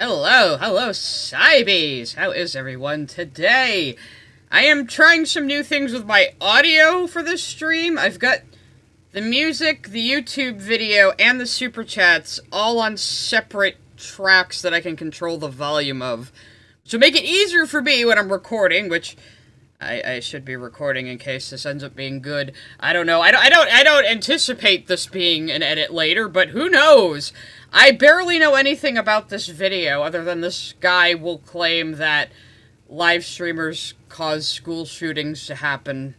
Hello, Cybees! How is everyone today? I am trying some new things with my audio for this stream. I've got the music, the YouTube video, and the super chats all on separate tracks that I can control the volume of. To make it easier for me when I'm recording, which I should be recording in case this ends up being good. I don't know. I don't anticipate this being an edit later, but who knows? I barely know anything about this video other than this guy will claim that live streamers cause school shootings to happen,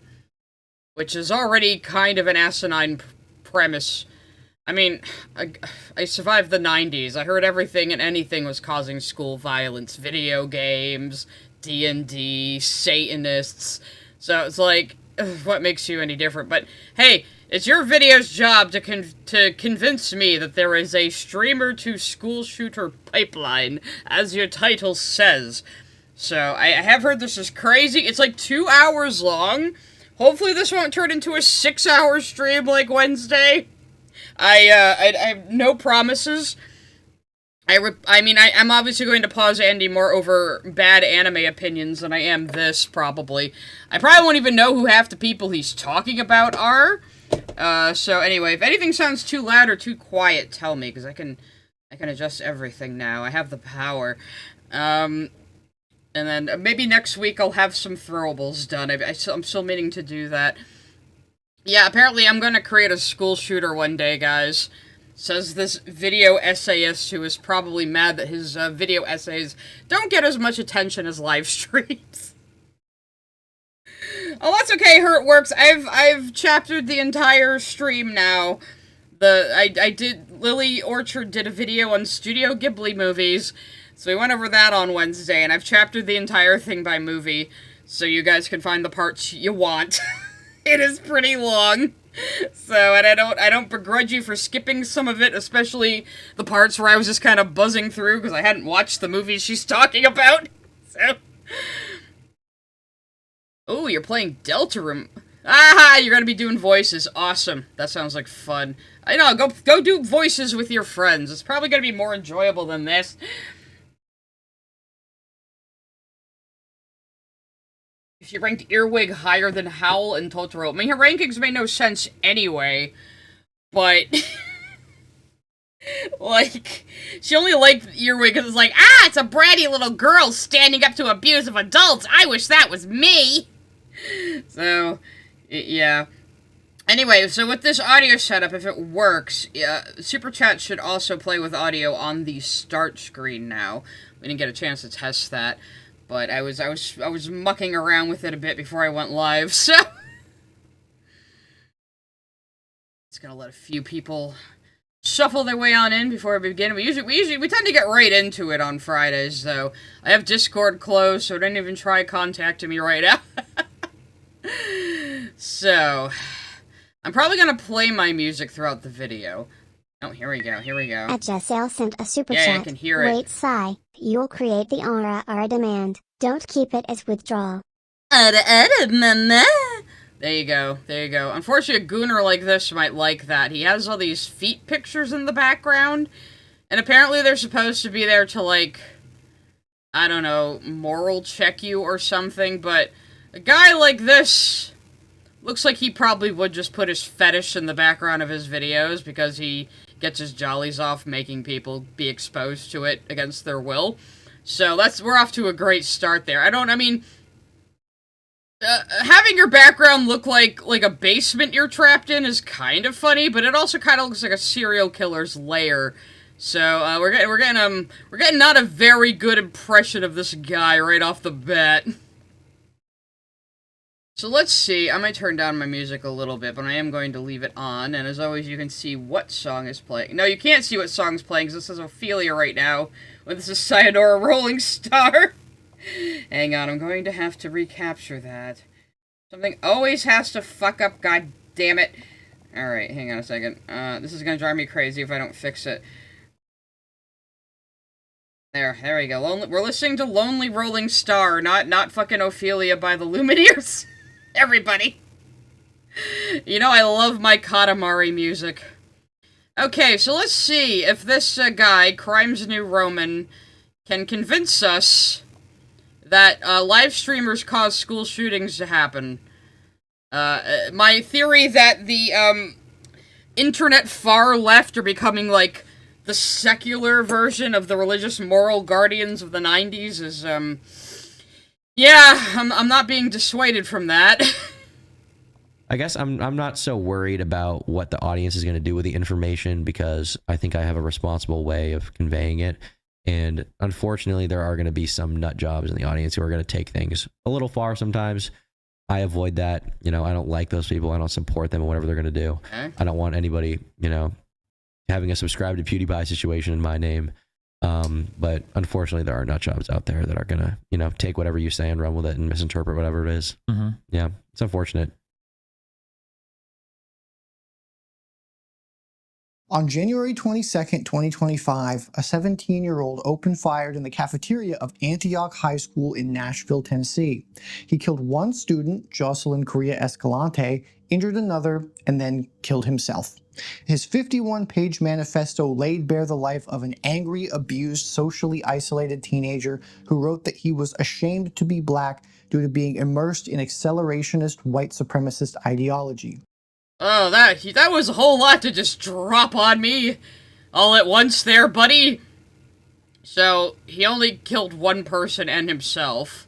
which is already kind of an asinine premise. I mean, I survived the 90s. I heard everything and anything was causing school violence. Video games, D&D, Satanists. So it's like, what makes you any different? But hey, it's your video's job to convince me that there is a streamer to school shooter pipeline, as your title says. So I have heard this is crazy. It's like 2 hours long. Hopefully this won't turn into a 6-hour stream like Wednesday. I have no promises. I'm obviously going to pause Andy more over bad anime opinions than I am this, probably. I probably won't even know who half the people he's talking about are. So anyway, if anything sounds too loud or too quiet, tell me, because I can adjust everything now. I have the power. And then maybe next week I'll have some throwables done. I'm still meaning to do that. Yeah, apparently I'm gonna create a school shooter one day, guys. Says this video essayist who is probably mad that his video essays don't get as much attention as live streams. Oh, that's okay, Hurt Works. I've chaptered the entire stream now. Lily Orchard did a video on Studio Ghibli movies, so we went over that on Wednesday, and I've chaptered the entire thing by movie, so you guys can find the parts you want. It is pretty long. So, and I don't begrudge you for skipping some of it, especially the parts where I was just kind of buzzing through because I hadn't watched the movies she's talking about. So, oh, you're playing Deltarune. Ah, you're gonna be doing voices. Awesome. That sounds like fun. I know. Go do voices with your friends. It's probably gonna be more enjoyable than this. She ranked Earwig higher than Howl and Totoro. I mean, her rankings made no sense anyway, but like, she only liked Earwig because it's like, it's a bratty little girl standing up to abusive adults. I wish that was me. So, yeah. Anyway, so with this audio setup, if it works, Super Chat should also play with audio on the start screen now. We didn't get a chance to test that. But I was mucking around with it a bit before I went live, so just gonna let a few people shuffle their way on in before we begin. We tend to get right into it on Fridays, though. I have Discord closed, so don't even try contacting me right now. So I'm probably gonna play my music throughout the video. Oh, here we go. Jessel sent a super chat. chat. I can hear it. Wait, Sigh. You'll create the aura demand. Don't keep it as withdrawal. Mama. There you go. Unfortunately, a gooner like this might like that. He has all these feet pictures in the background, and apparently they're supposed to be there to, like, I don't know, moral check you or something, but a guy like this looks like he probably would just put his fetish in the background of his videos because he gets his jollies off making people be exposed to it against their will. So we're off to a great start there. Having your background look like a basement you're trapped in is kind of funny, but it also kind of looks like a serial killer's lair. So we're getting not a very good impression of this guy right off the bat. So let's see, I might turn down my music a little bit, but I am going to leave it on, and as always you can see what song is playing. No, you can't see what song's playing, because this is Ophelia right now, when this is Sayonara Rolling Star. Hang on, I'm going to have to recapture that. Something always has to fuck up, god damn it. Alright, hang on a second. This is gonna drive me crazy if I don't fix it. There we go. We're listening to Lonely Rolling Star, not fucking Ophelia by the Lumineers. Everybody. You know I love my Katamari music. Okay, so let's see if this guy, Crimes New Roman, can convince us that live streamers cause school shootings to happen. My theory that the internet far left are becoming like the secular version of the religious moral guardians of the 90s is, yeah, I'm not being dissuaded from that. I guess I'm not so worried about what the audience is going to do with the information because I think I have a responsible way of conveying it. And unfortunately, there are going to be some nut jobs in the audience who are going to take things a little far sometimes. I avoid that. You know, I don't like those people. I don't support them in whatever they're going to do. Okay. I don't want anybody, you know, having a subscribe to PewDiePie situation in my name. But unfortunately, there are nut jobs out there that are going to, you know, take whatever you say and run with it and misinterpret whatever it is. Mm-hmm. Yeah, it's unfortunate. On January 22nd, 2025, a 17-year-old opened fire in the cafeteria of Antioch High School in Nashville, Tennessee. He killed one student, Jocelyn Correa Escalante, injured another, and then killed himself. His 51-page manifesto laid bare the life of an angry, abused, socially isolated teenager who wrote that he was ashamed to be black due to being immersed in accelerationist white supremacist ideology. Oh, that was a whole lot to just drop on me all at once there, buddy. So, he only killed one person and himself.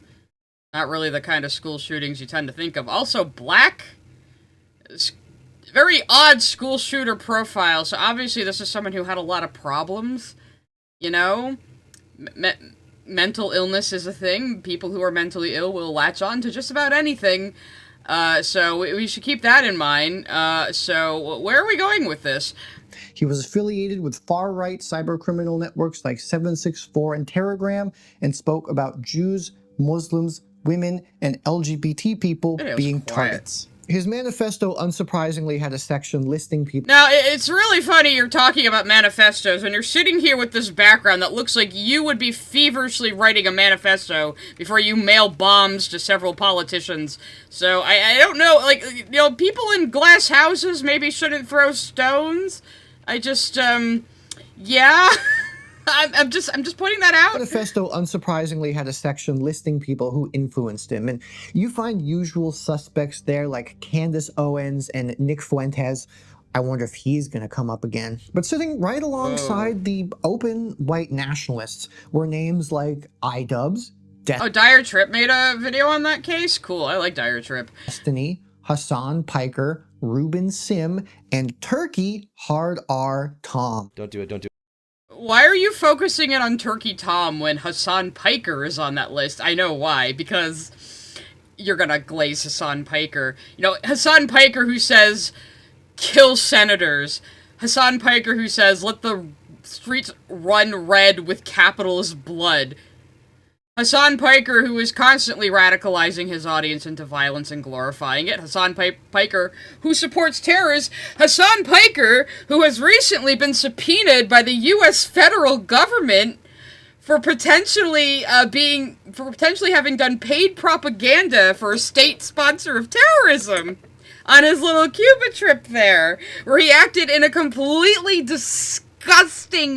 Not really the kind of school shootings you tend to think of. Also, black? Very odd school shooter profile, so obviously this is someone who had a lot of problems, you know? Mental illness is a thing. People who are mentally ill will latch on to just about anything. So we should keep that in mind. So where are we going with this? He was affiliated with far-right cybercriminal networks like 764 and Telegram and spoke about Jews, Muslims, women, and LGBT people being targets. His manifesto, unsurprisingly, had a section listing people. Now, it's really funny you're talking about manifestos when you're sitting here with this background that looks like you would be feverishly writing a manifesto before you mail bombs to several politicians. So, I don't know, like, you know, people in glass houses maybe shouldn't throw stones. I just, yeah... I'm just pointing that out. The manifesto, unsurprisingly, had a section listing people who influenced him, and you find usual suspects there like Candace Owens and Nick Fuentes. I wonder if he's gonna come up again. But sitting right alongside the open white nationalists were names like Idubbz. Oh, Dire Trip made a video on that case? Cool, I like Dire Trip. Destiny, Hasan Piker, Ruben Sim, and Turkey Hard R Tom. Don't do it. Why are you focusing in on Turkey Tom when Hasan Piker is on that list? I know why, because you're gonna glaze Hasan Piker. You know, Hasan Piker who says, kill senators. Hasan Piker who says, let the streets run red with capitalist blood. Hasan Piker, who is constantly radicalizing his audience into violence and glorifying it. Hasan Piker, who supports terrorists. Hasan Piker, who has recently been subpoenaed by the U.S. federal government for potentially having done paid propaganda for a state sponsor of terrorism on his little Cuba trip there, where he acted in a completely disgusting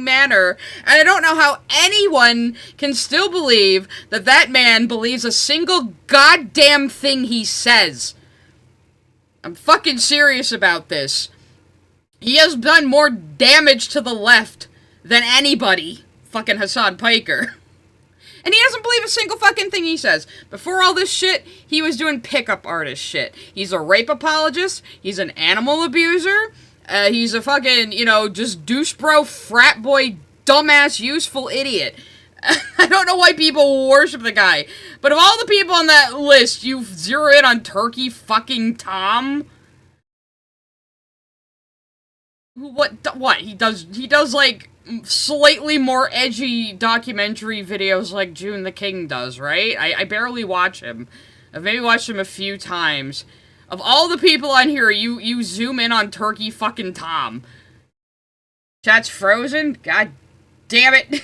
manner, and I don't know how anyone can still believe that that man believes a single goddamn thing he says. I'm fucking serious about this. He has done more damage to the left than anybody, fucking Hasan Piker. And he doesn't believe a single fucking thing he says. Before all this shit, he was doing pickup artist shit. He's a rape apologist, he's an animal abuser, he's a fucking, you know, just douche bro, frat boy, dumbass, useful idiot. I don't know why people worship the guy. But of all the people on that list, you zero in on Turkey fucking Tom? What? He does, like, slightly more edgy documentary videos like June the King does, right? I barely watch him. I've maybe watched him a few times. Of all the people on here, you zoom in on Turkey fucking Tom. Chat's frozen? God damn it.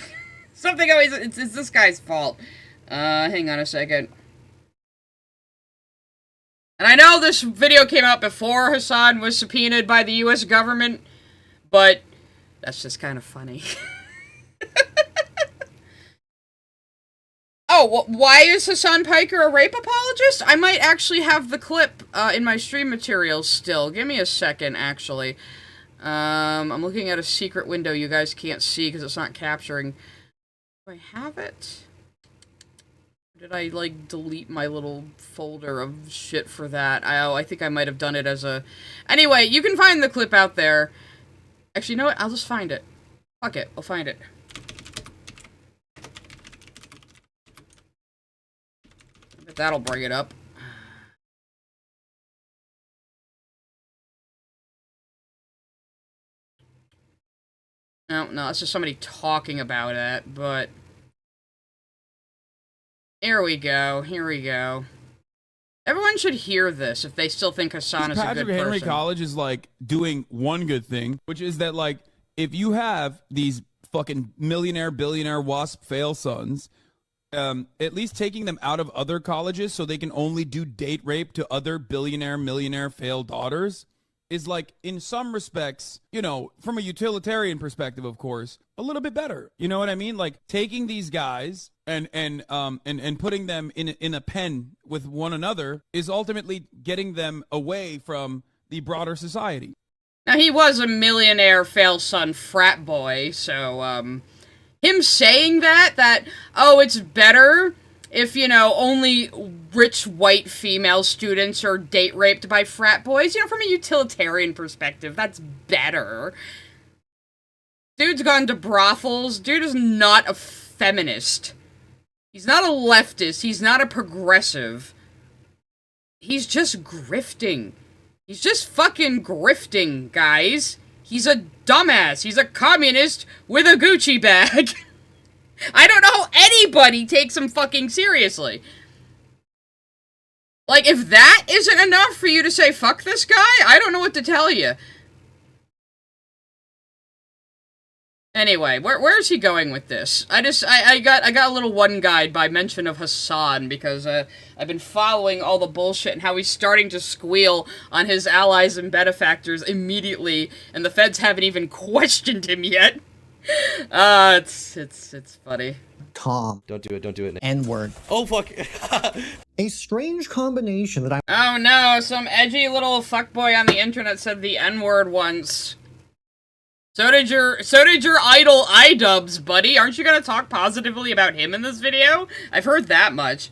Something always, it's this guy's fault. Hang on a second. And I know this video came out before Hasan was subpoenaed by the US government, but that's just kind of funny. Oh, why is Hasan Piker a rape apologist? I might actually have the clip in my stream materials still. Give me a second, actually. I'm looking at a secret window you guys can't see because it's not capturing. Do I have it? Or did I, like, delete my little folder of shit for that? I think I might have done it as a... Anyway, you can find the clip out there. Actually, you know what? I'll just find it. Fuck it. I'll find it. I bet that'll bring it up. No, it's just somebody talking about it, but... Here we go, here we go. Everyone should hear this if they still think Hasan is a good person. Patrick Henry College is, like, doing one good thing, which is that, like, if you have these fucking millionaire, billionaire, WASP fail sons, at least taking them out of other colleges so they can only do date rape to other billionaire, millionaire failed daughters is, like, in some respects, you know, from a utilitarian perspective, of course, a little bit better. You know what I mean? Like, taking these guys and putting them in a pen with one another is ultimately getting them away from the broader society. Now, he was a millionaire fail son frat boy, so, him saying that, oh, it's better if, you know, only rich white female students are date raped by frat boys, you know, from a utilitarian perspective, that's better. Dude's gone to brothels. Dude is not a feminist. He's not a leftist. He's not a progressive. He's just grifting. He's just fucking grifting, guys. He's a dumbass. He's a communist with a Gucci bag. I don't know how anybody takes him fucking seriously. Like, if that isn't enough for you to say, fuck this guy, I don't know what to tell you. Anyway, where's he going with this? I got a little one guide by mention of Hasan, because, I've been following all the bullshit and how he's starting to squeal on his allies and benefactors immediately, and the feds haven't even questioned him yet. It's funny. Tom. Don't do it. N-word. Oh, fuck. A strange combination that Oh no, some edgy little fuckboy on the internet said the N-word once. So did your idol Idubbz, buddy. Aren't you gonna talk positively about him in this video? I've heard that much.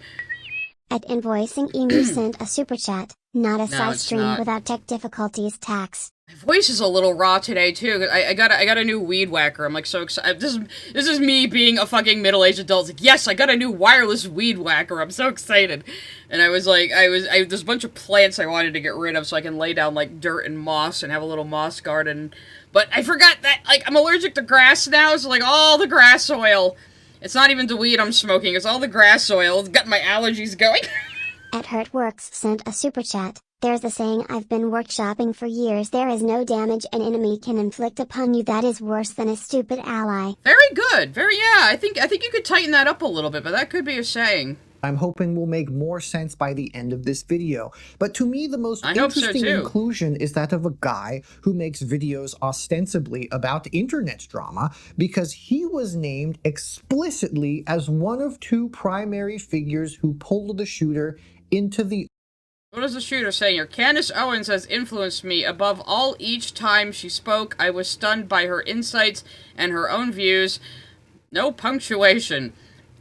At Invoicing Emu sent a super chat, not a side it's stream not. without tech difficulties tax. My voice is a little raw today too. I got a new weed whacker. I'm like so excited. This is me being a fucking middle-aged adult. It's like, yes, I got a new wireless weed whacker. I'm so excited. And I was like, there's a bunch of plants I wanted to get rid of so I can lay down like dirt and moss and have a little moss garden. But I forgot that, like, I'm allergic to grass now, so, like, all the grass oil. It's not even the weed I'm smoking, it's all the grass oil. It's got my allergies going. At Hurtworks sent a super chat, there's the saying I've been workshopping for years, there is no damage an enemy can inflict upon you that is worse than a stupid ally. Very good. Yeah, I think you could tighten that up a little bit, but that could be a saying. I'm hoping will make more sense by the end of this video. But to me, the most interesting inclusion is that of a guy who makes videos ostensibly about internet drama because he was named explicitly as one of two primary figures who pulled the shooter into the... What is the shooter saying here? Candace Owens has influenced me. Above all, each time she spoke, I was stunned by her insights and her own views. No punctuation.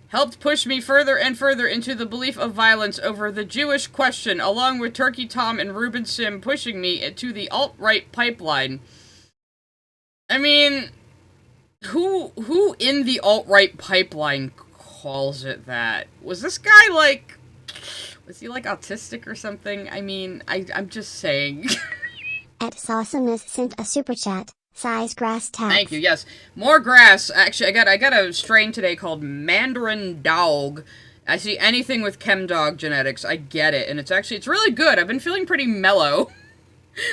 Helped push me further and further into the belief of violence over the Jewish question, along with Turkey Tom and Ruben Sim pushing me into the alt-right pipeline. I mean, who in the alt-right pipeline calls it that? Was this guy, like... Was he, like, autistic or something? I mean, I'm just saying. At Sawesomeness sent a super chat. Size grass tax. Thank you, yes. More grass. Actually, I got a strain today called Mandarin Dog. I see anything with ChemDog genetics, I get it. And it's really good. I've been feeling pretty mellow.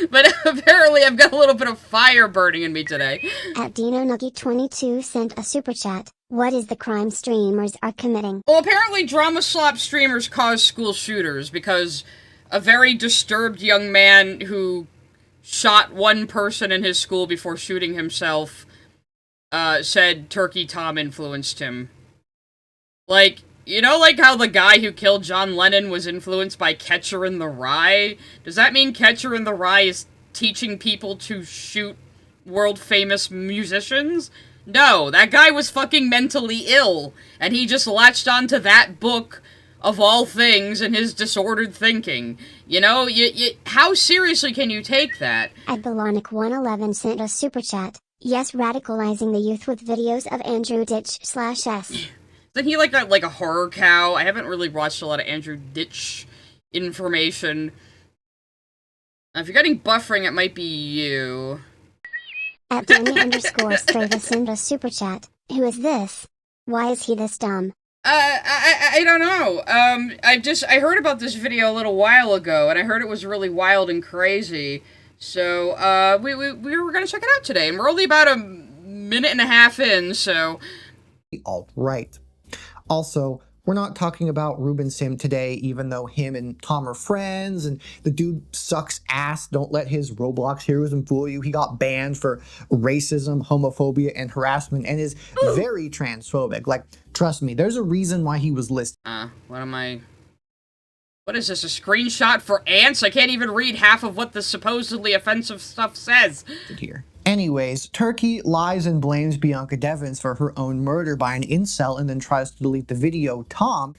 But apparently I've got a little bit of fire burning in me today. At Dino Nuggy 22 sent a super chat. What is the crime streamers are committing? Well, apparently drama slop streamers cause school shooters because a very disturbed young man who shot one person in his school before shooting himself, said Turkey Tom influenced him. Like, You know, like how the guy who killed John Lennon was influenced by Catcher in the Rye? Does that mean Catcher in the Rye is teaching people to shoot world-famous musicians? No, that guy was fucking mentally ill, and he just latched onto that book of all things in his disordered thinking. You know, how seriously can you take that? Adbalonic111 sent a super chat. Yes, radicalizing the youth with videos of Andrew Ditch/S. Isn't he like a horror cow? I haven't really watched a lot of Andrew Ditch information. If you're getting buffering, it might be you. At Danny_Strava sent a super chat. Who is this? Why is he this dumb? I don't know. I heard about this video a little while ago, and I heard it was really wild and crazy. So, we were gonna check it out today, and we're only about a minute and a half in, so... All right. Also, we're not talking about Ruben Sim today, even though him and Tom are friends, and the dude sucks ass. Don't let his Roblox heroism fool you. He got banned for racism, homophobia, and harassment, and is very transphobic. Like, trust me, there's a reason why he was listed. What is this, a screenshot for ants? I can't even read half of what the supposedly offensive stuff says. Here. Anyways, Turkey lies and blames Bianca Devins for her own murder by an incel and then tries to delete the video. Tom...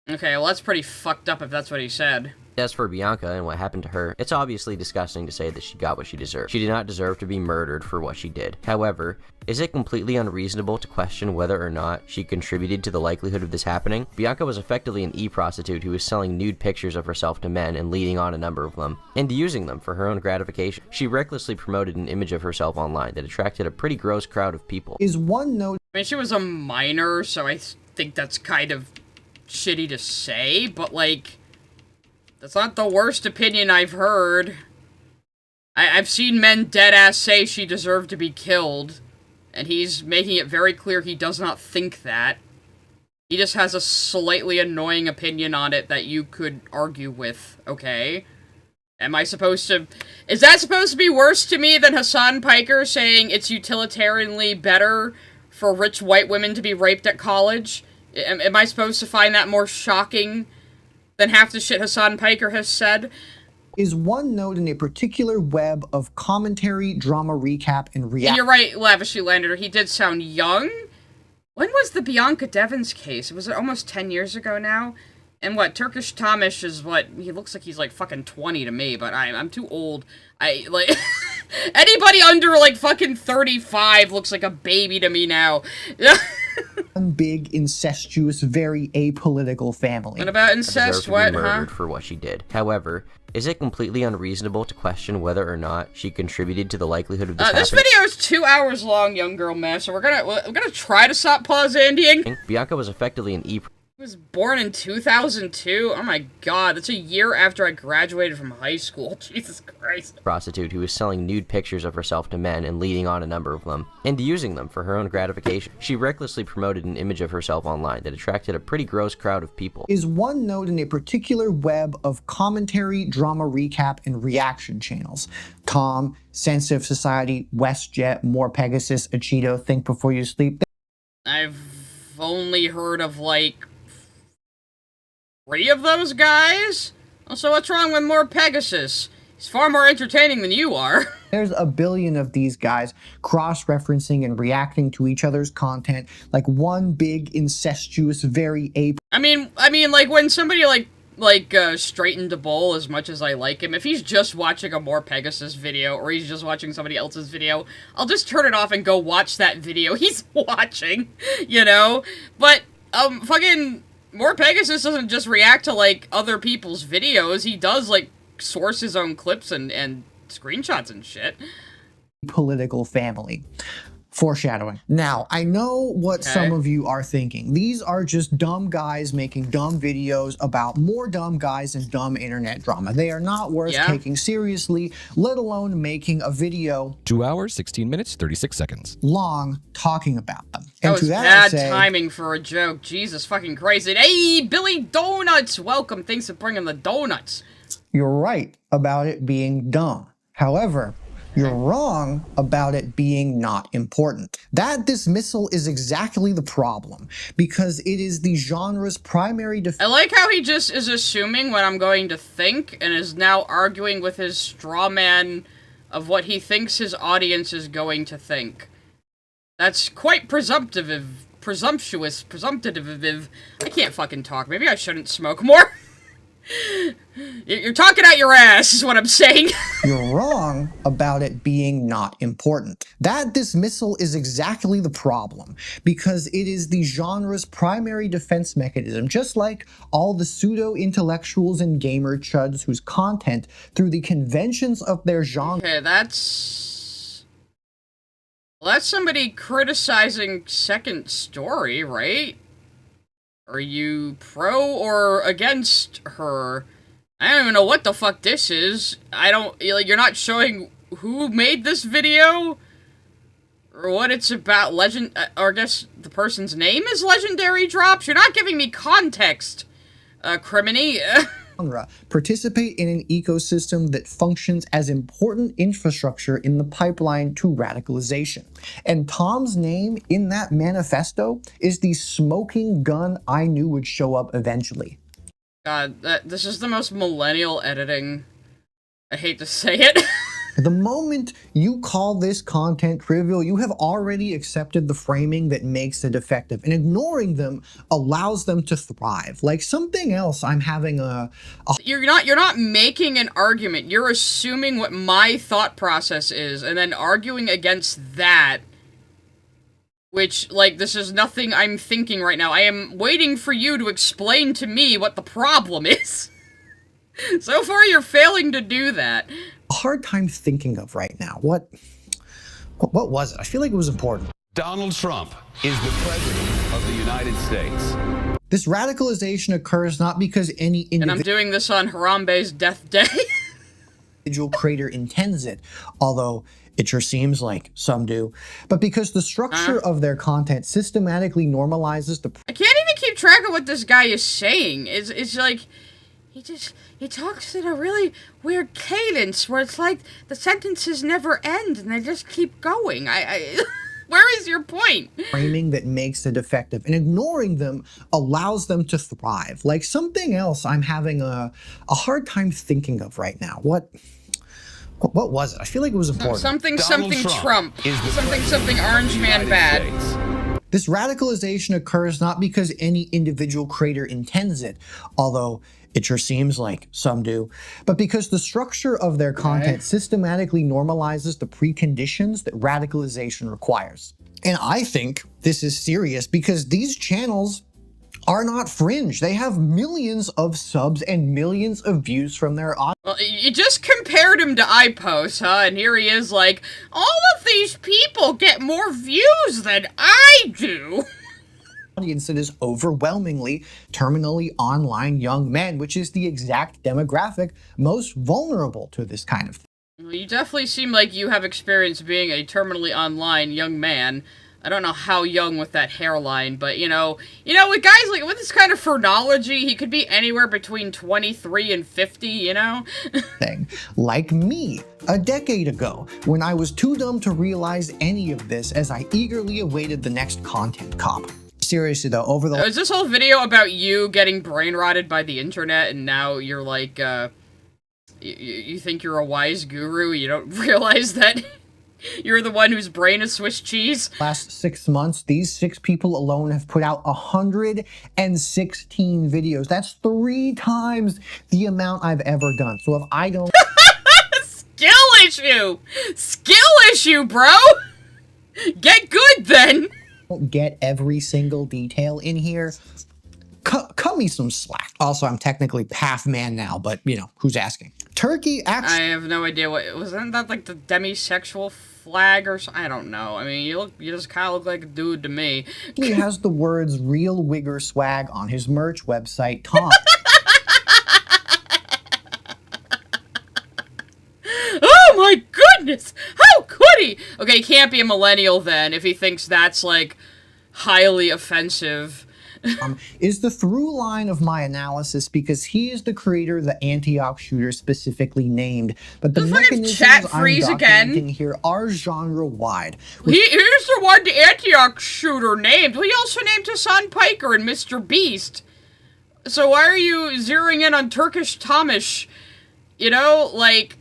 Okay, well that's pretty fucked up if that's what he said. As for Bianca and what happened to her, it's obviously disgusting to say that she got what she deserved. She did not deserve to be murdered for what she did. However, is it completely unreasonable to question whether or not she contributed to the likelihood of this happening? Bianca was effectively an e-prostitute who was selling nude pictures of herself to men and leading on a number of them, and using them for her own gratification. She recklessly promoted an image of herself online that attracted a pretty gross crowd of people. Is one note... I mean, she was a minor, so I think that's kind of shitty to say, but like... That's not the worst opinion I've heard. I've seen men deadass say she deserved to be killed, and he's making it very clear he does not think that. He just has a slightly annoying opinion on it that you could argue with, okay? Am I supposed to... Is that supposed to be worse to me than Hasan Piker saying it's utilitarianly better for rich white women to be raped at college? Am I supposed to find that more shocking than half the shit Hasan Piker has said? Is one note in a particular web of commentary, drama recap, and reaction. You're right, Lavishly Landed, he did sound young. When was the Bianca Devins case? Was it almost 10 years ago now? And what, Turkish Tomish is what, he looks like he's like fucking 20 to me, but I'm too old. Like, anybody under like fucking 35 looks like a baby to me now. One big, incestuous, very apolitical family. What about incest? What, huh? For what she did. However, is it completely unreasonable to question whether or not she contributed to the likelihood of this happening? This video is 2 hours long, young girl man, so we're gonna try to stop pausing. Bianca was effectively an was born in 2002? Oh my god, that's a year after I graduated from high school. Jesus Christ. Prostitute who was selling nude pictures of herself to men and leading on a number of them, and using them for her own gratification. She recklessly promoted an image of herself online that attracted a pretty gross crowd of people. Is one note in a particular web of commentary, drama recap, and reaction channels. Tom, Sensitive Society, WestJet, More Pegasus, Achido, Think Before You Sleep. I've only heard of like 3 of those guys? Also, what's wrong with More Pegasus? He's far more entertaining than you are. There's a billion of these guys cross-referencing and reacting to each other's content like one big, incestuous, very I mean, like, when somebody, like Straighten to Bowl, as much as I like him, if he's just watching a More Pegasus video, or he's just watching somebody else's video, I'll just turn it off and go watch that video he's watching, you know? But, fucking... More Pegasus doesn't just react to, like, other people's videos. He does, like, source his own clips and screenshots and shit. Political family. Foreshadowing. Now, I know what some of you are thinking. These are just dumb guys making dumb videos about more dumb guys and dumb internet drama. They are not worth taking seriously, let alone making a video 2 hours, 16 minutes, 36 seconds long talking about them. That and was to that bad I say, timing for a joke. Jesus fucking Christ. Hey, Billy Donuts! Welcome. Thanks for bringing the donuts. You're right about it being dumb. However, You're wrong about it being not important. That dismissal is exactly the problem, because it is the genre's primary I like how he just is assuming what I'm going to think, and is now arguing with his straw man of what he thinks his audience is going to think. That's quite presumptive. I can't fucking talk. Maybe I shouldn't smoke more. You're talking out your ass, is what I'm saying. You're wrong about it being not important. That dismissal is exactly the problem, because it is the genre's primary defense mechanism, just like all the pseudo-intellectuals and gamer chuds whose content, through the conventions of their genre... Okay, that's somebody criticizing Second Story, right? Are you pro or against her? I don't even know what the fuck this is. You're not showing who made this video? Or what it's about, or I guess the person's name is Legendary Drops? You're not giving me context, criminy. participate in an ecosystem that functions as important infrastructure in the pipeline to radicalization. And Tom's name in that manifesto is the smoking gun I knew would show up eventually. God, this is the most millennial editing. I hate to say it. The moment you call this content trivial, you have already accepted the framing that makes it effective, and ignoring them allows them to thrive. Like something else, I'm having You're not making an argument. You're assuming what my thought process is, and then arguing against that. Which, like, this is nothing I'm thinking right now. I am waiting for you to explain to me what the problem is. So far, you're failing to do that. Hard time thinking of right now. What was it? I feel like it was important. Donald Trump is the president of the United States. This radicalization occurs not because any And I'm doing this on Harambe's death day. individual creator intends it, although it sure seems like some do, but because the structure of their content systematically normalizes the... I can't even keep track of what this guy is saying. It's like... He talks in a really weird cadence where it's like the sentences never end and they just keep going. Where is your point? Framing that makes it effective, and ignoring them allows them to thrive. Like something else I'm having a hard time thinking of right now. What was it? I feel like it was important. Something Trump. Something Orange Man bad. This radicalization occurs not because any individual creator intends it, although it sure seems like some do, but because the structure of their content systematically normalizes the preconditions that radicalization requires. And I think this is serious because these channels are not fringe. They have millions of subs and millions of views from their audience. Well, you just compared him to iPost, huh? And here he is like, all of these people get more views than I do. Audience that is overwhelmingly terminally online young men, which is the exact demographic most vulnerable to this kind of thing. Well, you definitely seem like you have experience being a terminally online young man. I don't know how young with that hairline, but you know, with guys like with this kind of phrenology, he could be anywhere between 23 and 50, you know? Thing. Like me, a decade ago, when I was too dumb to realize any of this as I eagerly awaited the next content cop. Seriously though, over the... Is this whole video about you getting brain rotted by the internet and now you're like, you think you're a wise guru, you don't realize that you're the one whose brain is Swiss cheese? Last 6 months, these 6 people alone have put out 116 videos. That's 3 times the amount I've ever done. So if I don't... Skill issue! Skill issue, bro! Get good then! Get every single detail in here, cut me some slack. Also, I'm technically half man now, but you know, who's asking? Turkey actually... I have no idea what... Wasn't that like the demisexual flag or something? I don't know. I mean, you just kind of look like a dude to me. He has the words real wigger swag on his merch website, Tom. Oh my goodness! How could he? Okay, he can't be a millennial then if he thinks that's like highly offensive. is the through line of my analysis because he is the creator of the Antioch shooter specifically named. But the mechanisms chat I'm freeze again? documenting here are genre-wide. Here's the one the Antioch shooter named. He also named Hasan Piker and Mr. Beast. So why are you zeroing in on Turkish Tomish? You know, like...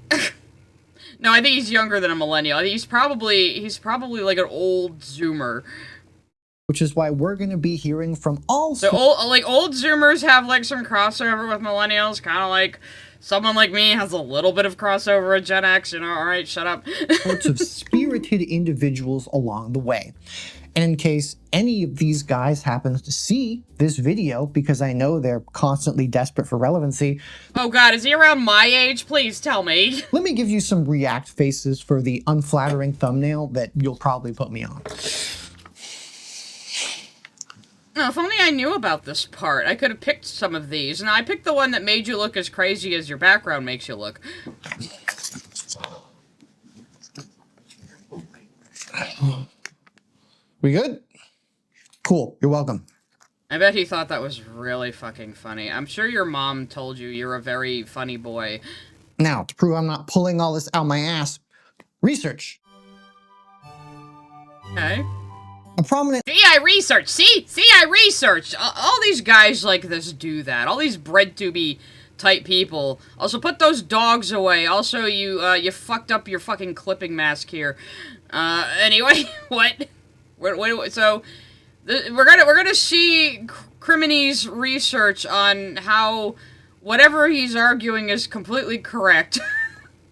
No, I think he's younger than a millennial. I think he's probably like an old Zoomer. Which is why we're going to be hearing from all So old Zoomers have like some crossover with millennials, kind of like someone like me has a little bit of crossover with Gen X. You know, all right, shut up. sorts of spirited individuals along the way. And in case any of these guys happens to see this video, because I know they're constantly desperate for relevancy. Oh God, is he around my age? Please tell me. Let me give you some react faces for the unflattering thumbnail that you'll probably put me on. Oh, if only I knew about this part. I could have picked some of these. And I picked the one that made you look as crazy as your background makes you look. We good? Cool, you're welcome. I bet he thought that was really fucking funny. I'm sure your mom told you you're a very funny boy. Now, to prove I'm not pulling all this out my ass, research. Okay. A prominent See, I research. See, I research. All these guys like this do that. All these bread tubey type people. Also, put those dogs away. Also, you fucked up your fucking clipping mask here. Anyway, what? So, we're gonna see Crimini's research on how whatever he's arguing is completely correct.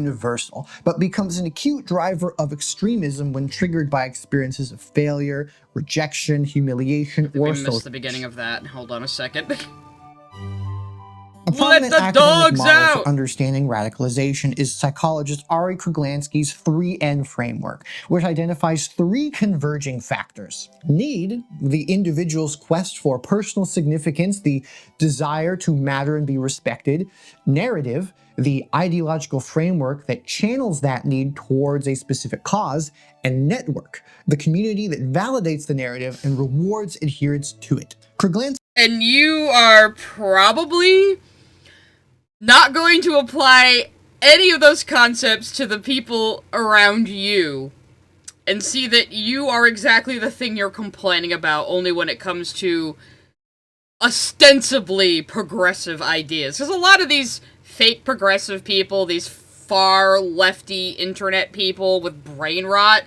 universal, but becomes an acute driver of extremism when triggered by experiences of failure, rejection, humiliation, or We missed social. the beginning of that. Hold on a second. A prominent the academic dogs model out! for understanding radicalization is psychologist Ari Kruglanski's 3N framework, which identifies three converging factors. Need, the individual's quest for personal significance, the desire to matter and be respected. Narrative, the ideological framework that channels that need towards a specific cause. And network, the community that validates the narrative and rewards adherence to it. Kruglanski And you are probably not going to apply any of those concepts to the people around you and see that you are exactly the thing you're complaining about only when it comes to ostensibly progressive ideas. Because a lot of these fake progressive people, these far lefty internet people with brain rot,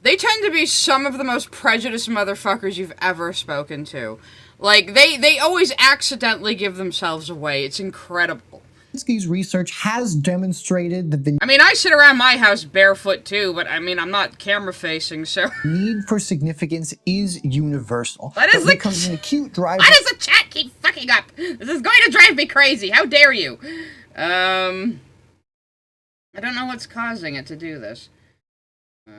they tend to be some of the most prejudiced motherfuckers you've ever spoken to. Like, they always accidentally give themselves away. It's incredible. Kruglanski's research has demonstrated that the I mean, I sit around my house barefoot too, but I mean, I'm not camera facing, so... need for significance is universal. That is but becomes an acute driver. Why does the chat keep fucking up? This is going to drive me crazy. How dare you? I don't know what's causing it to do this. I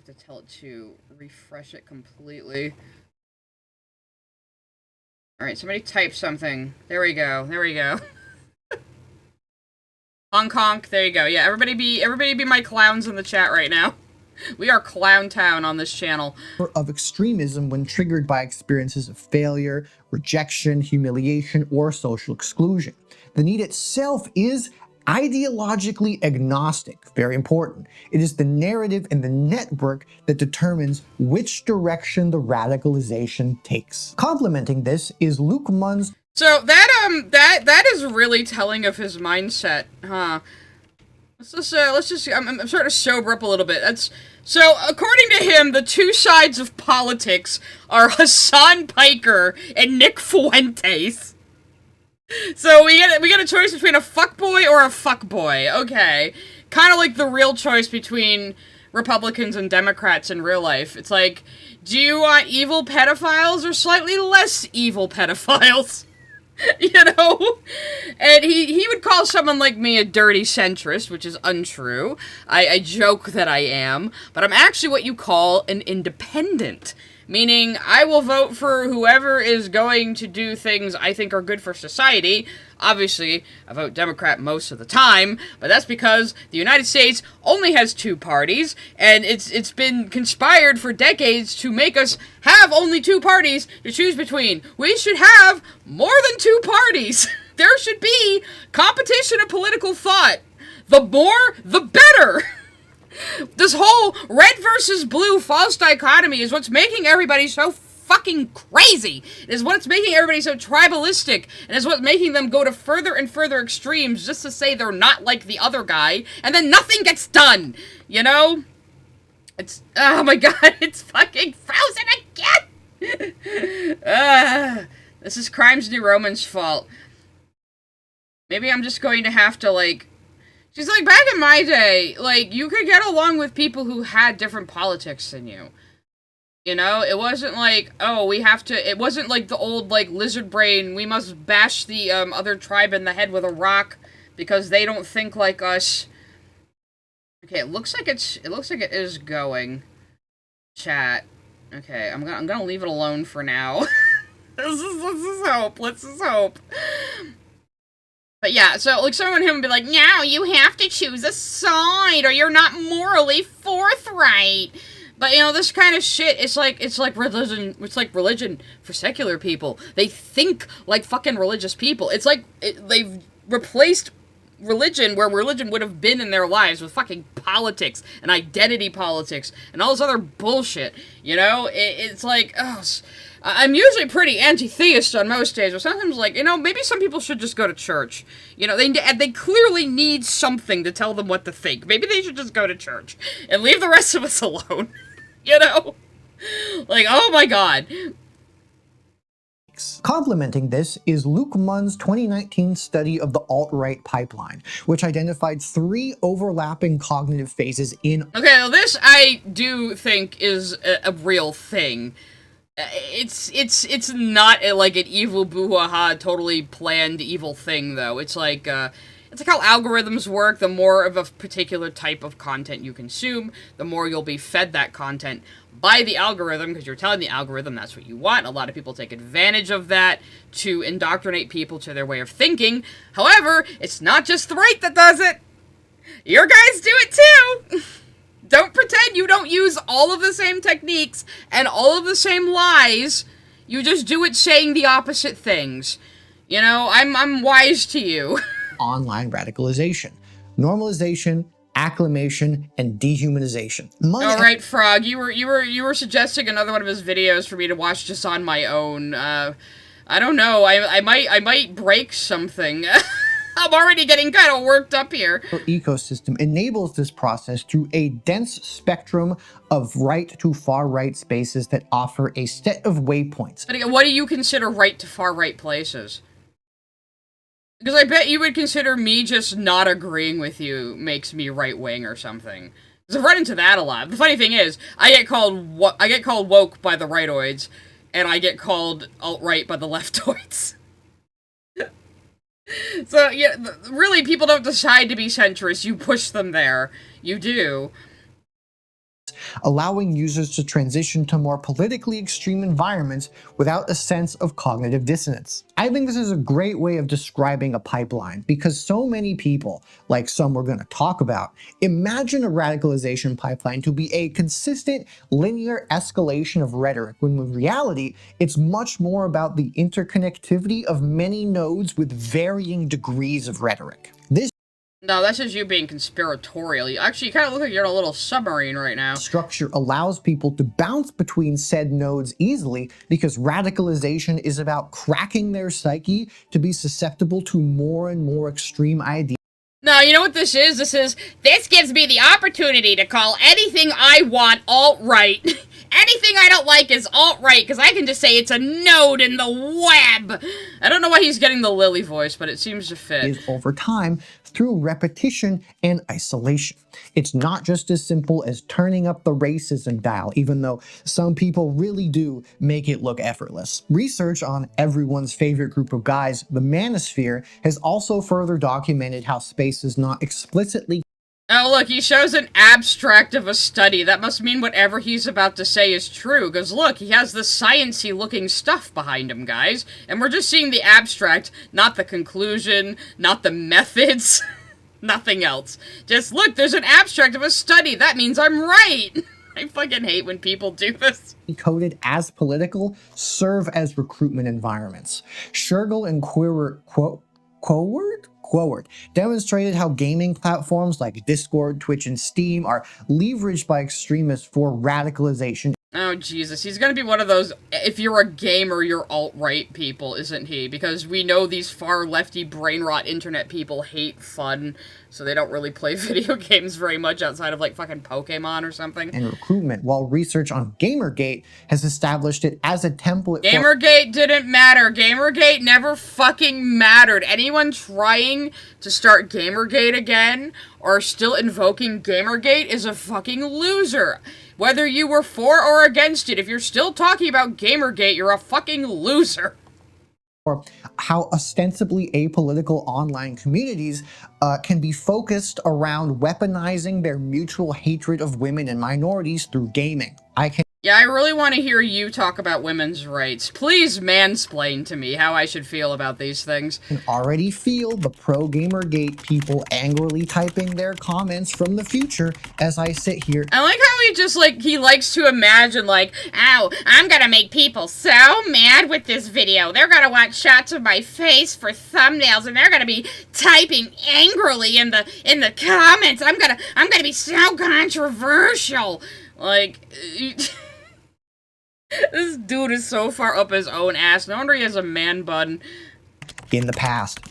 have to tell it to refresh it completely. Alright, somebody type something. There we go. There we go. Honk honk. There you go. Yeah, everybody be my clowns in the chat right now. We are Clown Town on this channel. Of extremism when triggered by experiences of failure, rejection, humiliation, or social exclusion. The need itself is ideologically agnostic, very important. It is the narrative and the network that determines which direction the radicalization takes. Complementing this is Luke Munn's So that is really telling of his mindset, huh? Let's just I'm starting to sober up a little bit. So according to him, the two sides of politics are Hasan Piker and Nick Fuentes. So we get a choice between a fuckboy or a fuckboy. Okay. Kind of like the real choice between Republicans and Democrats in real life. It's like, do you want evil pedophiles or slightly less evil pedophiles? You know? And he would call someone like me a dirty centrist, which is untrue. I joke that I am, but I'm actually what you call an independent. meaning I will vote for whoever is going to do things I think are good for society. Obviously, I vote Democrat most of the time, but that's because the United States only has two parties, and it's been conspired for decades to make us have only two parties to choose between. We should have more than two parties. There should be competition of political thought. The more, the better. This whole red versus blue false dichotomy is what's making everybody so fucking crazy. It is what's making everybody so tribalistic, and is what's making them go to further and further extremes just to say they're not like the other guy, and then nothing gets done, you know? It's, oh my god, it's fucking frozen again! This is Crimes New Roman's fault. Maybe I'm just going to have to, like... She's like, back in my day, like, you could get along with people who had different politics than you. You know? It wasn't like, oh, we have to... It wasn't like the old, like, lizard brain, we must bash the, other tribe in the head with a rock because they don't think like us. Okay, it looks like it is going. Chat. Okay, I'm gonna leave it alone for now. Let's just hope. Let's just hope. But yeah, so, like, someone here would be like, no, you have to choose a side, or you're not morally forthright. But, you know, this kind of shit, it's like religion for secular people. They think like fucking religious people. It's like, they've replaced religion where religion would have been in their lives with fucking politics and identity politics and all this other bullshit, you know? It's like, oh... I'm usually pretty anti-theist on most days, but sometimes, like, you know, maybe some people should just go to church. You know, they clearly need something to tell them what to think. Maybe they should just go to church and leave the rest of us alone. You know? Like, oh my god. Complementing this is Luke Munn's 2019 study of the alt-right pipeline, which identified 3 overlapping cognitive phases in... Okay, well, this I do think is a real thing. It's not like an evil boo-ha-ha, totally planned evil thing, though. It's like how algorithms work. The more of a particular type of content you consume, the more you'll be fed that content by the algorithm, because you're telling the algorithm that's what you want. A lot of people take advantage of that to indoctrinate people to their way of thinking. However, it's not just the right that does it. Your guys do it too! Don't pretend you don't use all of the same techniques and all of the same lies. You just do it saying the opposite things. You know, I'm wise to you. Online radicalization, normalization, acclimation, and dehumanization. All right, Frog, you were suggesting another one of his videos for me to watch just on my own. I don't know. I might break something. I'm already getting kind of worked up here. Ecosystem enables this process through a dense spectrum of right to far right spaces that offer a set of waypoints. But again, what do you consider right to far right places? Because I bet you would consider me just not agreeing with you makes me right wing or something. Because I've run into that a lot. The funny thing is, I get called woke by the rightoids, and I get called alt-right by the leftoids. So, yeah, really, people don't decide to be centrist. You push them there. You do. Allowing users to transition to more politically extreme environments without a sense of cognitive dissonance. I think this is a great way of describing a pipeline because so many people, like some we're going to talk about, imagine a radicalization pipeline to be a consistent linear escalation of rhetoric, when in reality it's much more about the interconnectivity of many nodes with varying degrees of rhetoric. This No, that's just you being conspiratorial. You kind of look like you're in a little submarine right now. Structure allows people to bounce between said nodes easily because radicalization is about cracking their psyche to be susceptible to more and more extreme ideas. No, you know what this is? This gives me the opportunity to call anything I want alt-right. Anything I don't like is alt-right, because I can just say it's a node in the web. I don't know why he's getting the Lily voice, but it seems to fit. Is over time through repetition and isolation. It's not just as simple as turning up the racism dial, even though some people really do make it look effortless. Research on everyone's favorite group of guys, the manosphere, has also further documented how spaces not explicitly Oh, look, he shows an abstract of a study. That must mean whatever he's about to say is true, because look, he has the sciencey looking stuff behind him, guys. And we're just seeing the abstract, not the conclusion, not the methods, nothing else. Just, look, there's an abstract of a study. That means I'm right. I fucking hate when people do this. Coded as political serve as recruitment environments. Shergill and Quoward demonstrated how gaming platforms like Discord, Twitch, and Steam are leveraged by extremists for radicalization. Oh, Jesus. He's gonna be one of those, if you're a gamer, you're alt-right people, isn't he? Because we know these far lefty brain-rot internet people hate fun, so they don't really play video games very much outside of, like, fucking Pokemon or something. And recruitment, while research on Gamergate has established it as a template Gamergate didn't matter. Gamergate never fucking mattered. Anyone trying to start Gamergate again, or still invoking Gamergate, is a fucking loser. Whether you were for or against it, if you're still talking about Gamergate, you're a fucking loser. Or how ostensibly apolitical online communities can be focused around weaponizing their mutual hatred of women and minorities through gaming. Yeah, I really want to hear you talk about women's rights. Please mansplain to me how I should feel about these things. I can already feel the pro-Gamergate people angrily typing their comments from the future as I sit here. I like how he just, like, he likes to imagine, like, oh, I'm gonna make people so mad with this video. They're gonna want shots of my face for thumbnails, and they're gonna be typing angrily in the comments. I'm gonna be so controversial. Like, this dude is so far up his own ass. No wonder he has a man bun. In the past.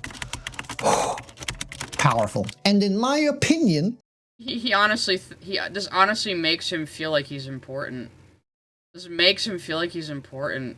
Powerful. And in my opinion, He honestly, this honestly makes him feel like he's important. This makes him feel like he's important.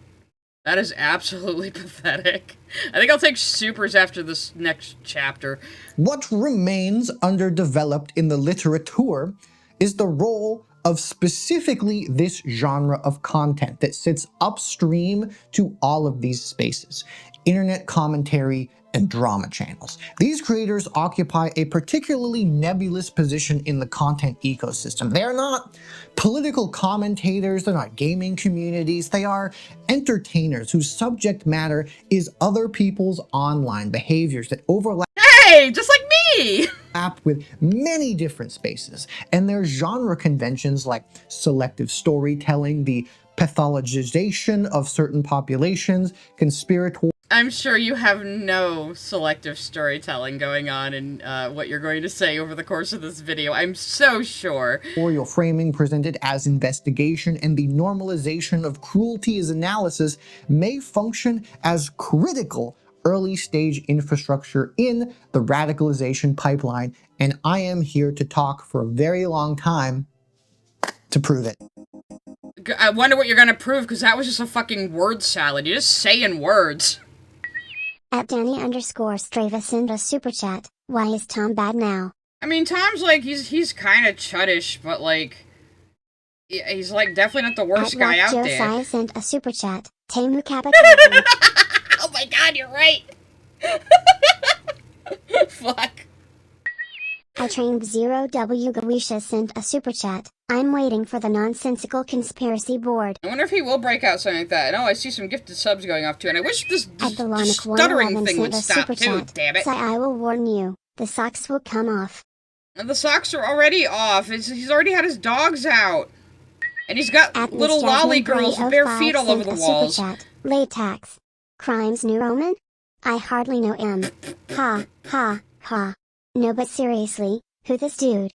That is absolutely pathetic. I think I'll take supers after this next chapter. What remains underdeveloped in the literature is the role of specifically this genre of content that sits upstream to all of these spaces: internet commentary and drama channels. These creators occupy a particularly nebulous position in the content ecosystem. They're not political commentators, they're not gaming communities, they are entertainers whose subject matter is other people's online behaviors that overlap Just like me! With many different spaces, and their genre conventions like selective storytelling, the pathologization of certain populations, conspiratorial. I'm sure you have no selective storytelling going on in what you're going to say over the course of this video. I'm so sure. Framing presented as investigation and the normalization of cruelty as analysis may function as critical early-stage infrastructure in the radicalization pipeline, and I am here to talk for a very long time to prove it. I wonder what you're gonna prove, because that was just a fucking word salad. You're just saying words. At Danny_Strava send a super chat. Why is Tom bad now? I mean, Tom's like, he's kind of chuddish, but like, he's like definitely not the worst guy out there. Josiah sent a super chat. Temu Kappa. Oh my god, you're right! Fuck. I trained 0W Gawisha sent a super chat. I'm waiting for the nonsensical conspiracy board. I wonder if he will break out something like that. Oh, I see some gifted subs going off too, and I wish this stuttering thing would stop too, damn it. So I will warn you, the socks will come off. And the socks are already off. He's already had his dogs out. And he's got little lolly girls with bare feet all over the walls. Super chat. Latex. Crimes New Roman? I hardly know him. Ha, ha, ha. No, but seriously, who this dude?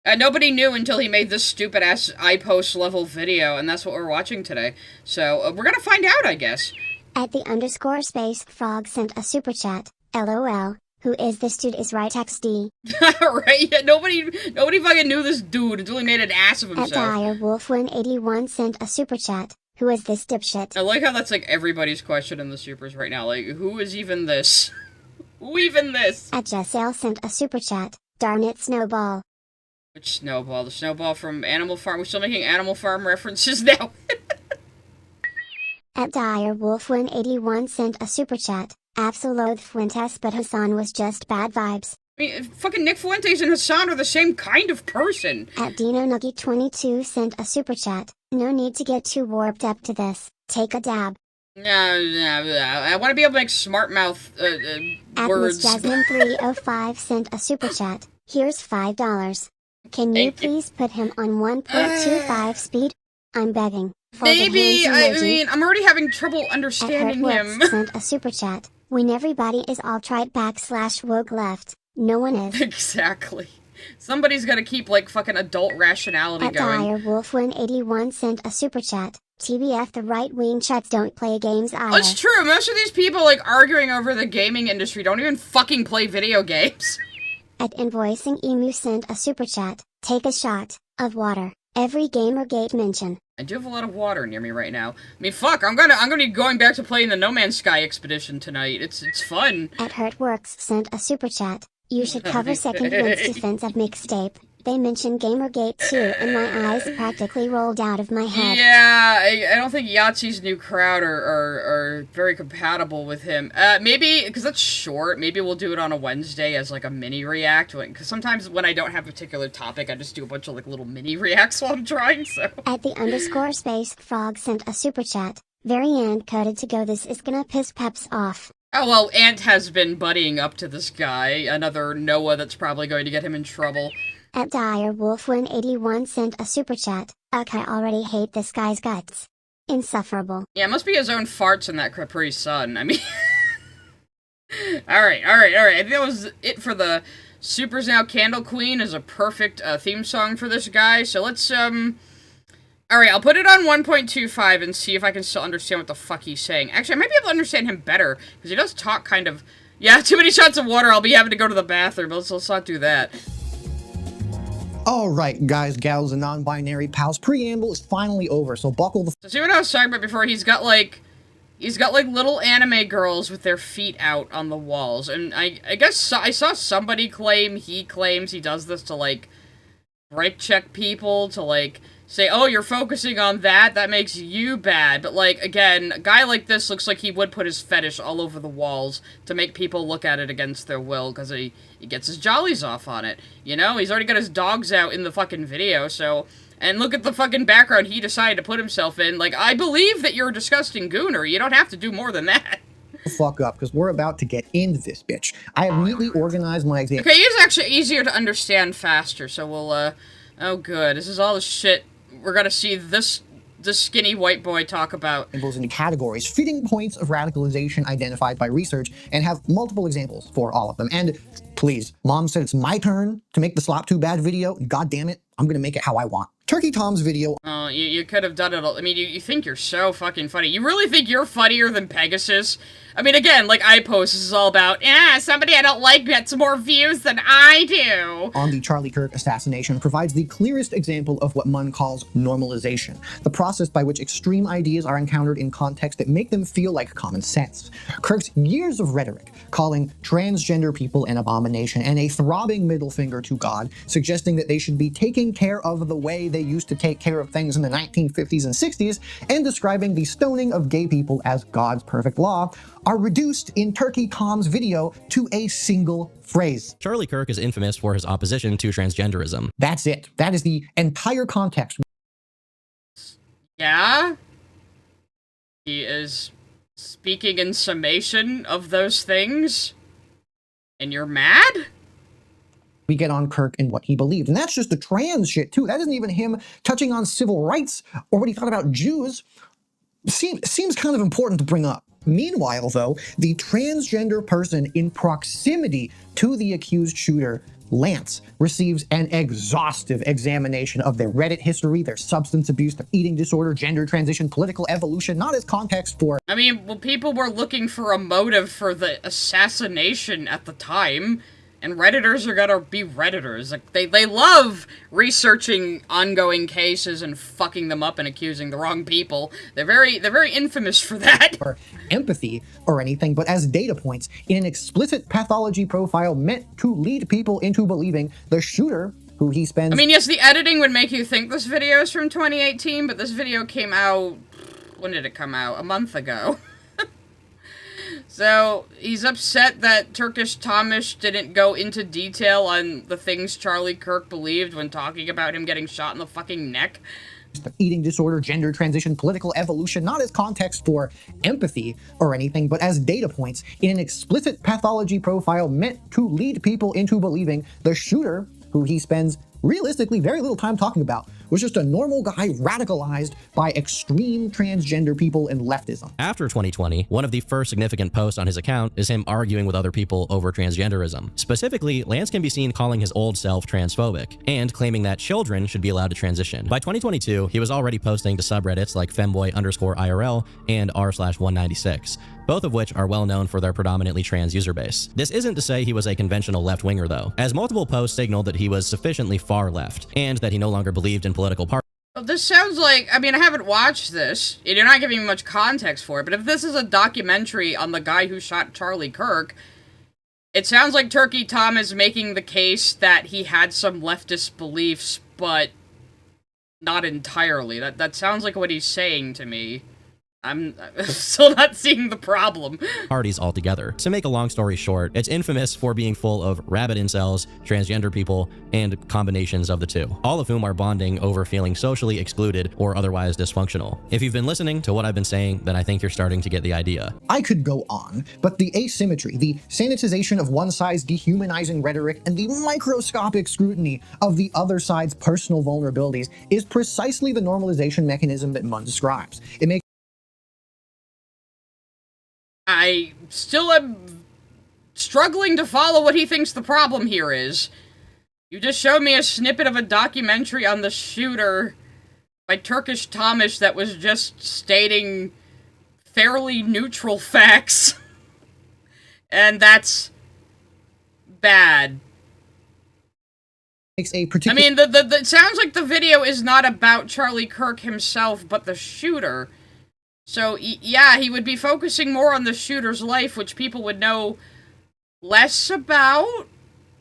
Nobody knew until he made this stupid-ass iPost level video, and that's what we're watching today. So, we're gonna find out, I guess. At the _space frog sent a super chat. LOL. Who is this dude is right XD. Right? Yeah, nobody fucking knew this dude until he made an ass of himself. At DireWolf181 sent a super chat. Who is this dipshit? I like how that's like everybody's question in the supers right now. Like, who is even this? Who even this? At Jessel sent a super chat. Darn it, Snowball. Which Snowball? The Snowball from Animal Farm? We're still making Animal Farm references now. At DireWolf181 sent a super chat. Absolute Fuentes, but Hasan was just bad vibes. mean, fucking Nick Fuentes and Hasan are the same kind of person. At DinoNuggy22 sent a super chat. No need to get too warped up to this. Take a dab. No, I want to be able to make smart mouth At words. Miss Jasmine305 sent a super chat. Here's $5. Can you please put him on 1.25 speed? I'm begging. Maybe, I mean, I'm already having trouble understanding him. Sent a super chat. When everybody is alt-right / woke left, no one is. Exactly. Somebody's gotta keep, like, fucking adult rationality At going. DireWolf181 sent a super chat. TBF, the right-wing chuts don't play games either. It's true, most of these people, like, arguing over the gaming industry don't even fucking play video games. At Invoicing Emu sent a super chat. Take a shot of water. Every Gamergate mention. I do have a lot of water near me right now. I mean, fuck, I'm gonna be going back to playing the No Man's Sky expedition tonight. It's fun. At Hurtworks sent a super chat. You should cover Second Wind's defense of mixtape. They mentioned Gamergate too, and my eyes practically rolled out of my head. Yeah, I don't think Yahtzee's new crowd are very compatible with him. Maybe, because that's short, maybe we'll do it on a Wednesday as, like, a mini-react, because sometimes when I don't have a particular topic, I just do a bunch of, like, little mini-reacts while I'm trying, so... At the _space frog sent a super chat. Very end coded to go. This is gonna piss Peps off. Oh, well, Ant has been buddying up to this guy, another Noah that's probably going to get him in trouble. At DireWolf181 sent a super chat. Ugh, I already hate this guy's guts. Insufferable. Yeah, it must be his own farts in that Capri Sun, I mean... Alright. I think that was it for the Supers Now. Candle Queen is a perfect theme song for this guy, so let's, Alright, I'll put it on 1.25 and see if I can still understand what the fuck he's saying. Actually, I might be able to understand him better, because he does talk kind of... Yeah, too many shots of water, I'll be having to go to the bathroom, let's not do that. Alright, guys, gals, and non-binary pals, preamble is finally over, so buckle the... So see what I was talking about before? He's got like little anime girls with their feet out on the walls, and I guess I saw somebody he claims he does this to, like, break check people, to, like, say, oh, you're focusing on that makes you bad, but, like, again, a guy like this looks like he would put his fetish all over the walls to make people look at it against their will, because he gets his jollies off on it, you know? He's already got his dogs out in the fucking video, so... And look at the fucking background he decided to put himself in. Like, I believe that you're a disgusting gooner. You don't have to do more than that. Fuck up, because we're about to get into this bitch. I have neatly organized my example. Okay, he's actually easier to understand faster, so we'll, oh good. This is all the shit we're gonna see this skinny white boy talk about. Examples into categories, fitting points of radicalization identified by research, and have multiple examples for all of them. And please, Mom said it's my turn to make the Slop Too Bad video, and god damn it, I'm gonna make it how I want. Turkey Tom's video. Oh, you could have done it all. I mean, you think you're so fucking funny. You really think you're funnier than Pegasus? I mean, again, like iPost, this is all about, somebody I don't like gets more views than I do. On the Charlie Kirk assassination provides the clearest example of what Munn calls normalization, the process by which extreme ideas are encountered in contexts that make them feel like common sense. Kirk's years of rhetoric, calling transgender people an abomination and a throbbing middle finger to God, suggesting that they should be taking care of the way they used to take care of things in the 1950s and 60s, and describing the stoning of gay people as God's perfect law, are reduced in Turkey Tom's video to a single phrase. Charlie Kirk is infamous for his opposition to transgenderism. That's it. That is the entire context. Yeah? He is speaking in summation of those things? And you're mad? We get on Kirk and what he believed. And that's just the trans shit, too. That isn't even him touching on civil rights or what he thought about Jews. Seems kind of important to bring up. Meanwhile, though, the transgender person in proximity to the accused shooter, Lance, receives an exhaustive examination of their Reddit history, their substance abuse, their eating disorder, gender transition, political evolution, not as context for... I mean, well, people were looking for a motive for the assassination at the time. And Redditors are gonna be Redditors. Like, they love researching ongoing cases and fucking them up and accusing the wrong people. They're very infamous for that. Or empathy or anything, but as data points in an explicit pathology profile meant to lead people into believing the shooter, who he spends... I mean, yes, the editing would make you think this video is from 2018, but this video came out... When did it come out? A month ago. So, he's upset that Turkish Thomas didn't go into detail on the things Charlie Kirk believed when talking about him getting shot in the fucking neck. Eating disorder, gender transition, political evolution, not as context for empathy or anything, but as data points in an explicit pathology profile meant to lead people into believing the shooter, who he spends realistically very little time talking about, was just a normal guy radicalized by extreme transgender people and leftism. After 2020, one of the first significant posts on his account is him arguing with other people over transgenderism. Specifically, Lance can be seen calling his old self transphobic and claiming that children should be allowed to transition. By 2022, he was already posting to subreddits like femboy_IRL and r/196, both of which are well known for their predominantly trans user base. This isn't to say he was a conventional left-winger though, as multiple posts signaled that he was sufficiently far left, and that he no longer believed in political parties. Well, this sounds like, I mean, I haven't watched this, and you're not giving me much context for it, but if this is a documentary on the guy who shot Charlie Kirk, it sounds like Turkey Tom is making the case that he had some leftist beliefs, but not entirely. That sounds like what he's saying to me. I'm still not seeing the problem. Parties altogether. To make a long story short, it's infamous for being full of rabid incels, transgender people, and combinations of the two, all of whom are bonding over feeling socially excluded or otherwise dysfunctional. If you've been listening to what I've been saying, then I think you're starting to get the idea. I could go on, but the asymmetry, the sanitization of one side's dehumanizing rhetoric, and the microscopic scrutiny of the other side's personal vulnerabilities is precisely the normalization mechanism that Munn describes. It makes I still am struggling to follow what he thinks the problem here is. You just showed me a snippet of a documentary on the shooter by Turkish Thomas that was just stating fairly neutral facts. And that's bad. I mean, it sounds like the video is not about Charlie Kirk himself, but the shooter. So, yeah, he would be focusing more on the shooter's life, which people would know less about.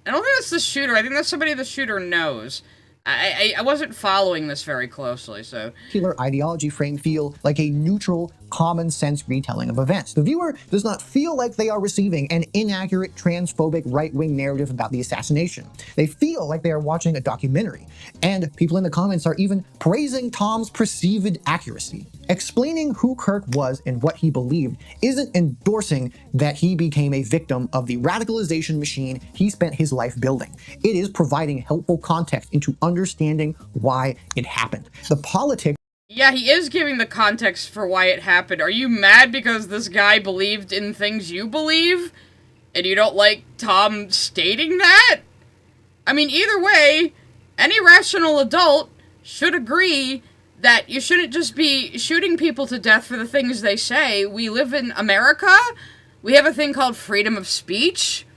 I don't think that's the shooter. I think that's somebody the shooter knows. I wasn't following this very closely, so... ideology frame feel like a neutral, common-sense retelling of events. The viewer does not feel like they are receiving an inaccurate, transphobic, right-wing narrative about the assassination. They feel like they are watching a documentary, and people in the comments are even praising Tom's perceived accuracy. Explaining who Kirk was and what he believed isn't endorsing that he became a victim of the radicalization machine he spent his life building. It is providing helpful context into understanding why it happened. The politics... Yeah, he is giving the context for why it happened. Are you mad because this guy believed in things you believe? And you don't like Tom stating that? I mean, either way, any rational adult should agree that you shouldn't just be shooting people to death for the things they say. We live in America. We have a thing called freedom of speech.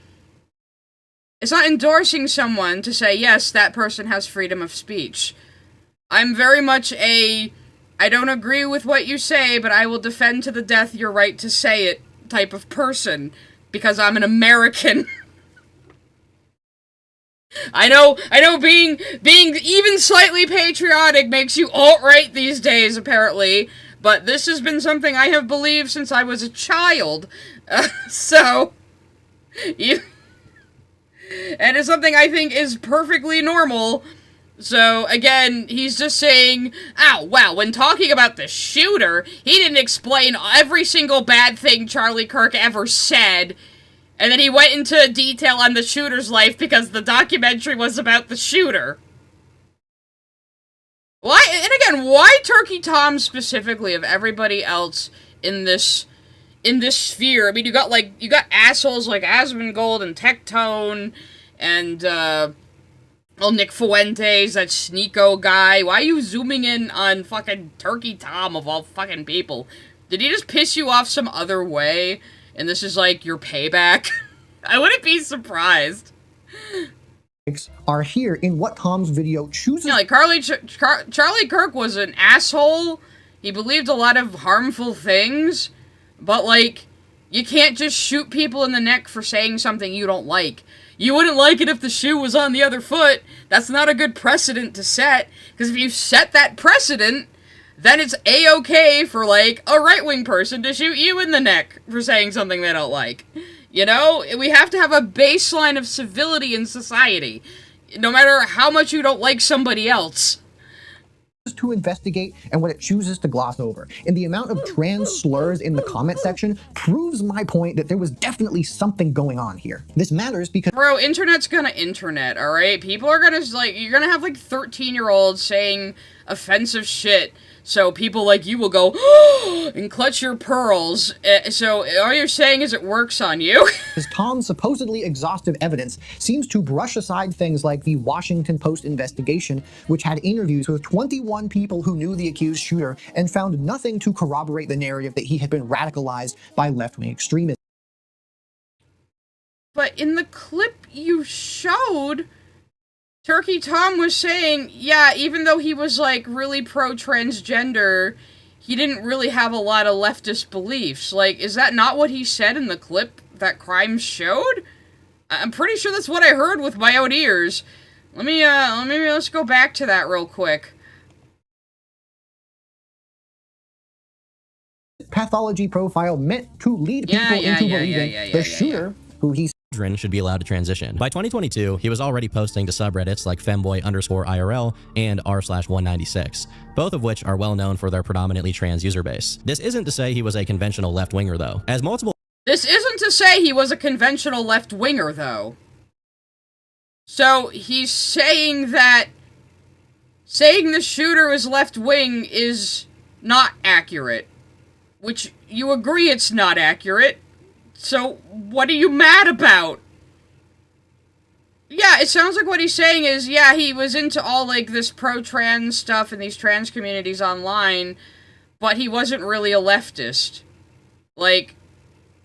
It's not endorsing someone to say, yes, that person has freedom of speech. I'm very much I don't agree with what you say, but I will defend to the death your right to say it type of person, because I'm an American. I know being even slightly patriotic makes you alt-right these days, apparently, but this has been something I have believed since I was a child, so... And it's something I think is perfectly normal. So, again, he's just saying, oh, wow, when talking about the shooter, he didn't explain every single bad thing Charlie Kirk ever said, and then he went into detail on the shooter's life because the documentary was about the shooter. Why, and again, why Turkey Tom specifically of everybody else in this sphere? I mean, you got assholes like Asmongold and Tectone, and, Nick Fuentes, that Sneeko guy. Why are you zooming in on fucking Turkey Tom of all fucking people? Did he just piss you off some other way, and this is like your payback? I wouldn't be surprised. Are here in what Tom's video chooses. Yeah, like Charlie Kirk was an asshole. He believed a lot of harmful things. But, like, you can't just shoot people in the neck for saying something you don't like. You wouldn't like it if the shoe was on the other foot. That's not a good precedent to set. Because if you set that precedent, then it's a-okay for, like, a right-wing person to shoot you in the neck for saying something they don't like. You know? We have to have a baseline of civility in society, no matter how much you don't like somebody else. To investigate and what it chooses to gloss over. And the amount of trans slurs in the comment section proves my point that there was definitely something going on here. This matters because— Bro, internet's gonna internet, alright? People are gonna, like, you're gonna have, like, 13-year-olds saying offensive shit, so people like you will go, and clutch your pearls. So all you're saying is it works on you? As Tom's supposedly exhaustive evidence seems to brush aside things like the Washington Post investigation, which had interviews with 21 people who knew the accused shooter and found nothing to corroborate the narrative that he had been radicalized by left-wing extremists. But in the clip you showed, Turkey Tom was saying, yeah, even though he was, like, really pro-transgender, he didn't really have a lot of leftist beliefs. Like, is that not what he said in the clip that Crime showed? I'm pretty sure that's what I heard with my own ears. Let's go back to that real quick. Pathology profile meant to lead people into believing the shooter, who he children should be allowed to transition. By 2022, he was already posting to subreddits like femboy_IRL and r/196, both of which are well known for their predominantly trans user base. This isn't to say he was a conventional left-winger though, as multiple— This isn't to say he was a conventional left-winger though. So he's saying that saying the shooter is left-wing is not accurate, which you agree it's not accurate. So, what are you mad about? Yeah, it sounds like what he's saying is, yeah, he was into all, like, this pro-trans stuff in these trans communities online, but he wasn't really a leftist. Like,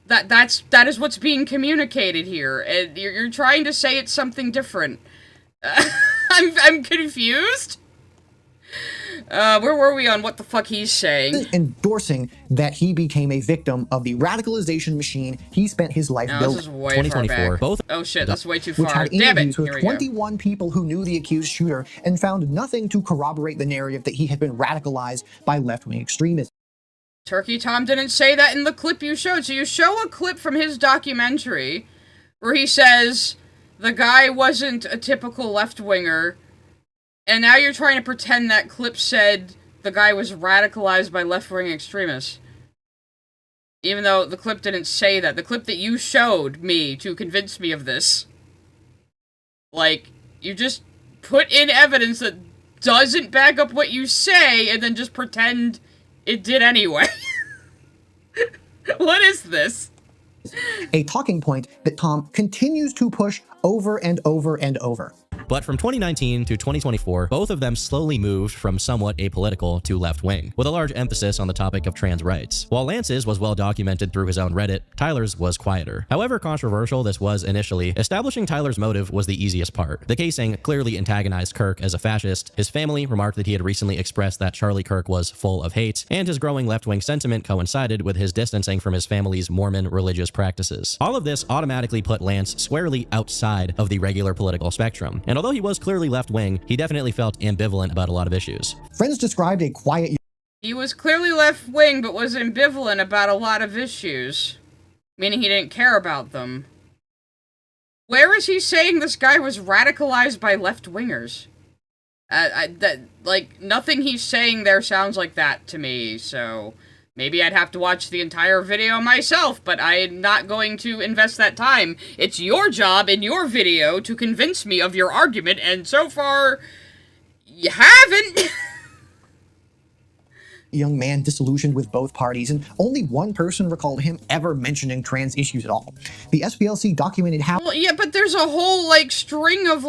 that is what's being communicated here, and you're trying to say it's something different. I'm confused. Where were we on what the fuck he's saying? Endorsing that he became a victim of the radicalization machine he spent his life building. This is way 2024. Far back. Both— Oh shit, that's way too far. Which had Damn it. interviews with 21 people who knew the accused shooter and found nothing to corroborate the narrative that he had been radicalized by left-wing extremists. Turkey Tom didn't say that in the clip you showed. So you show a clip from his documentary where he says the guy wasn't a typical left-winger, and now you're trying to pretend that clip said the guy was radicalized by left-wing extremists. Even though the clip didn't say that. The clip that you showed me to convince me of this. Like, you just put in evidence that doesn't back up what you say, and then just pretend it did anyway. What is this? A talking point that Tom continues to push over and over and over. But from 2019 to 2024, both of them slowly moved from somewhat apolitical to left-wing, with a large emphasis on the topic of trans rights. While Lance's was well documented through his own Reddit, Tyler's was quieter. However controversial this was initially, establishing Tyler's motive was the easiest part. The casing clearly antagonized Kirk as a fascist, his family remarked that he had recently expressed that Charlie Kirk was full of hate, and his growing left-wing sentiment coincided with his distancing from his family's Mormon religious practices. All of this automatically put Lance squarely outside of the regular political spectrum, and although he was clearly left-wing, he definitely felt ambivalent about a lot of issues. Friends described a quiet— He was clearly left-wing, but was ambivalent about a lot of issues. Meaning he didn't care about them. Where is he saying this guy was radicalized by left-wingers? Nothing he's saying there sounds like that to me, so maybe I'd have to watch the entire video myself, but I'm not going to invest that time. It's your job in your video to convince me of your argument, and so far, you haven't. Young man disillusioned with both parties, and only one person recalled him ever mentioning trans issues at all. The SPLC documented how— Well, yeah, but there's a whole, string of,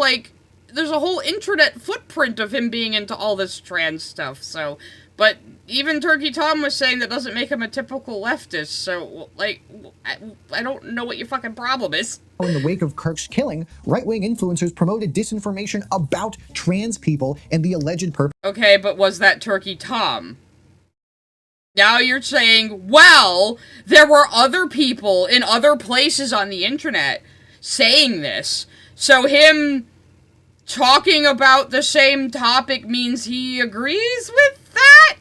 there's a whole internet footprint of him being into all this trans stuff, so— But even Turkey Tom was saying that doesn't make him a typical leftist, so, I don't know what your fucking problem is. In the wake of Kirk's killing, right-wing influencers promoted disinformation about trans people and the alleged purpose— Okay, but was that Turkey Tom? Now you're saying, well, there were other people in other places on the internet saying this, so him talking about the same topic means he agrees with that?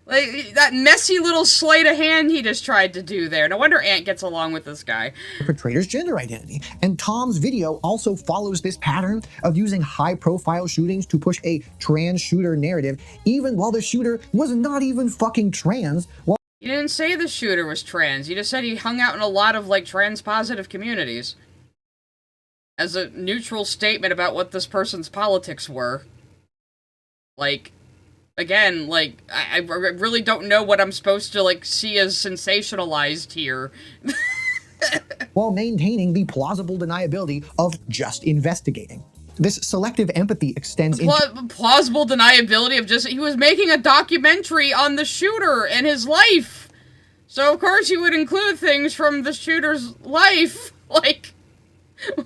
Like, that messy little sleight of hand he just tried to do there. No wonder Ant gets along with this guy. Perpetrator's gender identity. And Tom's video also follows this pattern of using high-profile shootings to push a trans shooter narrative, even while the shooter was not even fucking trans. You didn't say the shooter was trans. You just said he hung out in a lot of, like, trans-positive communities. As a neutral statement about what this person's politics were. Like, again, like, I really don't know what I'm supposed to, like, see as sensationalized here. While maintaining the plausible deniability of just investigating. This selective empathy extends into plausible deniability of just, he was making a documentary on the shooter and his life. So of course you would include things from the shooter's life. Like,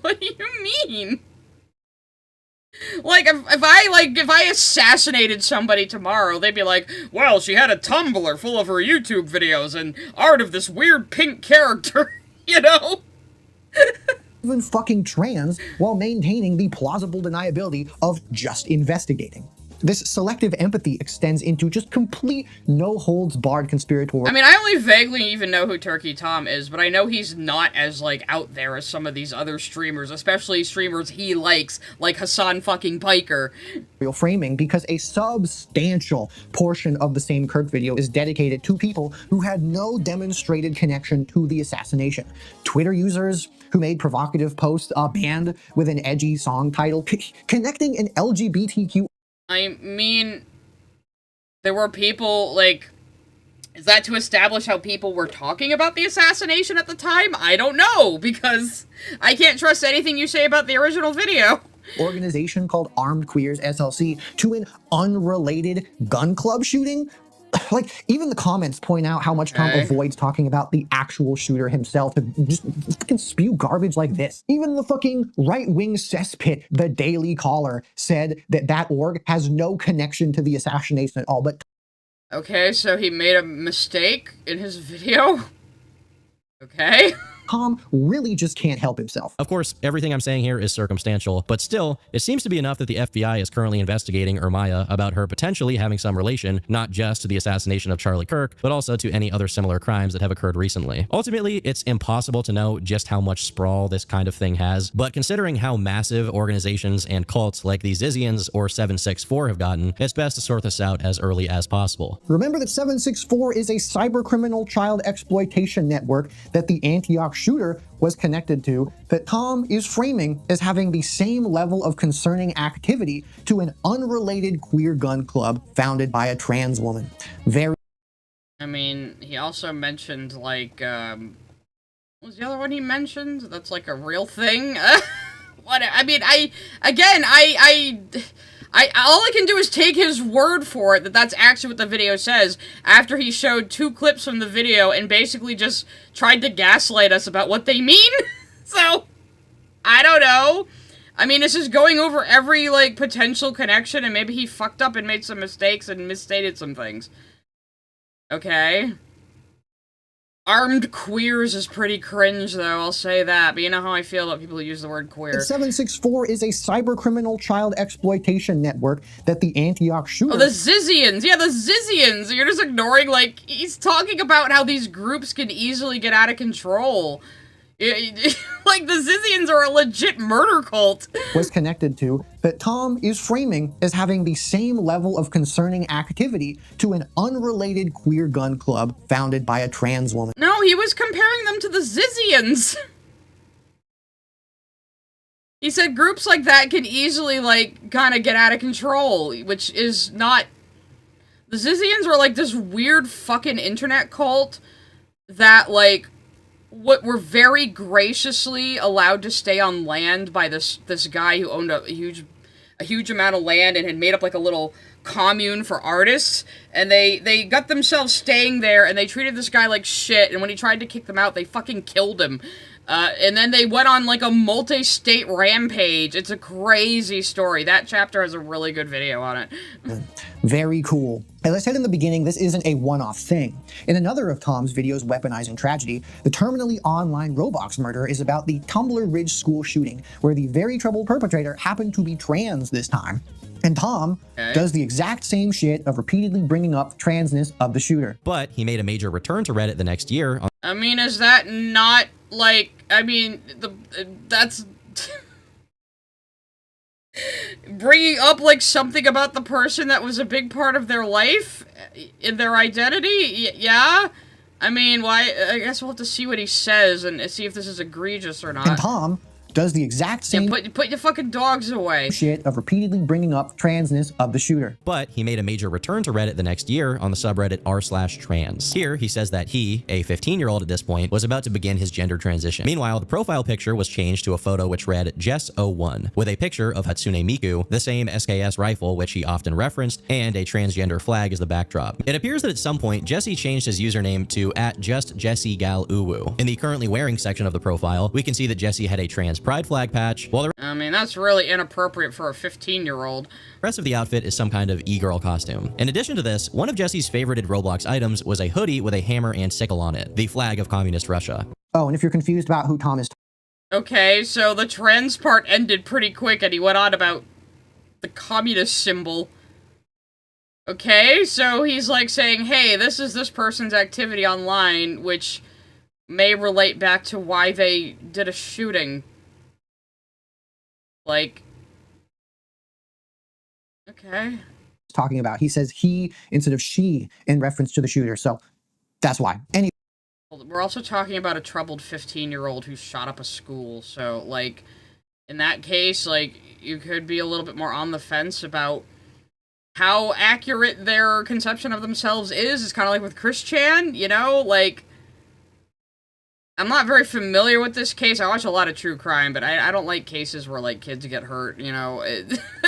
what do you mean? Like, if I assassinated somebody tomorrow, they'd be like, well, she had a Tumblr full of her YouTube videos and art of this weird pink character, you know? even fucking trans while maintaining the plausible deniability of just investigating. This selective empathy extends into just complete no-holds-barred conspiratorial. I mean, I only vaguely even know who Turkey Tom is, but I know he's not as, like, out there as some of these other streamers, especially streamers he likes, like Hasan fucking Piker. Framing, because a substantial portion of the same Kirk video is dedicated to people who had no demonstrated connection to the assassination. Twitter users who made provocative posts, a band with an edgy song title, connecting an LGBTQ. I mean, there were people, like, is that to establish how people were talking about the assassination at the time? I don't know, because I can't trust anything you say about the original video. Organization called Armed Queers SLC to an unrelated gun club shooting? Like, even the comments point out how much Tom avoids talking about the actual shooter himself to just fucking spew garbage like this. Even the fucking right-wing cesspit, the Daily Caller, said that that org has no connection to the assassination at all, but... Okay, so he made a mistake in his video? Okay. Tom really just can't help himself. Of course, everything I'm saying here is circumstantial, but still, it seems to be enough that the FBI is currently investigating Ermaya about her potentially having some relation, not just to the assassination of Charlie Kirk, but also to any other similar crimes that have occurred recently. Ultimately, it's impossible to know just how much sprawl this kind of thing has, but considering how massive organizations and cults like the Zizians or 764 have gotten, it's best to sort this out as early as possible. Remember that 764 is a cybercriminal child exploitation network that the Antioch shooter was connected to, that Tom is framing as having the same level of concerning activity to an unrelated queer gun club founded by a trans woman. I mean, he also mentioned, like, what was the other one he mentioned? That's, like, a real thing? What, I mean, all I can do is take his word for it that that's actually what the video says, after he showed 2 clips from the video and basically just tried to gaslight us about what they mean. So, I don't know. I mean, it's just going over every, like, potential connection, and maybe he fucked up and made some mistakes and misstated some things. Okay. Armed queers is pretty cringe, though, I'll say that. But you know how I feel about people who use the word queer. 764 is a cybercriminal child exploitation network that the Antioch shooter... Oh, the Zizians! Yeah, the Zizians! You're just ignoring, like, he's talking about how these groups can easily get out of control. Like, the Zizians are a legit murder cult. Was connected to, that Tom is framing as having the same level of concerning activity to an unrelated queer gun club founded by a trans woman. No, he was comparing them to the Zizians. He said groups like that can easily, like, kind of get out of control, which is not... The Zizians were, like, this weird fucking internet cult that, like, what were very graciously allowed to stay on land by this guy who owned a huge amount of land and had made up like a little commune for artists, and they got themselves staying there, and they treated this guy like shit, and when he tried to kick them out, they fucking killed him. And then they went on like a multi-state rampage. It's a crazy story. That chapter has a really good video on it. Very cool. As I said in the beginning, this isn't a one-off thing. In another of Tom's videos weaponizing tragedy, the terminally online Roblox murder is about the Tumbler Ridge school shooting, where the very troubled perpetrator happened to be trans this time. And Tom does the exact same shit of repeatedly bringing up transness of the shooter. But he made a major return to Reddit the next year. I mean, is that not, like, I mean, that's... bringing up, like, something about the person that was a big part of their life, in their identity? Yeah? I mean, why? I guess we'll have to see what he says and see if this is egregious or not. And Tom does the exact same put your fucking dogs away. Shit of repeatedly bringing up transness of the shooter. But he made a major return to Reddit the next year on the subreddit r/trans. Here, he says that he, a 15-year-old at this point, was about to begin his gender transition. Meanwhile, the profile picture was changed to a photo which read Jess01, with a picture of Hatsune Miku, the same SKS rifle which he often referenced, and a transgender flag as the backdrop. It appears that at some point, Jesse changed his username to @JustJessieGalUwu. In the currently wearing section of the profile, we can see that Jesse had a trans pride flag patch, while the I mean, that's really inappropriate for a 15-year-old. rest of the outfit is some kind of e-girl costume. In addition to this, one of Jesse's favorited Roblox items was a hoodie with a hammer and sickle on it, the flag of communist Russia. Oh, and if you're confused about who Tom is Okay, so the trans part ended pretty quick and he went on about the communist symbol. Okay, so he's like saying, hey, this is this person's activity online, which may relate back to why they did a shooting. Like, okay. talking about, he says he instead of she in reference to the shooter, so that's why. Anyway. We're also talking about a troubled 15-year-old who shot up a school, so, like, in that case, like, you could be a little bit more on the fence about how accurate their conception of themselves is. It's kind of like with Chris Chan, you know? Like, I'm not very familiar with this case. I watch a lot of true crime, but I don't like cases where, like, kids get hurt, you know?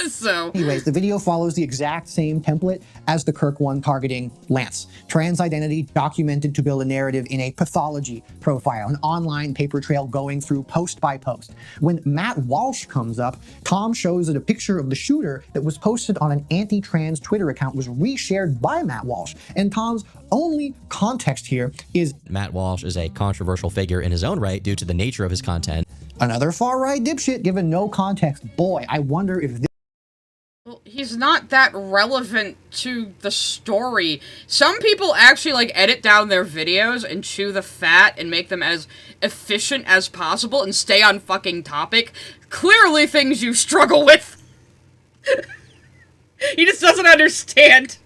So... Anyways, the video follows the exact same template as the Kirk one targeting Lance. Trans identity documented to build a narrative in a pathology profile, an online paper trail going through post by post. When Matt Walsh comes up, Tom shows that a picture of the shooter that was posted on an anti-trans Twitter account was reshared by Matt Walsh, and Tom's only context here is Matt Walsh is a controversial figure in his own right due to the nature of his content. Another far-right dipshit given no context. Boy, I wonder if this... Well, he's not that relevant to the story. Some people actually, like, edit down their videos and chew the fat and make them as efficient as possible and stay on fucking topic. Clearly things you struggle with. He just doesn't understand.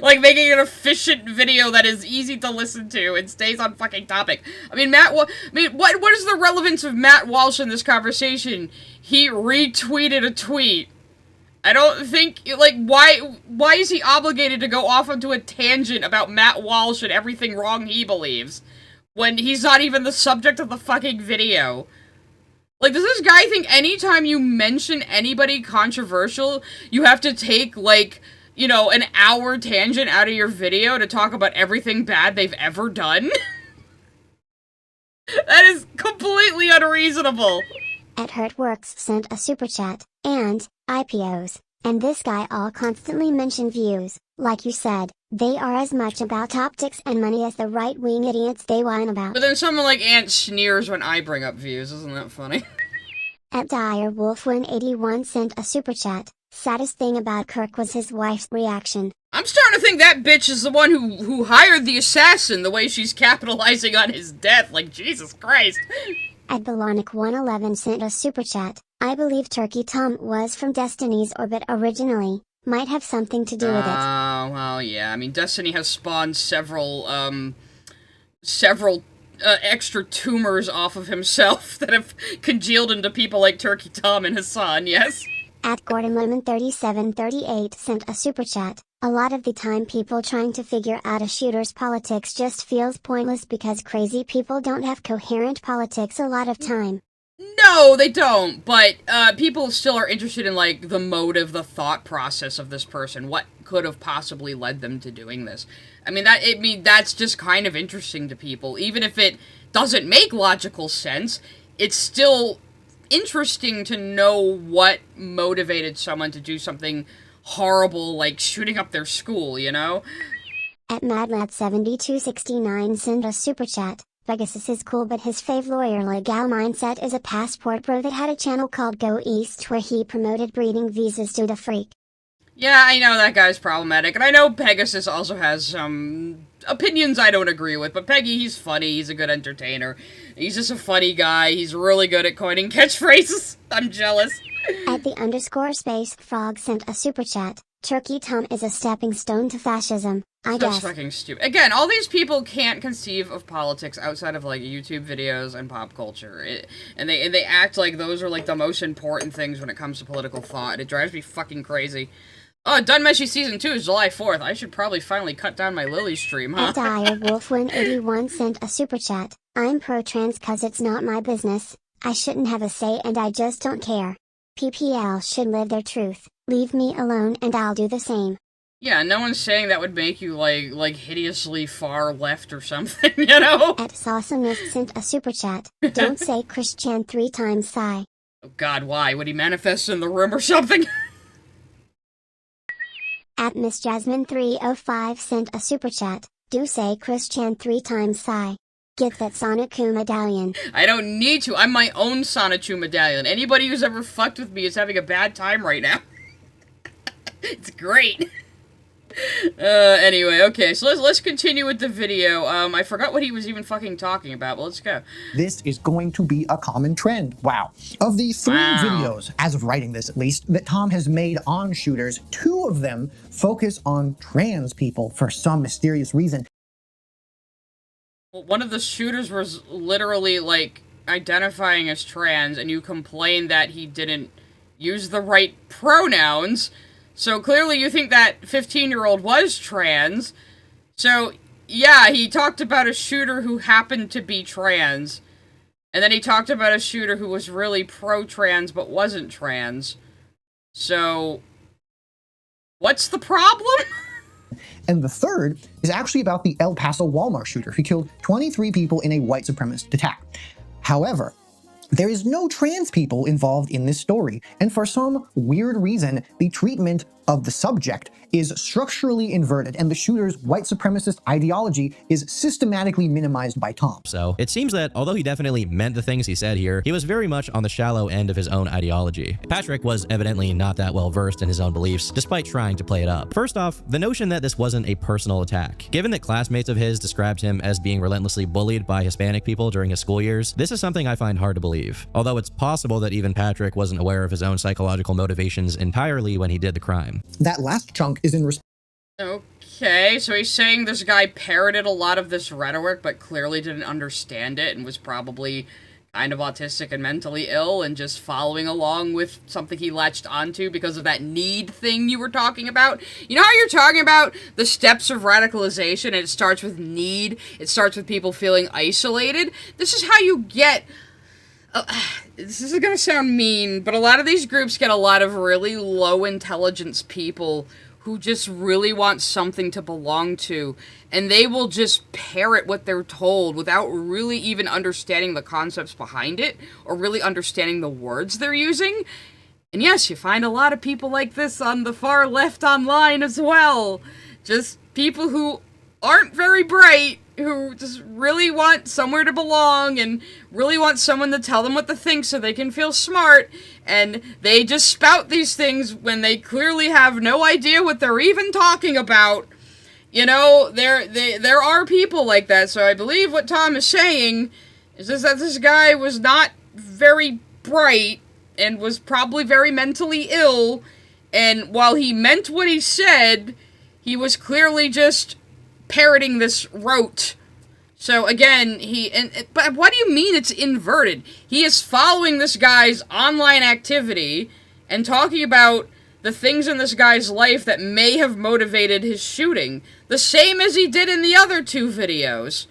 Like, making an efficient video that is easy to listen to and stays on fucking topic. I mean, what is the relevance of Matt Walsh in this conversation? He retweeted a tweet. I don't think, like, why is he obligated to go off onto a tangent about Matt Walsh and everything wrong he believes, when he's not even the subject of the fucking video? Like, does this guy think anytime you mention anybody controversial, you have to take, like, you know, an hour tangent out of your video to talk about everything bad they've ever done? That is completely unreasonable. At Hurtworks sent a super chat, and IPOs, and this guy all constantly mention views. Like you said, they are as much about optics and money as the right-wing idiots they whine about. But then someone like Ant sneers when I bring up views, isn't that funny? At DireWolf181 sent a super chat. Saddest thing about Kirk was his wife's reaction. I'm starting to think that bitch is the one who hired the assassin, the way she's capitalizing on his death. Like, Jesus Christ. At Balonic111 sent a super chat. I believe Turkey Tom was from Destiny's Orbit originally. Might have something to do with it. Oh, well, yeah. I mean, Destiny has spawned several extra tumors off of himself that have congealed into people like Turkey Tom and Hasan, yes? At GordonLehman3738 sent a super chat. A lot of the time people trying to figure out a shooter's politics just feels pointless because crazy people don't have coherent politics a lot of time. No, they don't, but people still are interested in, like, the motive, the thought process of this person. What could have possibly led them to doing this? I mean, that's just kind of interesting to people. Even if it doesn't make logical sense, it's still interesting to know what motivated someone to do something horrible like shooting up their school, you know? At MadLad7269 sent a super chat. Pegasus is cool, but his fave lawyer legal mindset is a passport bro that had a channel called Go East where he promoted breeding visas to the freak. Yeah, I know that guy's problematic, and I know Pegasus also has some opinions I don't agree with, but Peggy, he's funny, he's a good entertainer. He's just a funny guy, he's really good at coining catchphrases. I'm jealous. At the _space frog sent a super chat. Turkey Tom is a stepping stone to fascism, I That's guess. fucking stupid. Again, all these people can't conceive of politics outside of, like, YouTube videos and pop culture. And they act like those are, like, the most important things when it comes to political thought. It drives me fucking crazy. Oh, Done Meshy Season 2 is July 4th. I should probably finally cut down my Lily stream, huh? At Dire Wolfwin 81 sent a super chat. I'm pro-trans cause it's not my business. I shouldn't have a say and I just don't care. PPL should live their truth. Leave me alone and I'll do the same. Yeah, no one's saying that would make you, like hideously far left or something, you know? At Saucinist sent a super chat. Don't say Christian 3 times sigh. Oh god, why? Would he manifest in the room or something? At Miss Jasmine 305 sent a super chat. Do say Christian 3 times sigh. Get that Sonic medallion. I don't need to. I'm my own Sonichu medallion. Anybody who's ever fucked with me is having a bad time right now. It's great. Anyway, okay, so let's continue with the video. I forgot what he was even fucking talking about, but let's go. This is going to be a common trend. Wow. Of the 3 videos, as of writing this at least, that Tom has made on shooters, 2 of them focus on trans people for some mysterious reason. Well, one of the shooters was literally, like, identifying as trans, and you complained that he didn't use the right pronouns. So clearly you think that 15-year-old was trans. So, yeah, he talked about a shooter who happened to be trans. And then he talked about a shooter who was really pro-trans but wasn't trans. So, what's the problem? And the third is actually about the El Paso Walmart shooter who killed 23 people in a white supremacist attack. However, there is no trans people involved in this story, and for some weird reason, the treatment of the subject is structurally inverted, and the shooter's white supremacist ideology is systematically minimized by Tom. So it seems that although he definitely meant the things he said here, he was very much on the shallow end of his own ideology. Patrick was evidently not that well versed in his own beliefs, despite trying to play it up. First off, the notion that this wasn't a personal attack. Given that classmates of his described him as being relentlessly bullied by Hispanic people during his school years, this is something I find hard to believe. Although it's possible that even Patrick wasn't aware of his own psychological motivations entirely when he did the crime. That last chunk is in response. Okay, so he's saying this guy parroted a lot of this rhetoric, but clearly didn't understand it and was probably kind of autistic and mentally ill and just following along with something he latched onto because of that need thing you were talking about. You know how you're talking about the steps of radicalization and it starts with need, it starts with people feeling isolated? This is how you get... this is gonna sound mean, but a lot of these groups get a lot of really low intelligence people who just really want something to belong to, and they will just parrot what they're told without really even understanding the concepts behind it, or really understanding the words they're using. And yes, you find a lot of people like this on the far left online as well. Just people who aren't very bright, who just really want somewhere to belong and really want someone to tell them what to think so they can feel smart, and they just spout these things when they clearly have no idea what they're even talking about. You know, there are people like that, so I believe what Tom is saying is just that this guy was not very bright and was probably very mentally ill, and while he meant what he said, he was clearly just parroting this rote. So again, but what do you mean it's inverted? He is following this guy's online activity and talking about the things in this guy's life that may have motivated his shooting, the same as he did in the other 2 videos.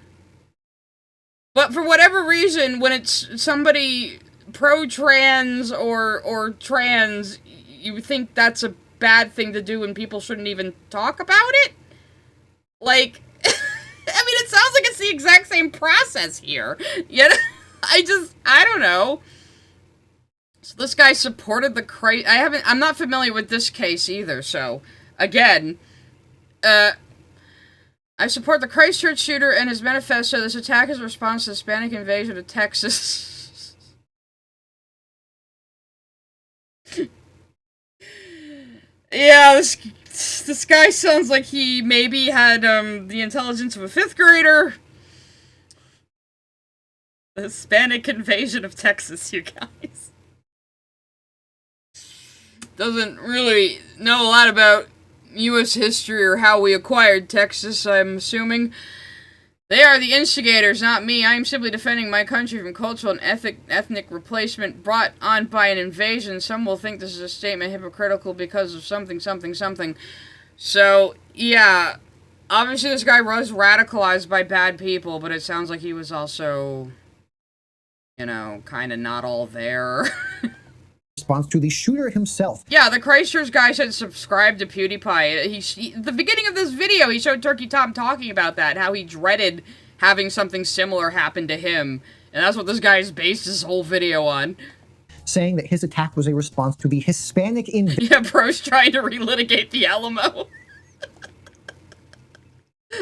But for whatever reason, when it's somebody pro-trans or trans, you think that's a bad thing to do and people shouldn't even talk about it? Like, I mean, it sounds like it's the exact same process here. You know? I don't know. So this guy supported the I'm not familiar with this case either, so, again, I support the Christchurch shooter and his manifesto. This attack is a response to the Hispanic invasion of Texas. Yeah, this guy sounds like he maybe had, the intelligence of a 5th grader. The Hispanic invasion of Texas, you guys. Doesn't really know a lot about U.S. history or how we acquired Texas, I'm assuming. They are the instigators, not me. I am simply defending my country from cultural and ethnic replacement brought on by an invasion. Some will think this is a statement hypocritical because of something, something, something. So, yeah, obviously this guy was radicalized by bad people, but it sounds like he was also, you know, kind of not all there. Response to the shooter himself. Yeah, the Christchurch guy said subscribe to PewDiePie. The beginning of this video, he showed Turkey Tom talking about that, how he dreaded having something similar happen to him. And that's what this guy has based his whole video on. Saying that his attack was a response to the Hispanic invasion. Yeah, bro's trying to relitigate the Alamo.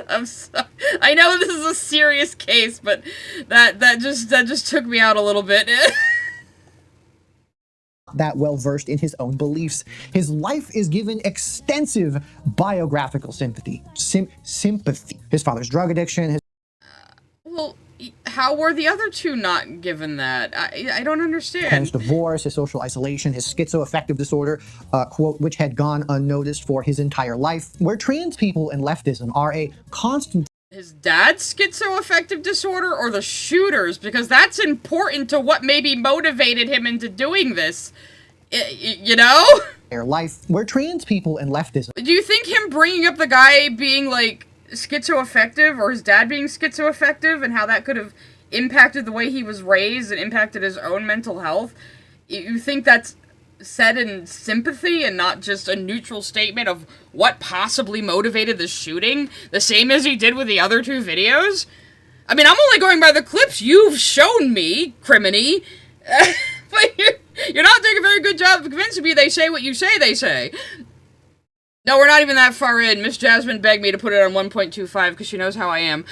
I'm sorry. I know this is a serious case, but that just took me out a little bit. That well versed in his own beliefs. His life is given extensive biographical sympathy. Sympathy. His father's drug addiction. Well, how were the other two not given that? I don't understand. His divorce, his social isolation, his schizoaffective disorder, quote, which had gone unnoticed for his entire life, where trans people and leftism are a constant. His dad's schizoaffective disorder or the shooter's? Because that's important to what maybe motivated him into doing this. You know? Their life, where trans people and leftism. Do you think him bringing up the guy being, like, schizoaffective, or his dad being schizoaffective, and how that could have impacted the way he was raised and impacted his own mental health, you think that's said in sympathy and not just a neutral statement of what possibly motivated the shooting, the same as he did with the other two videos? I mean, I'm only going by the clips you've shown me, Criminy, but you're not doing a very good job of convincing me they say what you say they say. No, we're not even that far in. Miss Jasmine begged me to put it on 1.25 because she knows how I am.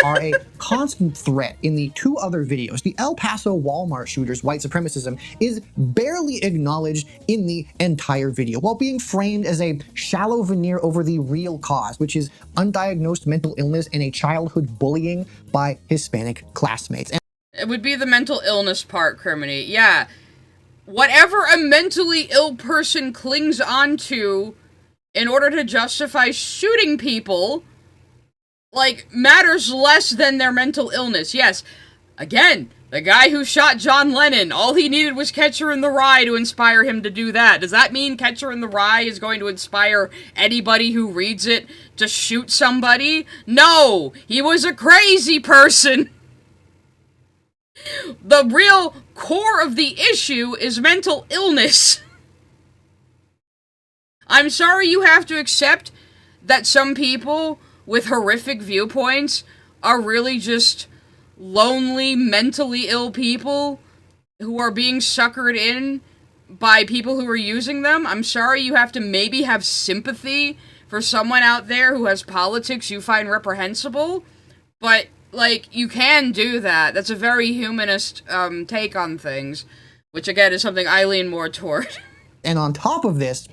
Are a constant threat in the two other videos. The El Paso Walmart shooter's white supremacism is barely acknowledged in the entire video, while being framed as a shallow veneer over the real cause, which is undiagnosed mental illness and a childhood bullying by Hispanic classmates. It would be the mental illness part, Criminy. Yeah. Whatever a mentally ill person clings onto in order to justify shooting people, like, matters less than their mental illness. Yes, again, the guy who shot John Lennon, all he needed was Catcher in the Rye to inspire him to do that. Does that mean Catcher in the Rye is going to inspire anybody who reads it to shoot somebody? No! He was a crazy person! The real core of the issue is mental illness. I'm sorry you have to accept that some people with horrific viewpoints are really just lonely, mentally ill people who are being suckered in by people who are using them. I'm sorry you have to maybe have sympathy for someone out there who has politics you find reprehensible, but, like, you can do that. That's a very humanist take on things, which, again, is something I lean more toward. And on top of this,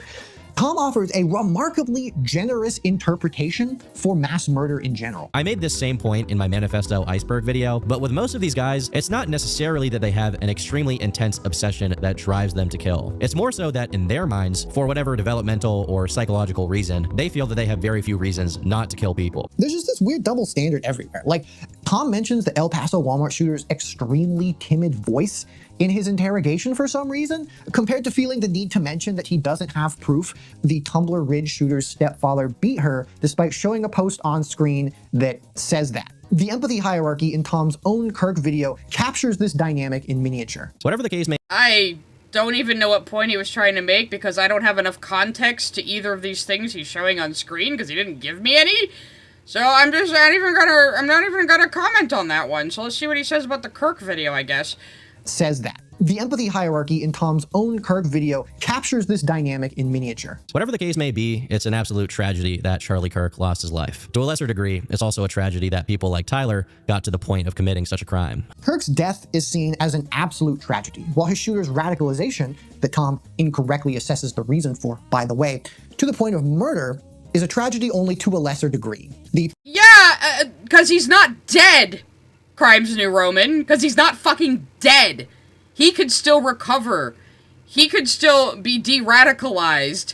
Tom offers a remarkably generous interpretation for mass murder in general. I made this same point in my Manifesto Iceberg video, but with most of these guys, it's not necessarily that they have an extremely intense obsession that drives them to kill. It's more so that in their minds, for whatever developmental or psychological reason, they feel that they have very few reasons not to kill people. There's just this weird double standard everywhere. Like, Tom mentions the El Paso Walmart shooter's extremely timid voice in his interrogation for some reason, compared to feeling the need to mention that he doesn't have proof the Tumbler Ridge shooter's stepfather beat her, despite showing a post on screen that says that. The empathy hierarchy in Tom's own Kirk video captures this dynamic in miniature. Whatever the case may I don't even know what point he was trying to make because I don't have enough context to either of these things he's showing on screen because he didn't give me any. So I'm not even gonna comment on that one. So let's see what he says about the Kirk video, I guess. Says that. The empathy hierarchy in Tom's own Kirk video captures this dynamic in miniature. Whatever the case may be, it's an absolute tragedy that Charlie Kirk lost his life. To a lesser degree, it's also a tragedy that people like Tyler got to the point of committing such a crime. Kirk's death is seen as an absolute tragedy, while his shooter's radicalization, that Tom incorrectly assesses the reason for, by the way, to the point of murder, is a tragedy only to a lesser degree. Yeah, because he's not dead, Crimes New Roman, because he's not fucking dead. He could still recover. He could still be de-radicalized.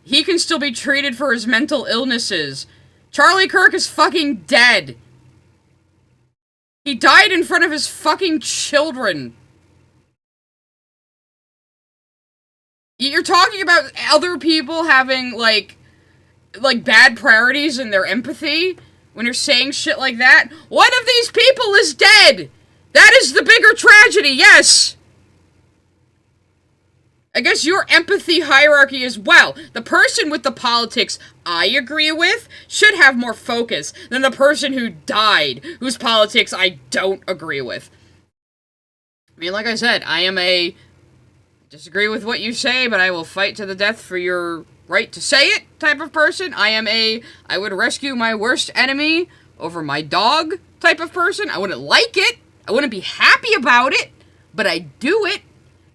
He can still be treated for his mental illnesses. Charlie Kirk is fucking dead. He died in front of his fucking children. You're talking about other people having, like bad priorities in their empathy when you're saying shit like that? One of these people is dead! That is the bigger tragedy, yes! I guess your empathy hierarchy as well. The person with the politics I agree with should have more focus than the person who died, whose politics I don't agree with. I mean, like I said, I disagree with what you say, but I will fight to the death for your right to say it type of person. I would rescue my worst enemy over my dog type of person. I wouldn't like it. I wouldn't be happy about it, but I do it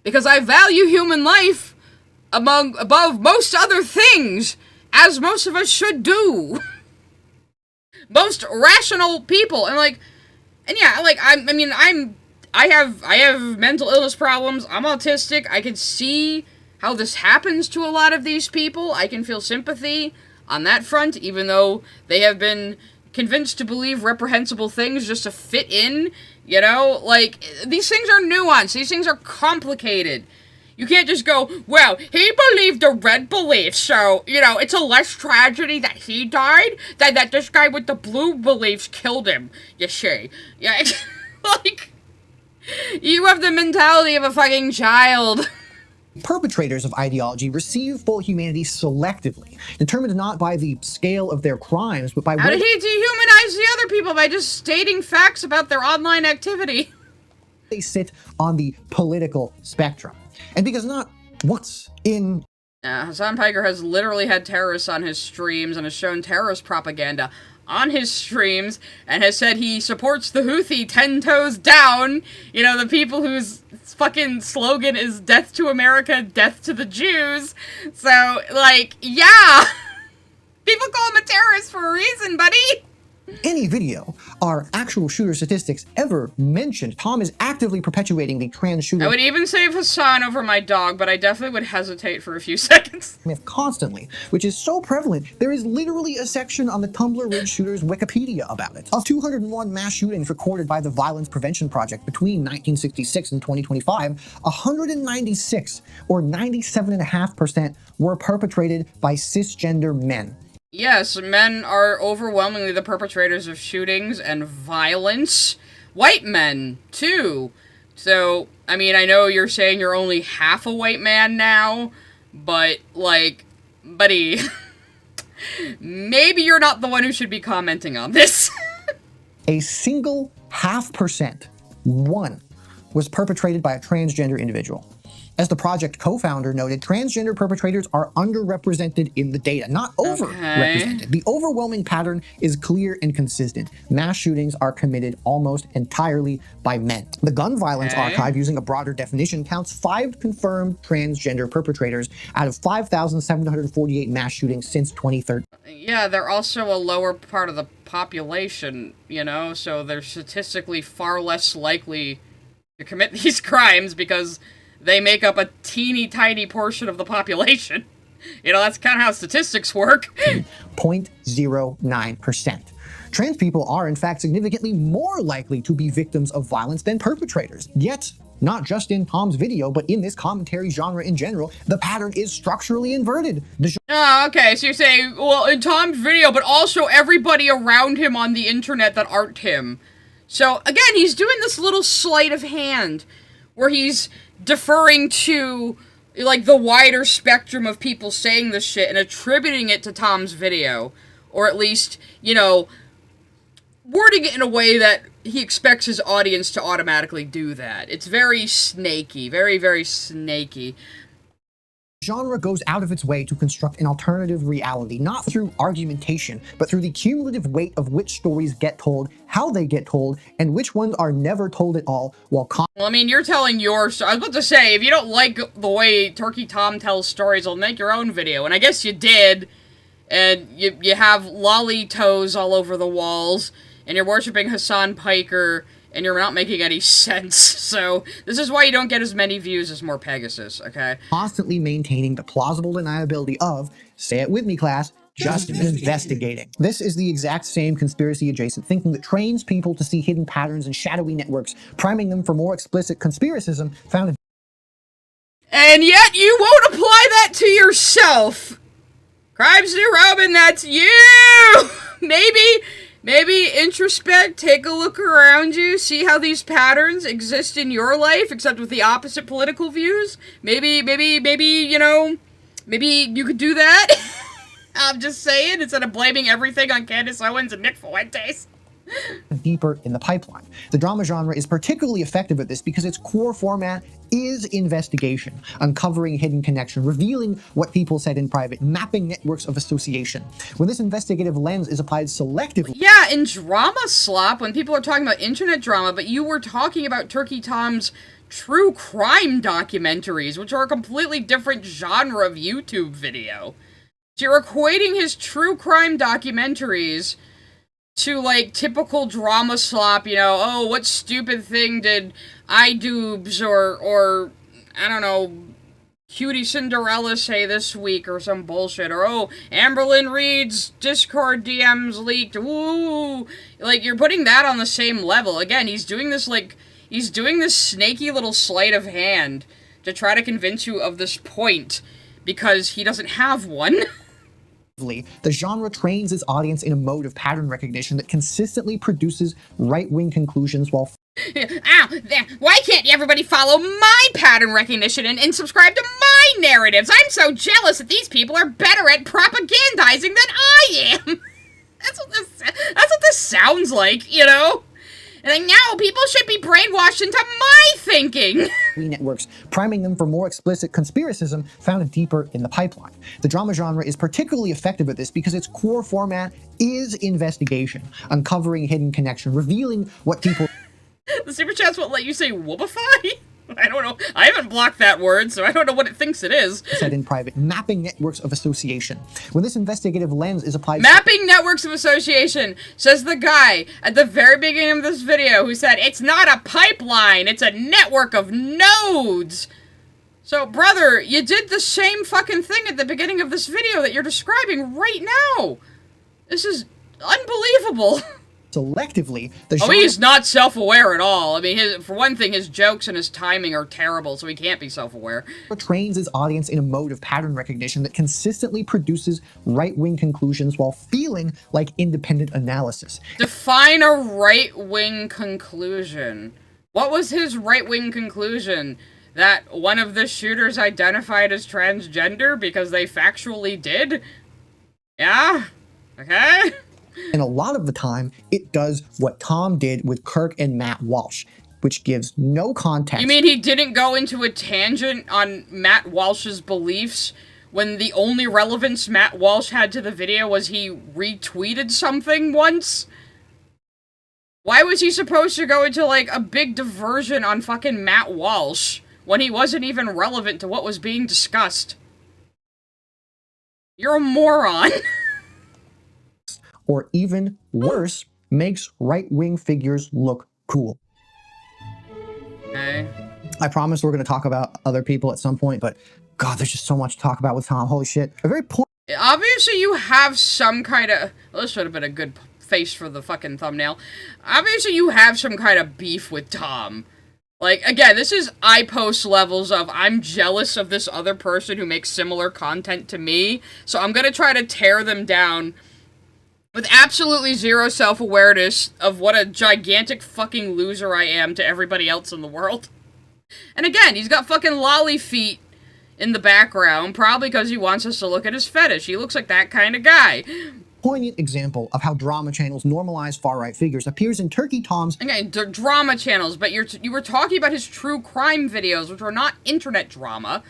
because I value human life above most other things, as most of us should do. Most rational people. I have mental illness problems. I'm autistic. I can see how this happens to a lot of these people. I can feel sympathy on that front, even though they have been convinced to believe reprehensible things just to fit in, you know? Like, these things are nuanced. These things are complicated. You can't just go, well, he believed a red belief, so, you know, it's a less tragedy that he died than that this guy with the blue beliefs killed him, you see. Yeah, like, you have the mentality of a fucking child. Perpetrators of ideology receive full humanity selectively, determined not by the scale of their crimes, but by How did he dehumanize the other people by just stating facts about their online activity? They sit on the political spectrum. And because not what's in... Hasan Piker has literally had terrorists on his streams and has shown terrorist propaganda on his streams and has said he supports the Houthi 10 toes down, you know, the people whose fucking slogan is death to America, death to the Jews. So, like, yeah! People call him a terrorist for a reason, buddy! Any video, are actual shooter statistics ever mentioned, Tom is actively perpetuating the trans shooter... I would even save Hasan over my dog, but I definitely would hesitate for a few seconds. ...myth constantly, which is so prevalent, there is literally a section on the Tumblr Ridge Shooters Wikipedia about it. Of 201 mass shootings recorded by the Violence Prevention Project between 1966 and 2025, 196, or 97.5%, were perpetrated by cisgender men. Yes, men are overwhelmingly the perpetrators of shootings and violence. White men, too. So, I mean, I know you're saying you're only half a white man now, but, like, buddy, maybe you're not the one who should be commenting on this. A single 0.5%, one, was perpetrated by a transgender individual. As the project co-founder noted, transgender perpetrators are underrepresented in the data, not overrepresented. Okay. The overwhelming pattern is clear and consistent. Mass shootings are committed almost entirely by men. The gun violence archive, using a broader definition, counts 5 confirmed transgender perpetrators out of 5,748 mass shootings since 2013. Yeah, they're also a lower part of the population, you know, so they're statistically far less likely to commit these crimes because they make up a teeny tiny portion of the population. You know, that's kind of how statistics work. 0.09%. Trans people are, in fact, significantly more likely to be victims of violence than perpetrators. Yet, not just in Tom's video, but in this commentary genre in general, the pattern is structurally inverted. Oh, okay, so you're saying, well, in Tom's video, but also everybody around him on the internet that aren't him. So, again, he's doing this little sleight of hand, where he's deferring to, like, the wider spectrum of people saying this shit and attributing it to Tom's video. Or at least, you know, wording it in a way that he expects his audience to automatically do that. It's very snaky, very, very snaky. Genre goes out of its way to construct an alternative reality, not through argumentation, but through the cumulative weight of which stories get told, how they get told, and which ones are never told at all, while well, I mean, you're telling your story. I was about to say, if you don't like the way Turkey Tom tells stories, I'll make your own video, and I guess you did, and you have lolly toes all over the walls, and you're worshipping Hasan Piker, and you're not making any sense. So, this is why you don't get as many views as more Pegasus, okay? Constantly maintaining the plausible deniability of, say it with me class, just investigating. This is the exact same conspiracy-adjacent thinking that trains people to see hidden patterns and shadowy networks, priming them for more explicit conspiracism found in... And yet you won't apply that to yourself! Crimes New Robin, that's you! Maybe introspect, take a look around you, see how these patterns exist in your life, except with the opposite political views. Maybe, you know, maybe you could do that. I'm just saying, instead of blaming everything on Candace Owens and Nick Fuentes. Deeper in the pipeline. The drama genre is particularly effective at this because its core format is investigation, uncovering hidden connection, revealing what people said in private, mapping networks of association. When this investigative lens is applied selectively... Yeah, in Drama Slop, when people are talking about internet drama, but you were talking about Turkey Tom's true crime documentaries, which are a completely different genre of YouTube video. So you're equating his true crime documentaries to, like, typical Drama Slop, you know, oh, what stupid thing did Idubbz or, I don't know, Cutie Cinderella say this week or some bullshit, or, oh, Amberlynn Reed's Discord DMs leaked, woo! Like, you're putting that on the same level. Again, he's doing this, like, he's doing this snaky little sleight of hand to try to convince you of this point, because he doesn't have one. The genre trains its audience in a mode of pattern recognition that consistently produces right-wing conclusions while... Why can't everybody follow my pattern recognition and subscribe to my narratives? I'm so jealous that these people are better at propagandizing than I am. That's what this sounds like, you know? And like, now people should be brainwashed into my thinking. Networks, priming them for more explicit conspiracism found deeper in the pipeline. The drama genre is particularly effective at this because its core format is investigation, uncovering hidden connection, revealing what people... The super chats won't let you say whoopify? I don't know. I haven't blocked that word, so I don't know what it thinks it is. Said in private, mapping networks of association. When this investigative lens is applied... Mapping networks of association, says the guy at the very beginning of this video who said, it's not a pipeline, it's a network of nodes. So, brother, you did the same fucking thing at the beginning of this video that you're describing right now. This is unbelievable. Selectively, the genre... Oh, he's not self-aware at all. I mean, for one thing, his jokes and his timing are terrible, so he can't be self-aware. Trains his audience in a mode of pattern recognition that consistently produces right-wing conclusions while feeling like independent analysis. Define a right-wing conclusion. What was his right-wing conclusion? That one of the shooters identified as transgender because they factually did? Yeah? Okay? And a lot of the time, it does what Tom did with Kirk and Matt Walsh, which gives no context. You mean he didn't go into a tangent on Matt Walsh's beliefs when the only relevance Matt Walsh had to the video was he retweeted something once? Why was he supposed to go into, like, a big diversion on fucking Matt Walsh when he wasn't even relevant to what was being discussed? You're a moron. Or even worse, makes right-wing figures look cool. Okay. I promise we're going to talk about other people at some point, but God, there's just so much to talk about with Tom. Holy shit. A very point. Obviously, you have some kind of... Well, this would have been a good face for the fucking thumbnail. Obviously, you have some kind of beef with Tom. Like, again, this is iPost levels of I'm jealous of this other person who makes similar content to me, so I'm going to try to tear them down with absolutely zero self-awareness of what a gigantic fucking loser I am to everybody else in the world. And again, he's got fucking lolly feet in the background, probably because he wants us to look at his fetish. He looks like that kind of guy. poignant example of how drama channels normalize far-right figures appears in Turkey Tom's drama channels, but you were talking about his true crime videos, which are not internet drama.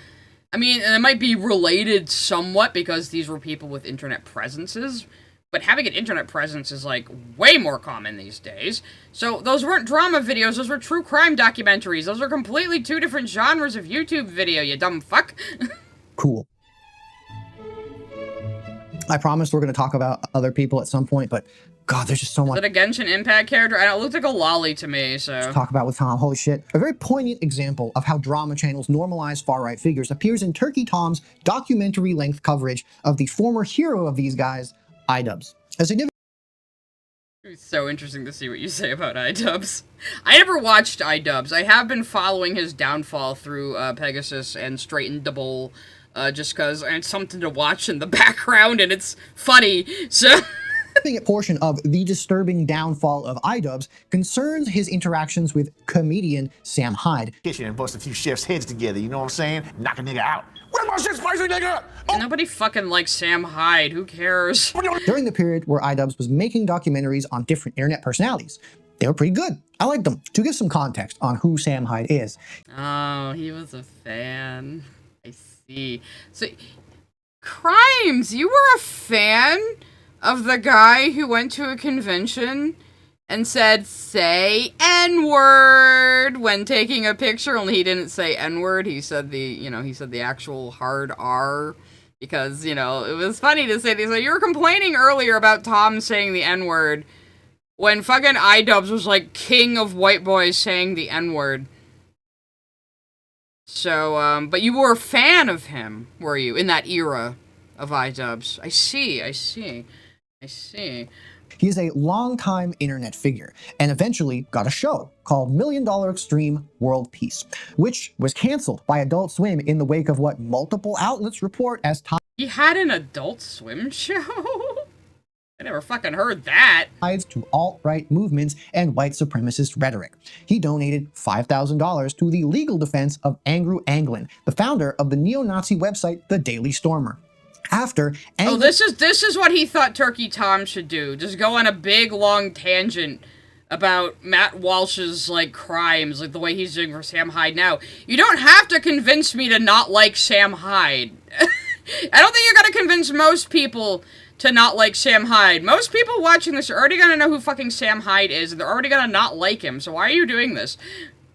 I mean, it might be related somewhat because these were people with internet presences, but having an internet presence is, like, way more common these days. So those weren't drama videos, those were true crime documentaries. Those are completely two different genres of YouTube video, you dumb fuck. Cool. I promise we're going to talk about other people at some point, but God, there's just so much. Is it a Genshin Impact character? I don't, it looked like a lolly to me, so. To talk about with Tom, holy shit. A very poignant example of how drama channels normalize far-right figures appears in Turkey Tom's documentary-length coverage of the former hero of these guys, Idubbz. A significant It's so interesting to see what you say about Idubbz. I never watched Idubbz. I have been following his downfall through Pegasus and Straightendable, just because it's something to watch in the background and it's funny, so. A portion of the disturbing downfall of Idubbz concerns his interactions with comedian Sam Hyde. Kitchen and bust a few chefs' heads together, you know what I'm saying? Knock a nigga out. Where's my shit spicy nigga? Oh. Nobody fucking likes Sam Hyde, who cares? During the period where Idubbz was making documentaries on different internet personalities. They were pretty good. I liked them. To give some context on who Sam Hyde is. Oh, he was a fan. I see. So, Crimes, you were a fan of the guy who went to a convention and said, say N-word when taking a picture, only he didn't say N-word, he said the actual hard R, because, you know, it was funny to say this. So you were complaining earlier about Tom saying the N-word, when fucking Idubbz was like king of white boys saying the N-word. So, but you were a fan of him, were you, in that era of Idubbz? I see. He is a longtime internet figure, and eventually got a show called $1 Million Extreme World Peace, which was canceled by Adult Swim in the wake of what multiple outlets report as He had an Adult Swim show? I never fucking heard that. ties to alt-right movements and white supremacist rhetoric. He donated $5,000 to the legal defense of Andrew Anglin, the founder of the neo-Nazi website The Daily Stormer. After Anglin, this is what he thought Turkey Tom should do. Just go on a big long tangent about Matt Walsh's like crimes, like the way he's doing for Sam Hyde now. You don't have to convince me to not like Sam Hyde. I don't think you're gonna convince most people to not like Sam Hyde. Most people watching this are already gonna know who fucking Sam Hyde is, and they're already gonna not like him, so why are you doing this?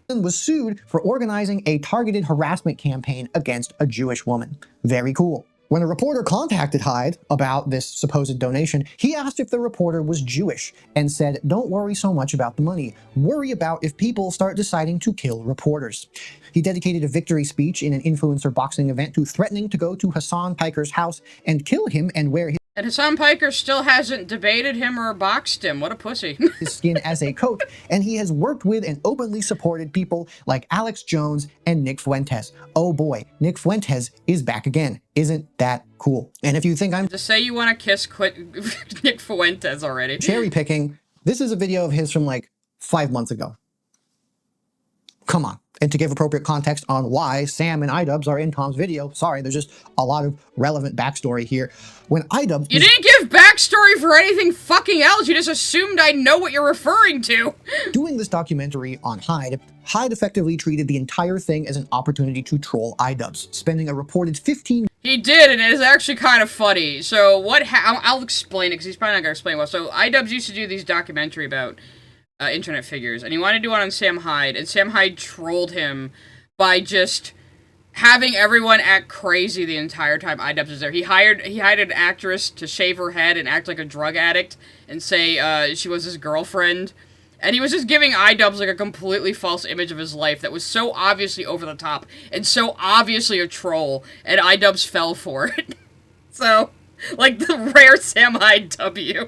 Was sued for organizing a targeted harassment campaign against a Jewish woman. Very cool. When a reporter contacted Hyde about this supposed donation, he asked if the reporter was Jewish and said, "Don't worry so much about the money. Worry about if people start deciding to kill reporters." He dedicated a victory speech in an influencer boxing event to threatening to go to Hasan Piker's house and kill him and wear And Hasan Piker still hasn't debated him or boxed him. What a pussy. his skin as a coach, and he has worked with and openly supported people like Alex Jones and Nick Fuentes. Oh boy, Nick Fuentes is back again. Isn't that cool? And if you think I'm just say you want to kiss Nick Fuentes already. Cherry picking, this is a video of his from like 5 months ago. Come on. And to give appropriate context on why Sam and Idubbz are in Tom's video, sorry, there's just a lot of relevant backstory here. When Idubbz— You didn't give backstory for anything fucking else, you just assumed I know what you're referring to. Doing this documentary on Hyde, Hyde effectively treated the entire thing as an opportunity to troll Idubbz, spending a reported 15— He did, and it is actually kind of funny. So what I'll explain it, because he's probably not going to explain well. So Idubbz used to do these documentary about internet figures, and he wanted to do one on Sam Hyde, and Sam Hyde trolled him by just having everyone act crazy the entire time Idubbz was there. He hired an actress to shave her head and act like a drug addict and say she was his girlfriend, and he was just giving Idubbz like a completely false image of his life that was so obviously over the top and so obviously a troll, and Idubbz fell for it. So, like the rare Sam Hyde W.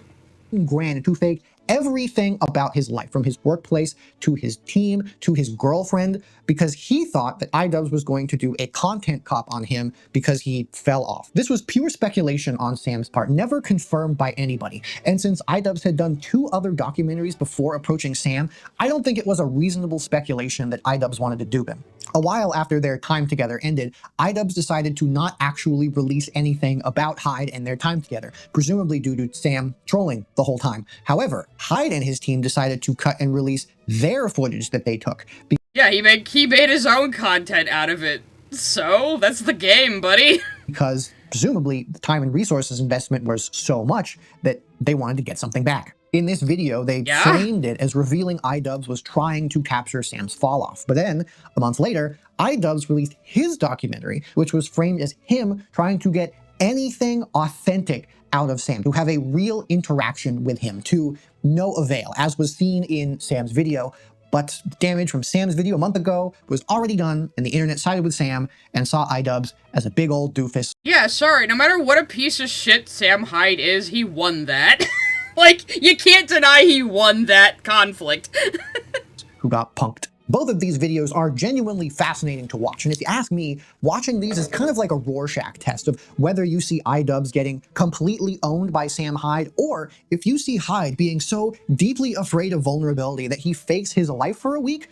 grand to fake everything about his life, from his workplace to his team to his girlfriend, because he thought that Idubbz was going to do a content cop on him because he fell off. This was pure speculation on Sam's part, never confirmed by anybody. And since Idubbz had done 2 other documentaries before approaching Sam, I don't think it was a reasonable speculation that Idubbz wanted to dupe him. A while after their time together ended, Idubbz decided to not actually release anything about Hyde and their time together, presumably due to Sam trolling the whole time. However, Hyde and his team decided to cut and release their footage that they took. Yeah, he made his own content out of it. So, that's the game, buddy. Because, presumably, the time and resources investment was so much that they wanted to get something back. In this video, they framed it as revealing Idubbz was trying to capture Sam's fall-off. But then, a month later, Idubbz released his documentary, which was framed as him trying to get anything authentic out of Sam, to have a real interaction with him, to no avail, as was seen in Sam's video. But damage from Sam's video a month ago was already done, and the internet sided with Sam and saw Idubbz as a big old doofus. Yeah, sorry, no matter what a piece of shit Sam Hyde is, he won that. Like, you can't deny he won that conflict. Who got punked. Both of these videos are genuinely fascinating to watch, and if you ask me, watching these is kind of like a Rorschach test of whether you see Idubbz getting completely owned by Sam Hyde, or if you see Hyde being so deeply afraid of vulnerability that he fakes his life for a week.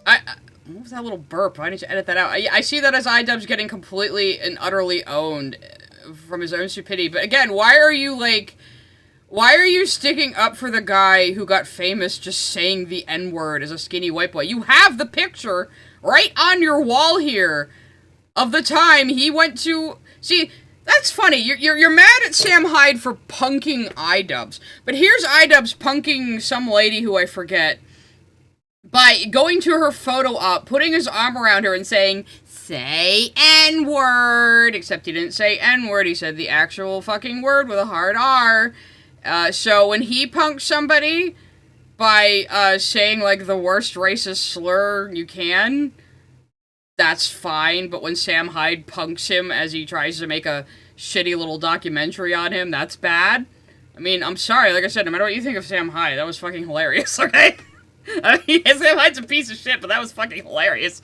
What was that little burp? I need to edit that out. I see that as Idubbz getting completely and utterly owned from his own stupidity, but again, why are you sticking up for the guy who got famous just saying the N-word as a skinny white boy? You have the picture right on your wall here of the time he went to... See, that's funny. You're mad at Sam Hyde for punking Idubbz, but here's Idubbz punking some lady who I forget by going to her photo op, putting his arm around her and saying, "Say N-word," except he didn't say N-word, he said the actual fucking word with a hard R. So when he punks somebody by, saying, like, the worst racist slur you can, that's fine, but when Sam Hyde punks him as he tries to make a shitty little documentary on him, that's bad. I mean, I'm sorry, like I said, no matter what you think of Sam Hyde, that was fucking hilarious, okay? I mean, Sam Hyde's a piece of shit, but that was fucking hilarious.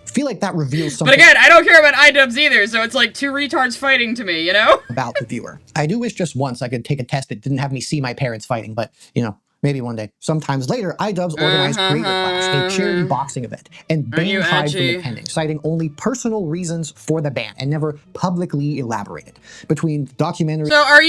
Feel like that reveals something. But again, I don't care about Idubbz either, so it's like 2 retards fighting to me, you know? About the viewer. I do wish just once I could take a test that didn't have me see my parents fighting, but, you know, maybe one day. Sometimes later, Idubbz organized Creator Clash, a charity boxing event, and banned Hyde from attending, citing only personal reasons for the ban, and never publicly elaborated. Between documentaries... So are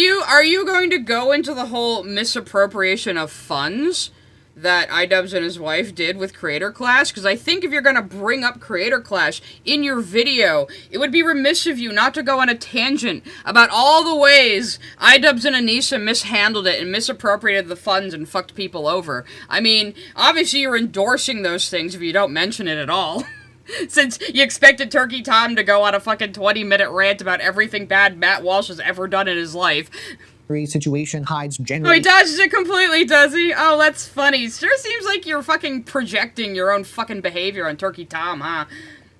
you going to go into the whole misappropriation of funds that Idubbz and his wife did with Creator Clash? Because I think if you're going to bring up Creator Clash in your video, it would be remiss of you not to go on a tangent about all the ways Idubbz and Anissa mishandled it and misappropriated the funds and fucked people over. I mean, obviously you're endorsing those things if you don't mention it at all. Since you expected Turkey Tom to go on a fucking 20-minute rant about everything bad Matt Walsh has ever done in his life. Situation hides generally. Oh, he dodges it completely, does he? Oh, that's funny. Sure seems like you're fucking projecting your own fucking behavior on Turkey Tom, huh?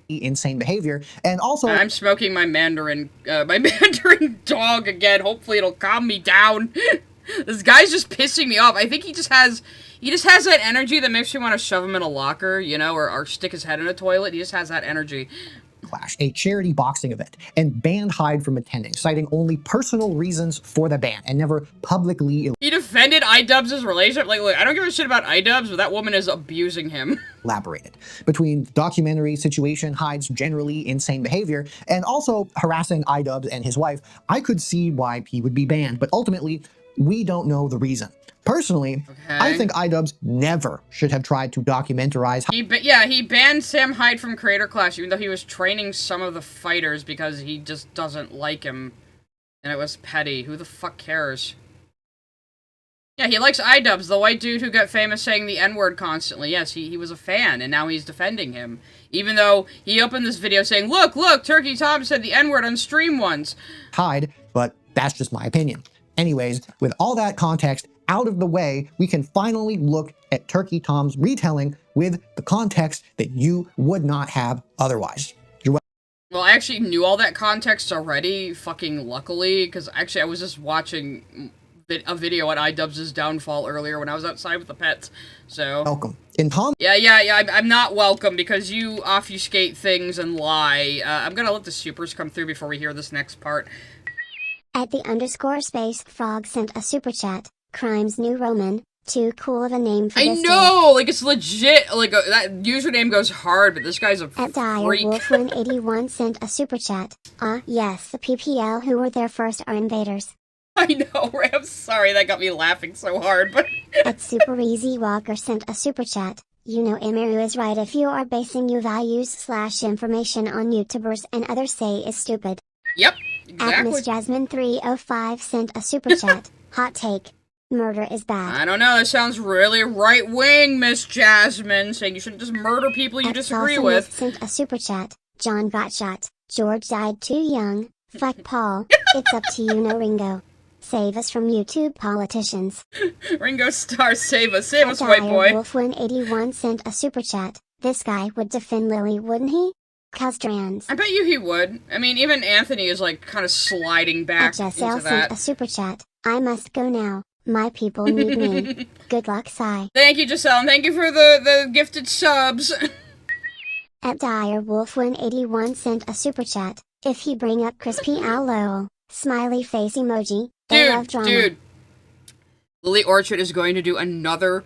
Insane behavior, and also... I'm smoking my Mandarin dog again. Hopefully it'll calm me down. This guy's just pissing me off. I think he just has that energy that makes you want to shove him in a locker, you know, or stick his head in a toilet. He just has that energy. Clash, a charity boxing event, and banned Hyde from attending, citing only personal reasons for the ban, and never publicly... He defended Idubbz's relationship? Like, look, I don't give a shit about Idubbz, but that woman is abusing him. Elaborated. Between documentary situation, Hyde's generally insane behavior, and also harassing Idubbz and his wife, I could see why he would be banned, but ultimately, we don't know the reason. Personally, I think Idubbz never should have tried to documentarize... He banned Sam Hyde from Creator Clash, even though he was training some of the fighters because he just doesn't like him. And it was petty. Who the fuck cares? Yeah, he likes Idubbz, the white dude who got famous saying the N-word constantly. Yes, he was a fan, and now he's defending him. Even though he opened this video saying, look, Turkey Tom said the N-word on stream once. Hyde, but that's just my opinion. Anyways, with all that context out of the way, we can finally look at Turkey Tom's retelling with the context that you would not have otherwise. Well, I actually knew all that context already, fucking luckily, because actually I was just watching a video on Idubbz's downfall earlier when I was outside with the pets. So welcome. In Tom. Yeah. I'm not welcome because you obfuscate things and lie. I'm gonna let the supers come through before we hear this next part. At the _space frog sent a super chat. Crimes New Roman. Too cool of a name for I this know, like it's legit. Like that username goes hard, but this guy's a At freak. DireWolf81 sent a super chat. Yes, the PPL who were there first are invaders. I know, I'm sorry, that got me laughing so hard, but... At Super Easy Walker sent a super chat. You know Emiru is right if you are basing your values/information on YouTubers and others say is stupid. Yep, At exactly. Miss Jasmine305 sent a super chat. Hot take. Murder is bad. I don't know, that sounds really right-wing, Miss Jasmine, saying you shouldn't just murder people you disagree Salsa with. Mist sent a super chat. John got shot. George died too young. Fuck Paul. It's up to you, no Ringo. Save us from YouTube politicians. Ringo Starr, save us, white boy. Wolf181 sent a super chat. This guy would defend Lily, wouldn't he? Custrans. I bet you he would. I mean, even Anthony is, like, kind of sliding back into HSL sent that. a super chat. I must go now. My people need me. Good luck, Sai. Thank you, Giselle, and thank you for the gifted subs. At DireWolf181 sent a super chat. If you bring up Crispy Al lol. Smiley face emoji. They love drama. Dude. Lily Orchard is going to do another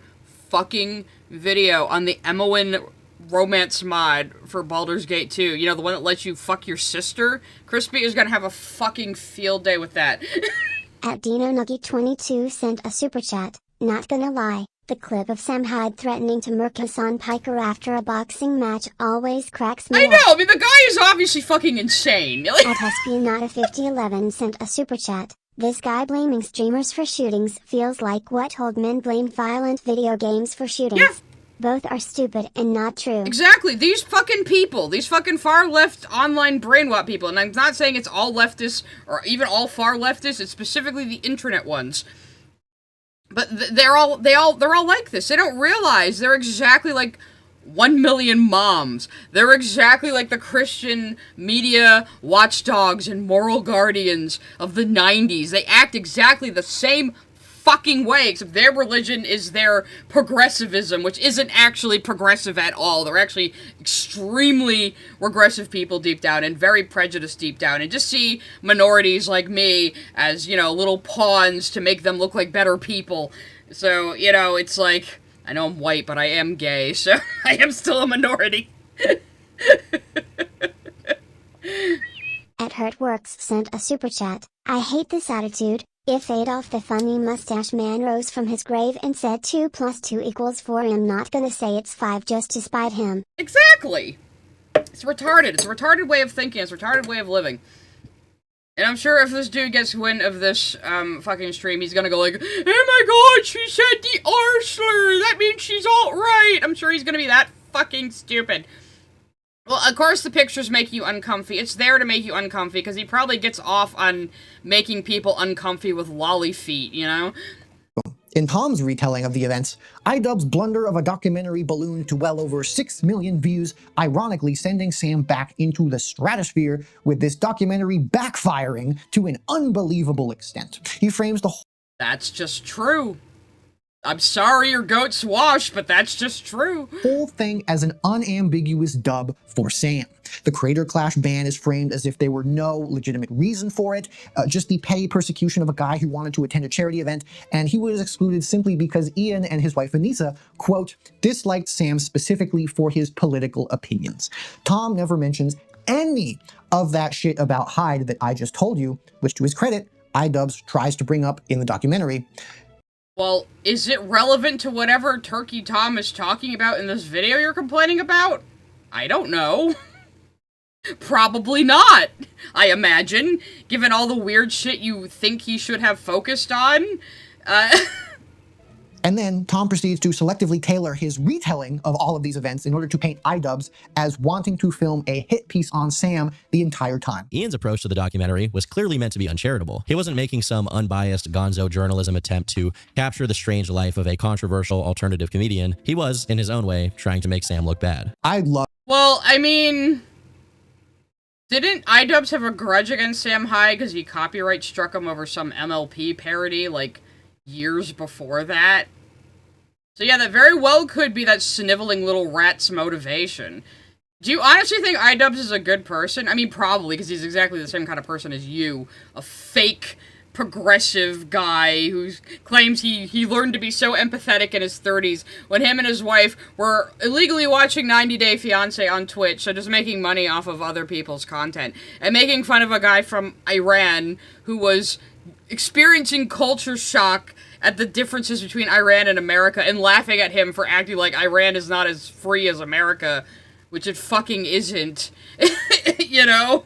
fucking video on the Emmowen romance mod for Baldur's Gate 2. You know, the one that lets you fuck your sister? Crispy is gonna have a fucking field day with that. At DinoNuggy22 sent a super chat. Not gonna lie, the clip of Sam Hyde threatening to murk Hasan Piker after a boxing match always cracks me I up. know, I mean, the guy is obviously fucking insane. At Espionata5011 sent a super chat. This guy blaming streamers for shootings feels like what old men blame violent video games for shootings. Yeah. Both are stupid and not true. Exactly, these fucking people, these fucking far-left online brainwash people, and I'm not saying it's all leftists, or even all far leftists, it's specifically the internet ones. But they're all like this. They don't realize they're exactly like 1 million moms. They're exactly like the Christian media watchdogs and moral guardians of the 90s. They act exactly the same fucking way, except their religion is their progressivism, which isn't actually progressive at all. They're actually extremely regressive people deep down and very prejudiced deep down, and just see minorities like me as, you know, little pawns to make them look like better people. So, you know, it's like, I know I'm white, but I am gay, so I am still a minority. At Hurtworks sent a super chat. I hate this attitude. If Adolf the funny mustache man rose from his grave and said 2 + 2 = 4, I'm not gonna say it's 5 just to spite him. Exactly! It's retarded. It's a retarded way of thinking. It's a retarded way of living. And I'm sure if this dude gets wind of this, fucking stream, he's gonna go like, oh my god, she said the R slur! That means she's alt-right! I'm sure he's gonna be that fucking stupid. Well, of course the pictures make you uncomfy. It's there to make you uncomfy, because he probably gets off on making people uncomfy with lolly feet, you know? In Tom's retelling of the events, Idubbz' blunder of a documentary ballooned to well over 6 million views, ironically sending Sam back into the stratosphere, with this documentary backfiring to an unbelievable extent. He frames the That's just true. I'm sorry your goat's washed, but that's just true. whole thing as an unambiguous dub for Sam. The Creator Clash ban is framed as if there were no legitimate reason for it, just the petty persecution of a guy who wanted to attend a charity event, and he was excluded simply because Ian and his wife Anissa, quote, disliked Sam specifically for his political opinions. Tom never mentions any of that shit about Hyde that I just told you, which to his credit, Idubbz tries to bring up in the documentary. Well, is it relevant to whatever Turkey Tom is talking about in this video you're complaining about? I don't know. Probably not, I imagine, given all the weird shit you think he should have focused on. And then Tom proceeds to selectively tailor his retelling of all of these events in order to paint Idubbz as wanting to film a hit piece on Sam the entire time. Ian's approach to the documentary was clearly meant to be uncharitable. He wasn't making some unbiased gonzo journalism attempt to capture the strange life of a controversial alternative comedian. He was, in his own way, trying to make Sam look bad. Well, I mean, didn't Idubbz have a grudge against Sam Hyde because he copyright struck him over some MLP parody, like, years before that. So yeah, that very well could be that sniveling little rat's motivation. Do you honestly think Idubbz is a good person? I mean, probably, because he's exactly the same kind of person as you. A fake, progressive guy who claims he learned to be so empathetic in his 30s when him and his wife were illegally watching 90 Day Fiancé on Twitch, so just making money off of other people's content. And making fun of a guy from Iran who was experiencing culture shock at the differences between Iran and America and laughing at him for acting like Iran is not as free as America, which it fucking isn't, you know?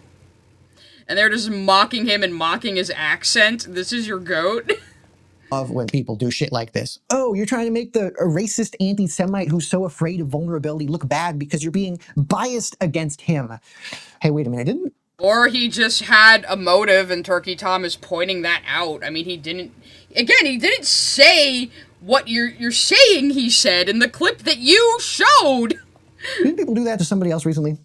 And they're just mocking him and mocking his accent. This is your goat? Of when people do shit like this. Oh, you're trying to make a racist anti-Semite who's so afraid of vulnerability look bad because you're being biased against him. Hey, wait a minute, didn't... Or he just had a motive and Turkey Tom is pointing that out. I mean, he didn't... Again, he didn't say what you're saying he said in the clip that you showed. Didn't people do that to somebody else recently?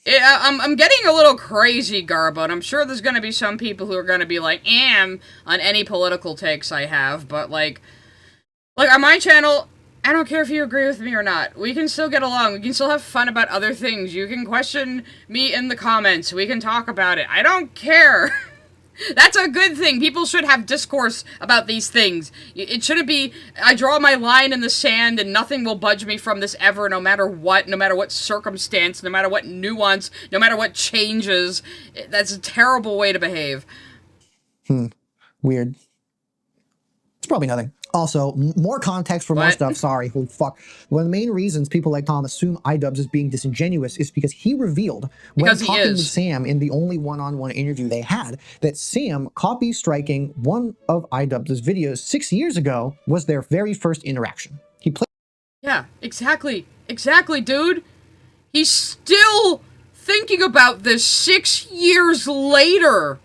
Yeah, I'm getting a little crazy, Garbo, and I'm sure there's gonna be some people who are gonna be like, on any political takes I have, but like on my channel, I don't care if you agree with me or not. We can still get along. We can still have fun about other things. You can question me in the comments. We can talk about it. I don't care. That's a good thing. People should have discourse about these things. It shouldn't be, I draw my line in the sand and nothing will budge me from this ever, no matter what circumstance, no matter what nuance, no matter what changes. That's a terrible way to behave. Weird. It's probably nothing. Also, more context for more stuff. Sorry, holy fuck. One of the main reasons people like Tom assume Idubbz is being disingenuous is because he revealed when talking with Sam in the only one-on-one interview they had that Sam copy striking one of Idubbz's videos 6 years ago was their very first interaction. He played. Yeah, exactly. Exactly, dude. He's still thinking about this 6 years later.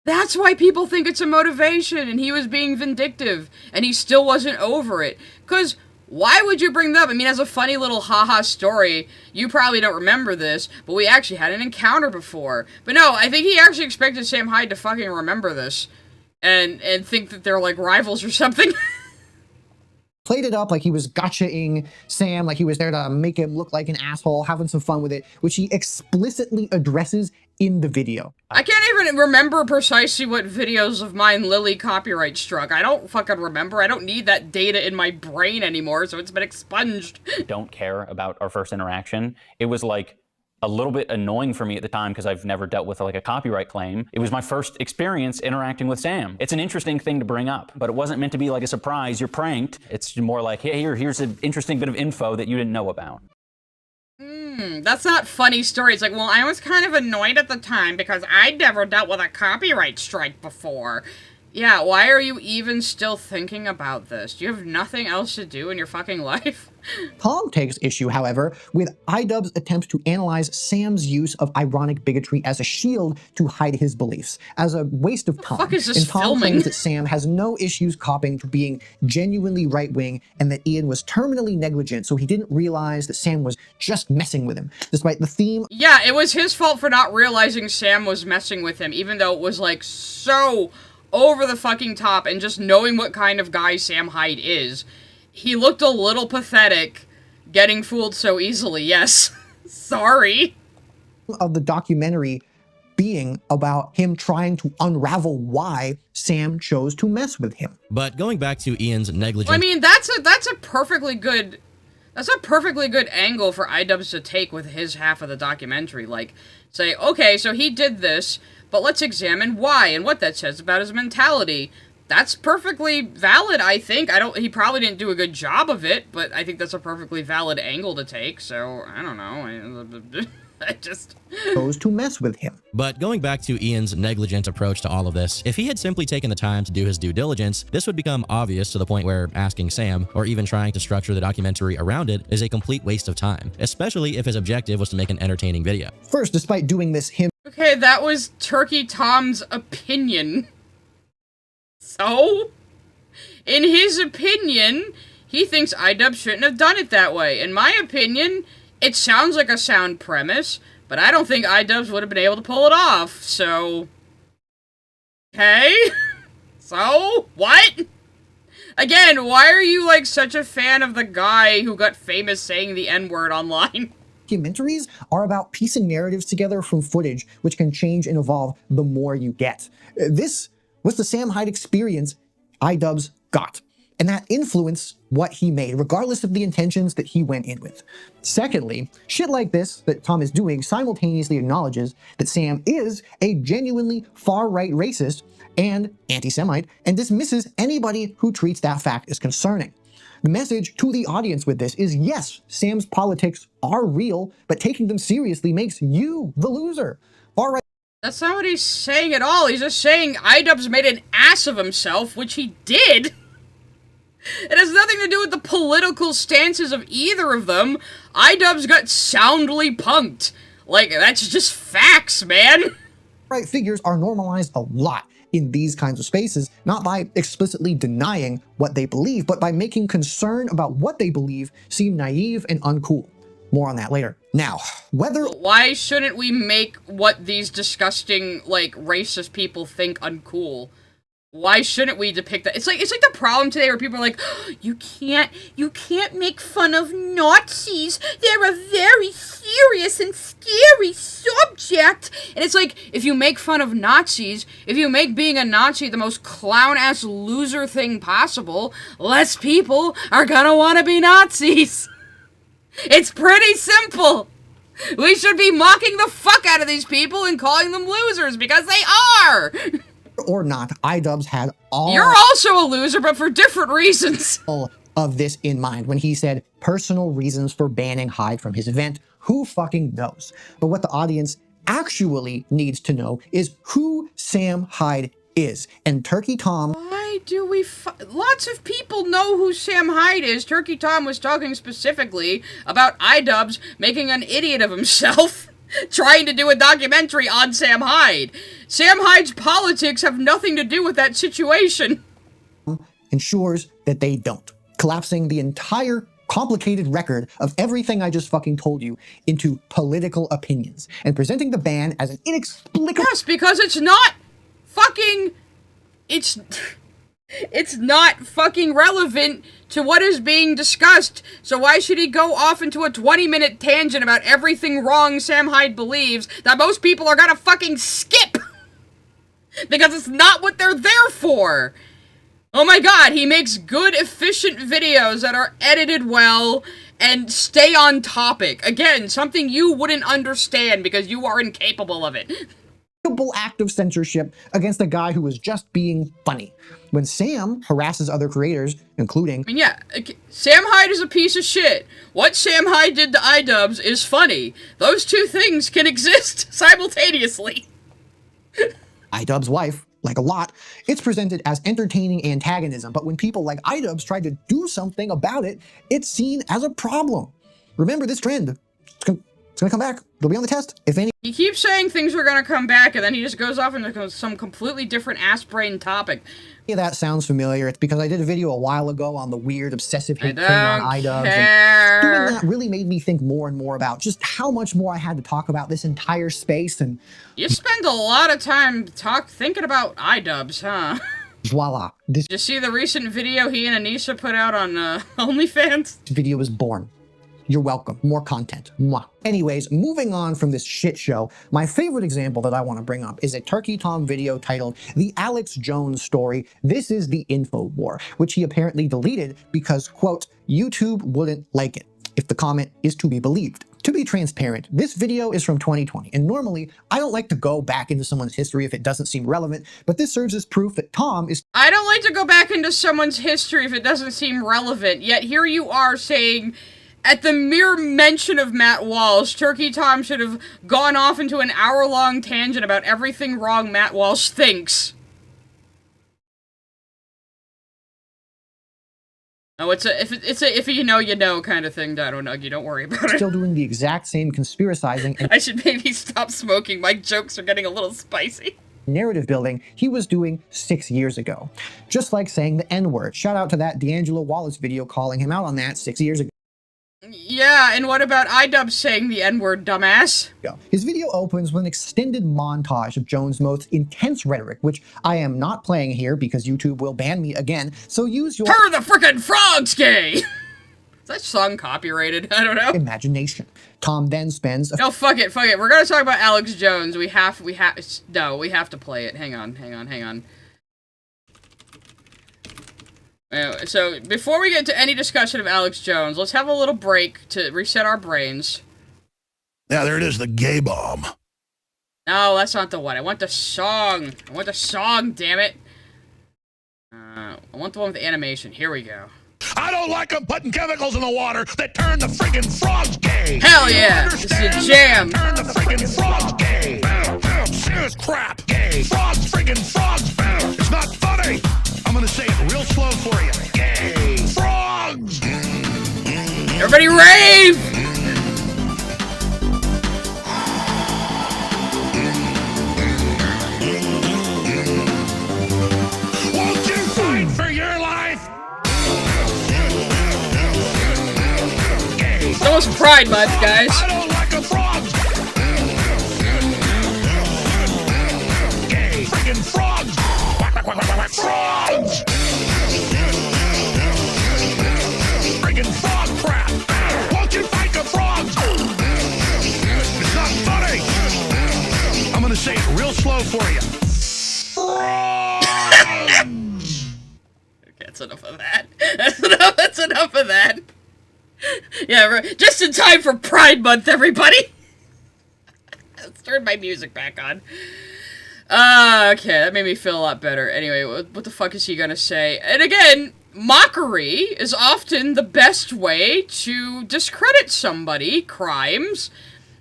That's why people think it's a motivation, and he was being vindictive, and he still wasn't over it. Because, why would you bring that up? I mean, as a funny little haha story, you probably don't remember this, but we actually had an encounter before. But no, I think he actually expected Sam Hyde to fucking remember this, and think that they're, like, rivals or something. Played it up like he was gotcha-ing Sam, like he was there to make him look like an asshole, having some fun with it, which he explicitly addresses in the video. I can't even remember precisely what videos of mine Lily copyright struck. I don't fucking remember. I don't need that data in my brain anymore, so it's been expunged. Don't care about our first interaction. It was like a little bit annoying for me at the time because I've never dealt with like a copyright claim. It was my first experience interacting with Sam. It's an interesting thing to bring up, but it wasn't meant to be like a surprise. You're pranked. It's more like, hey, here's an interesting bit of info that you didn't know about. That's not funny story. It's like, well, I was kind of annoyed at the time because I'd never dealt with a copyright strike before. Yeah, why are you even still thinking about this? Do you have nothing else to do in your fucking life? Tom takes issue, however, with Idubbz's attempts to analyze Sam's use of ironic bigotry as a shield to hide his beliefs, as a waste of time. What the fuck is this and Tom filming? claims that Sam has no issues copying to being genuinely right-wing and that Ian was terminally negligent, so he didn't realize that Sam was just messing with him, despite the theme. Yeah, it was his fault for not realizing Sam was messing with him, even though it was, like, so over the fucking top, and just knowing what kind of guy Sam Hyde is. He looked a little pathetic, getting fooled so easily, yes. Sorry. Of the documentary being about him trying to unravel why Sam chose to mess with him. But going back to Ian's negligence... Well, I mean, that's a perfectly good angle for Idubbz to take with his half of the documentary. Like, say, okay, so he did this, but let's examine why and what that says about his mentality. That's perfectly valid, I think. He probably didn't do a good job of it, but I think that's a perfectly valid angle to take, so, I don't know. I just chose to mess with him. But going back to Ian's negligent approach to all of this, if he had simply taken the time to do his due diligence, this would become obvious to the point where asking Sam, or even trying to structure the documentary around it, is a complete waste of time, especially if his objective was to make an entertaining video. First, despite doing this, Okay, that was Turkey Tom's opinion. So, in his opinion, he thinks Idubbz shouldn't have done it that way. In my opinion, it sounds like a sound premise, but I don't think Idubbz would have been able to pull it off, so... Okay? So? What? Again, why are you, like, such a fan of the guy who got famous saying the N-word online? Documentaries are about piecing narratives together from footage, which can change and evolve the more you get. This was the Sam Hyde experience Idubbz got, and that influenced what he made, regardless of the intentions that he went in with. Secondly, shit like this that Tom is doing simultaneously acknowledges that Sam is a genuinely far-right racist and anti-Semite, and dismisses anybody who treats that fact as concerning. The message to the audience with this is, yes, Sam's politics are real, but taking them seriously makes you the loser. Far-right. That's not what he's saying at all. He's just saying Idubbz made an ass of himself, which he did. It has nothing to do with the political stances of either of them. Idubbz got soundly punked. Like, that's just facts, man. Right figures are normalized a lot in these kinds of spaces, not by explicitly denying what they believe, but by making concern about what they believe seem naive and uncool. More on that later. Now, whether— Why shouldn't we make what these disgusting, like, racist people think uncool? Why shouldn't we depict that? It's like the problem today where people are like, oh, you can't make fun of Nazis. They're a very serious and scary subject. And it's like, if you make fun of Nazis, if you make being a Nazi the most clown-ass loser thing possible, less people are gonna want to be Nazis. It's pretty simple. We should be mocking the fuck out of these people and calling them losers because they are. Or not, Idubbz had all— You're also a loser, but for different reasons. Of this in mind when he said personal reasons for banning Hyde from his event. Who fucking knows? But what the audience actually needs to know is who Sam Hyde is. And Turkey Tom— Why do we lots of people know who Sam Hyde is. Turkey Tom was talking specifically about Idubbz making an idiot of himself. Trying to do a documentary on Sam Hyde. Sam Hyde's politics have nothing to do with that situation. Ensures that they don't. Collapsing the entire complicated record of everything I just fucking told you into political opinions. And presenting the ban as an inexplicable— Yes, because it's not fucking... It's not fucking relevant to what is being discussed, so why should he go off into a 20-minute tangent about everything wrong Sam Hyde believes that most people are gonna fucking skip? Because it's not what they're there for! Oh my god, he makes good, efficient videos that are edited well and stay on topic. Again, something you wouldn't understand because you are incapable of it. Act of censorship against a guy who was just being funny. When Sam harasses other creators, including— I mean, yeah, Sam Hyde is a piece of shit. What Sam Hyde did to Idubbz is funny. Those two things can exist simultaneously. Idubbz' wife, like a lot, it's presented as entertaining antagonism, but when people like Idubbz try to do something about it, it's seen as a problem. Remember this trend. It's gonna come back. It'll be on the test. If any— He keeps saying things are gonna come back, and then he just goes off into some completely different ass-brain topic. Yeah, that sounds familiar. It's because I did a video a while ago on the weird obsessive hate thing on Idubbz. And doing that really made me think more and more about just how much more I had to talk about this entire space. And you spend a lot of time thinking about Idubbz, huh? Voila. This— Did you see the recent video he and Anisha put out on OnlyFans? This video was born. You're welcome. More content. Mwah. Anyways, moving on from this shit show, my favorite example that I want to bring up is a Turkey Tom video titled The Alex Jones Story. This is the info war, which he apparently deleted because, quote, YouTube wouldn't like it, if the comment is to be believed. To be transparent, this video is from 2020, and normally I don't like to go back into someone's history if it doesn't seem relevant, but this serves as proof that Tom is— I don't like to go back into someone's history if it doesn't seem relevant, yet here you are saying— at the mere mention of Matt Walsh, Turkey Tom should have gone off into an hour-long tangent about everything wrong Matt Walsh thinks. Oh, if you know, you know kind of thing, Dino Nuggy, don't worry about it. Still doing the exact same conspiracizing and— I should maybe stop smoking, my jokes are getting a little spicy. Narrative building he was doing 6 years ago. Just like saying the N-word. Shout out to that D'Angelo Wallace video calling him out on that 6 years ago. Yeah, and what about Idubbz saying the N-word, dumbass? His video opens with an extended montage of Jones' most intense rhetoric, which I am not playing here because YouTube will ban me again, so use your— Her the frickin' frog's gay! Is that song copyrighted? I don't know. Imagination. Tom then spends— No, fuck it. We're gonna talk about Alex Jones. We have to play it. Hang on. So, before we get to any discussion of Alex Jones, let's have a little break to reset our brains. Yeah, there it is, the gay bomb. No, that's not the one. I want the song. Damn it. I want the one with the animation. Here we go. I don't like them putting chemicals in the water that turn the friggin' frogs gay. Hell yeah, this is a jam. Turn the friggin' frogs gay. Serious crap. Gay. Frogs, friggin' frogs. It's not funny. I'm gonna say it real slow for you. Gay. Frogs. Everybody rave! Won't you fight for your life? Gay. It's almost Pride Month, guys. I don't like the frogs. Gay. Friggin' frogs. Frogs. Friggin' frog crap. Won't you fight the frogs? It's not funny. I'm gonna say it real slow for you. Okay, that's enough of that. That's enough of that. Yeah, right. Just in time for Pride Month, everybody. Let's turn my music back on. Okay, that made me feel a lot better. Anyway, what the fuck is he gonna say? And again, mockery is often the best way to discredit somebody. Crimes.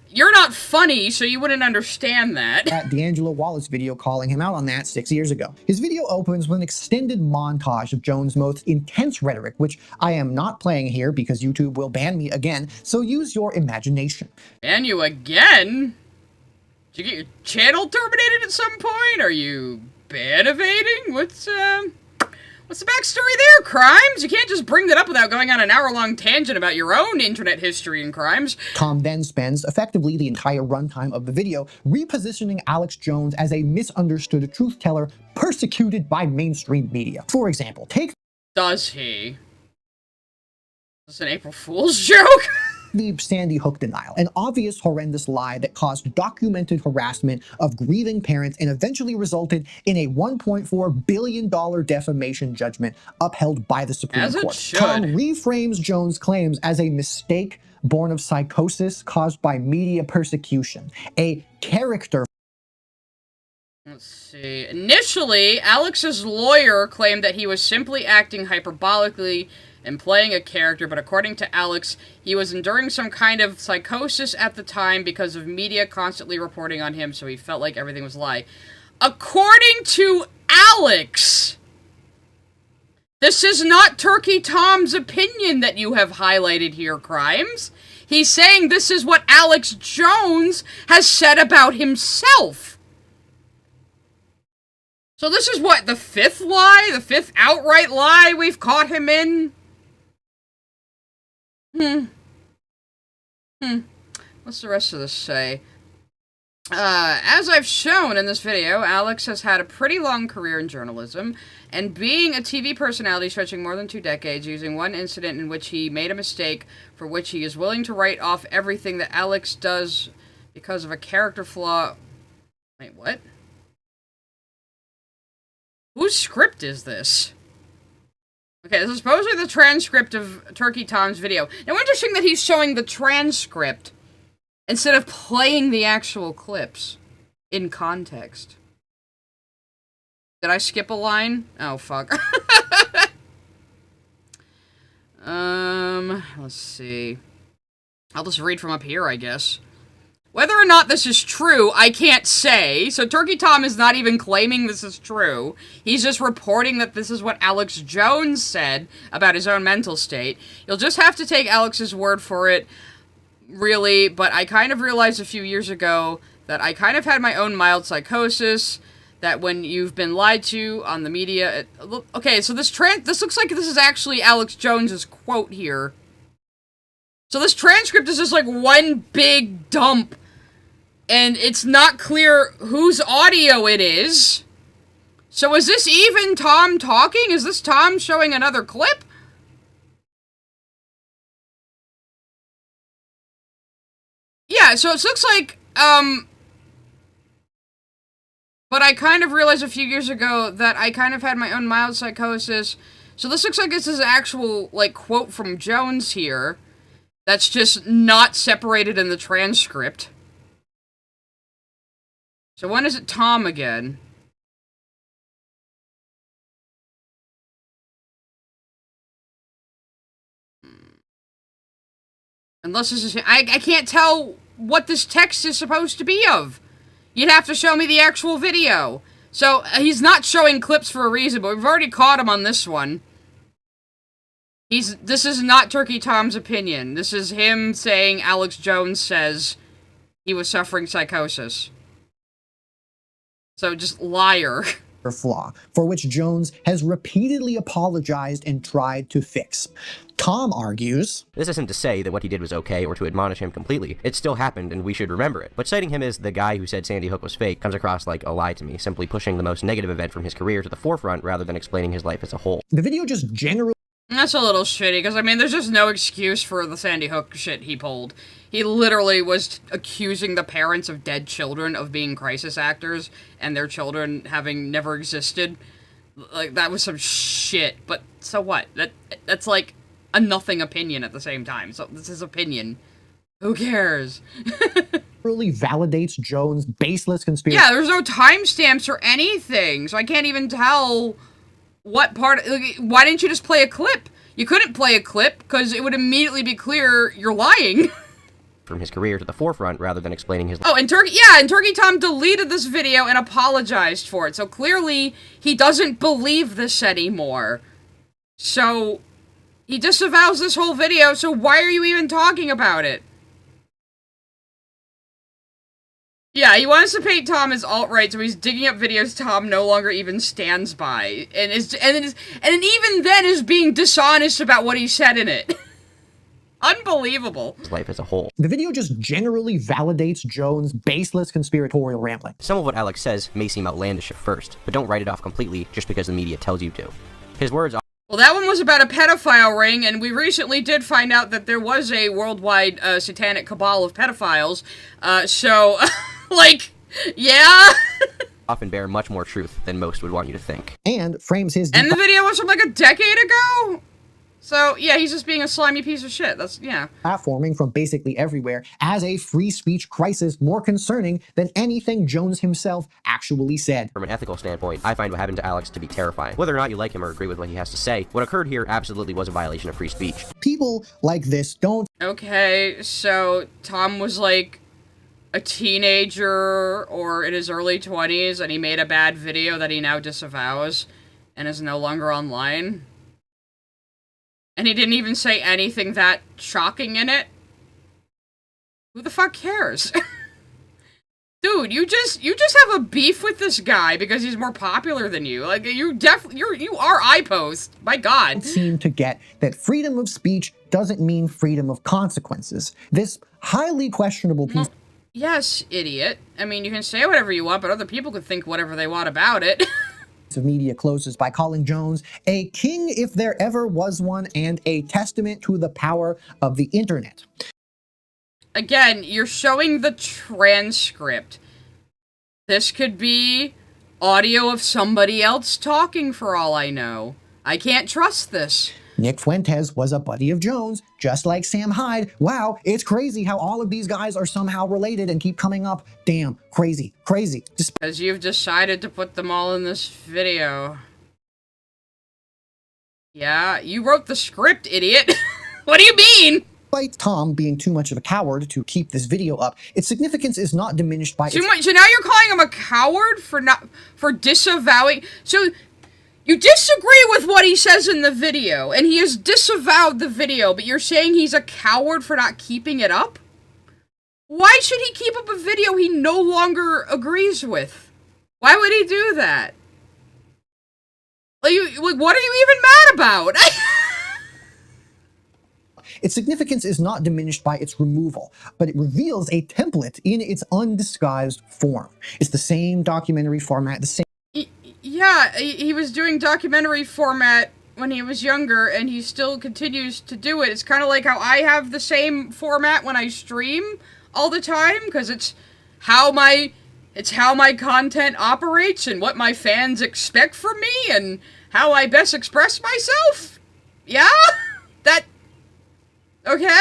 You're not funny, so you wouldn't understand that. That D'Angelo Wallace video calling him out on that 6 years ago. His video opens with an extended montage of Jones' most intense rhetoric, which I am not playing here because YouTube will ban me again, so use your imagination. Ban you again? Did you get your channel terminated at some point? Are you ban evading? What's the backstory there, Crimes? You can't just bring that up without going on an hour-long tangent about your own internet history and crimes. Tom then spends effectively the entire runtime of the video repositioning Alex Jones as a misunderstood truth teller persecuted by mainstream media. For example, take— Does he? Is this an April Fool's joke? the Sandy Hook denial, an obvious horrendous lie that caused documented harassment of grieving parents and eventually resulted in a $1.4 billion defamation judgment upheld by the Supreme As it Court. should. Tom reframes Jones' claims as a mistake born of psychosis caused by media persecution, a character. Let's see. Initially, Alex's lawyer claimed that he was simply acting hyperbolically and playing a character, but according to Alex, he was enduring some kind of psychosis at the time because of media constantly reporting on him, so he felt like everything was a lie. According to Alex, this is not Turkey Tom's opinion that you have highlighted here, Crimes. He's saying this is what Alex Jones has said about himself. So this is what, the fifth lie? The fifth outright lie we've caught him in? What's the rest of this say? As I've shown in this video, Alex has had a pretty long career in journalism, and being a TV personality stretching more than 2 decades, using one incident in which he made a mistake for which he is willing to write off everything that Alex does because of a character flaw. Wait, what? Whose script is this? Okay, this is supposedly the transcript of Turkey Tom's video. Now, interesting that he's showing the transcript instead of playing the actual clips in context. Did I skip a line? Oh, fuck. Let's see. I'll just read from up here, I guess. Whether or not this is true, I can't say. So Turkey Tom is not even claiming this is true. He's just reporting that this is what Alex Jones said about his own mental state. You'll just have to take Alex's word for it, really. But I kind of realized a few years ago that I kind of had my own mild psychosis, that when you've been lied to on the media... okay, so this looks like this is actually Alex Jones's quote here. So this transcript is just like one big dump, and it's not clear whose audio it is. So is this even Tom talking? Is this Tom showing another clip? Yeah, so it looks like, but I kind of realized a few years ago that I kind of had my own mild psychosis. So this looks like this is an actual, like, quote from Jones here. That's just not separated in the transcript. So when is it Tom again? Unless this is... I can't tell what this text is supposed to be of. You'd have to show me the actual video. So, he's not showing clips for a reason, but we've already caught him on this one. This is not Turkey Tom's opinion. This is him saying Alex Jones says he was suffering psychosis. So, just liar. Flaw, for which Jones has repeatedly apologized and tried to fix. Tom argues, this isn't to say that what he did was okay or to admonish him completely. It still happened and we should remember it. But citing him as the guy who said Sandy Hook was fake comes across like a lie to me, simply pushing the most negative event from his career to the forefront rather than explaining his life as a whole. The video just generally... That's a little shitty, because, I mean, there's just no excuse for the Sandy Hook shit he pulled. He literally was accusing the parents of dead children of being crisis actors, and their children having never existed. Like, that was some shit, but so what? That's like a nothing opinion at the same time, so this is opinion. Who cares? really validates Jones' baseless conspiracy. Yeah, there's no timestamps or anything, so I can't even tell what part... Like, why didn't you just play a clip? You couldn't play a clip, because it would immediately be clear you're lying. From his career to the forefront rather than explaining his... Oh, and Turkey Tom deleted this video and apologized for it, so clearly he doesn't believe this anymore. So, he disavows this whole video, so why are you even talking about it? Yeah, he wants to paint Tom as alt-right, so he's digging up videos Tom no longer even stands by, and even then is being dishonest about what he said in it. Unbelievable. His life as a whole. The video just generally validates Jones' baseless conspiratorial rambling. Some of what Alex says may seem outlandish at first, but don't write it off completely just because the media tells you to. His words are... Well, that one was about a pedophile ring, and we recently did find out that there was a worldwide satanic cabal of pedophiles, so, like, yeah? often bear much more truth than most would want you to think. And frames his... And the video was from, like, a decade ago? So, yeah, he's just being a slimy piece of shit. That's, yeah. Platforming from basically everywhere as a free speech crisis more concerning than anything Jones himself actually said. From an ethical standpoint, I find what happened to Alex to be terrifying. Whether or not you like him or agree with what he has to say, what occurred here absolutely was a violation of free speech. People like this don't... Okay, so Tom was, like, a teenager or in his early 20s, and he made a bad video that he now disavows and is no longer online. And he didn't even say anything that shocking in it. Who the fuck cares? Dude, you just have a beef with this guy because he's more popular than you. Like, you are iPost. My God. Seem to get that freedom of speech doesn't mean freedom of consequences. This highly questionable piece... Yes, idiot. I mean, you can say whatever you want, but other people could think whatever they want about it. of media closes by calling Jones a king if there ever was one and a testament to the power of the internet. Again, you're showing the transcript. This could be audio of somebody else talking for all I know. I can't trust this. Nick Fuentes was a buddy of Jones, just like Sam Hyde. Wow, it's crazy how all of these guys are somehow related and keep coming up. Damn, crazy, crazy. Because you've decided to put them all in this video. Yeah, you wrote the script, idiot. What do you mean? Despite Tom being too much of a coward to keep this video up, its significance is not diminished by... So now you're calling him a coward for disavowing... So... You disagree with what he says in the video, and he has disavowed the video, but you're saying he's a coward for not keeping it up? Why should he keep up a video he no longer agrees with? Why would he do that? Like, what are you even mad about? Its significance is not diminished by its removal, but it reveals a template in its undisguised form. It's the same documentary format, the same... Yeah, he was doing documentary format when he was younger, and he still continues to do it. It's kind of like how I have the same format when I stream all the time, because it's how my content operates and what my fans expect from me and how I best express myself. Yeah? That... okay?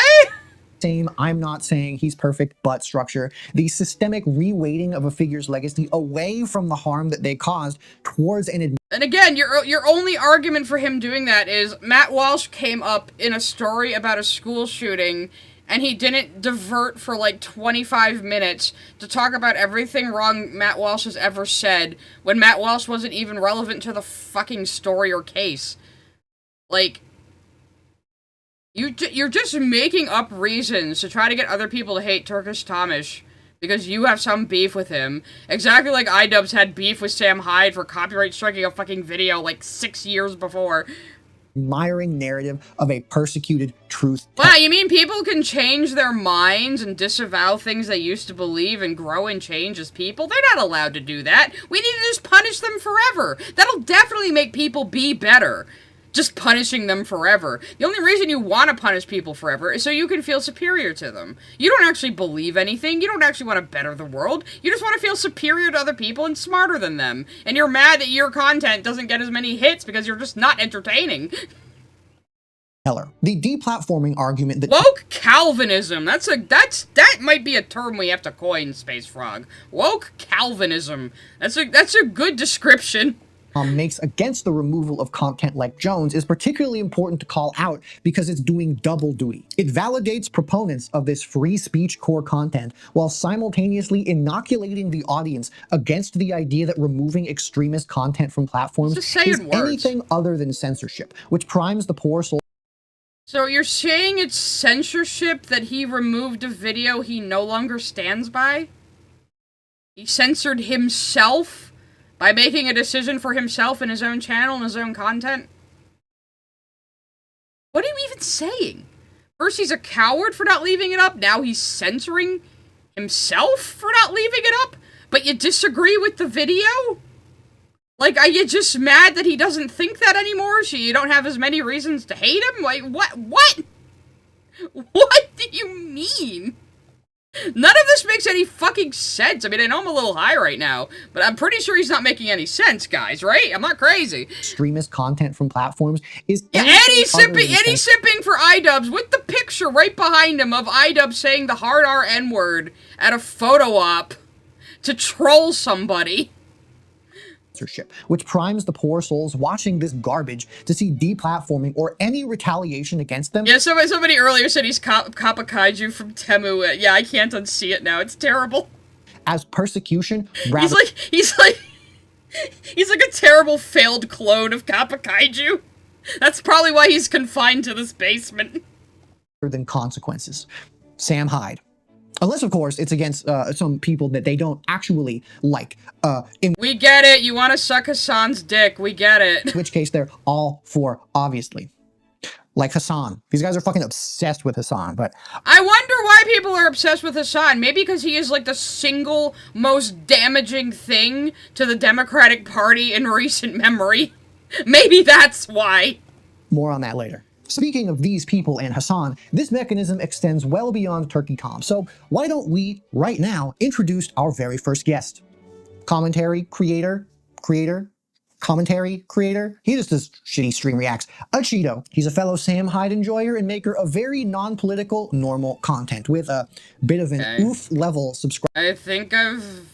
Same, I'm not saying he's perfect, but structure. The systemic reweighting of a figure's legacy away from the harm that they caused towards an... And again, your only argument for him doing that is Matt Walsh came up in a story about a school shooting, and he didn't divert for like 25 minutes to talk about everything wrong Matt Walsh has ever said, when Matt Walsh wasn't even relevant to the fucking story or case. Like... You're just making up reasons to try to get other people to hate Turkish Tomish because you have some beef with him. Exactly like Idubbz had beef with Sam Hyde for copyright striking a fucking video like 6 years before. Admiring narrative of a persecuted truth. Wow, you mean people can change their minds and disavow things they used to believe and grow and change as people? They're not allowed to do that. We need to just punish them forever. That'll definitely make people be better. Just punishing them forever. The only reason you want to punish people forever is so you can feel superior to them. You don't actually believe anything. You don't actually want to better the world. You just want to feel superior to other people and smarter than them. And you're mad that your content doesn't get as many hits because you're just not entertaining. The deplatforming argument that... Woke Calvinism. That might be a term we have to coin, Space Frog. Woke Calvinism. That's a good description. Makes against the removal of content like Jones is particularly important to call out because it's doing double duty. It validates proponents of this free speech core content while simultaneously inoculating the audience against the idea that removing extremist content from platforms is anything other than censorship, which primes the poor soul. So you're saying it's censorship that he removed a video he no longer stands by? He censored himself? By making a decision for himself and his own channel and his own content? What are you even saying? First he's a coward for not leaving it up, now he's censoring himself for not leaving it up? But you disagree with the video? Like, are you just mad that he doesn't think that anymore, so you don't have as many reasons to hate him? Like, what? What do you mean? None of this makes any fucking sense. I mean, I know I'm a little high right now, but I'm pretty sure he's not making any sense, guys, right? I'm not crazy. Extremist content from platforms is... Yeah, Eddie sipping for Idubbz with the picture right behind him of Idubbz saying the hard R N-word at a photo op to troll somebody. Which primes the poor souls watching this garbage to see deplatforming or any retaliation against them. Yeah, somebody earlier said he's Kappa Kaiju from Temu. Yeah, I can't unsee it now. It's terrible. As persecution, he's like a terrible failed clone of Kappa Kaiju. That's probably why he's confined to this basement. Than consequences. Sam Hyde. Unless, of course, it's against some people that they don't actually like. We get it. You want to suck Hasan's dick. We get it. In which case, they're all for, obviously. Like Hasan. These guys are fucking obsessed with Hasan, but... I wonder why people are obsessed with Hasan. Maybe because he is, like, the single most damaging thing to the Democratic Party in recent memory. Maybe that's why. More on that later. Speaking of these people and Hasan, this mechanism extends well beyond Turkey Tom, so why don't we, right now, introduce our very first guest? Commentary creator? He just does shitty stream reacts. A Cheeto. He's a fellow Sam Hyde enjoyer and maker of very non-political, normal content with a bit of an oof level subscribe. I think I've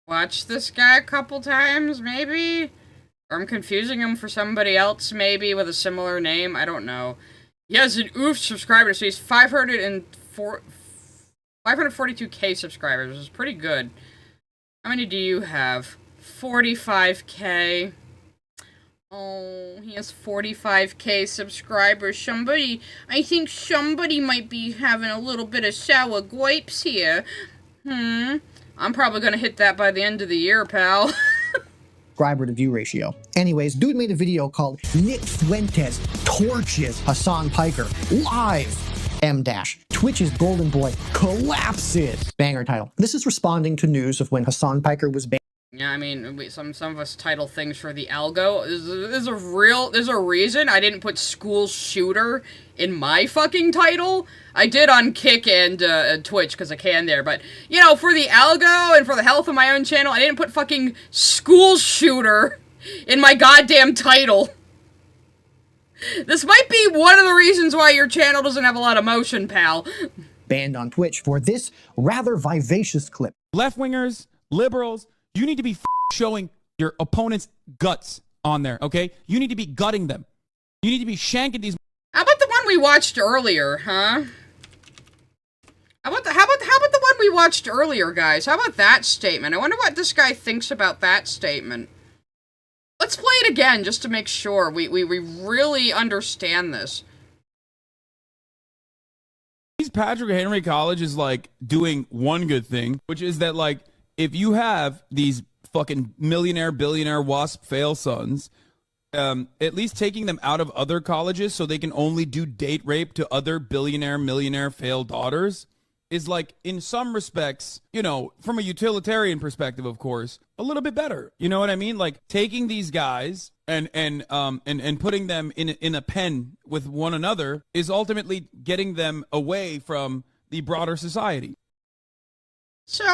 watched this guy a couple times, maybe? Or I'm confusing him for somebody else, maybe, with a similar name. I don't know. He has an oof subscriber, so he's 542k subscribers, which is pretty good. How many do you have? 45k. Oh, he has 45k subscribers. I think somebody might be having a little bit of sour grapes here. I'm probably gonna hit that by the end of the year, pal. subscriber to view ratio. Anyways, dude made a video called Nick Fuentes Torches Hasan Piker Live M-. Twitch's golden boy collapses. Banger title. This is responding to news of when Hasan Piker was banned. Yeah, I mean, some of us title things for the algo. There's a reason I didn't put school shooter in my fucking title. I did on Kick and Twitch because I can there, but, you know, for the algo and for the health of my own channel, I didn't put fucking school shooter in my goddamn title. This might be one of the reasons why your channel doesn't have a lot of motion, pal. Banned on Twitch for this rather vivacious clip. Left-wingers, liberals, you need to be showing your opponent's guts on there, okay? You need to be gutting them. You need to be shanking these. How about the one we watched earlier, huh? How about the one we watched earlier, guys? How about that statement? I wonder what this guy thinks about that statement. Let's play it again just to make sure we really understand this. Patrick Henry College is like doing one good thing, which is that like if you have these fucking millionaire, billionaire, wasp fail sons, at least taking them out of other colleges so they can only do date rape to other billionaire, millionaire failed daughters is like, in some respects, you know, from a utilitarian perspective, of course, a little bit better. You know what I mean? Like taking these guys and putting them in a pen with one another is ultimately getting them away from the broader society. So,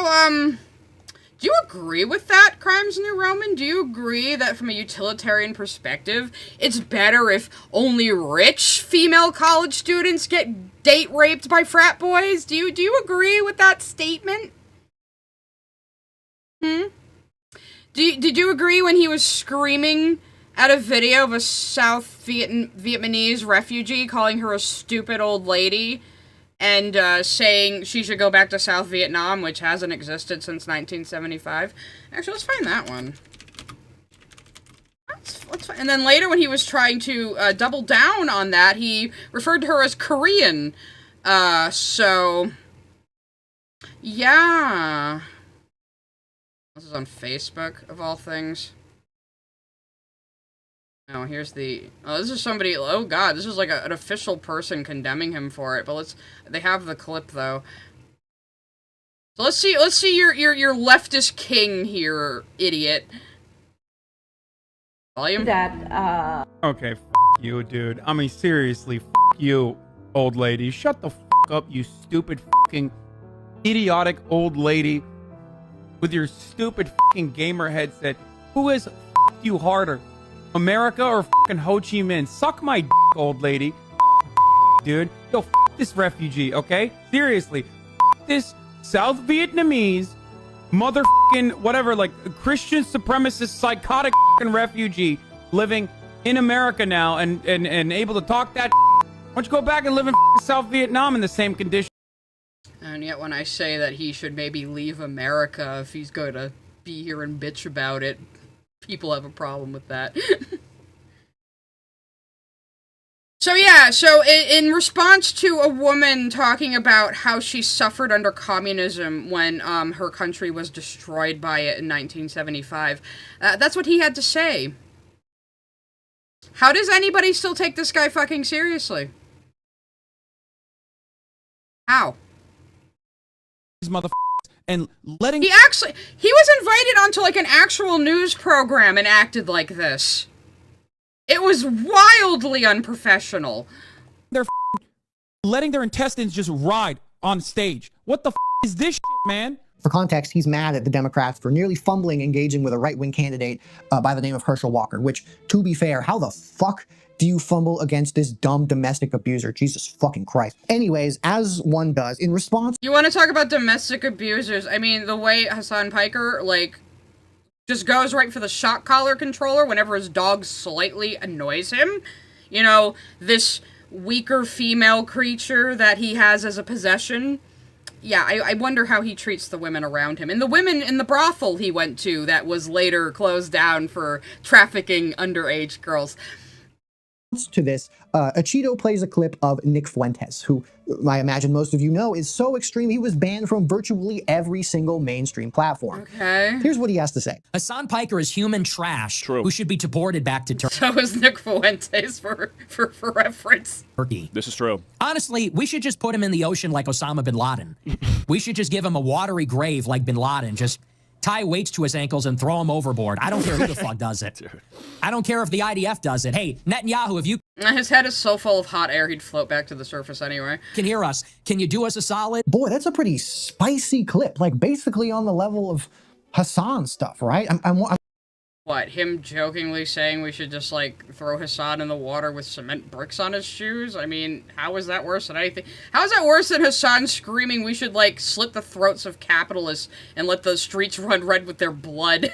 do you agree with that, Crimes New Roman? Do you agree that from a utilitarian perspective, it's better if only rich female college students get date raped by frat boys? Do you agree with that statement? Did you agree when he was screaming at a video of a South Vietnamese refugee, calling her a stupid old lady, and saying she should go back to South Vietnam, which hasn't existed since 1975. Actually, let's find that one. Let's find, and then later when he was trying to double down on that, he referred to her as Korean. So, yeah. This is on Facebook, of all things. Oh, here's the... Oh, this is somebody... Oh, God, this is like an official person condemning him for it. But let's... They have the clip, though. So let's see your leftist king here, idiot. Volume? Okay, f*** you, dude. I mean, seriously, f*** you, old lady. Shut the f*** up, you stupid f***ing idiotic old lady with your stupid f***ing gamer headset. Who has f***ed you harder? America or fucking Ho Chi Minh? Suck my dick, old lady. Dude. Yo, f*** this refugee, okay? Seriously. F*** this South Vietnamese motherfucking whatever, like, Christian supremacist psychotic fucking refugee living in America now and able to talk that. Why don't you go back and live in South Vietnam in the same condition? And yet when I say that he should maybe leave America if he's going to be here and bitch about it, people have a problem with that. So yeah, so in response to a woman talking about how she suffered under communism when her country was destroyed by it in 1975, that's what he had to say. How does anybody still take this guy fucking seriously? How? These motherfuckers. And letting... He was invited onto, like, an actual news program and acted like this. It was wildly unprofessional. They're letting their intestines just ride on stage. What the is this shit, man? For context, he's mad at the Democrats for nearly fumbling engaging with a right-wing candidate by the name of Herschel Walker, which, to be fair, how the fuck do you fumble against this dumb domestic abuser? Jesus fucking Christ. Anyways, as one does, in response... You want to talk about domestic abusers? I mean, the way Hasan Piker, like, just goes right for the shock collar controller whenever his dog slightly annoys him. You know, this weaker female creature that he has as a possession. Yeah, I wonder how he treats the women around him. And the women in the brothel he went to that was later closed down for trafficking underage girls. to this, Achido plays a clip of Nick Fuentes, who I imagine most of you know is so extreme he was banned from virtually every single mainstream platform. Okay. Here's what he has to say. Hasan Piker is human trash who should be deported back to Turkey. So is Nick Fuentes for reference. This is true. Honestly, we should just put him in the ocean like Osama bin Laden. We should just give him a watery grave like bin Laden. Just tie weights to his ankles and throw him overboard. I don't care who the fuck does it. I don't care if the IDF does it. Hey, Netanyahu, if you His head is so full of hot air, he'd float back to the surface anyway. can hear us, can you do us a solid? Boy, that's a pretty spicy clip, like basically on the level of Hasan stuff, right? I'm What, him jokingly saying we should just, like, throw Hasan in the water with cement bricks on his shoes? I mean, how is that worse than anything? How is that worse than Hasan screaming we should, like, slit the throats of capitalists and let the streets run red with their blood?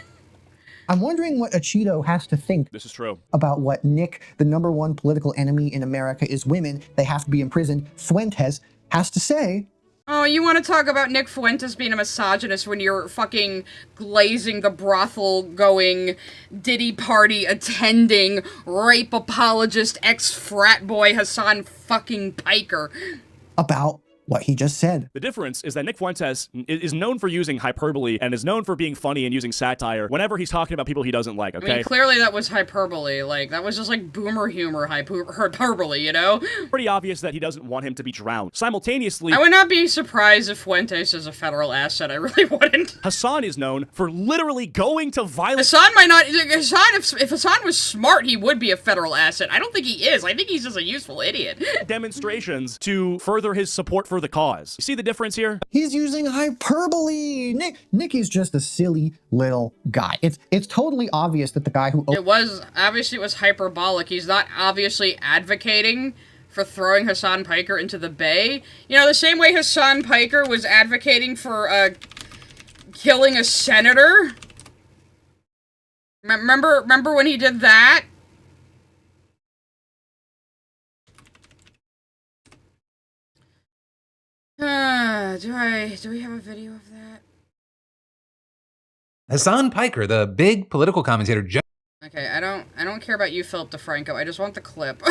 I'm wondering what Achido has to think. This is true. About what Nick, the #1 political enemy in America is women, they have to be imprisoned, Fuentes, has to say. Oh, you want to talk about Nick Fuentes being a misogynist when you're fucking glazing the brothel-going, Diddy party-attending, rape apologist ex-frat boy Hasan fucking Piker. About what he just said. The difference is that Nick Fuentes is known for using hyperbole and is known for being funny and using satire whenever he's talking about people he doesn't like, okay? I mean, clearly that was hyperbole. Like, that was just like boomer humor hyperbole, you know? Pretty obvious that he doesn't want him to be drowned. Simultaneously, I would not be surprised if Fuentes is a federal asset. I really wouldn't. Hasan is known for literally going to violence. Hasan might not... Hasan, if Hasan was smart, he would be a federal asset. I don't think he is. I think he's just a useful idiot. Demonstrations to further his support for the cause. You see the difference here? He's using hyperbole. Nick is just a silly little guy. It's totally obvious that the guy who... It was hyperbolic. He's not obviously advocating for throwing Hasan Piker into the bay. You know, the same way Hasan Piker was advocating for, killing a senator? Remember when he did that? Do we have a video of that? Hasan Piker, the big political commentator. Okay, I don't care about you, Philip DeFranco. I just want the clip.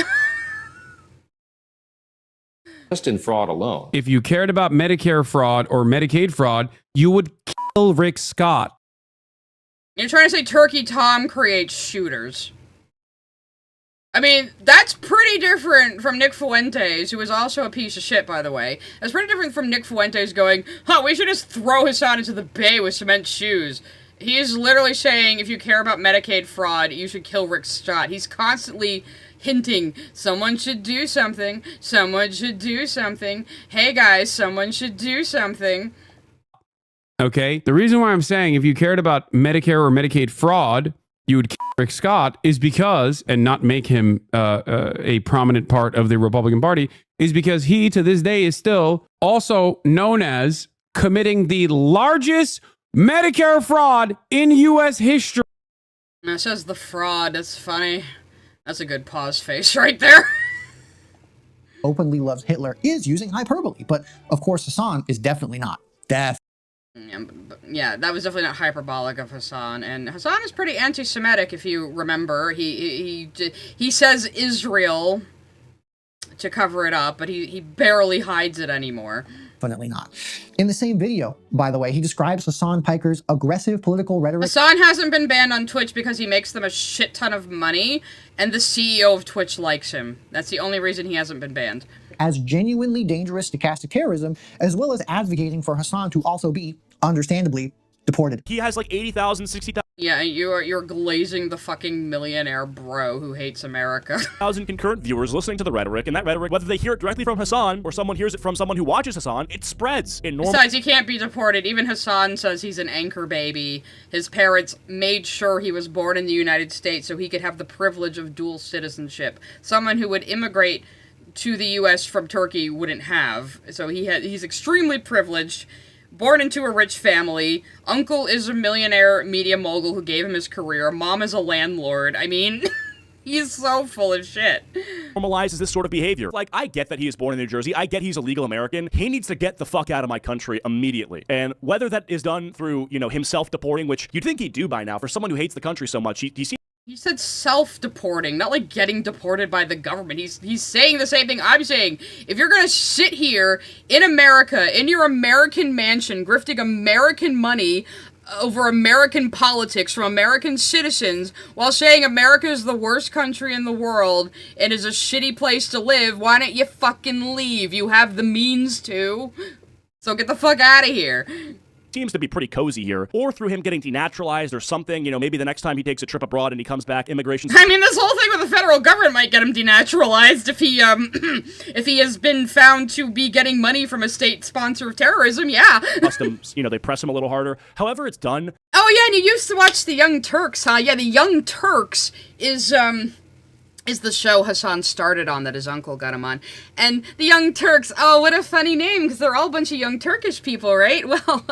Just in fraud alone. If you cared about Medicare fraud or Medicaid fraud, you would kill Rick Scott. You're trying to say Turkey Tom creates shooters. I mean, that's pretty different from Nick Fuentes, who is also a piece of shit, by the way. That's pretty different from Nick Fuentes going, we should just throw Hasan into the bay with cement shoes. He is literally saying, if you care about Medicaid fraud, you should kill Rick Scott. He's constantly hinting, someone should do something, someone should do something, hey guys, someone should do something. Okay? The reason why I'm saying if you cared about Medicare or Medicaid fraud, you would kill Rick Scott is because, and not make him a prominent part of the Republican Party, is because he, to this day, is still also known as committing the largest Medicare fraud in U.S. history. That says the fraud. That's funny. That's a good pause face right there. Openly loves Hitler is using hyperbole, but of course Hasan is definitely not. Yeah, that was definitely not hyperbolic of Hasan, and Hasan is pretty anti-Semitic, if you remember. He says Israel to cover it up, but he barely hides it anymore. Definitely not. In the same video, by the way, he describes Hasan Piker's aggressive political rhetoric. Hasan hasn't been banned on Twitch because he makes them a shit ton of money, and the CEO of Twitch likes him. That's the only reason he hasn't been banned. As genuinely dangerous stochastic terrorism, as well as advocating for Hasan to also be, understandably, deported. He has like 80,000, 60,000. Yeah, you're glazing the fucking millionaire bro who hates America. 1,000 concurrent viewers listening to the rhetoric, and that rhetoric, whether they hear it directly from Hasan or someone hears it from someone who watches Hasan, it spreads. Besides, he can't be deported. Even Hasan says he's an anchor baby. His parents made sure he was born in the United States so he could have the privilege of dual citizenship. Someone who would immigrate to the U.S. from Turkey wouldn't have. So he's extremely privileged. Born into a rich family, uncle is a millionaire media mogul who gave him his career, mom is a landlord. I mean, he's so full of shit. Normalizes this sort of behavior. Like, I get that he is born in New Jersey, I get he's a legal American, he needs to get the fuck out of my country immediately. And whether that is done through, himself deporting, which you'd think he'd do by now, for someone who hates the country so much, he seems... He said self-deporting, not like getting deported by the government. He's saying the same thing I'm saying. If you're gonna sit here in America, in your American mansion, grifting American money over American politics from American citizens, while saying America is the worst country in the world and is a shitty place to live, why don't you fucking leave? You have the means to. So get the fuck out of here. Seems to be pretty cozy here, or through him getting denaturalized or something. You know, maybe the next time he takes a trip abroad and he comes back, immigration. I mean, this whole thing with the federal government might get him denaturalized if he, if he has been found to be getting money from a state sponsor of terrorism, yeah. Customs, you know, they press him a little harder. However, it's done. Oh yeah, and you used to watch The Young Turks, huh? Yeah, The Young Turks is the show Hasan started on that his uncle got him on. And the Young Turks, oh, what a funny name, because they're all a bunch of young Turkish people, right? Well,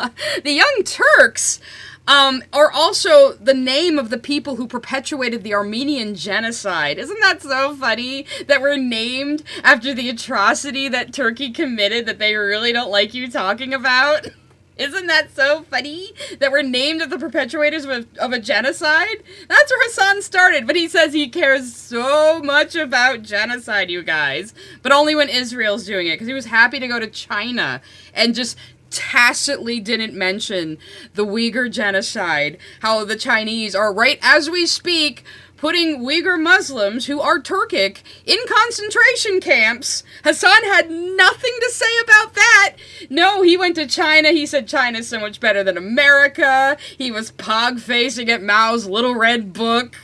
the Young Turks are also the name of the people who perpetuated the Armenian genocide. Isn't that so funny that we're named after the atrocity that Turkey committed that they really don't like you talking about? Isn't that so funny that we're named as the perpetuators of a genocide? That's where Hasan started, but he says he cares so much about genocide, you guys. But only when Israel's doing it, because he was happy to go to China and just tacitly didn't mention the Uyghur genocide. How the Chinese are, right as we speak, putting Uyghur Muslims, who are Turkic, in concentration camps. Hasan had nothing to say about that. No, he went to China. He said China's so much better than America. He was pog-facing at Mao's Little Red Book.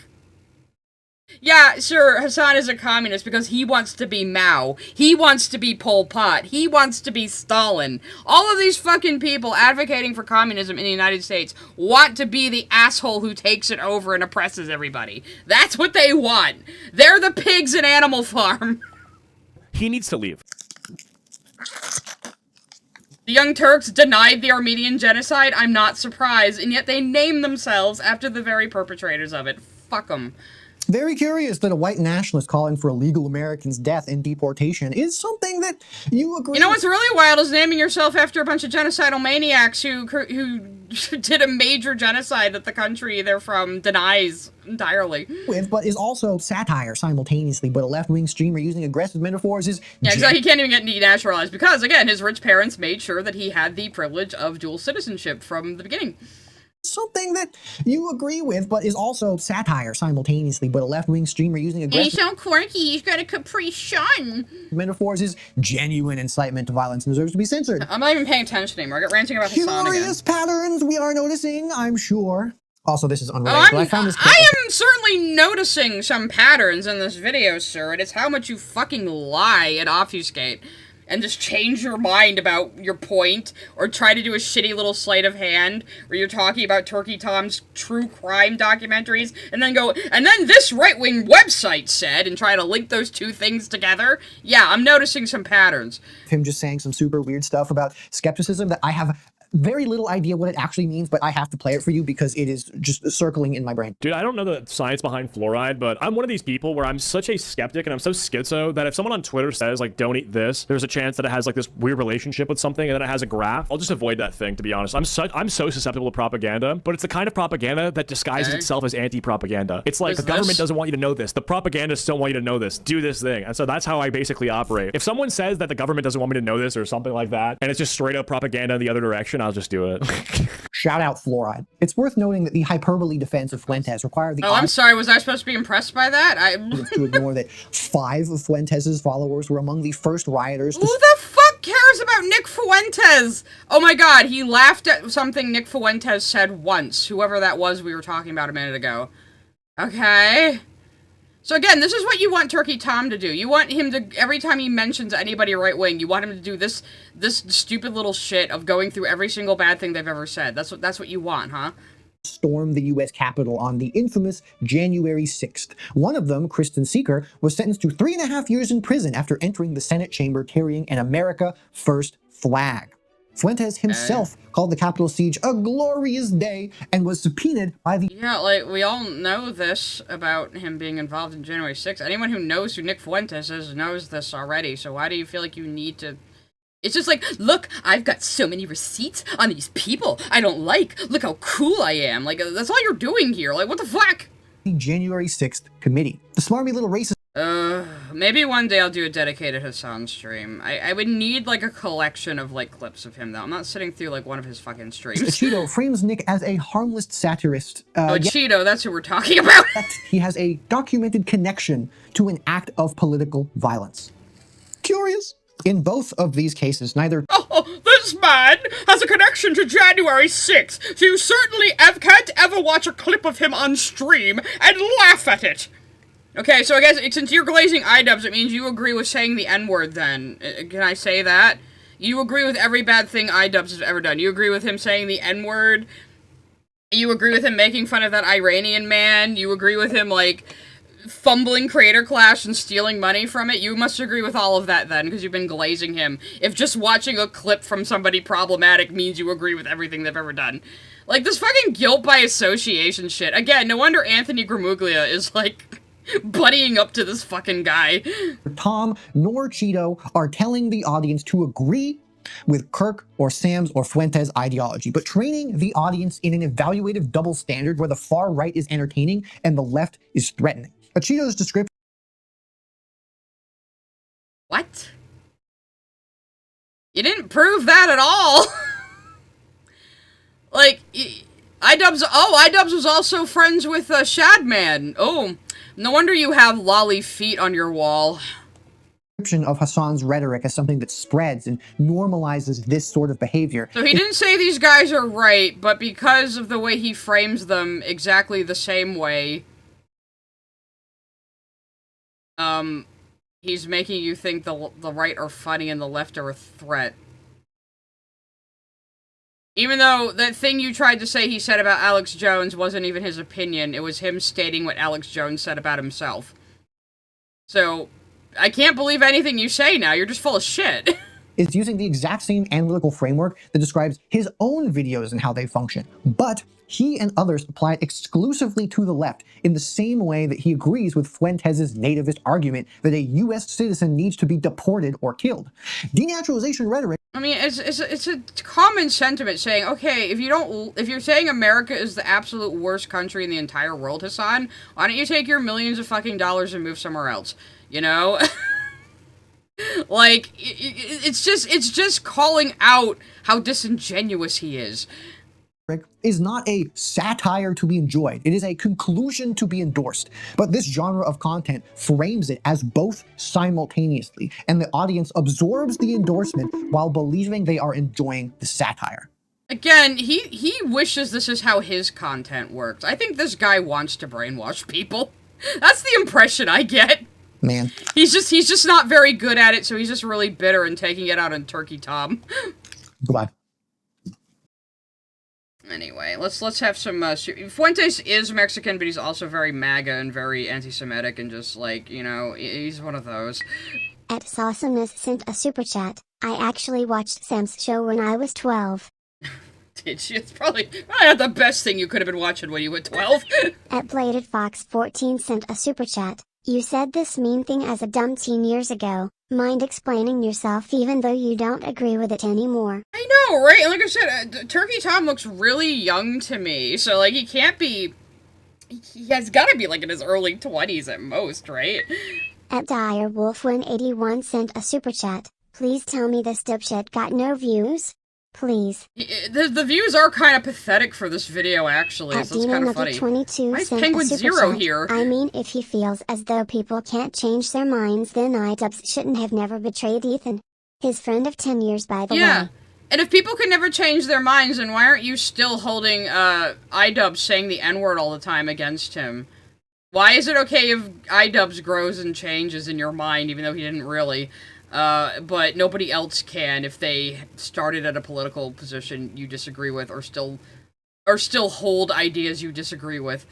Yeah, sure, Hasan is a communist because he wants to be Mao. He wants to be Pol Pot. He wants to be Stalin. All of these fucking people advocating for communism in the United States want to be the asshole who takes it over and oppresses everybody. That's what they want. They're the pigs in Animal Farm. He needs to leave. The Young Turks denied the Armenian genocide. I'm not surprised, and yet they name themselves after the very perpetrators of it. Fuck them. Very curious that a white nationalist calling for illegal Americans' death and deportation is something that you agree. You know what's really wild is naming yourself after a bunch of genocidal maniacs who did a major genocide that the country they're from denies entirely. But is also satire simultaneously, but a left-wing streamer using aggressive metaphors is... Yeah, exactly. He can't even get denaturalized because, again, his rich parents made sure that he had the privilege of dual citizenship from the beginning. Something that you agree with, but is also satire simultaneously, but a left-wing streamer using aggressive... He's so quirky, he's got a Capri Sun. ...metaphors is genuine incitement to violence and deserves to be censored. I'm not even paying attention anymore. I got ranting about Hasan again. Curious patterns we are noticing, I'm sure. Also, this is unrelated, but I found this... I am certainly noticing some patterns in this video, sir, and it's how much you fucking lie and obfuscate. And just change your mind about your point, or try to do a shitty little sleight of hand, where you're talking about Turkey Tom's true crime documentaries, and then go, and then this right-wing website said, and try to link those two things together. Yeah, I'm noticing some patterns. Him just saying some super weird stuff about skepticism that I have very little idea what it actually means, but I have to play it for you because it is just circling in my brain. Dude, I don't know the science behind fluoride, but I'm one of these people where I'm such a skeptic and I'm so schizo that if someone on Twitter says, like, don't eat this, there's a chance that it has, like, this weird relationship with something and then it has a graph. I'll just avoid that thing, to be honest. I'm so susceptible to propaganda, but it's the kind of propaganda that disguises itself as anti-propaganda. It's like, the government doesn't want you to know this. The propagandists don't want you to know this. Do this thing. And so that's how I basically operate. If someone says that the government doesn't want me to know this or something like that, and it's just straight up propaganda in the other direction, I'll just do it. Shout out fluoride. It's worth noting that the hyperbole defense of Fuentes required the... Oh, I'm sorry, was I supposed to be impressed by that? to ignore that 5 of Fuentes' followers were among the first rioters. Who the fuck cares about Nick Fuentes? Oh my god, he laughed at something Nick Fuentes said once. Whoever that was we were talking about a minute ago. Okay. So again, this is what you want Turkey Tom to do. You want him to, every time he mentions anybody right-wing, you want him to do this stupid little shit of going through every single bad thing they've ever said. That's what you want, huh? Stormed the U.S. Capitol on the infamous January 6th. One of them, Kristen Seeker, was sentenced to 3.5 years in prison after entering the Senate chamber carrying an America First flag. Fuentes himself called the Capitol siege a glorious day and was subpoenaed by the... Yeah, like, we all know this about him being involved in January 6th. Anyone who knows who Nick Fuentes is knows this already, so why do you feel like you need to... It's just like, look, I've got so many receipts on these people I don't like. Look how cool I am. Like, that's all you're doing here. Like, what the fuck? the January 6th committee. The smarmy little racist Maybe one day I'll do a dedicated Hasan stream. I would need, like, a collection of, like, clips of him, though. I'm not sitting through, like, one of his fucking streams. Cheeto frames Nick as a harmless satirist. Cheeto, that's who we're talking about. He has a documented connection to an act of political violence. Curious? In both of these cases, neither This man has a connection to January 6th, so you certainly can't ever watch a clip of him on stream and laugh at it. Okay, so I guess since you're glazing Idubbz, it means you agree with saying the N-word then. Can I say that? You agree with every bad thing Idubbz has ever done. You agree with him saying the N-word. You agree with him making fun of that Iranian man. You agree with him, like, fumbling Creator Clash and stealing money from it. You must agree with all of that then, because you've been glazing him. If just watching a clip from somebody problematic means you agree with everything they've ever done. Like, this fucking guilt by association shit. Again, no wonder Anthony Gramuglia is, like, buddying up to this fucking guy. Tom nor Cheeto are telling the audience to agree with Kirk or Sam's or Fuentes' ideology, but training the audience in an evaluative double standard where the far right is entertaining and the left is threatening. A Cheeto's description. What? You didn't prove that at all. Like, Idubbz was also friends with Shadman. Oh, no wonder you have lolly feet on your wall. Of Hasan's rhetoric as something that spreads and normalizes this sort of behavior. So he didn't say these guys are right, but because of the way he frames them exactly the same way, he's making you think the right are funny and the left are a threat. Even though that thing you tried to say he said about Alex Jones wasn't even his opinion, it was him stating what Alex Jones said about himself. So, I can't believe anything you say now, you're just full of shit. Is using the exact same analytical framework that describes his own videos and how they function. But he and others apply it exclusively to the left in the same way that he agrees with Fuentes' nativist argument that a US citizen needs to be deported or killed. Denaturalization rhetoric. I mean, it's a common sentiment saying, okay, if you're saying America is the absolute worst country in the entire world, Hasan, why don't you take your millions of fucking dollars and move somewhere else? You know? Like, it's just calling out how disingenuous he is. Is not a satire to be enjoyed. It is a conclusion to be endorsed. But this genre of content frames it as both simultaneously, and the audience absorbs the endorsement while believing they are enjoying the satire. Again, he wishes this is how his content works. I think this guy wants to brainwash people. That's the impression I get. Man. He's just not very good at it, so he's just really bitter and taking it out on Turkey Tom. Goodbye. Anyway, let's have some, Fuentes is Mexican, but he's also very MAGA and very anti-Semitic and just, like, you know, he's one of those. At Sawesomeness sent a super chat. I actually watched Sam's show when I was 12. Did you? It's probably not the best thing you could have been watching when you were 12. At Bladed Fox 14 sent a super chat. You said this mean thing as a dumb teen years ago. Mind explaining yourself even though you don't agree with it anymore. I know, right? And like I said, Turkey Tom looks really young to me, so, like, he can't be... He has gotta be, like, in his early 20s at most, right? At Direwolf181 sent a super chat. Please tell me this dipshit got no views? Please. The views are kind of pathetic for this video, actually, so it's kind of funny. 22 Why is sent Penguin a super Zero chat. here? I mean, if he feels as though people can't change their minds, then Idubbz shouldn't have never betrayed Ethan. His friend of 10 years, by the way. Yeah, and if people can never change their minds, then why aren't you still holding Idubbz saying the N-word all the time against him? Why is it okay if Idubbz grows and changes in your mind, even though he didn't really? But nobody else can if they started at a political position you disagree with or still hold ideas you disagree with.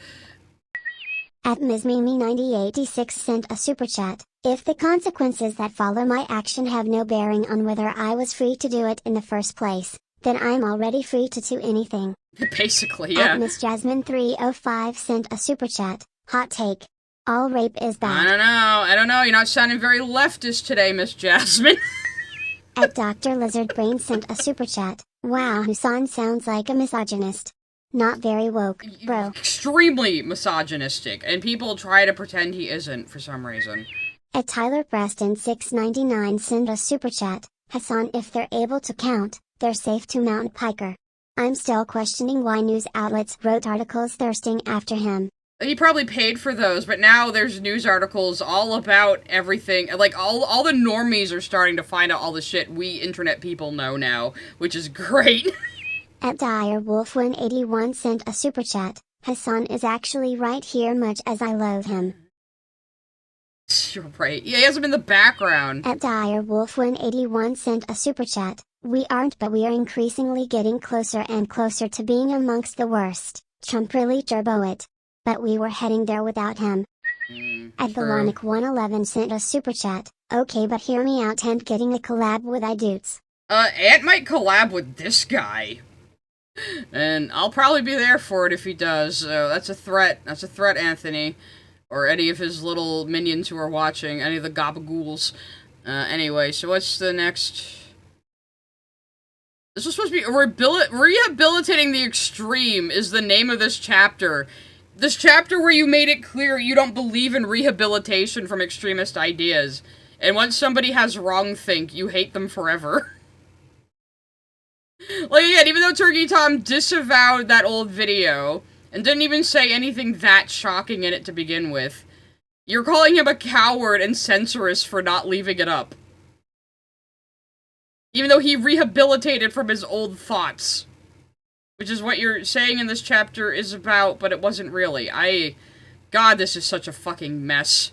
At MsMimi9086 sent a super chat. If the consequences that follow my action have no bearing on whether I was free to do it in the first place, then I'm already free to do anything. Basically, yeah. At MissJasmine305 sent a super chat. Hot take. All rape is bad. I don't know. You're not sounding very leftist today, Miss Jasmine. At Dr. Lizardbrain sent a super chat. Wow, Hasan sounds like a misogynist. Not very woke, bro. Extremely misogynistic, and people try to pretend he isn't for some reason. At Tyler Preston 699 send a super chat. Hasan, if they're able to count, they're safe to mount Piker. I'm still questioning why news outlets wrote articles thirsting after him. He probably paid for those, but now there's news articles all about everything. Like, all the normies are starting to find out all the shit we internet people know now, which is great. At DireWolf181 sent a super chat. Hasan is actually right here much as I loathe him. You're right. Yeah, he has him in the background. At DireWolf181 sent a super chat. We aren't, but we are increasingly getting closer and closer to being amongst the worst. Trump really turbo it. But we were heading there without him. At Thelonic111 sent a super chat. Okay, but hear me out, Ant getting a collab with Idubbz. Ant might collab with this guy. And I'll probably be there for it if he does. So that's a threat. That's a threat, Anthony. Or any of his little minions who are watching. Any of the gabagools. Anyway, so what's the next... This was supposed to be... Rehabilitating the Extreme is the name of this chapter. This chapter where you made it clear you don't believe in rehabilitation from extremist ideas. And once somebody has wrongthink, you hate them forever. Like, again, even though Turkey Tom disavowed that old video, and didn't even say anything that shocking in it to begin with, you're calling him a coward and censorious for not leaving it up. Even though he rehabilitated from his old thoughts. Which is what you're saying in this chapter is about, but it wasn't really. God, this is such a fucking mess.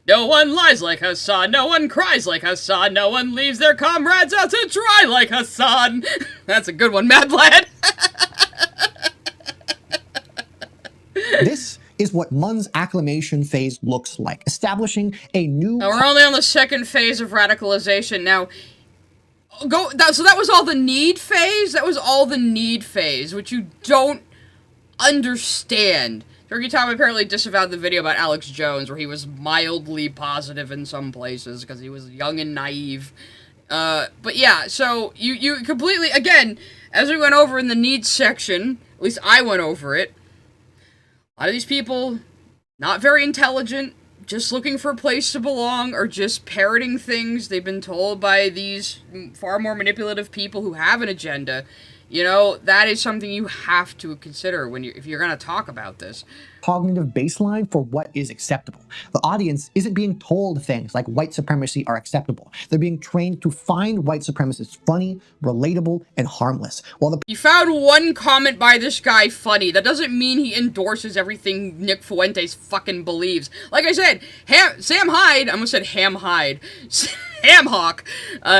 No one lies like Hasan, no one cries like Hasan, no one leaves their comrades out to dry like Hasan. That's a good one, Mad Lad. This is what Mun's acclamation phase looks like, establishing a new... Now, we're only on the second phase of radicalization. Now, so that was all the need phase? That was all the need phase, which you don't understand. Turkey Tom apparently disavowed the video about Alex Jones, where he was mildly positive in some places, because he was young and naive. But yeah, so you completely, again, as we went over in the needs section, at least I went over it, a lot of these people, not very intelligent, just looking for a place to belong, or just parroting things they've been told by these far more manipulative people who have an agenda. You know, that is something you have to consider if you're going to talk about this. Cognitive baseline for what is acceptable. The audience isn't being told things like white supremacy are acceptable. They're being trained to find white supremacists funny, relatable, and harmless. You found one comment by this guy funny. That doesn't mean he endorses everything Nick Fuentes fucking believes. Like I said, Sam Hyde, I almost said Ham Hyde. Ham Hawk.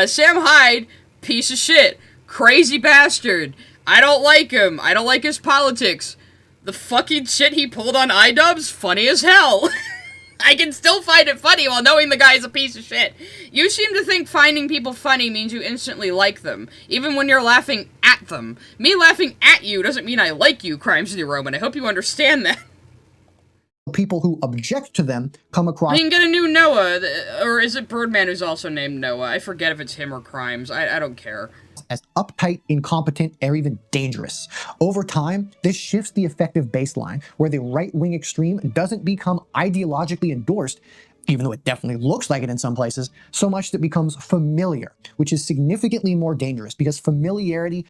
Sam Hyde, piece of shit. Crazy bastard. I don't like him. I don't like his politics. The fucking shit he pulled on Idubbz, funny as hell. I can still find it funny while knowing the guy's a piece of shit. You seem to think finding people funny means you instantly like them, even when you're laughing at them. Me laughing at you doesn't mean I like you, Crimes of the Roman. I hope you understand that. People who object to them come across... We can get a new Noah, or is it Birdman who's also named Noah? I forget if it's him or Crimes. I don't care. As uptight, incompetent, or even dangerous. Over time, this shifts the effective baseline, where the right-wing extreme doesn't become ideologically endorsed, even though it definitely looks like it in some places, so much that it becomes familiar, which is significantly more dangerous, because familiarity...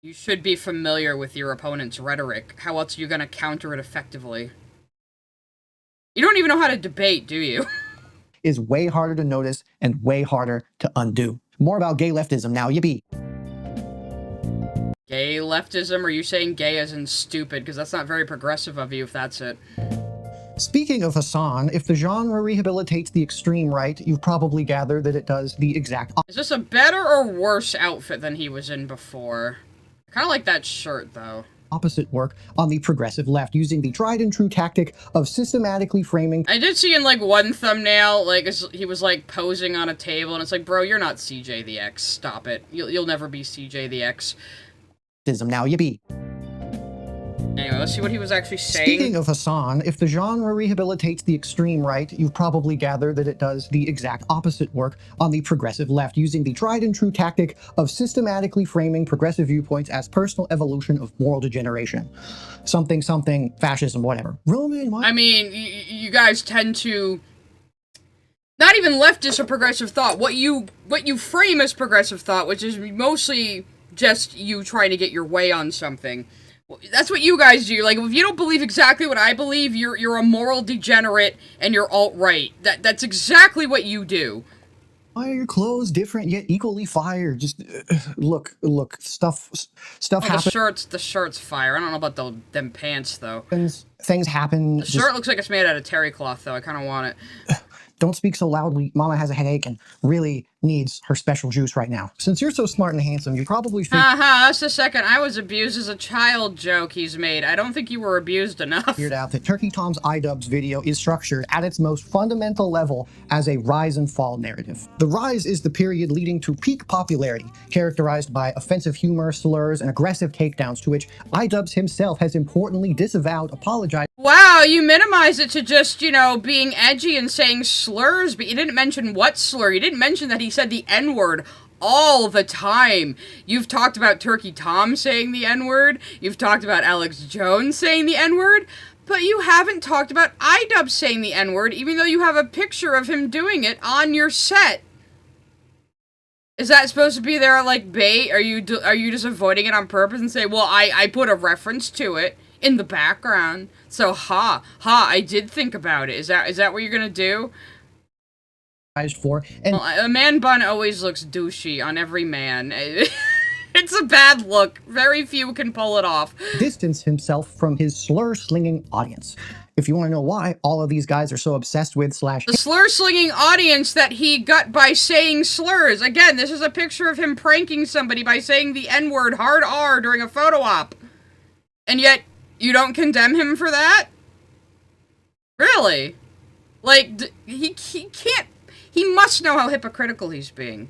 You should be familiar with your opponent's rhetoric. How else are you going to counter it effectively? You don't even know how to debate, do you? ...is way harder to notice and way harder to undo. More about gay leftism now, yippee! Gay leftism? Are you saying gay as in stupid? Because that's not very progressive of you if that's it. Speaking of Hasan, if the genre rehabilitates the extreme right, you've probably gathered that it does the exact opposite. Is this a better or worse outfit than he was in before? I kind of like that shirt, though. Opposite work on the progressive left, using the tried and true tactic of systematically framing. I did see in, like, one thumbnail, like, he was, like, posing on a table, and it's like, bro, you're not CJ the X. Stop it. You'll never be CJ the X. Now, yippee. Anyway, let's see what he was actually saying. Speaking of Hasan, if the genre rehabilitates the extreme right, you've probably gathered that it does the exact opposite work on the progressive left, using the tried and true tactic of systematically framing progressive viewpoints as personal evolution of moral degeneration. Something, fascism, whatever. Roman, I mean, you guys tend to... Not even leftist or progressive thought. What you frame as progressive thought, which is mostly just you trying to get your way on something. That's what you guys do. Like, if you don't believe exactly what I believe, you're a moral degenerate and you're alt-right. That's exactly what you do. Why are your clothes different yet equally fire? Just look, stuff happens. The shirt's fire. I don't know about them pants though. Things happen. The shirt looks like it's made out of terry cloth though. I kind of want it. Don't speak so loudly. Mama has a headache and really needs her special juice right now. Since you're so smart and handsome, you probably think— that's the second I was abused as a child joke he's made. I don't think you were abused enough. Figured out that Turkey Tom's Idubbz video is structured at its most fundamental level as a rise and fall narrative. The rise is the period leading to peak popularity, characterized by offensive humor, slurs, and aggressive takedowns, to which Idubbz himself has importantly disavowed, apologized. Wow, you minimize it to just, being edgy and saying slurs, but you didn't mention what slur. You didn't mention that he said the N-word all the time. You've talked about Turkey Tom saying the N-word. You've talked about Alex Jones saying the N-word. But you haven't talked about Idubbz saying the N-word, even though you have a picture of him doing it on your set. Is that supposed to be there like bait? Are you just avoiding it on purpose and say, well, I put a reference to it in the background, so I did think about it. Is that what you're gonna do? For and well, a man bun always looks douchey on every man. It's a bad look. Very few can pull it off. Distance himself from his slur-slinging audience. If you want to know why all of these guys are so obsessed with / the slur-slinging audience that he got by saying slurs. Again, this is a picture of him pranking somebody by saying the N-word hard R during a photo op. And yet, you don't condemn him for that? Really? Like, he can't... He must know how hypocritical he's being.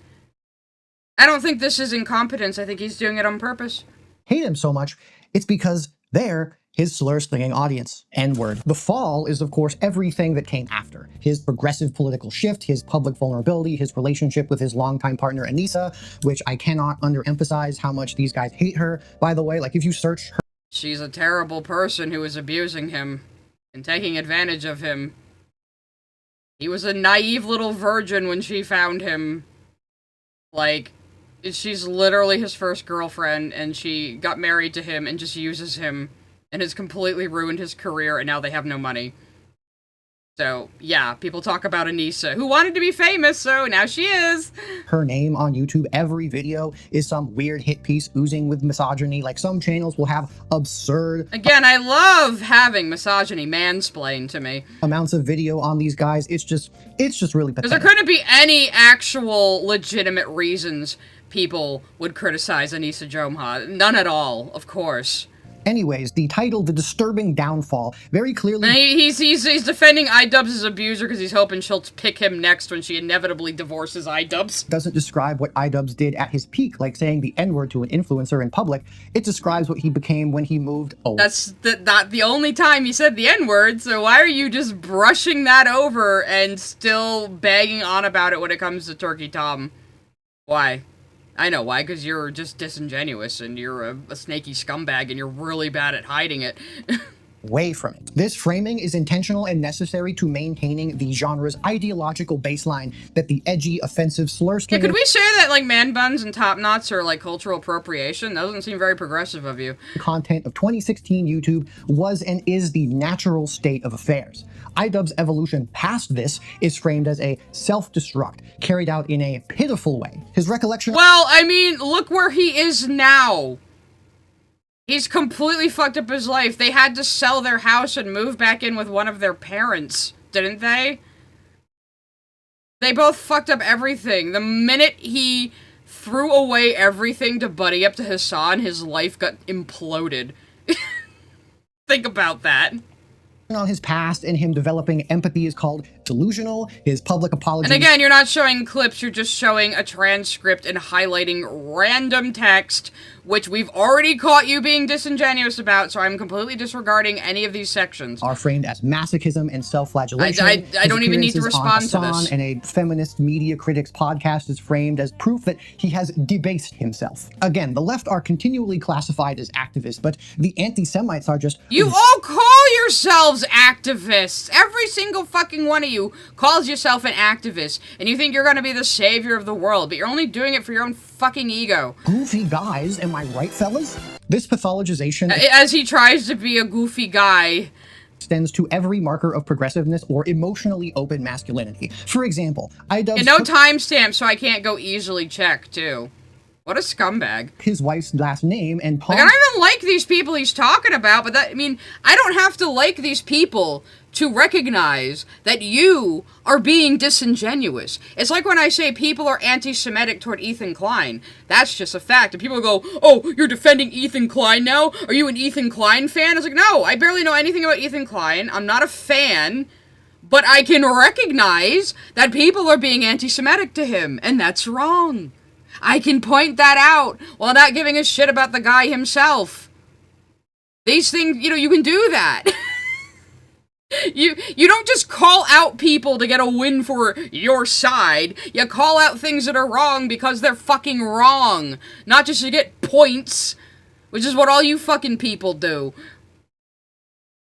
I don't think this is incompetence. I think he's doing it on purpose. Hate him so much, it's because they're his slur-slinging audience. N-word. The fall is, of course, everything that came after. His progressive political shift, his public vulnerability, his relationship with his longtime partner, Anissa, which I cannot underemphasize how much these guys hate her. By the way, like, if you search her... She's a terrible person who is abusing him and taking advantage of him. He was a naive little virgin when she found him. Like, she's literally his first girlfriend, and she got married to him and just uses him, and has completely ruined his career, and now they have no money. So, yeah, people talk about Anissa, who wanted to be famous, so now she is. Her name on YouTube, every video is some weird hit piece oozing with misogyny. Like, some channels will have absurd... Again, I love having misogyny mansplained to me. Amounts of video on these guys. It's just really pathetic. Because there couldn't be any actual legitimate reasons people would criticize Anissa Jomha. None at all, of course. Anyways, the title, The Disturbing Downfall, very clearly... He's defending Idubbz's abuser because he's hoping she'll pick him next when she inevitably divorces Idubbz. Doesn't describe what Idubbz did at his peak, like saying the N-word to an influencer in public. It describes what he became when he moved over. That's not the only time he said the N-word, so why are you just brushing that over and still bagging on about it when it comes to Turkey Tom? Why? I know why, because you're just disingenuous, and you're a snaky scumbag, and you're really bad at hiding it. Way from it. This framing is intentional and necessary to maintaining the genre's ideological baseline that the edgy, offensive slur Yeah, could we say that, like, man buns and top knots are, like, cultural appropriation? That doesn't seem very progressive of you. Content of 2016 YouTube was and is the natural state of affairs. Idubbz's evolution past this is framed as a self-destruct, carried out in a pitiful way. His recollection— Well, I mean, look where he is now. He's completely fucked up his life. They had to sell their house and move back in with one of their parents, didn't they? They both fucked up everything. The minute he threw away everything to buddy up to Hasan, his life got imploded. Think about that. on his past and him developing empathy is called delusional. His public apology. And again, you're not showing clips, you're just showing a transcript and highlighting random text, which we've already caught you being disingenuous about, so I'm completely disregarding any of these sections. Are framed as masochism and self-flagellation. I don't even need to respond to this. And a feminist media critics podcast is framed as proof that he has debased himself. Again, the left are continually classified as activists, but the anti-Semites are just... You all call yourselves activists! Every single fucking one of you calls yourself an activist, and you think you're gonna be the savior of the world, but you're only doing it for your own fucking ego. Goofy guys, am I right, fellas? This pathologization... As he tries to be a goofy guy... extends to every marker of progressiveness or emotionally open masculinity. For example, Idubbz... And no timestamp, so I can't go easily check, too. What a scumbag. His wife's last name and... Like, I don't even like these people he's talking about, but that, I mean, I don't have to like these people to recognize that you are being disingenuous. It's like when I say people are anti-Semitic toward Ethan Klein. That's just a fact. And people go, oh, you're defending Ethan Klein now? Are you an Ethan Klein fan? I was like, no, I barely know anything about Ethan Klein. I'm not a fan. But I can recognize that people are being anti-Semitic to him, and that's wrong. I can point that out while not giving a shit about the guy himself. These things, you know, you can do that. You don't just call out people to get a win for your side. You call out things that are wrong because they're fucking wrong. Not just to get points, which is what all you fucking people do.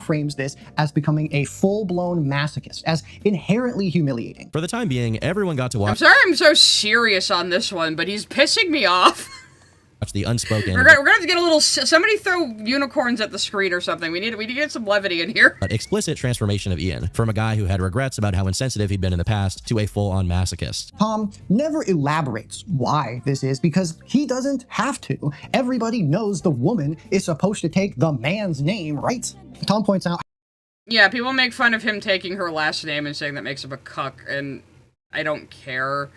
Frames this as becoming a full-blown masochist, as inherently humiliating. For the time being, everyone got to I'm watch sorry I'm so serious on this one, but he's pissing me off. the unspoken, We're gonna have to get a little... Somebody throw unicorns at the screen or something. We need to get some levity in here. but explicit transformation of Ian, from a guy who had regrets about how insensitive he'd been in the past to a full-on masochist. Tom never elaborates why this is because he doesn't have to. Everybody knows the woman is supposed to take the man's name, right? Tom points out... Yeah, people make fun of him taking her last name and saying that makes him a cuck, and I don't care.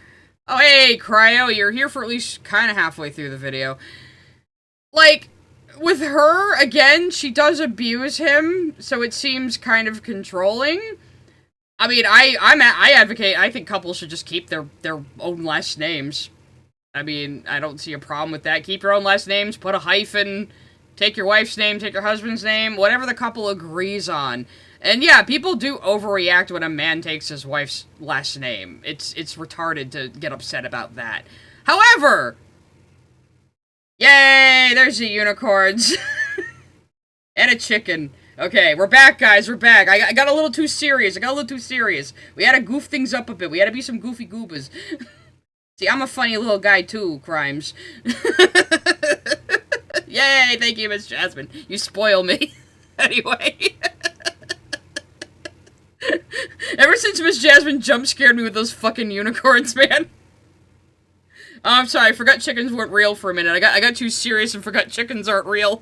Oh, hey, Cryo, you're here for at least kind of halfway through the video. Like, with her, again, she does abuse him, so it seems kind of controlling. I mean, I advocate, I think couples should just keep their own last names. I mean, I don't see a problem with that. Keep your own last names, put a hyphen, take your wife's name, take your husband's name, whatever the couple agrees on. And yeah, people do overreact when a man takes his wife's last name. It's retarded to get upset about that. However, yay, there's the unicorns. And a chicken. Okay, we're back, guys, we're back. I got a little too serious. We had to goof things up a bit. We had to be some goofy goobas. See, I'm a funny little guy too, Crimes. Yay, thank you, Miss Jasmine. You spoil me. Anyway. Ever since Miss Jasmine jump scared me with those fucking unicorns, man. Oh, I'm sorry, I forgot chickens weren't real for a minute. I got too serious and forgot chickens aren't real.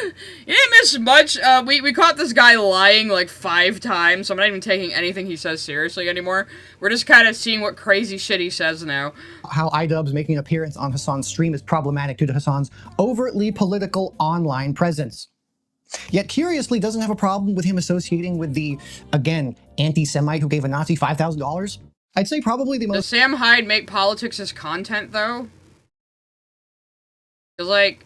You didn't miss much. We caught this guy lying like 5 times, so I'm not even taking anything he says seriously anymore. We're just kind of seeing what crazy shit he says now. How Idubbz making an appearance on Hasan's stream is problematic due to Hasan's overtly political online presence. Yet curiously doesn't have a problem with him associating with the, again, anti-Semite who gave a Nazi $5,000. I'd say probably the most... Does Sam Hyde make politics as content, though? Because, like,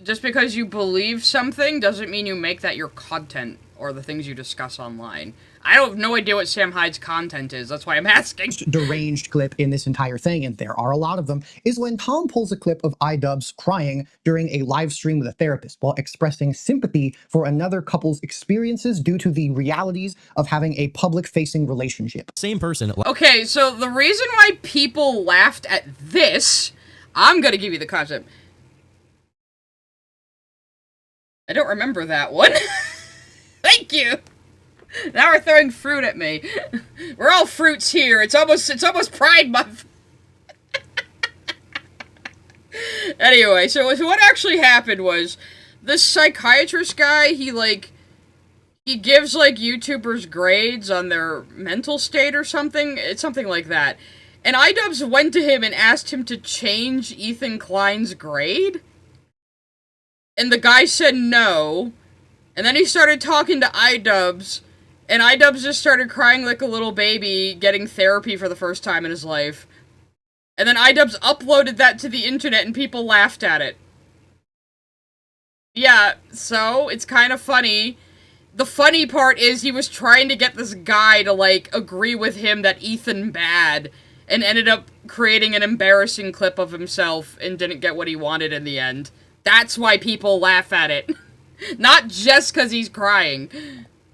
just because you believe something doesn't mean you make that your content or the things you discuss online. I have no idea what Sam Hyde's content is, that's why I'm asking. Deranged clip in this entire thing, and there are a lot of them, is when Tom pulls a clip of Idubbz crying during a live stream with a therapist while expressing sympathy for another couple's experiences due to the realities of having a public-facing relationship. Same person. Okay, so the reason why people laughed at this, I'm gonna give you the concept. I don't remember that one. Thank you. Now we're throwing fruit at me. We're all fruits here. It's almost Pride Month. Anyway, so what actually happened was this psychiatrist guy, he gives like YouTubers grades on their mental state or something. It's something like that. And Idubbz went to him and asked him to change Ethan Klein's grade. And the guy said no. And then he started talking to Idubbz, and Idubbz just started crying like a little baby, getting therapy for the first time in his life. And then Idubbz uploaded that to the internet, and people laughed at it. Yeah, so, it's kind of funny. The funny part is he was trying to get this guy to, like, agree with him that Ethan bad, and ended up creating an embarrassing clip of himself, and didn't get what he wanted in the end. That's why people laugh at it. Not just because he's crying.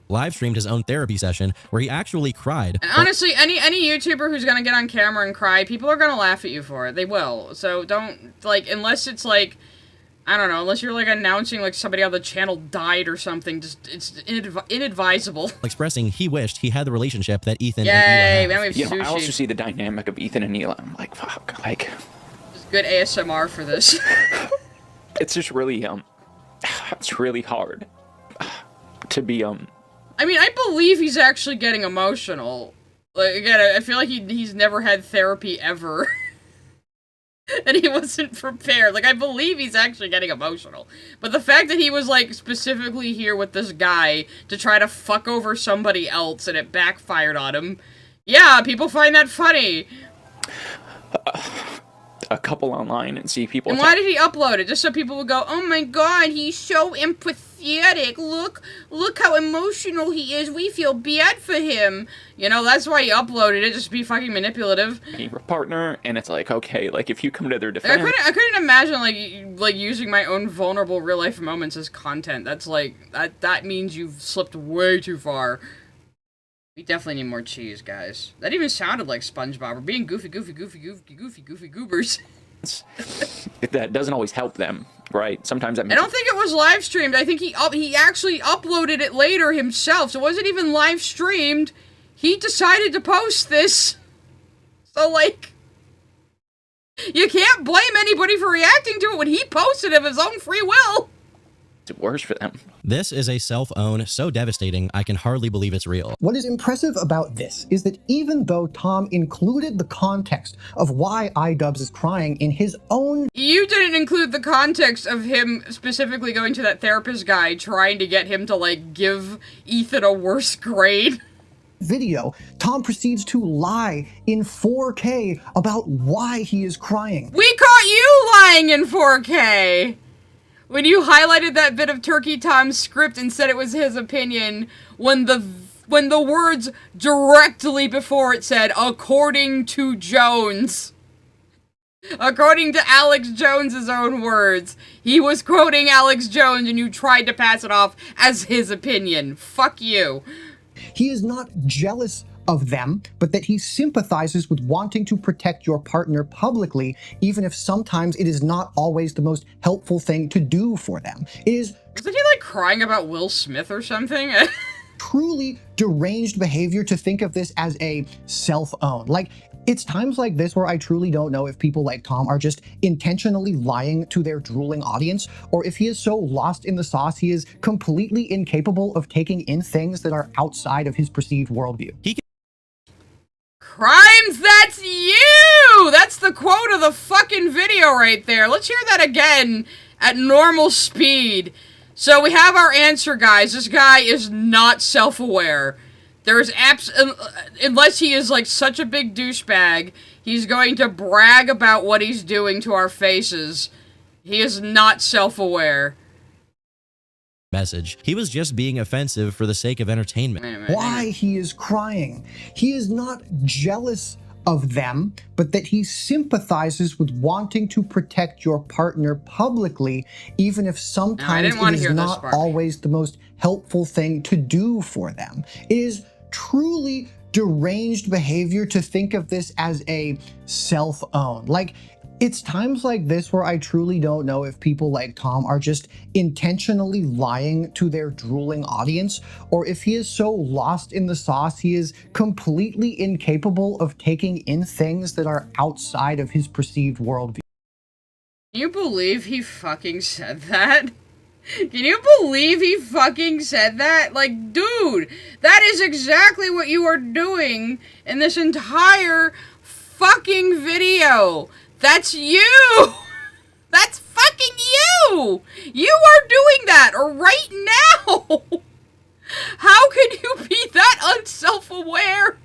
Live streamed his own therapy session where he actually cried. And honestly, any YouTuber who's gonna get on camera and cry, people are gonna laugh at you for it. They will. So don't, like, unless it's like, I don't know, unless you're like announcing like somebody on the channel died or something, just, it's inadvisable. Expressing he wished he had the relationship that Ethan Yay, and now Ela we have You know, I also sushi. see the dynamic of Ethan and Ela. I'm like, fuck, like, Just good ASMR for this. it's just really, it's really hard to be, I mean, I believe he's actually getting emotional. Like, again, I feel like he's never had therapy ever. And he wasn't prepared. Like, I believe he's actually getting emotional. But the fact that he was, like, specifically here with this guy to try to fuck over somebody else and it backfired on him, yeah, people find that funny. a couple online and see people. And why did he upload it? Just so people would go, oh my god, he's so empathetic. Look how emotional he is. We feel bad for him. You know, that's why he uploaded it, just to be fucking manipulative. Your partner, and it's like, okay, like if you come to their defense. I couldn't imagine like using my own vulnerable real life moments as content. That's like that means you've slipped way too far. We definitely need more cheese, guys. That even sounded like SpongeBob. We're being goofy goobers. That doesn't always help them, right? Sometimes that I makes don't think it was live streamed. I think he actually uploaded it later himself, so it wasn't even live streamed. He decided to post this. So, like, you can't blame anybody for reacting to it when he posted it of his own free will. It's worse for them. This is a self-own so devastating, I can hardly believe it's real. What is impressive about this is that even though Tom included the context of why Idubbz is crying in his own... You didn't include the context of him specifically going to that therapist guy trying to get him to, like, give Ethan a worse grade. Video, Tom proceeds to lie in 4K about why he is crying. We caught you lying in 4K! When you highlighted that bit of Turkey Tom's script and said it was his opinion, when the words directly before it said, according to Jones. According to Alex Jones's own words. He was quoting Alex Jones and you tried to pass it off as his opinion. Fuck you. He is not jealous of them, but that he sympathizes with wanting to protect your partner publicly, even if sometimes it is not always the most helpful thing to do for them. It is... Wasn't he, like, crying about Will Smith or something? truly deranged behavior to think of this as a self-own. Like, it's times like this where I truly don't know if people like Tom are just intentionally lying to their drooling audience, or if he is so lost in the sauce he is completely incapable of taking in things that are outside of his perceived worldview. Crimes, that's you! That's the quote of the fucking video right there. Let's hear that again at normal speed. So we have our answer, guys. This guy is not self-aware. There's unless he is like such a big douchebag, he's going to brag about what he's doing to our faces. He is not self-aware. Message. He was just being offensive for the sake of entertainment. Why he is crying. He is not jealous of them, but that he sympathizes with wanting to protect your partner publicly, even if sometimes it is not always the most helpful thing to do for them. It is truly deranged behavior to think of this as a self-own. Like, it's times like this where I truly don't know if people like Tom are just intentionally lying to their drooling audience, or if he is so lost in the sauce he is completely incapable of taking in things that are outside of his perceived worldview. Can you believe he fucking said that? Can you believe he fucking said that? Like, dude, that is exactly what you are doing in this entire fucking video. That's you! That's fucking you! you! You are doing that right now! How can you be that unself-aware?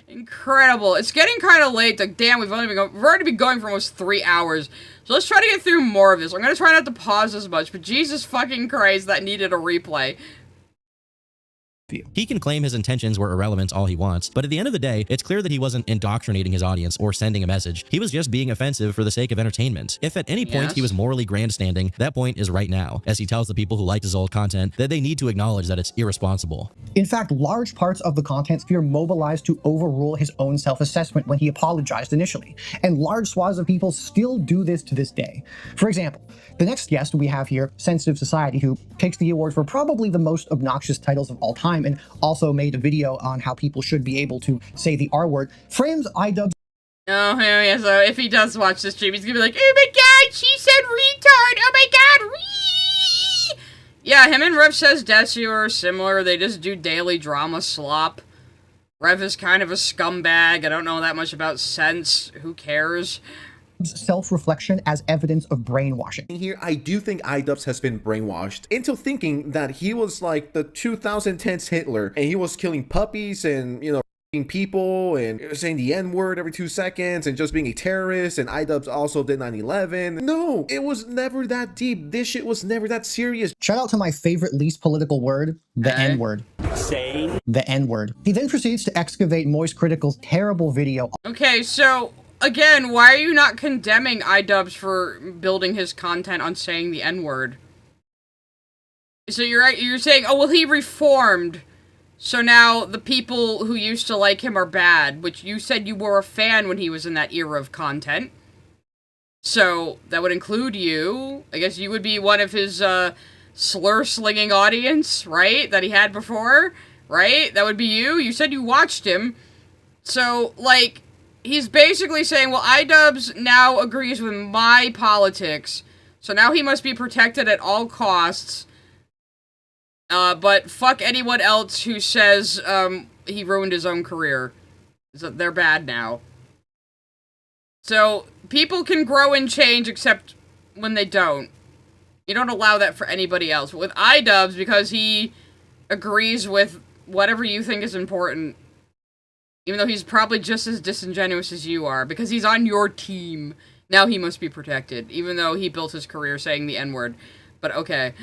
Incredible. It's getting kind of late. Like, damn, we've already been going for almost 3 hours. So let's try to get through more of this. I'm gonna try not to pause as much, but Jesus fucking Christ, that needed a replay. He can claim his intentions were irrelevant all he wants, but at the end of the day, it's clear that he wasn't indoctrinating his audience or sending a message. He was just being offensive for the sake of entertainment. If at any point he was morally grandstanding, that point is right now, as he tells the people who liked his old content that they need to acknowledge that it's irresponsible. In fact, large parts of the content sphere mobilized to overrule his own self-assessment when he apologized initially, and large swaths of people still do this to this day. For example, the next guest we have here, Sensitive Society, who takes the award for probably the most obnoxious titles of all time, and also made a video on how people should be able to say the R word, frames Idubbz. Oh, yeah, so if he does watch this stream, he's gonna be like, oh my god, she said retard, oh my god, ree! Yeah, him and Rev Says Desu are similar, they just do daily drama slop. Rev is kind of a scumbag, I don't know that much about sense, who cares? Self-reflection as evidence of brainwashing. Here, I do think Idubbz has been brainwashed into thinking that he was like the 2010s Hitler, and he was killing puppies and, you know, people and saying the N-word every 2 seconds and just being a terrorist, and Idubbz also did 9/11. No, it was never that deep. This shit was never that serious. Shout out to my favorite least political word, the N-word. Say the N-word. He then proceeds to excavate Moist Critical's terrible video. Okay, so again, why are you not condemning Idubbz for building his content on saying the N-word? So you're saying, oh, well, he reformed, so now the people who used to like him are bad, which you said you were a fan when he was in that era of content. So that would include you. I guess you would be one of his slur-slinging audience, right? That he had before, right? That would be you. You said you watched him. So, like, he's basically saying, well, Idubbz now agrees with my politics, so now he must be protected at all costs. But fuck anyone else who says, he ruined his own career. So they're bad now. So, people can grow and change except when they don't. You don't allow that for anybody else. But with Idubbz, because he agrees with whatever you think is important, even though he's probably just as disingenuous as you are, because he's on your team. Now he must be protected, even though he built his career saying the N-word. But okay.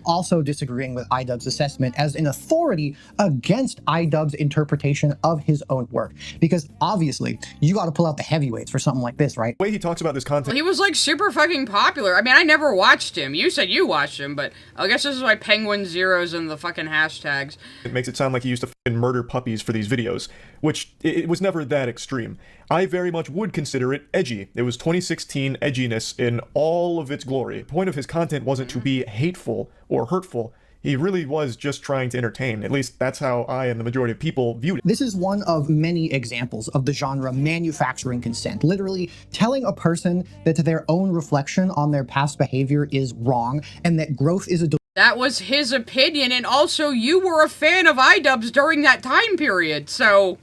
Also disagreeing with Idubbz's assessment as an authority against Idubbz's interpretation of his own work. Because obviously, you gotta pull out the heavyweights for something like this, right? The way he talks about this content. Well, he was like super fucking popular. I mean, I never watched him. You said you watched him, but I guess this is why Penguin Zeros and the fucking hashtags. It makes it sound like he used to fucking murder puppies for these videos, which it was never that extreme. I very much would consider it edgy. It was 2016 edginess in all of its glory. The point of his content wasn't to be hateful or hurtful. He really was just trying to entertain. At least that's how I and the majority of people viewed it. This is one of many examples of the genre manufacturing consent, literally telling a person that their own reflection on their past behavior is wrong and that growth is a That was his opinion, and also you were a fan of Idubbz during that time period, so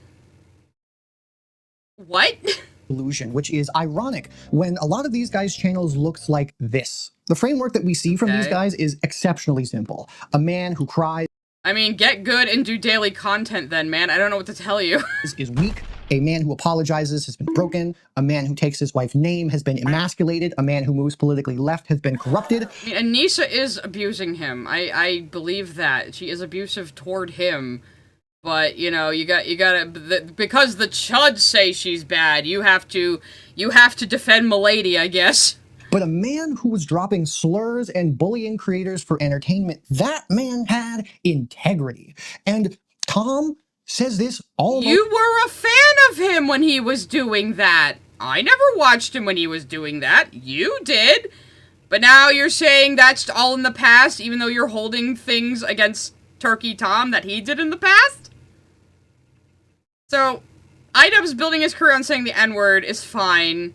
what? Illusion, which is ironic when a lot of these guys' channels looks like this. The framework that we see from these guys is exceptionally simple. A man who cries. I mean, get good and do daily content then, man. I don't know what to tell you. Is weak. A man who apologizes has been broken. A man who takes his wife's name has been emasculated. A man who moves politically left has been corrupted. I mean, Anissa is abusing him. I believe that. She is abusive toward him. But, you know, you gotta, because the Chuds say she's bad, you have to defend Milady, I guess. But a man who was dropping slurs and bullying creators for entertainment, that man had integrity. And Tom says this all the You were a fan of him when he was doing that. I never watched him when he was doing that. You did. But now you're saying that's all in the past, even though you're holding things against Turkey Tom that he did in the past? So, Idubbz building his career on saying the N-word is fine,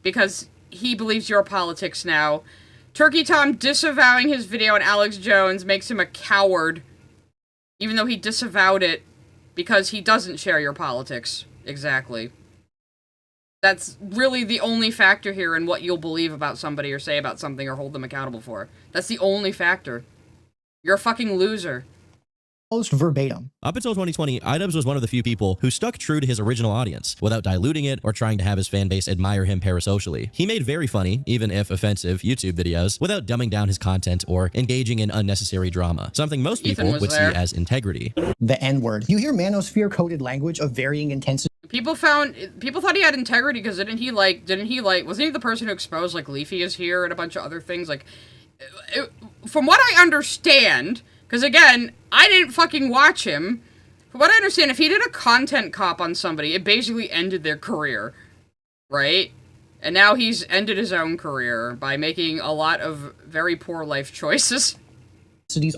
because he believes your politics now. Turkey Tom disavowing his video on Alex Jones makes him a coward, even though he disavowed it, because he doesn't share your politics. Exactly. That's really the only factor here in what you'll believe about somebody or say about something or hold them accountable for. That's the only factor. You're a fucking loser. Almost verbatim. Up until 2020, Idubbz was one of the few people who stuck true to his original audience, without diluting it or trying to have his fan base admire him parasocially. He made very funny, even if offensive, YouTube videos, without dumbing down his content or engaging in unnecessary drama, something most people would see as integrity. The N-word. You hear manosphere-coded language of varying intensity. People thought he had integrity because wasn't he the person who exposed, like, Leafy is here and a bunch of other things? Like, from what I understand, because again, I didn't fucking watch him. From what I understand, if he did a content cop on somebody, it basically ended their career, right? And now he's ended his own career by making a lot of very poor life choices.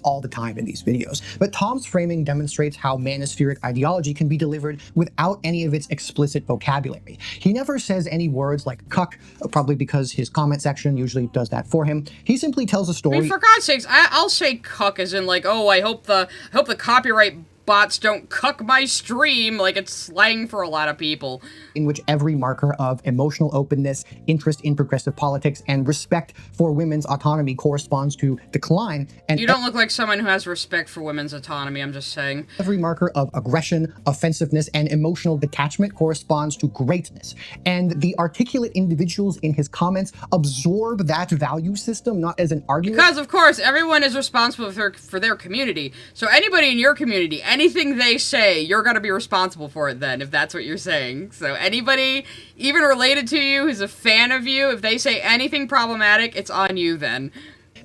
All the time in these videos, but Tom's framing demonstrates how manospheric ideology can be delivered without any of its explicit vocabulary. He never says any words like cuck, probably because his comment section usually does that for him. He simply tells a story. I mean, for God's sakes, I'll say cuck as in like, oh, I hope the copyright bots don't cuck my stream, like it's slang for a lot of people. In which every marker of emotional openness, interest in progressive politics, and respect for women's autonomy corresponds to decline. And you don't look like someone who has respect for women's autonomy, I'm just saying. Every marker of aggression, offensiveness, and emotional detachment corresponds to greatness. And the articulate individuals in his comments absorb that value system, not as an argument. Because, of course, everyone is responsible for their community. So anybody in your community, anything they say, you're going to be responsible for it then, if that's what you're saying. So anybody, even related to you, who's a fan of you, if they say anything problematic, it's on you then.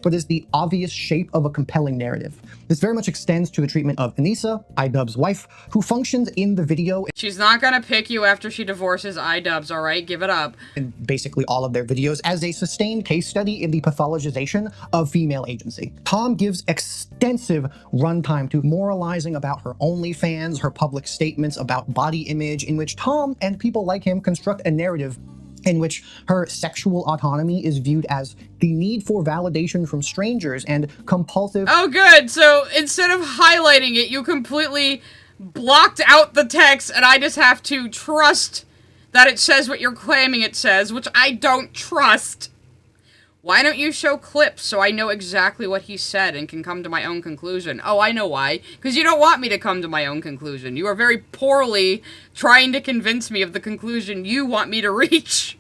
But is the obvious shape of a compelling narrative. This very much extends to the treatment of Anissa, Idubbz's wife, who functions in the video. She's not gonna pick you after she divorces Idubbz, alright? Give it up. In basically all of their videos as a sustained case study in the pathologization of female agency. Tom gives extensive runtime to moralizing about her OnlyFans, her public statements about body image, in which Tom and people like him construct a narrative in which her sexual autonomy is viewed as the need for validation from strangers and compulsive— Oh good, so instead of highlighting it, you completely blocked out the text and I just have to trust that it says what you're claiming it says, which I don't trust. Why don't you show clips so I know exactly what he said and can come to my own conclusion? Oh, I know why. Because you don't want me to come to my own conclusion. You are very poorly trying to convince me of the conclusion you want me to reach.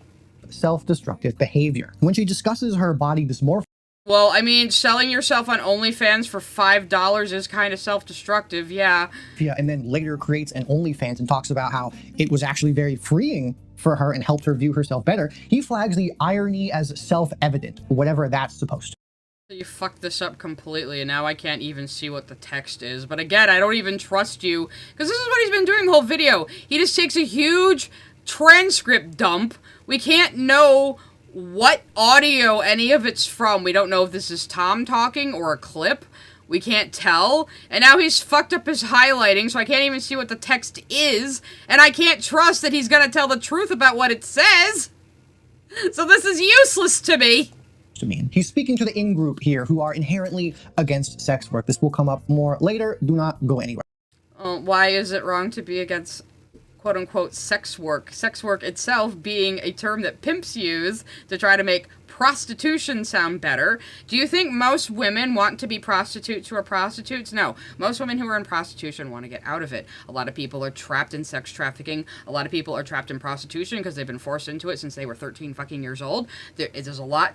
Self-destructive behavior. When she discusses her body dysmorphia— Well, I mean, selling yourself on OnlyFans for $5 is kind of self-destructive, yeah. And then later creates an OnlyFans and talks about how it was actually very freeing for her and helped her view herself better. He flags the irony as self-evident, whatever that's supposed to. So you fucked this up completely, and now I can't even see what the text is. But again, I don't even trust you, because this is what he's been doing the whole video. He just takes a huge transcript dump. We can't know what audio any of it's from. We don't know if this is Tom talking or a clip. We can't tell. And now he's fucked up his highlighting, so I can't even see what the text is. And I can't trust that he's gonna tell the truth about what it says. So this is useless to me. He's speaking to the in-group here, who are inherently against sex work. This will come up more later. Do not go anywhere. Why is it wrong to be against quote-unquote sex work? Sex work itself being a term that pimps use to try to make prostitution sound better. Do you think most women want to be prostitutes who are prostitutes? No. Most women who are in prostitution want to get out of it. A lot of people are trapped in sex trafficking. A lot of people are trapped in prostitution because they've been forced into it since they were 13 fucking years old. There's a lot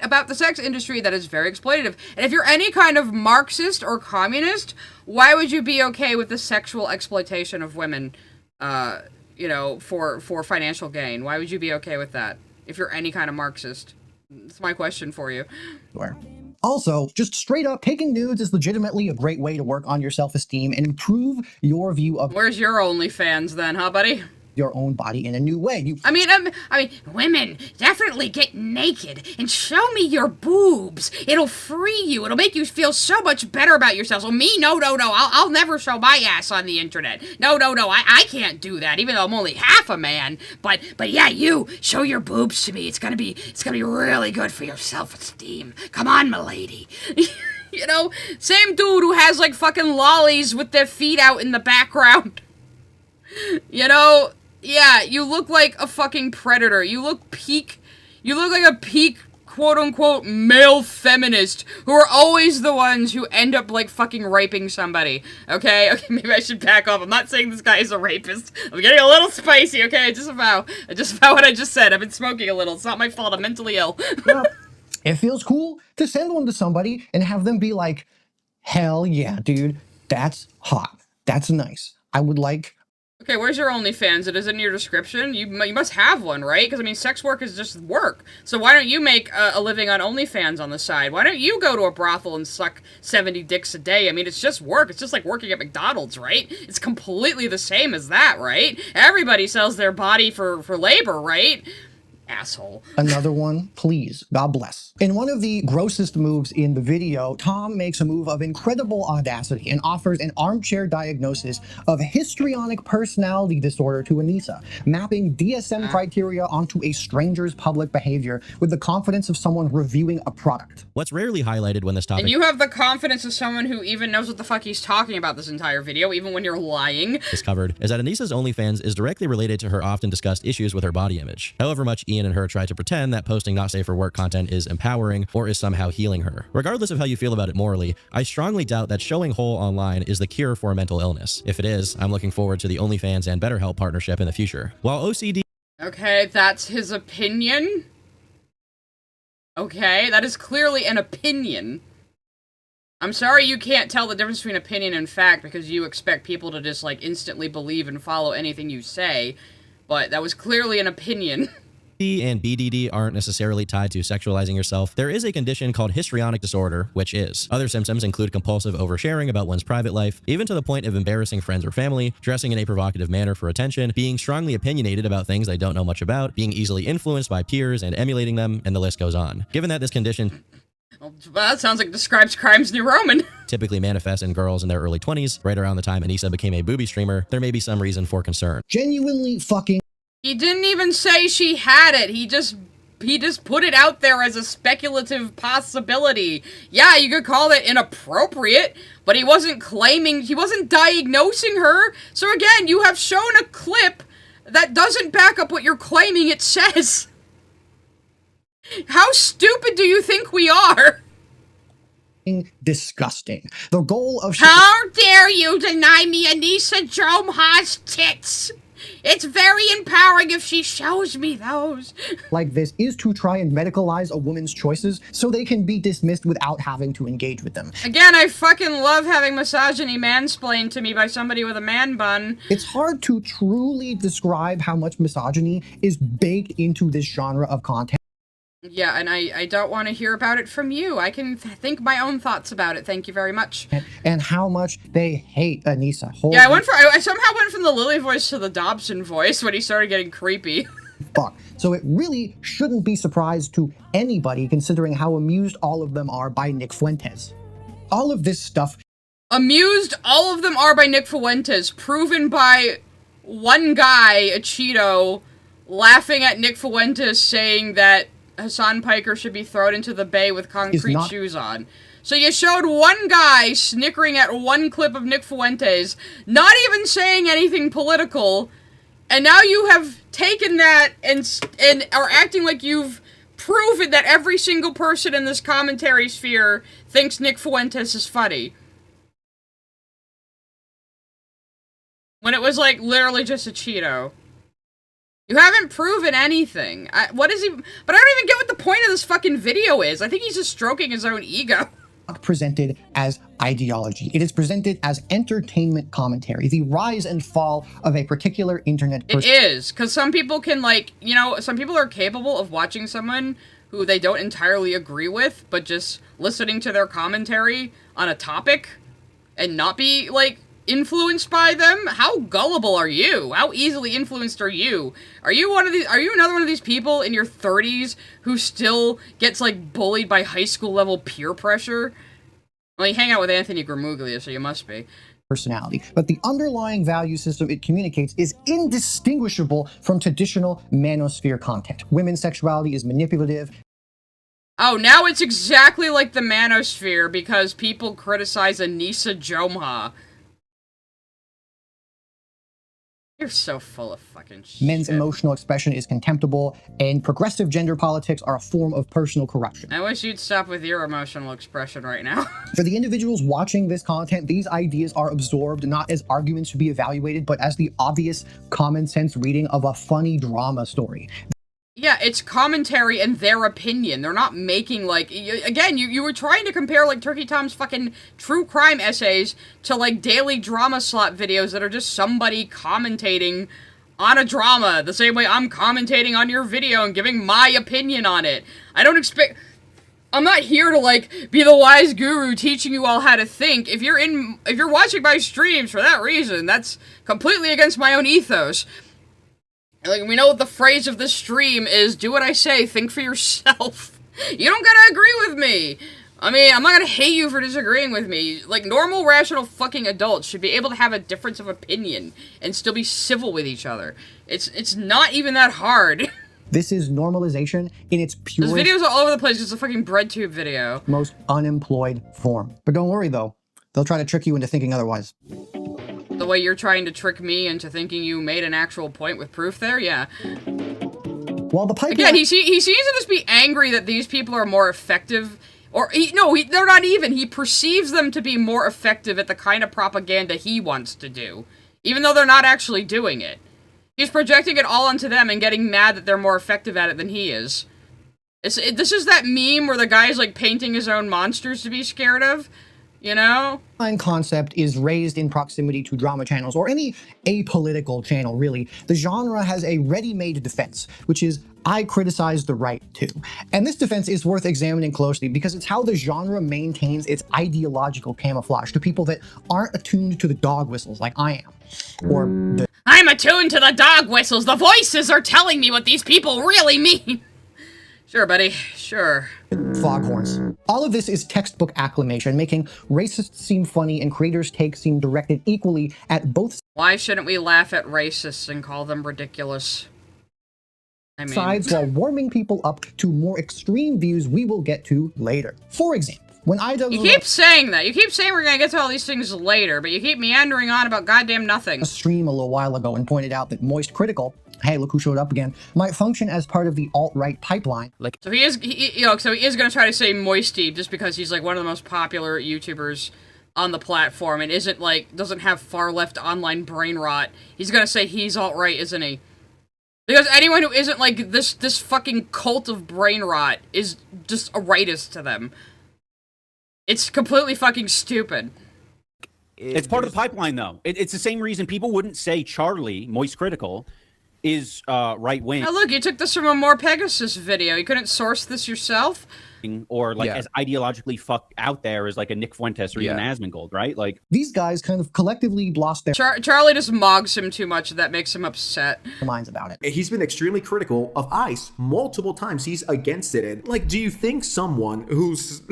about the sex industry that is very exploitative. And if you're any kind of Marxist or communist, why would you be okay with the sexual exploitation of women, you know, for financial gain? Why would you be okay with that? If you're any kind of Marxist. That's my question for you. Also, just straight up, taking nudes is legitimately a great way to work on your self-esteem and improve your view of— Where's your OnlyFans then, huh, buddy? Your own body in a new way. I mean, women, definitely get naked and show me your boobs. It'll free you. It'll make you feel so much better about yourself. So me, no. I'll never show my ass on the internet. No. I can't do that, even though I'm only half a man. But yeah, you show your boobs to me. It's gonna be really good for your self-esteem. Come on, m'lady. You know, same dude who has like fucking lollies with their feet out in the background. You know, Yeah, you look like a fucking predator. You look like a peak quote-unquote male feminist who are always the ones who end up, like, fucking raping somebody. Okay, maybe I should back off. I'm not saying this guy is a rapist. I'm getting a little spicy, okay? I just avow what I just said. I've been smoking a little. It's not my fault. I'm mentally ill. It feels cool to send one to somebody and have them be like, hell yeah, dude, that's hot. That's nice. I would like... Okay, where's your OnlyFans? It is in your description. You must have one, right? Because, I mean, sex work is just work. So why don't you make a living on OnlyFans on the side? Why don't you go to a brothel and suck 70 dicks a day? I mean, it's just work. It's just like working at McDonald's, right? It's completely the same as that, right? Everybody sells their body for labor, right? Asshole. Another one, please. God bless. In one of the grossest moves in the video, Tom makes a move of incredible audacity and offers an armchair diagnosis of histrionic personality disorder to Anissa, mapping DSM criteria onto a stranger's public behavior with the confidence of someone reviewing a product. What's rarely highlighted when this topic— And you have the confidence of someone who even knows what the fuck he's talking about this entire video, even when you're lying. —is covered, is that Anissa's OnlyFans is directly related to her often discussed issues with her body image. However much Ian and her try to pretend that posting not safe for work content is empowering or is somehow healing her. Regardless of how you feel about it morally, I strongly doubt that showing whole online is the cure for mental illness. If it is, I'm looking forward to the OnlyFans and BetterHelp partnership in the future. While OCD— Okay, that's his opinion? Okay, that is clearly an opinion. I'm sorry you can't tell the difference between opinion and fact because you expect people to just, like, instantly believe and follow anything you say, but that was clearly an opinion. and BDD aren't necessarily tied to sexualizing yourself. There is a condition called histrionic disorder, which is. Other symptoms include compulsive oversharing about one's private life, even to the point of embarrassing friends or family, dressing in a provocative manner for attention, being strongly opinionated about things they don't know much about, being easily influenced by peers and emulating them, and the list goes on. Given that this condition— Well, that sounds like describes Crimes New Roman. —typically manifests in girls in their early 20s, right around the time Anissa became a booby streamer, there may be some reason for concern. Genuinely fucking— He didn't even say she had it. He just put it out there as a speculative possibility. Yeah, you could call it inappropriate, but he wasn't diagnosing her. So again, you have shown a clip that doesn't back up what you're claiming it says. How stupid do you think we are? Disgusting. The goal of— How dare you deny me Anissa Jomha's tits? It's very empowering if she shows me those. Like this is to try and medicalize a woman's choices so they can be dismissed without having to engage with them. Again, I fucking love having misogyny mansplained to me by somebody with a man bun. It's hard to truly describe how much misogyny is baked into this genre of content. Yeah, and I don't want to hear about it from you. I can think my own thoughts about it. Thank you very much. And how much they hate Anissa. Yeah, I somehow went from the Lily voice to the Dobson voice when he started getting creepy. Fuck. So it really shouldn't be surprised to anybody considering how amused all of them are by Nick Fuentes. All of this stuff. Amused all of them are by Nick Fuentes, proven by one guy, a Cheeto, laughing at Nick Fuentes saying that Hasan Piker should be thrown into the bay with concrete shoes on. So you showed one guy snickering at one clip of Nick Fuentes, not even saying anything political, and now you have taken that and are acting like you've proven that every single person in this commentary sphere thinks Nick Fuentes is funny. When it was, like, literally just a Cheeto. You haven't proven anything. But I don't even get what the point of this fucking video is. I think he's just stroking his own ego. Presented as ideology. It is presented as entertainment commentary, the rise and fall of a particular internet person. It is, because some people can, like, you know, some people are capable of watching someone who they don't entirely agree with, but just listening to their commentary on a topic and not be, like, influenced by them? How gullible are you? How easily influenced are you? Are you another one of these people in your 30s who still gets, like, bullied by high school level peer pressure? Well, you hang out with Anthony Gramuglia, so you must be. Personality, but the underlying value system it communicates is indistinguishable from traditional manosphere content. Women's sexuality is manipulative. Oh, now it's exactly like the manosphere because people criticize Anissa Jomha. You're so full of fucking shit. Men's emotional expression is contemptible, and progressive gender politics are a form of personal corruption. I wish you'd stop with your emotional expression right now. For the individuals watching this content, these ideas are absorbed not as arguments to be evaluated, but as the obvious common sense reading of a funny drama story. Yeah, it's commentary and their opinion. They're not making, like, again, you were trying to compare, like, Turkey Tom's fucking true crime essays to, like, daily drama slot videos that are just somebody commentating on a drama, the same way I'm commentating on your video and giving my opinion on it. I don't expect... I'm not here to, like, be the wise guru teaching you all how to think. If you're watching my streams for that reason, that's completely against my own ethos. Like, we know what the phrase of this stream is, do what I say, think for yourself. You don't gotta agree with me. I mean, I'm not gonna hate you for disagreeing with me. Like, normal, rational fucking adults should be able to have a difference of opinion and still be civil with each other. It's not even that hard. This is normalization in its purest, This video's all over the place. It's a fucking bread tube video. most unemployed form. But don't worry though, they'll try to trick you into thinking otherwise. The way you're trying to trick me into thinking you made an actual point with proof there? Yeah. While the pipeline... Again, he seems to just be angry that these people are more effective. Or, they're not even. He perceives them to be more effective at the kind of propaganda he wants to do. Even though they're not actually doing it. He's projecting it all onto them and getting mad that they're more effective at it than he is. This is that meme where the guy's, like, painting his own monsters to be scared of. You know? Concept is raised in proximity to drama channels, or any apolitical channel, really. The genre has a ready-made defense, which is, I criticize the right to. And this defense is worth examining closely because it's how the genre maintains its ideological camouflage to people that aren't attuned to the dog whistles like I am. Or the... I'm attuned to the dog whistles. The voices are telling me what these people really mean. Sure, buddy. Sure. Foghorns. All of this is textbook acclamation, making racists seem funny and creators' takes seem directed equally at both Why shouldn't we laugh at racists and call them ridiculous? I mean... sides while warming people up to more extreme views we will get to later. For example, when Idubbz... You keep saying that. You keep saying we're gonna get to all these things later, but you keep meandering on about goddamn nothing. A stream a little while ago and pointed out that Moist Critical, hey, look who showed up again, might function as part of the alt-right pipeline. So he is gonna try to say Moisty just because he's like one of the most popular YouTubers on the platform and isn't like, doesn't have far left online brain rot. He's gonna say he's alt-right, isn't he? Because anyone who isn't like this fucking cult of brain rot is just a rightist to them. It's completely fucking stupid. It's part of the pipeline, though. It's the same reason people wouldn't say Charlie, Moist Critical, is right-wing. Oh, look, you took this from a more Pegasus video. You couldn't source this yourself? Or, like, as ideologically fucked out there as, like, a Nick Fuentes or even Asmongold, right? Like, these guys kind of collectively lost their... Charlie just mogs him too much, and that makes him upset. ...minds about it. He's been extremely critical of ICE multiple times. He's against it. And, like, do you think someone who's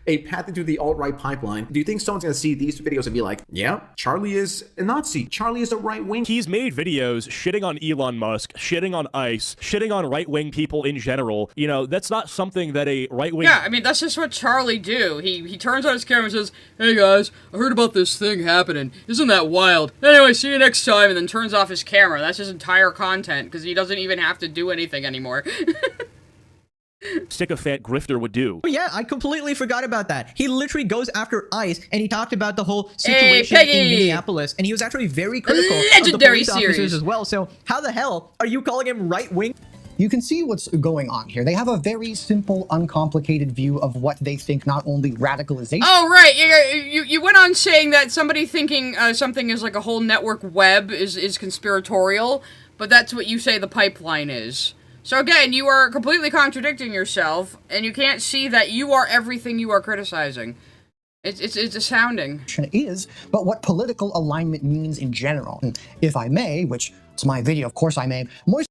a path into the alt-right pipeline, do you think someone's gonna see these videos and be like, yeah, Charlie is a Nazi. Charlie is a right-wing... He's made videos shitting on Elon Musk, shitting on ICE, shitting on right-wing people in general. You know, that's not something that a right-wing... Yeah, I mean, that's just what Charlie do. He turns on his camera and says, hey guys, I heard about this thing happening. Isn't that wild? Anyway, see you next time, and then turns off his camera. That's his entire content, because he doesn't even have to do anything anymore. sycophant grifter would do. Oh, yeah, I completely forgot about that. He literally goes after ICE, and he talked about the whole situation in Minneapolis, and he was actually very critical of the police officers as well. So how the hell are you calling him right-wing? You can see what's going on here. They have a very simple, uncomplicated view of what they think not only radicalization... Oh, right. You went on saying that somebody thinking something is like a whole network web is conspiratorial, but that's what you say the pipeline is. So again, you are completely contradicting yourself, and you can't see that you are everything you are criticizing. It's astounding. ...is, but what political alignment means in general. And if I may, which it's my video, of course I may,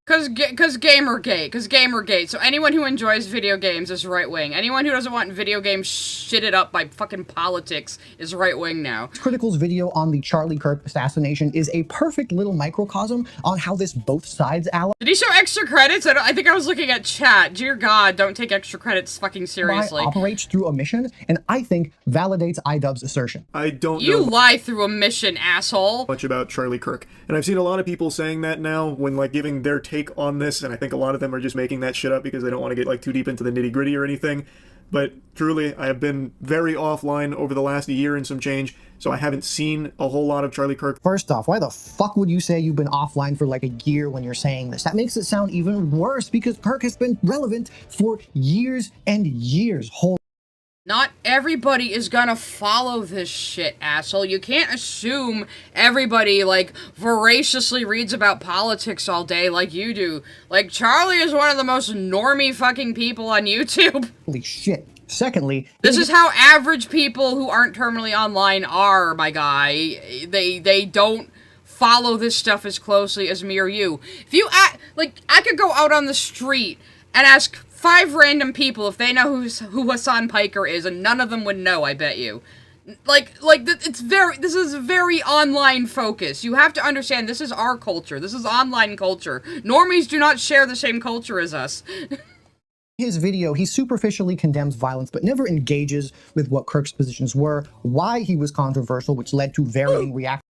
Cause Gamergate. So anyone who enjoys video games is right-wing. Anyone who doesn't want video games shitted up by fucking politics is right-wing now. Critical's video on the Charlie Kirk assassination is a perfect little microcosm on how this both sides ally. Did he show extra credits? I think I was looking at chat. Dear God, don't take extra credits fucking seriously. Operates through omission, and I think validates Idubb's assertion. I don't know. You lie through omission, asshole. Much about Charlie Kirk. And I've seen a lot of people saying that now when, like, giving their take on this, and I think a lot of them are just making that shit up because they don't want to get, like, too deep into the nitty-gritty or anything. But truly, I have been very offline over the last year and some change, so I haven't seen a whole lot of Charlie Kirk. First off, why the fuck would you say you've been offline for like a year when you're saying this? That makes it sound even worse because Kirk has been relevant for years and years. Not everybody is gonna follow this shit, asshole. You can't assume everybody, like, voraciously reads about politics all day like you do. Like, Charlie is one of the most normie fucking people on YouTube. Holy shit. Secondly, this is how average people who aren't terminally online are, my guy. They don't follow this stuff as closely as me or you. If you, I could go out on the street and ask 5 random people if they know who Hasan Piker is, and none of them would know, I bet you. This is very online focused. You have to understand, this is our culture. This is online culture. Normies do not share the same culture as us. His video, he superficially condemns violence, but never engages with what Kirk's positions were, why he was controversial, which led to varying reactions.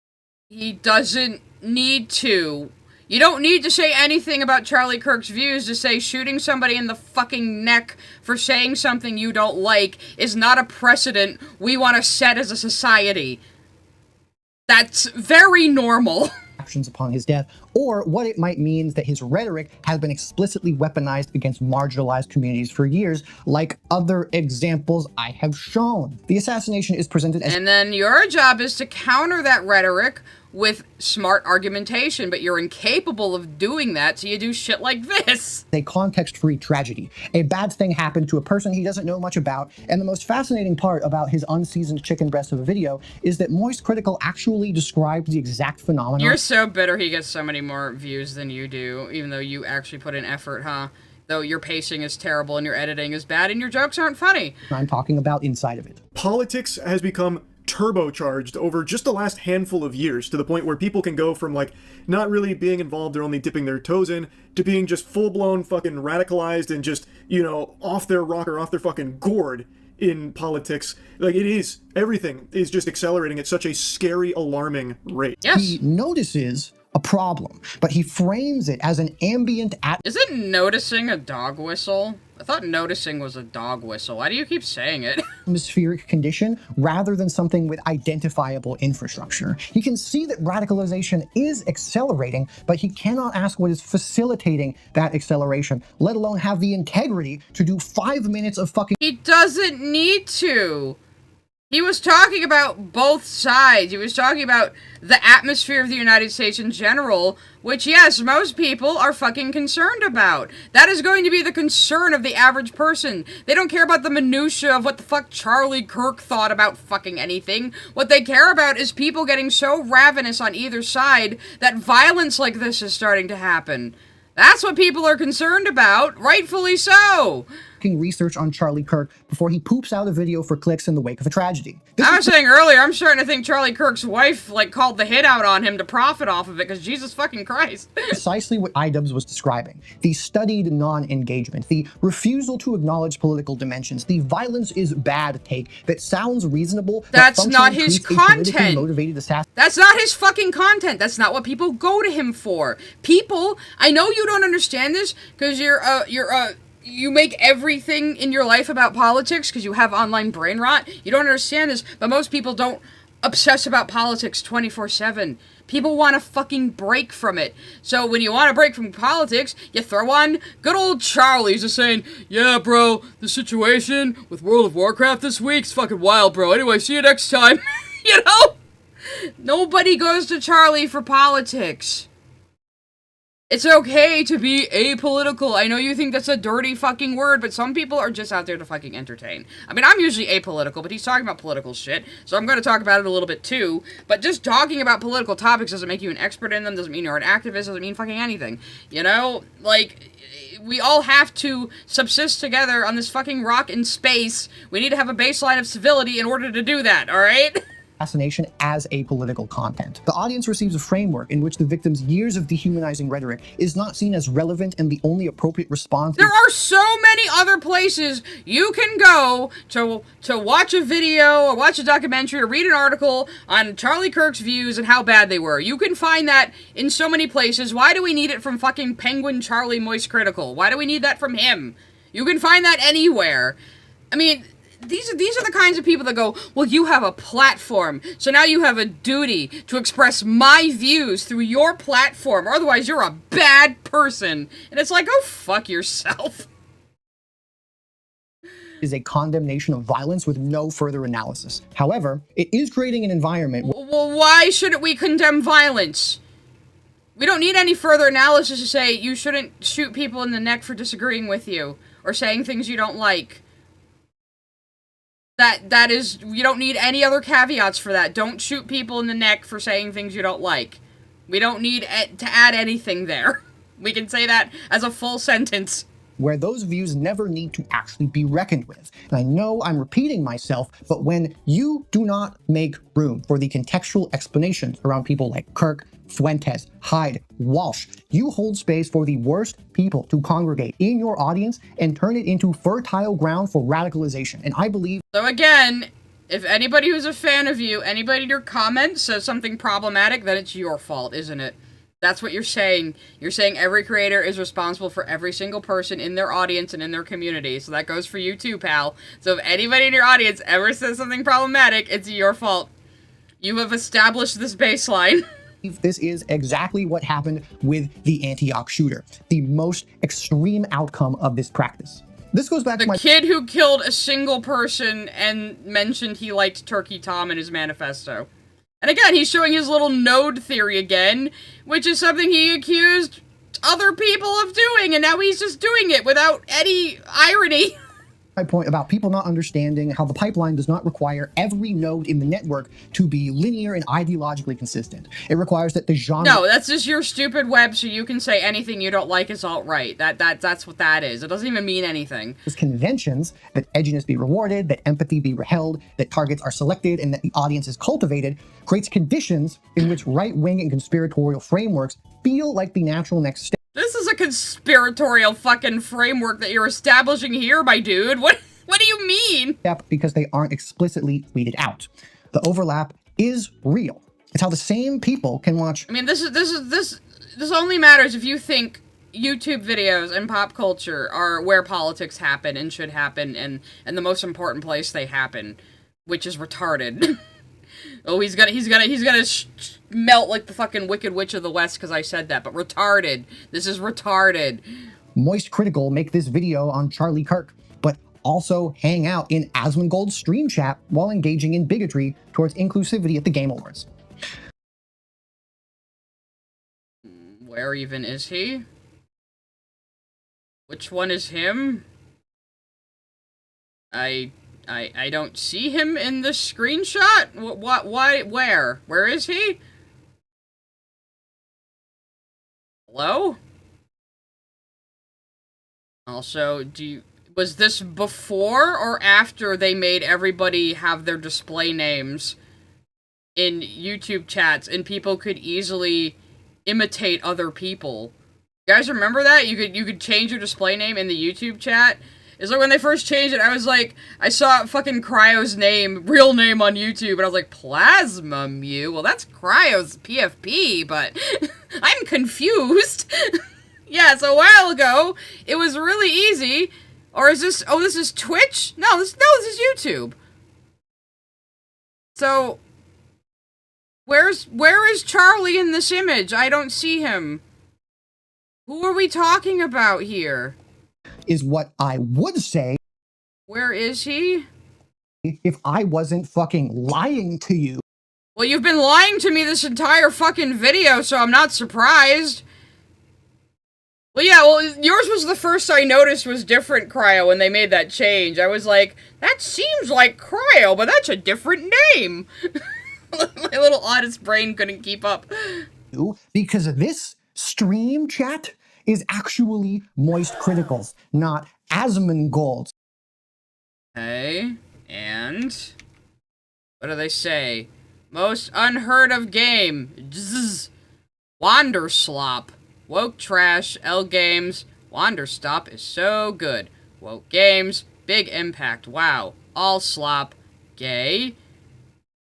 He doesn't need to. You don't need to say anything about Charlie Kirk's views to say shooting somebody in the fucking neck for saying something you don't like is not a precedent we want to set as a society. That's very normal. Actions upon his death, or what it might mean that his rhetoric has been explicitly weaponized against marginalized communities for years, like other examples I have shown. The assassination is presented as— and then your job is to counter that rhetoric with smart argumentation, but you're incapable of doing that, so you do shit like this. A context-free tragedy. A bad thing happened to a person he doesn't know much about, and the most fascinating part about his unseasoned chicken breast of a video is that Moist Critical actually described the exact phenomenon. You're so bitter he gets so many more views than you do, even though you actually put in effort, huh? Though your pacing is terrible and your editing is bad and your jokes aren't funny. I'm talking about inside of it. Politics has become turbocharged over just the last handful of years to the point where people can go from, like, not really being involved or only dipping their toes in to being just full-blown fucking radicalized and just, you know, off their rocker, off their fucking gourd in politics. Like, it is, everything is just accelerating at such a scary, alarming rate. Yes. He notices a problem, but he frames it as an ambient Isn't noticing a dog whistle? I thought noticing was a dog whistle. Why do you keep saying it? Atmospheric condition rather than something with identifiable infrastructure. He can see that radicalization is accelerating, but he cannot ask what is facilitating that acceleration, let alone have the integrity to do 5 minutes of fucking— He doesn't need to. He was talking about both sides. He was talking about the atmosphere of the United States in general, which, yes, most people are fucking concerned about. That is going to be the concern of the average person. They don't care about the minutia of what the fuck Charlie Kirk thought about fucking anything. What they care about is people getting so ravenous on either side that violence like this is starting to happen. That's what people are concerned about, rightfully so. Research on Charlie Kirk before he poops out a video for clicks in the wake of a tragedy. I was saying earlier, I'm starting to think Charlie Kirk's wife, like, called the hit out on him to profit off of it, because Jesus fucking Christ. Precisely what Idubbz was describing. The studied non-engagement, the refusal to acknowledge political dimensions, the violence is bad take that sounds reasonable. That's not his content. Motivated assassin. That's not his fucking content. That's not what people go to him for. People, I know you don't understand this, because you make everything in your life about politics because you have online brain rot. You don't understand this, but most people don't obsess about politics 24/7. People want to fucking break from it. So when you want to break from politics, you throw on good old Charlie's just saying, yeah, bro, the situation with World of Warcraft this week's fucking wild, bro. Anyway, see you next time. You know? Nobody goes to Charlie for politics. It's okay to be apolitical. I know you think that's a dirty fucking word, but some people are just out there to fucking entertain. I mean, I'm usually apolitical, but he's talking about political shit, so I'm going to talk about it a little bit too. But just talking about political topics doesn't make you an expert in them, doesn't mean you're an activist, doesn't mean fucking anything. You know? Like, we all have to subsist together on this fucking rock in space. We need to have a baseline of civility in order to do that, alright? Assassination as apolitical content. The audience receives a framework in which the victim's years of dehumanizing rhetoric is not seen as relevant, and the only appropriate response. There are so many other places you can go to watch a video or watch a documentary or read an article on Charlie Kirk's views and how bad they were. You can find that in so many places. Why do we need it from fucking Penguin Charlie Moist Critical? Why do we need that from him? You can find that anywhere. I mean, these are the kinds of people that go, well, you have a platform, so now you have a duty to express my views through your platform, or otherwise you're a bad person. And it's like, oh, fuck yourself. Is a condemnation of violence with no further analysis. However, it is creating an environment. Well, why shouldn't we condemn violence? We don't need any further analysis to say you shouldn't shoot people in the neck for disagreeing with you, or saying things you don't like. That is, you don't need any other caveats for that. Don't shoot people in the neck for saying things you don't like. We don't need to add anything there. We can say that as a full sentence. Where those views never need to actually be reckoned with. And I know I'm repeating myself, but when you do not make room for the contextual explanations around people like Kirk, Fuentes, Hyde, Walsh, you hold space for the worst people to congregate in your audience and turn it into fertile ground for radicalization. And I believe... So again, if anybody who's a fan of you, anybody in your comments says something problematic, then it's your fault, isn't it? That's what you're saying. You're saying every creator is responsible for every single person in their audience and in their community. So that goes for you too, pal. So if anybody in your audience ever says something problematic, it's your fault. You have established this baseline. This is exactly what happened with the Antioch shooter. The most extreme outcome of this practice. This goes back to the kid who killed a single person and mentioned he liked Turkey Tom in his manifesto. And again, he's showing his little node theory again, which is something he accused other people of doing, and now he's just doing it without any irony. My point about people not understanding how the pipeline does not require every node in the network to be linear and ideologically consistent. It requires that the genre... No, that's just your stupid web, so you can say anything you don't like is alt-right. That's what that is. It doesn't even mean anything. There's conventions that edginess be rewarded, that empathy be held, that targets are selected, and that the audience is cultivated, creates conditions in which right-wing and conspiratorial frameworks feel like the natural next step. This is a conspiratorial fucking framework that you're establishing here, my dude. What do you mean? Because they aren't explicitly tweeted out. The overlap is real. It's how the same people can watch. I mean, this only matters if you think YouTube videos and pop culture are where politics happen and should happen, and the most important place they happen, which is retarded. Oh, he's gonna melt like the fucking Wicked Witch of the West because I said that, but retarded. This is retarded. Moist Critical make this video on Charlie Kirk, but also hang out in Asmongold's stream chat while engaging in bigotry towards inclusivity at the Game Awards. Where even is he? Which one is him? I don't see him in the screenshot? Why, where? Where is he? Hello? Also, was this before or after they made everybody have their display names in YouTube chats and people could easily imitate other people? You guys remember that? You could change your display name in the YouTube chat? It's like when they first changed it, I was like, I saw fucking Cryo's real name on YouTube, and I was like, Plasma Mew? Well, that's Cryo's PFP, but I'm confused. Yeah, so a while ago, it was really easy. Or is this, oh, this is Twitch? No, this is YouTube. So, where is Charlie in this image? I don't see him. Who are we talking about here? Is what I would say. Where is he? If I wasn't fucking lying to you. Well, you've been lying to me this entire fucking video, so I'm not surprised. Well, yeah, well, yours was the first I noticed was different, Cryo, when they made that change. I was like, that seems like Cryo, but that's a different name. My little honest brain couldn't keep up. Because this stream chat is actually Moist Criticals, not Asmongold's. Okay, and what do they say? Most unheard of game. Zzz. Wanderslop. Woke trash. L games. Wanderstop is so good. Woke games. Big impact. Wow. All slop. Gay.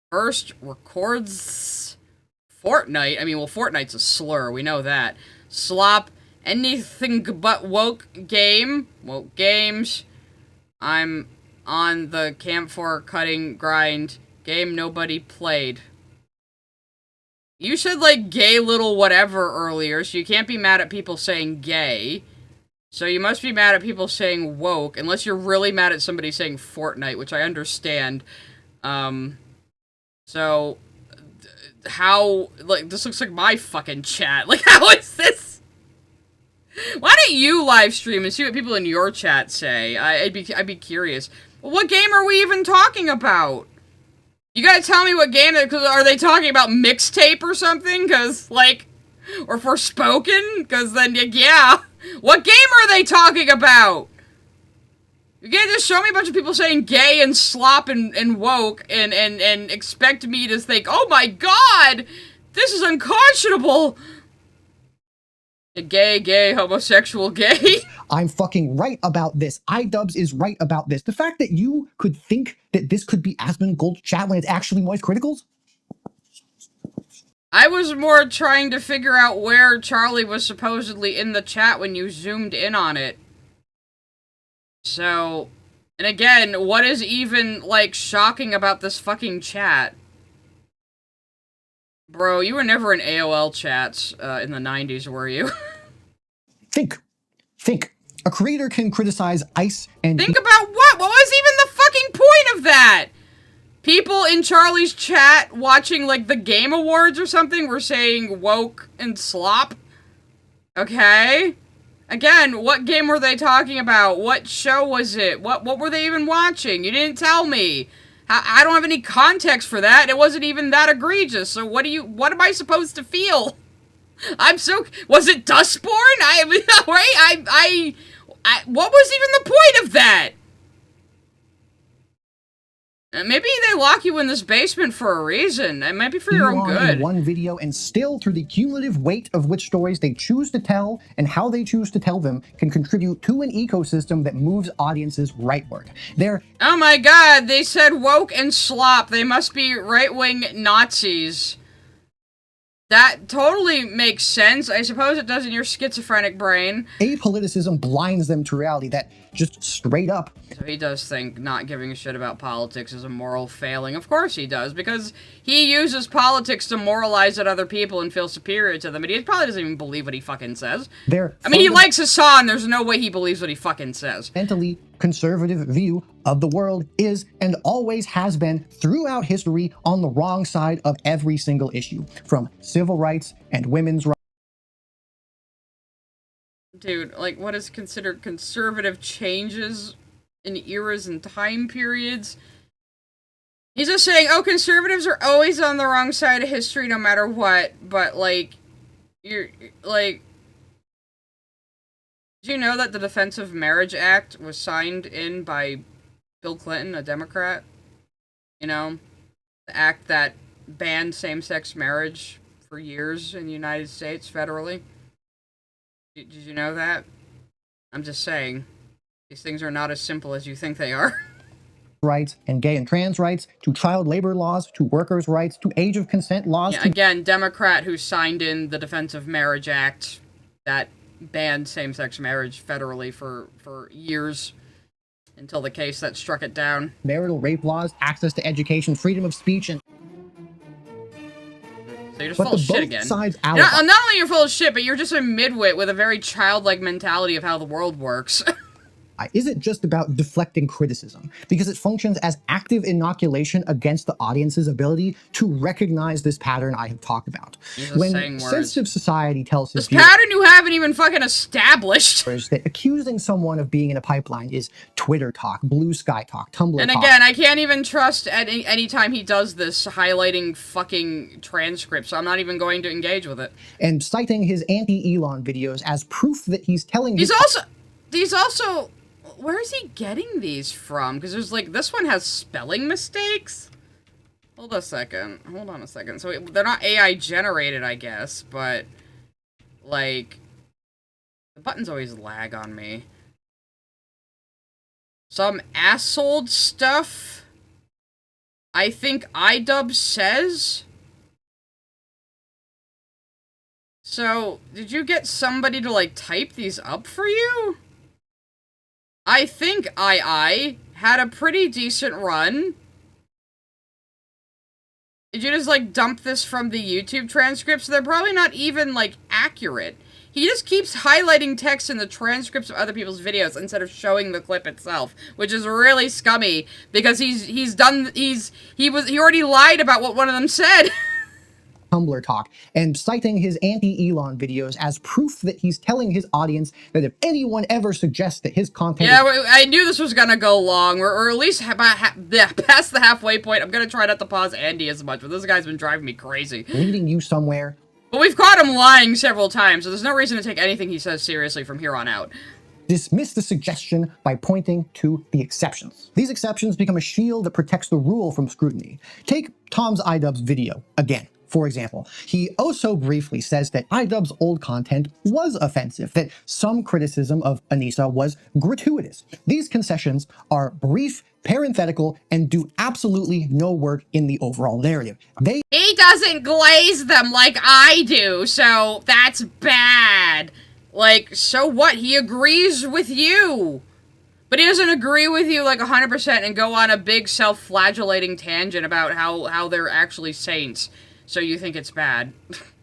First records Fortnite. I mean, well, Fortnite's a slur. We know that. Slop. Anything but woke game. Woke games. I'm on the camphor cutting grind. Game nobody played. You said, like, gay little whatever earlier, so you can't be mad at people saying gay. So you must be mad at people saying woke, unless you're really mad at somebody saying Fortnite, which I understand. So, how, like, this looks like my fucking chat. Like, how is this? Why don't you live stream and see what people in your chat say? I'd be curious. What game are we even talking about? You gotta tell me what game, because are they talking about mixtape or something? Because, like, or Forspoken? Because then, yeah. What game are they talking about? You can't just show me a bunch of people saying gay and slop and woke and expect me to think, oh my god, this is unconscionable. Gay, homosexual, gay. I'm fucking right about this. Idubbz is right about this. The fact that you could think that this could be Asmongold's chat when it's actually Moist Criticals? I was more trying to figure out where Charlie was supposedly in the chat when you zoomed in on it. So, and again, what is even, like, shocking about this fucking chat? Bro, you were never in AOL chats in the 90s, were you? Think. A creator can criticize ICE and... Think about what? What was even the fucking point of that? People in Charlie's chat watching, like, the Game Awards or something were saying woke and slop. Okay? Again, what game were they talking about? What show was it? What were they even watching? You didn't tell me. I don't have any context for that. It wasn't even that egregious. So what am I supposed to feel? Was it Dustborn? What was even the point of that? Maybe they lock you in this basement for a reason. It might be for your own good. In one video, and still, through the cumulative weight of which stories they choose to tell and how they choose to tell them, can contribute to an ecosystem that moves audiences rightward. Oh my god, they said woke and slop. They must be right-wing Nazis. That totally makes sense. I suppose it does in your schizophrenic brain. Apoliticism blinds them to reality that just straight up. So he does think not giving a shit about politics is a moral failing. Of course he does, because he uses politics to moralize at other people and feel superior to them, and he probably doesn't even believe what he fucking says. I mean, he likes Hasan, there's no way he believes what he fucking says. Fundamentally conservative view of the world is and always has been throughout history on the wrong side of every single issue, from civil rights and women's rights. Dude, like, what is considered conservative changes in eras and time periods? He's just saying, oh, conservatives are always on the wrong side of history no matter what, but, like, did you know that the Defense of Marriage Act was signed in by Bill Clinton, a Democrat? You know, the act that banned same-sex marriage for years in the United States federally. Did you know that? I'm just saying, these things are not as simple as you think they are. Rights and gay and trans rights, to child labor laws, to workers' rights, to age of consent laws. Yeah, again, Democrat who signed in the Defense of Marriage Act that banned same-sex marriage federally for years until the case that struck it down. Marital rape laws, access to education, freedom of speech, and... So you're just full of shit again. Not only you're full of shit, but you're just a midwit with a very childlike mentality of how the world works. isn't just about deflecting criticism, because it functions as active inoculation against the audience's ability to recognize this pattern I have talked about. When sensitive society tells his this pattern you haven't even fucking established that accusing someone of being in a pipeline is Twitter talk, blue sky talk, Tumblr and talk. again, I can't even trust any time he does this highlighting fucking transcripts, so I'm not even going to engage with it. And citing his anti-Elon videos as proof that he's telling These also, where is he getting these from? Because there's like, this one has spelling mistakes? Hold on a second. So they're not AI generated, I guess, but like, the buttons always lag on me. Some assholed stuff, I think Idubbz says. So, did you get somebody to, like, type these up for you? I think I had a pretty decent run. Did you just, like, dump this from the YouTube transcripts? They're probably not even, like, accurate. He just keeps highlighting text in the transcripts of other people's videos instead of showing the clip itself, which is really scummy because he already lied about what one of them said. Tumblr talk, and citing his anti-Elon videos as proof that he's telling his audience that if anyone ever suggests that his content I knew this was gonna go long, or at least past the halfway point. I'm gonna try not to pause Andy as much, but this guy's been driving me crazy. Leading you somewhere. But we've caught him lying several times, so there's no reason to take anything he says seriously from here on out. Dismiss the suggestion by pointing to the exceptions. These exceptions become a shield that protects the rule from scrutiny. Take Tom's Idubbz video again. For example, he also briefly says that Idubbz's old content was offensive, that some criticism of Anissa was gratuitous. These concessions are brief, parenthetical, and do absolutely no work in the overall narrative. He doesn't glaze them like I do, so that's bad. Like, so what? He agrees with you. But he doesn't agree with you like 100% and go on a big self-flagellating tangent about how they're actually saints. So you think it's bad.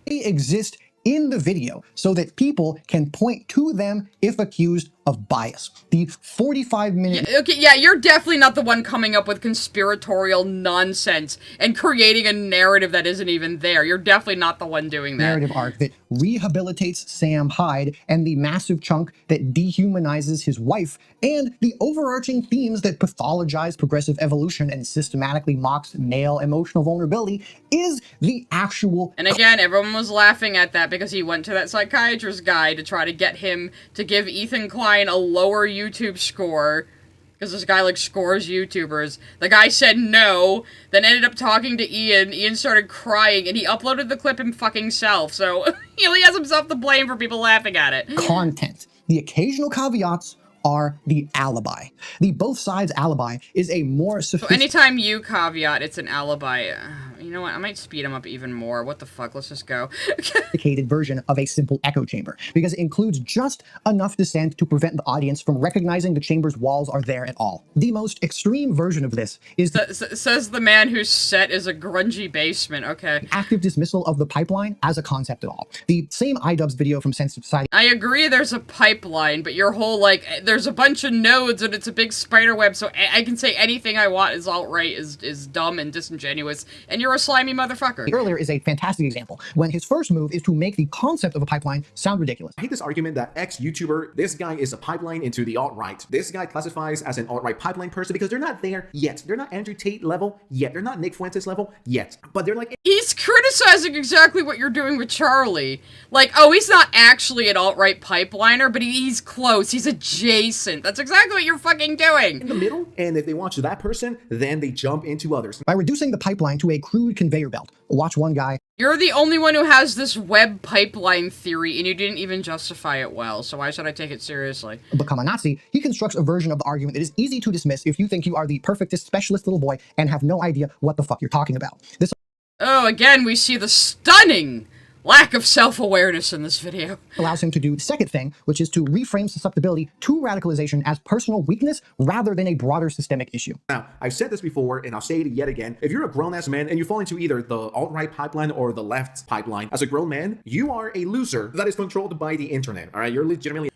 They exist in the video so that people can point to them if accused of bias. The 45-minute... Yeah, you're definitely not the one coming up with conspiratorial nonsense and creating a narrative that isn't even there. You're definitely not the one doing that. Narrative arc that rehabilitates Sam Hyde, and the massive chunk that dehumanizes his wife, and the overarching themes that pathologize progressive evolution and systematically mocks male emotional vulnerability is the actual... And again, everyone was laughing at that because he went to that psychiatrist guy to try to get him to give Ethan Klein a lower YouTube score, because this guy, like, scores YouTubers. The guy said no, then ended up talking to Ian. Ian started crying, and he uploaded the clip himself, so he only has himself to blame for people laughing at it. Content. The occasional caveats are the alibi. The both sides alibi is a more sophisticated... So anytime you caveat, it's an alibi. You know what? I might speed him up even more. What the fuck? Let's just go. Sophisticated version of a simple echo chamber, because it includes just enough dissent to prevent the audience from recognizing the chamber's walls are there at all. The most extreme version of this is says the man whose set is a grungy basement. Okay. Active dismissal of the pipeline as a concept at all. The same Idubbz video from Sensitive Society. I agree there's a pipeline, but your whole, like, there's a bunch of nodes and it's a big spider web, so I can say anything I want is alt-right, is dumb and disingenuous, and you're a slimy motherfucker. Earlier is a fantastic example, when his first move is to make the concept of a pipeline sound ridiculous. I hate this argument that ex-YouTuber, this guy is a pipeline into the alt-right. This guy classifies as an alt-right pipeline person because they're not there yet. They're not Andrew Tate level yet. They're not Nick Fuentes level yet. But they're like... He's criticizing exactly what you're doing with Charlie. Like, oh, he's not actually an alt-right pipeliner, but he's close. He's adjacent. That's exactly what you're fucking doing. In the middle, and if they watch that person, then they jump into others. By reducing the pipeline to a crude conveyor belt. Watch one guy. You're the only one who has this web pipeline theory, and you didn't even justify it well, so why should I take it seriously? Become a Nazi, he constructs a version of the argument that is easy to dismiss if you think you are the perfectest specialist little boy and have no idea what the fuck you're talking about. This... Oh, again, we see the stunning lack of self-awareness in this video. Allows him to do the second thing, which is to reframe susceptibility to radicalization as personal weakness rather than a broader systemic issue. Now, I've said this before, and I'll say it yet again. If you're a grown-ass man and you fall into either the alt-right pipeline or the left pipeline, as a grown man, you are a loser that is controlled by the internet, all right? You're legitimately...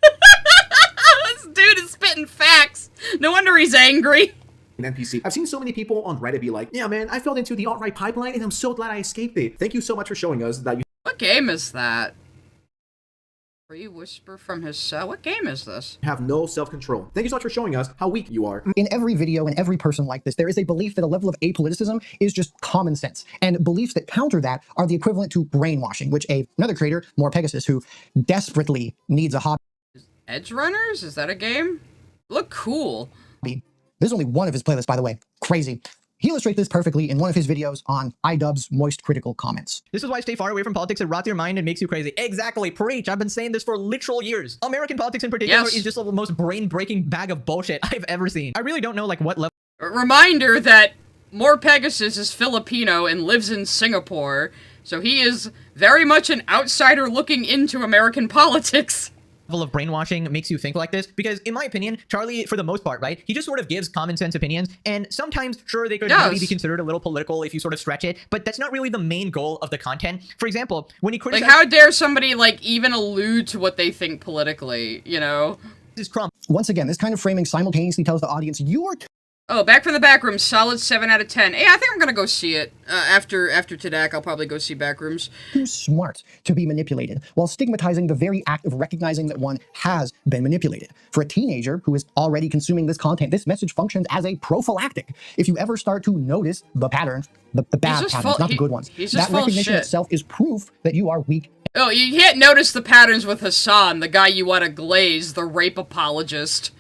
This dude is spitting spitting facts. No wonder he's angry. An NPC. I've seen so many people on Reddit be like, yeah, man, I fell into the alt-right pipeline and I'm so glad I escaped it. Thank you so much for showing us that you What game is that? Free whisper from his cell? What game is this? have no self-control. Thank you so much for showing us how weak you are. In every video and every person like this, there is a belief that a level of apoliticism is just common sense. And beliefs that counter that are the equivalent to brainwashing, which another creator, more Pegasus, who desperately needs a hobby. Edge Runners? Is that a game? Look cool. This is only one of his playlists, by the way. Crazy. He illustrates this perfectly in one of his videos on Idubbz Moist Critical Comments. This is why stay far away from politics. It rots your mind and makes you crazy. Exactly. Preach. I've been saying this for literal years. American politics in particular is just the most brain-breaking bag of bullshit I've ever seen. I really don't know like what level. A reminder that More Pegasus is Filipino and lives in Singapore, so he is very much an outsider looking into American politics. Level of brainwashing makes you think like this, because in my opinion, Charlie, for the most part, right, he just sort of gives common sense opinions, and sometimes, sure, they could maybe be considered a little political if you sort of stretch it, but that's not really the main goal of the content. For example, when he criticizes— Like, how dare somebody, like, even allude to what they think politically, you know? This is Trump. Once again, this kind of framing simultaneously tells the audience you are Oh, Back from the Backroom, solid 7 out of 10. Yeah, I think I'm gonna go see it. After TDAC, I'll probably go see Backrooms. too smart to be manipulated, while stigmatizing the very act of recognizing that one has been manipulated. For a teenager who is already consuming this content, this message functions as a prophylactic. If you ever start to notice the patterns, the bad patterns, not the good ones, that recognition itself is proof that you are weak. Oh, you can't notice the patterns with Hasan, the guy you want to glaze, the rape apologist.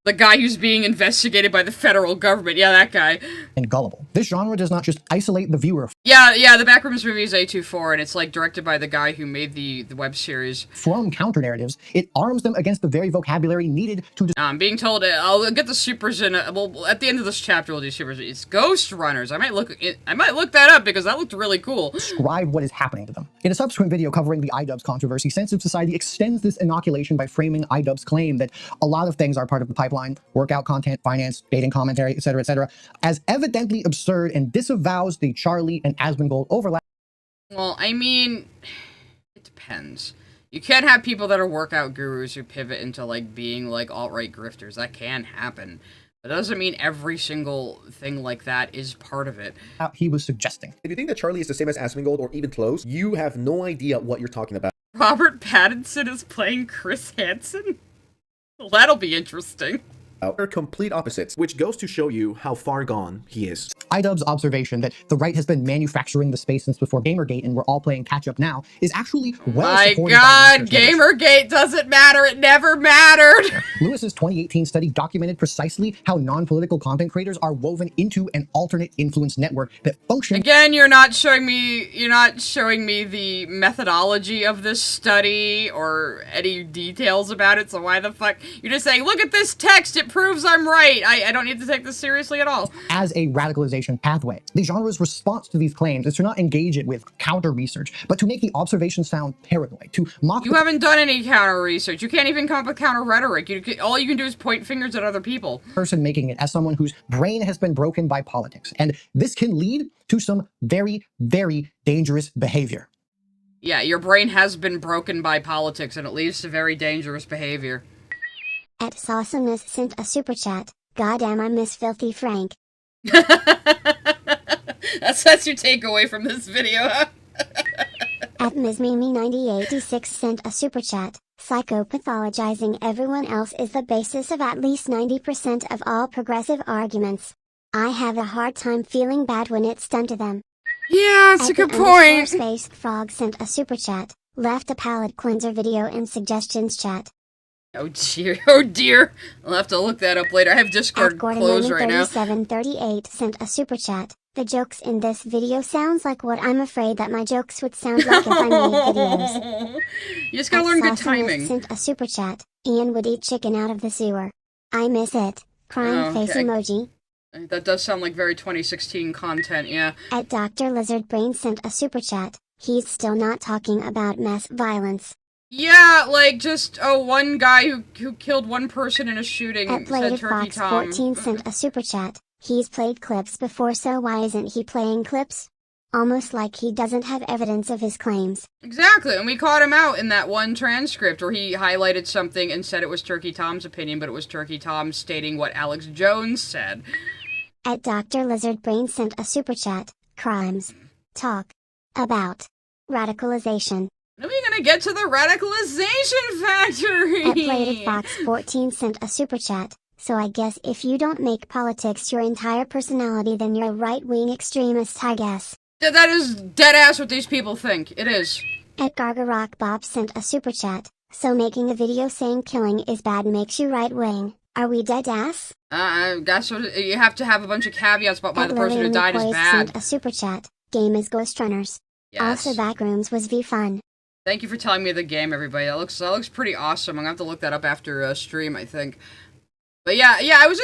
The guy who's being investigated by the federal government. Yeah, that guy. And gullible. This genre does not just isolate the viewer. Yeah, the Backrooms movie is A24, and it's, like, directed by the guy who made the web series. From counter-narratives, it arms them against the very vocabulary needed to— I'm being told I'll get the supers in, well, at the end of this chapter we'll do supers. It's Ghost Runners. I might look that up, because that looked really cool. Describe what is happening to them. In a subsequent video covering the Idubbz controversy, Sensitive Society extends this inoculation by framing Idubbz's claim that a lot of things are part of the pipeline, workout content, finance, dating commentary, etc., as evidently absurd, and disavows the Charlie and Asmongold overlap. Well, I mean, it depends. You can't have people that are workout gurus who pivot into, like, being, like, alt-right grifters. That can happen. That doesn't mean every single thing like that is part of it. He was suggesting. If you think that Charlie is the same as Asmongold or even close, you have no idea what you're talking about. Robert Pattinson is playing Chris Hansen? Well, that'll be interesting. Are complete opposites, which goes to show you how far gone he is. Idubbz's observation that the right has been manufacturing the space since before Gamergate and we're all playing catch-up now is actually well supported. My God, Gamergate doesn't matter. It never mattered. Lewis's 2018 study documented precisely how non-political content creators are woven into an alternate influence network that functions— Again, you're not showing me the methodology of this study or any details about it, so why the fuck? You're just saying, look at this text, it proves I'm right. I don't need to take this seriously at all. As a radicalization pathway. The genre's response to these claims is to not engage it with counter-research, but to make the observations sound paranoid, to mock— You haven't done any counter-research. You can't even come up with counter-rhetoric. All you can do is point fingers at other people. Person making it as someone whose brain has been broken by politics. And this can lead to some very, very dangerous behavior. Yeah, your brain has been broken by politics, and it leads to very dangerous behavior. At Sausamus sent a super chat. Goddamn, I miss Filthy Frank. That's your takeaway from this video, huh? At MsMimi9886 sent a super chat. Psychopathologizing everyone else is the basis of at least 90% of all progressive arguments. I have a hard time feeling bad when it's done to them. Yeah, that's a good point. Space Frog sent a super chat. Left a palate cleanser video in suggestions chat. Oh dear. I'll have to look that up later. I have Discord closed right now. 3738 sent a super chat. The jokes in this video sounds like what I'm afraid that my jokes would sound like if I made videos. You just gotta learn good timing. Sent a super chat. Ian would eat chicken out of the sewer. I miss it. Crying face emoji. That does sound like very 2016 content, yeah. At Dr. Lizard Brain sent a super chat. He's still not talking about mass violence. Yeah, like just one guy who killed one person in a shooting. At Bladed Fox 14 sent a super chat. He's played clips before, so why isn't he playing clips? Almost like he doesn't have evidence of his claims. Exactly, and we caught him out in that one transcript where he highlighted something and said it was Turkey Tom's opinion, but it was Turkey Tom stating what Alex Jones said. At Dr. Lizard Brain sent a super chat. Crimes. Talk. About. Radicalization. When are we gonna get to the radicalization factory? At Bladed Fox 14 sent a super chat. So I guess if you don't make politics your entire personality, then you're a right-wing extremist, I guess. That is dead-ass what these people think. It is. At Gargarock Bob sent a super chat. So making a video saying killing is bad makes you right-wing. Are we dead-ass? I guess you have to have a bunch of caveats about why At the person who Lillian died is McCoy bad. sent a super chat. Game is Ghost Runners. Yes. Also Backrooms was fun. Thank you for telling me the game, everybody. That looks pretty awesome. I'm gonna have to look that up after stream, I think. But yeah, I was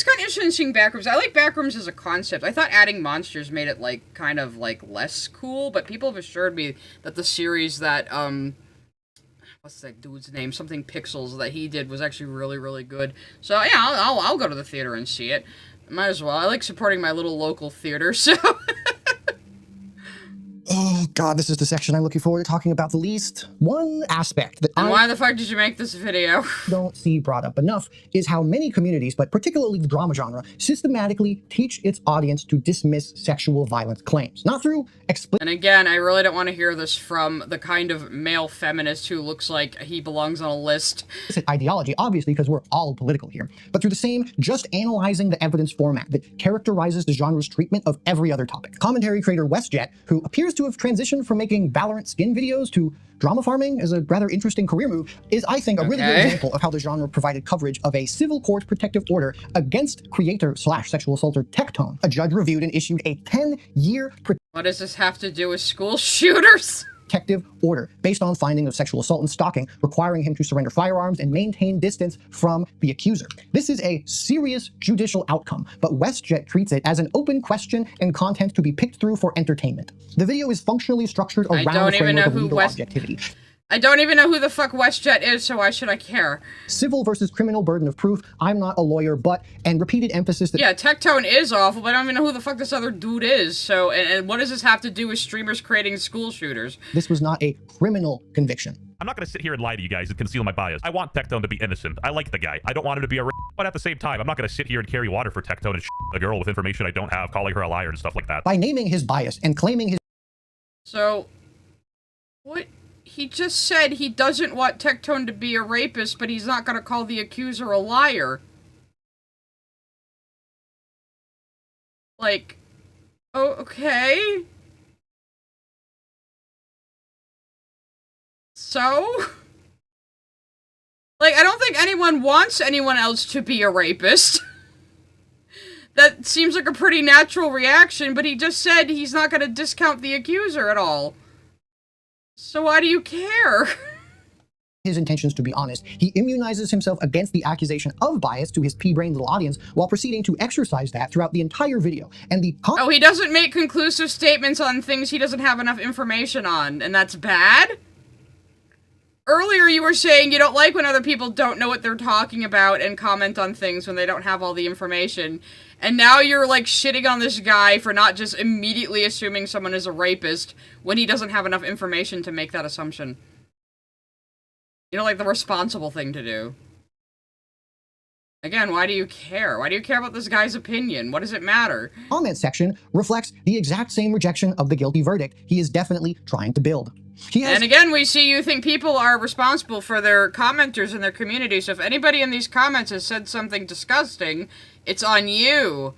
kind of interested in seeing Backrooms. I like Backrooms as a concept. I thought adding monsters made it like kind of like less cool, but people have assured me that the series that what's that dude's name? Something Pixels that he did was actually really, really good. So yeah, I'll go to the theater and see it. Might as well. I like supporting my little local theater, so. Oh god, this is the section I'm looking forward to talking about the least. One aspect that And why the fuck did you make this video? don't see brought up enough is how many communities, but particularly the drama genre, systematically teach its audience to dismiss sexual violence claims. Not through explicit And again, I really don't want to hear this from the kind of male feminist who looks like he belongs on a list. ideology, obviously, because we're all political here, but through the same just analyzing the evidence format that characterizes the genre's treatment of every other topic. Commentary creator WestJet, who appears to have transitioned from making Valorant skin videos to drama farming as a rather interesting career move, is, I think, a really good example of how the genre provided coverage of a civil court protective order against creator/sexual assaulter Tectone. A judge reviewed and issued a 10-year What does this have to do with school shooters? protective order based on finding of sexual assault and stalking, requiring him to surrender firearms and maintain distance from the accuser. This is a serious judicial outcome, but WestJet treats it as an open question and content to be picked through for entertainment. The video is functionally structured around the framework of legal objectivity. I don't even know who the fuck WestJet is, so why should I care? Civil versus criminal burden of proof, I'm not a lawyer, but, and repeated emphasis that— Yeah, Tectone is awful, but I don't even know who the fuck this other dude is, so, and what does this have to do with streamers creating school shooters? this was not a criminal conviction. I'm not going to sit here and lie to you guys and conceal my bias. I want Tectone to be innocent. I like the guy. I don't want him to be a but at the same time, I'm not going to sit here and carry water for Tectone and a girl with information I don't have, calling her a liar and stuff like that. By naming his bias and claiming his— So, what? He just said he doesn't want Tectone to be a rapist, but he's not going to call the accuser a liar. Like, oh, okay. So? Like, I don't think anyone wants anyone else to be a rapist. That seems like a pretty natural reaction, but he just said he's not going to discount the accuser at all. So why do you care? his intentions to be honest. He immunizes himself against the accusation of bias to his pea-brain little audience while proceeding to exercise that throughout the entire video. And the— Oh, he doesn't make conclusive statements on things he doesn't have enough information on, and that's bad? Earlier you were saying you don't like when other people don't know what they're talking about and comment on things when they don't have all the information. And now you're, like, shitting on this guy for not just immediately assuming someone is a rapist when he doesn't have enough information to make that assumption. You know, like, the responsible thing to do. Again, why do you care? Why do you care about this guy's opinion? What does it matter? Comment section reflects the exact same rejection of the guilty verdict he is definitely trying to build. And again, we see you think people are responsible for their commenters in their community, so if anybody in these comments has said something disgusting, it's on you.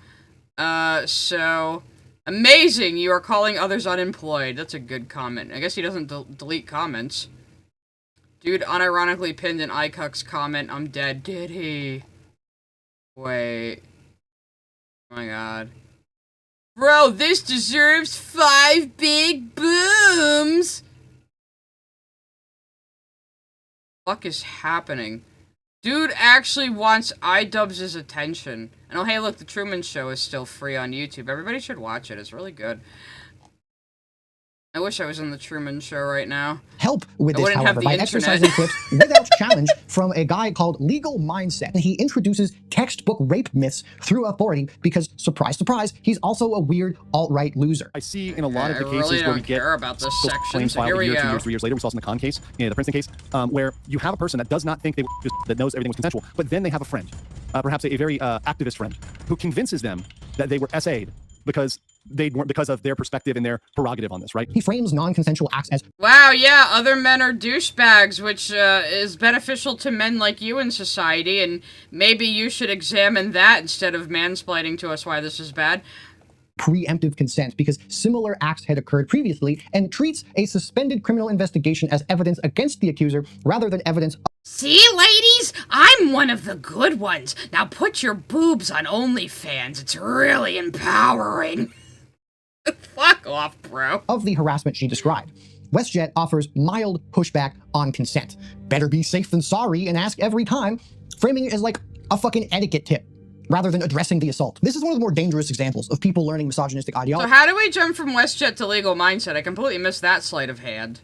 So, amazing, you are calling others unemployed. That's a good comment. I guess he doesn't delete comments. Dude unironically pinned an iCucks comment, I'm dead. Did he? Wait. Oh my god. Bro, this deserves 5 big booms! What is happening? Dude actually wants Idubbz's attention. And oh hey look, The Truman Show is still free on YouTube. Everybody should watch it, it's really good. I wish I was in the Truman Show right now. Help with I this, wouldn't have however, the by internet. exercising clips without challenge from a guy called Legal Mindset. And he introduces textbook rape myths through authority because, surprise, surprise, he's also a weird alt-right loser. I see in a lot of the really cases where we don't get care about this those section, claims so filed here a year, we 2 go. years, 3 years later. We saw this in the Con case, the Princeton case, where you have a person that does not think that knows everything was consensual, but then they have a friend, perhaps a very activist friend, who convinces them that they were SA'd because they weren't, because of their perspective and their prerogative on this, right? He frames non-consensual acts as Wow, yeah, other men are douchebags, which is beneficial to men like you in society, and maybe you should examine that instead of mansplaining to us why this is bad. preemptive consent because similar acts had occurred previously, and treats a suspended criminal investigation as evidence against the accuser rather than evidence. See, ladies? I'm one of the good ones. Now put your boobs on OnlyFans. It's really empowering. Fuck off, bro. Of the harassment she described. WestJet offers mild pushback on consent. Better be safe than sorry and ask every time, framing it as like a fucking etiquette tip, rather than addressing the assault. This is one of the more dangerous examples of people learning misogynistic ideology. So how do we jump from WestJet to Legal Mindset? I completely missed that sleight of hand.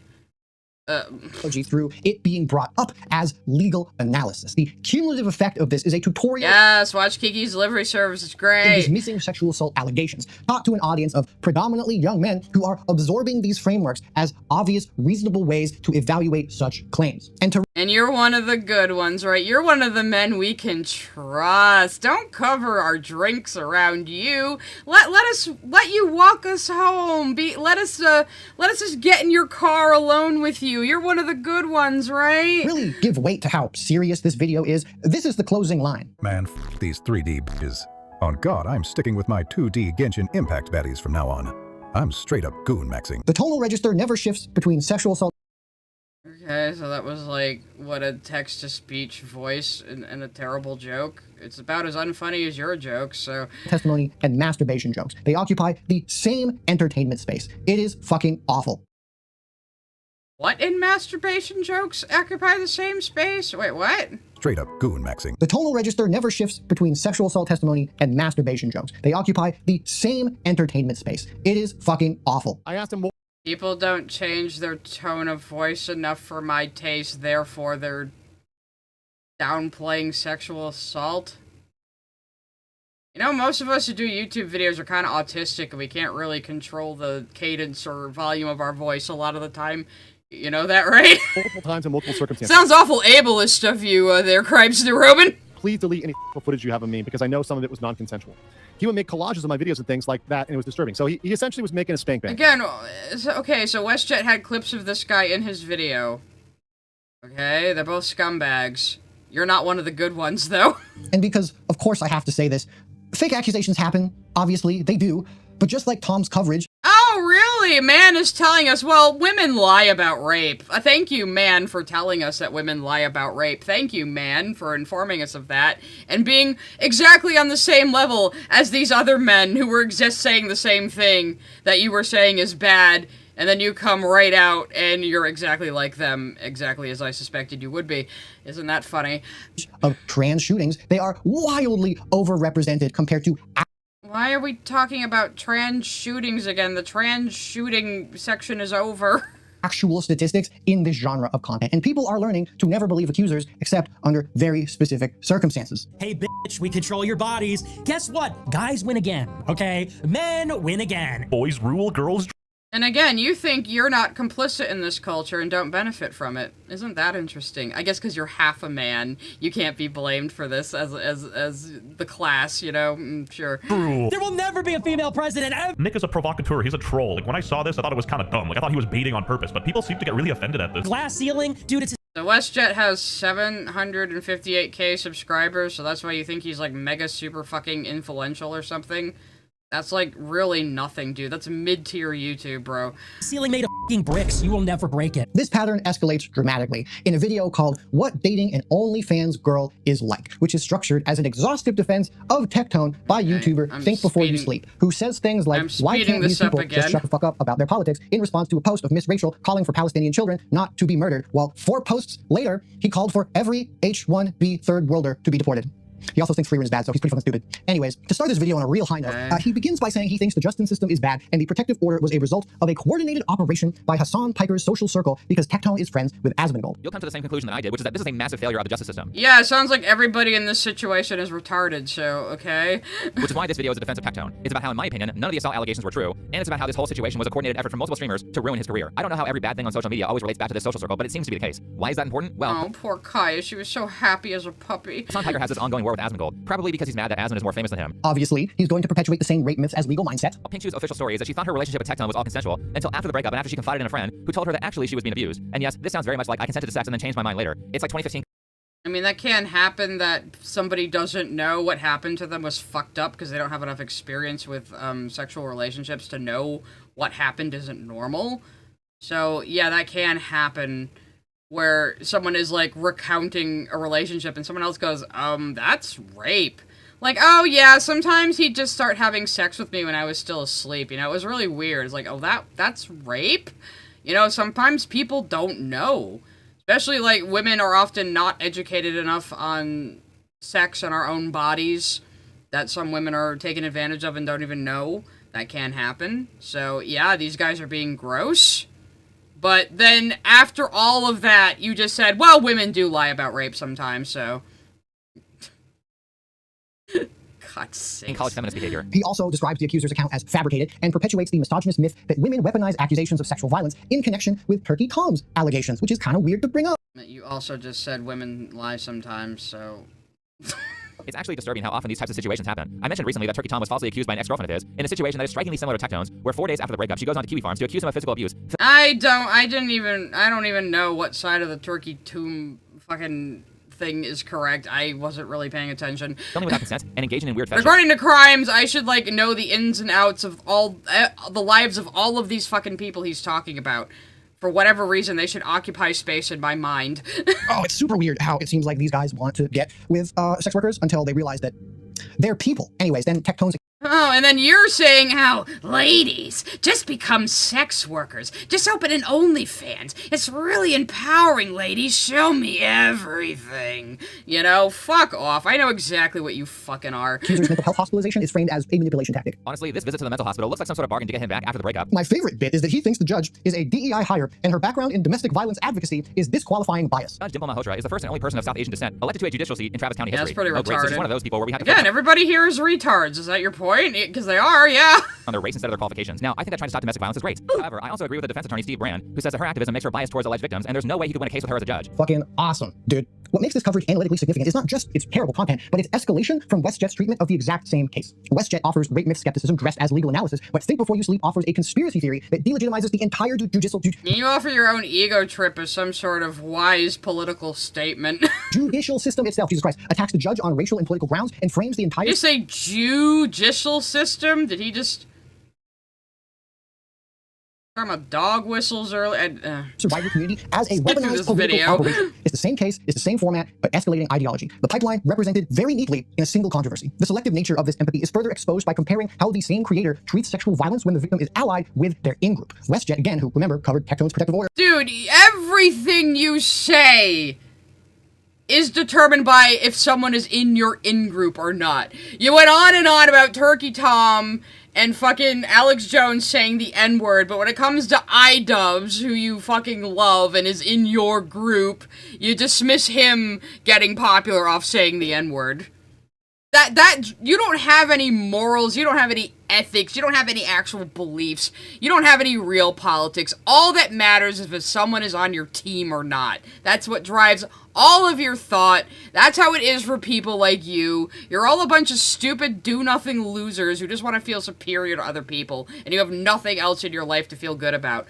Through it being brought up as legal analysis. The cumulative effect of this is a tutorial. Yes, watch Kiki's delivery service. It's in great. dismissing sexual assault allegations, taught to an audience of predominantly young men who are absorbing these frameworks as obvious, reasonable ways to evaluate such claims. And you're one of the good ones, right? You're one of the men we can trust. Don't cover our drinks around you. Let you walk us home. Let us just get in your car alone with you. You're one of the good ones, right? Really give weight to how serious this video is. This is the closing line. Man, f these 3D bitches. On God, I'm sticking with my 2D Genshin Impact baddies from now on. I'm straight up goon maxing. The tonal register never shifts between sexual assault. Okay, so that was like, what, a text-to-speech voice and a terrible joke? It's about as unfunny as your joke, so... Testimony and masturbation jokes. They occupy the same entertainment space. It is fucking awful. What in masturbation jokes occupy the same space? Wait, what? Straight up goon maxing. The tonal register never shifts between sexual assault testimony and masturbation jokes. They occupy the same entertainment space. It is fucking awful. I asked him what. People don't change their tone of voice enough for my taste, therefore they're downplaying sexual assault. You know, most of us who do YouTube videos are kind of autistic and we can't really control the cadence or volume of our voice a lot of the time. You know that, right? Multiple times in multiple circumstances. Sounds awful ableist of you there, Cripes the Robin. Please delete any footage you have of me because I know some of it was non-consensual. He would make collages of my videos and things like that, and it was disturbing. So he essentially was making a spank bank. Again, okay, so WestJet had clips of this guy in his video. Okay, they're both scumbags. You're not one of the good ones, though. And because, of course I have to say this, fake accusations happen, obviously, they do, but just like Tom's coverage... Oh, really? Man is telling us, well, women lie about rape. Thank you, man, for telling us that women lie about rape. Thank you, man, for informing us of that, and being exactly on the same level as these other men who were just saying the same thing that you were saying is bad, and then you come right out and you're exactly like them, exactly as I suspected you would be. Isn't that funny? Of trans shootings, they are wildly overrepresented compared to... Why are we talking about trans shootings again? The trans shooting section is over. Actual statistics in this genre of content, and people are learning to never believe accusers except under very specific circumstances. Hey bitch, we control your bodies. Guess what? Guys win again, okay? Men win again. Boys rule, girls... And again, you think you're not complicit in this culture and don't benefit from it. Isn't that interesting? I guess because you're half a man, you can't be blamed for this as the class, you know? Sure. True. There will never be a female president ever. Nick is a provocateur. He's a troll. Like, when I saw this, I thought it was kind of dumb. Like, I thought he was baiting on purpose, but people seem to get really offended at this. Glass ceiling? Dude, it's... So WestJet has 758k subscribers, so that's why you think he's like mega super fucking influential or something? That's like really nothing, dude. That's mid-tier YouTube, bro. Ceiling made of f***ing bricks. You will never break it. This pattern escalates dramatically in a video called What Dating an OnlyFans Girl Is Like, which is structured as an exhaustive defense of Tectone by YouTuber Think Before You Sleep, who says things like, why can't these people just shut the fuck up about their politics, in response to a post of Miss Rachel calling for Palestinian children not to be murdered, while 4 posts later, he called for every H-1B third worlder to be deported. He also thinks free rent is bad, so he's pretty fucking stupid. Anyways, to start this video on a real high note, he begins by saying he thinks the justice system is bad and the protective order was a result of a coordinated operation by Hasan Piker's social circle because Tectone is friends with Asmongold. You'll come to the same conclusion that I did, which is that this is a massive failure of the justice system. Yeah, it sounds like everybody in this situation is retarded, so, okay. Which is why this video is a defense of Tectone. It's about how, in my opinion, none of the assault allegations were true, and it's about how this whole situation was a coordinated effort from multiple streamers to ruin his career. I don't know how every bad thing on social media always relates back to this social circle, but it seems to be the case. Why is that important? Well, oh, poor Kaya. She was so happy as a puppy. Hasan Piker has this ongoing war with Asmongold, probably because he's mad that Asmon is more famous than him. Obviously, he's going to perpetuate the same rape myths as legal mindset. Pink Shoe's official story is that she thought her relationship with Tectone was all consensual until after the breakup and after she confided in a friend who told her that actually she was being abused. And yes, this sounds very much like I consented to sex and then changed my mind later. It's like 2015. I mean, that can happen that somebody doesn't know what happened to them was fucked up because they don't have enough experience with sexual relationships to know what happened isn't normal. So, yeah, that can happen where someone is, like, recounting a relationship and someone else goes, that's rape. Like, oh, yeah, sometimes he'd just start having sex with me when I was still asleep. You know, it was really weird. It's like, oh, that's rape? You know, sometimes people don't know. Especially, like, women are often not educated enough on sex and our own bodies that some women are taken advantage of and don't even know. That can happen. So, yeah, these guys are being gross. But then, after all of that, you just said, well, women do lie about rape sometimes, so... God's sake. In college feminist behavior. He also describes the accuser's account as fabricated and perpetuates the misogynist myth that women weaponize accusations of sexual violence in connection with Turkey Tom's allegations, which is kind of weird to bring up. You also just said women lie sometimes, so... It's actually disturbing how often these types of situations happen. I mentioned recently that Turkey Tom was falsely accused by an ex-girlfriend of his in a situation that is strikingly similar to Tectone's, where 4 days after the breakup, she goes on to Kiwi Farms to accuse him of physical abuse. I don't even know what side of the Turkey Tomb fucking thing is correct. I wasn't really paying attention. Filming without consent and engaging in weird fetishes. Regarding to crimes, I should, like, know the ins and outs of all, the lives of all of these fucking people he's talking about. For whatever reason, they should occupy space in my mind. Oh, it's super weird how it seems like these guys want to get with sex workers until they realize that they're people. Anyways, then Tectone's... Oh, and then you're saying how, ladies, just become sex workers. Just open an OnlyFans. It's really empowering, ladies. Show me everything. You know, fuck off. I know exactly what you fucking are. Accuser's mental health hospitalization is framed as a manipulation tactic. Honestly, this visit to the mental hospital looks like some sort of bargain to get him back after the breakup. My favorite bit is that he thinks the judge is a DEI hire, and her background in domestic violence advocacy is disqualifying bias. Judge Dimple Malhotra is the first and only person of South Asian descent elected to a judicial seat in Travis County history. That's pretty retarded. Oh, great. So she's one of those people where we have to... Again, everybody here is retards. Is that your point? Because they are, yeah. On their race instead of their qualifications. Now, I think that trying to stop domestic violence is great. However, I also agree with the defense attorney Steve Brand, who says that her activism makes her biased towards alleged victims, and there's no way he could win a case with her as a judge. Fucking awesome, dude. What makes this coverage analytically significant is not just its terrible content, but its escalation from WestJet's treatment of the exact same case. WestJet offers rape myth skepticism dressed as legal analysis, but Think Before You Sleep offers a conspiracy theory that delegitimizes the entire judicial... You offer your own ego trip as some sort of wise political statement. Judicial system itself, Jesus Christ, attacks the judge on racial and political grounds and frames the entire... You say judicial system? Did he just... Talking about dog whistles earlier. Survivor community as a weaponized political operation. It's the same case, it's the same format, but escalating ideology. The pipeline represented very neatly in a single controversy. The selective nature of this empathy is further exposed by comparing how the same creator treats sexual violence when the victim is allied with their in-group. WestJet, again, who, remember, covered Tectone's protective order. Dude, everything you say is determined by if someone is in your in-group or not. You went on and on about Turkey Tom and fucking Alex Jones saying the N-word, but when it comes to Idubbz, who you fucking love and is in your group, you dismiss him getting popular off saying the N-word. That you don't have any morals, you don't have any ethics, you don't have any actual beliefs, you don't have any real politics. All that matters is if someone is on your team or not. That's what drives all of your thought. That's how it is for people like you. You're all a bunch of stupid, do-nothing losers who just want to feel superior to other people, and you have nothing else in your life to feel good about.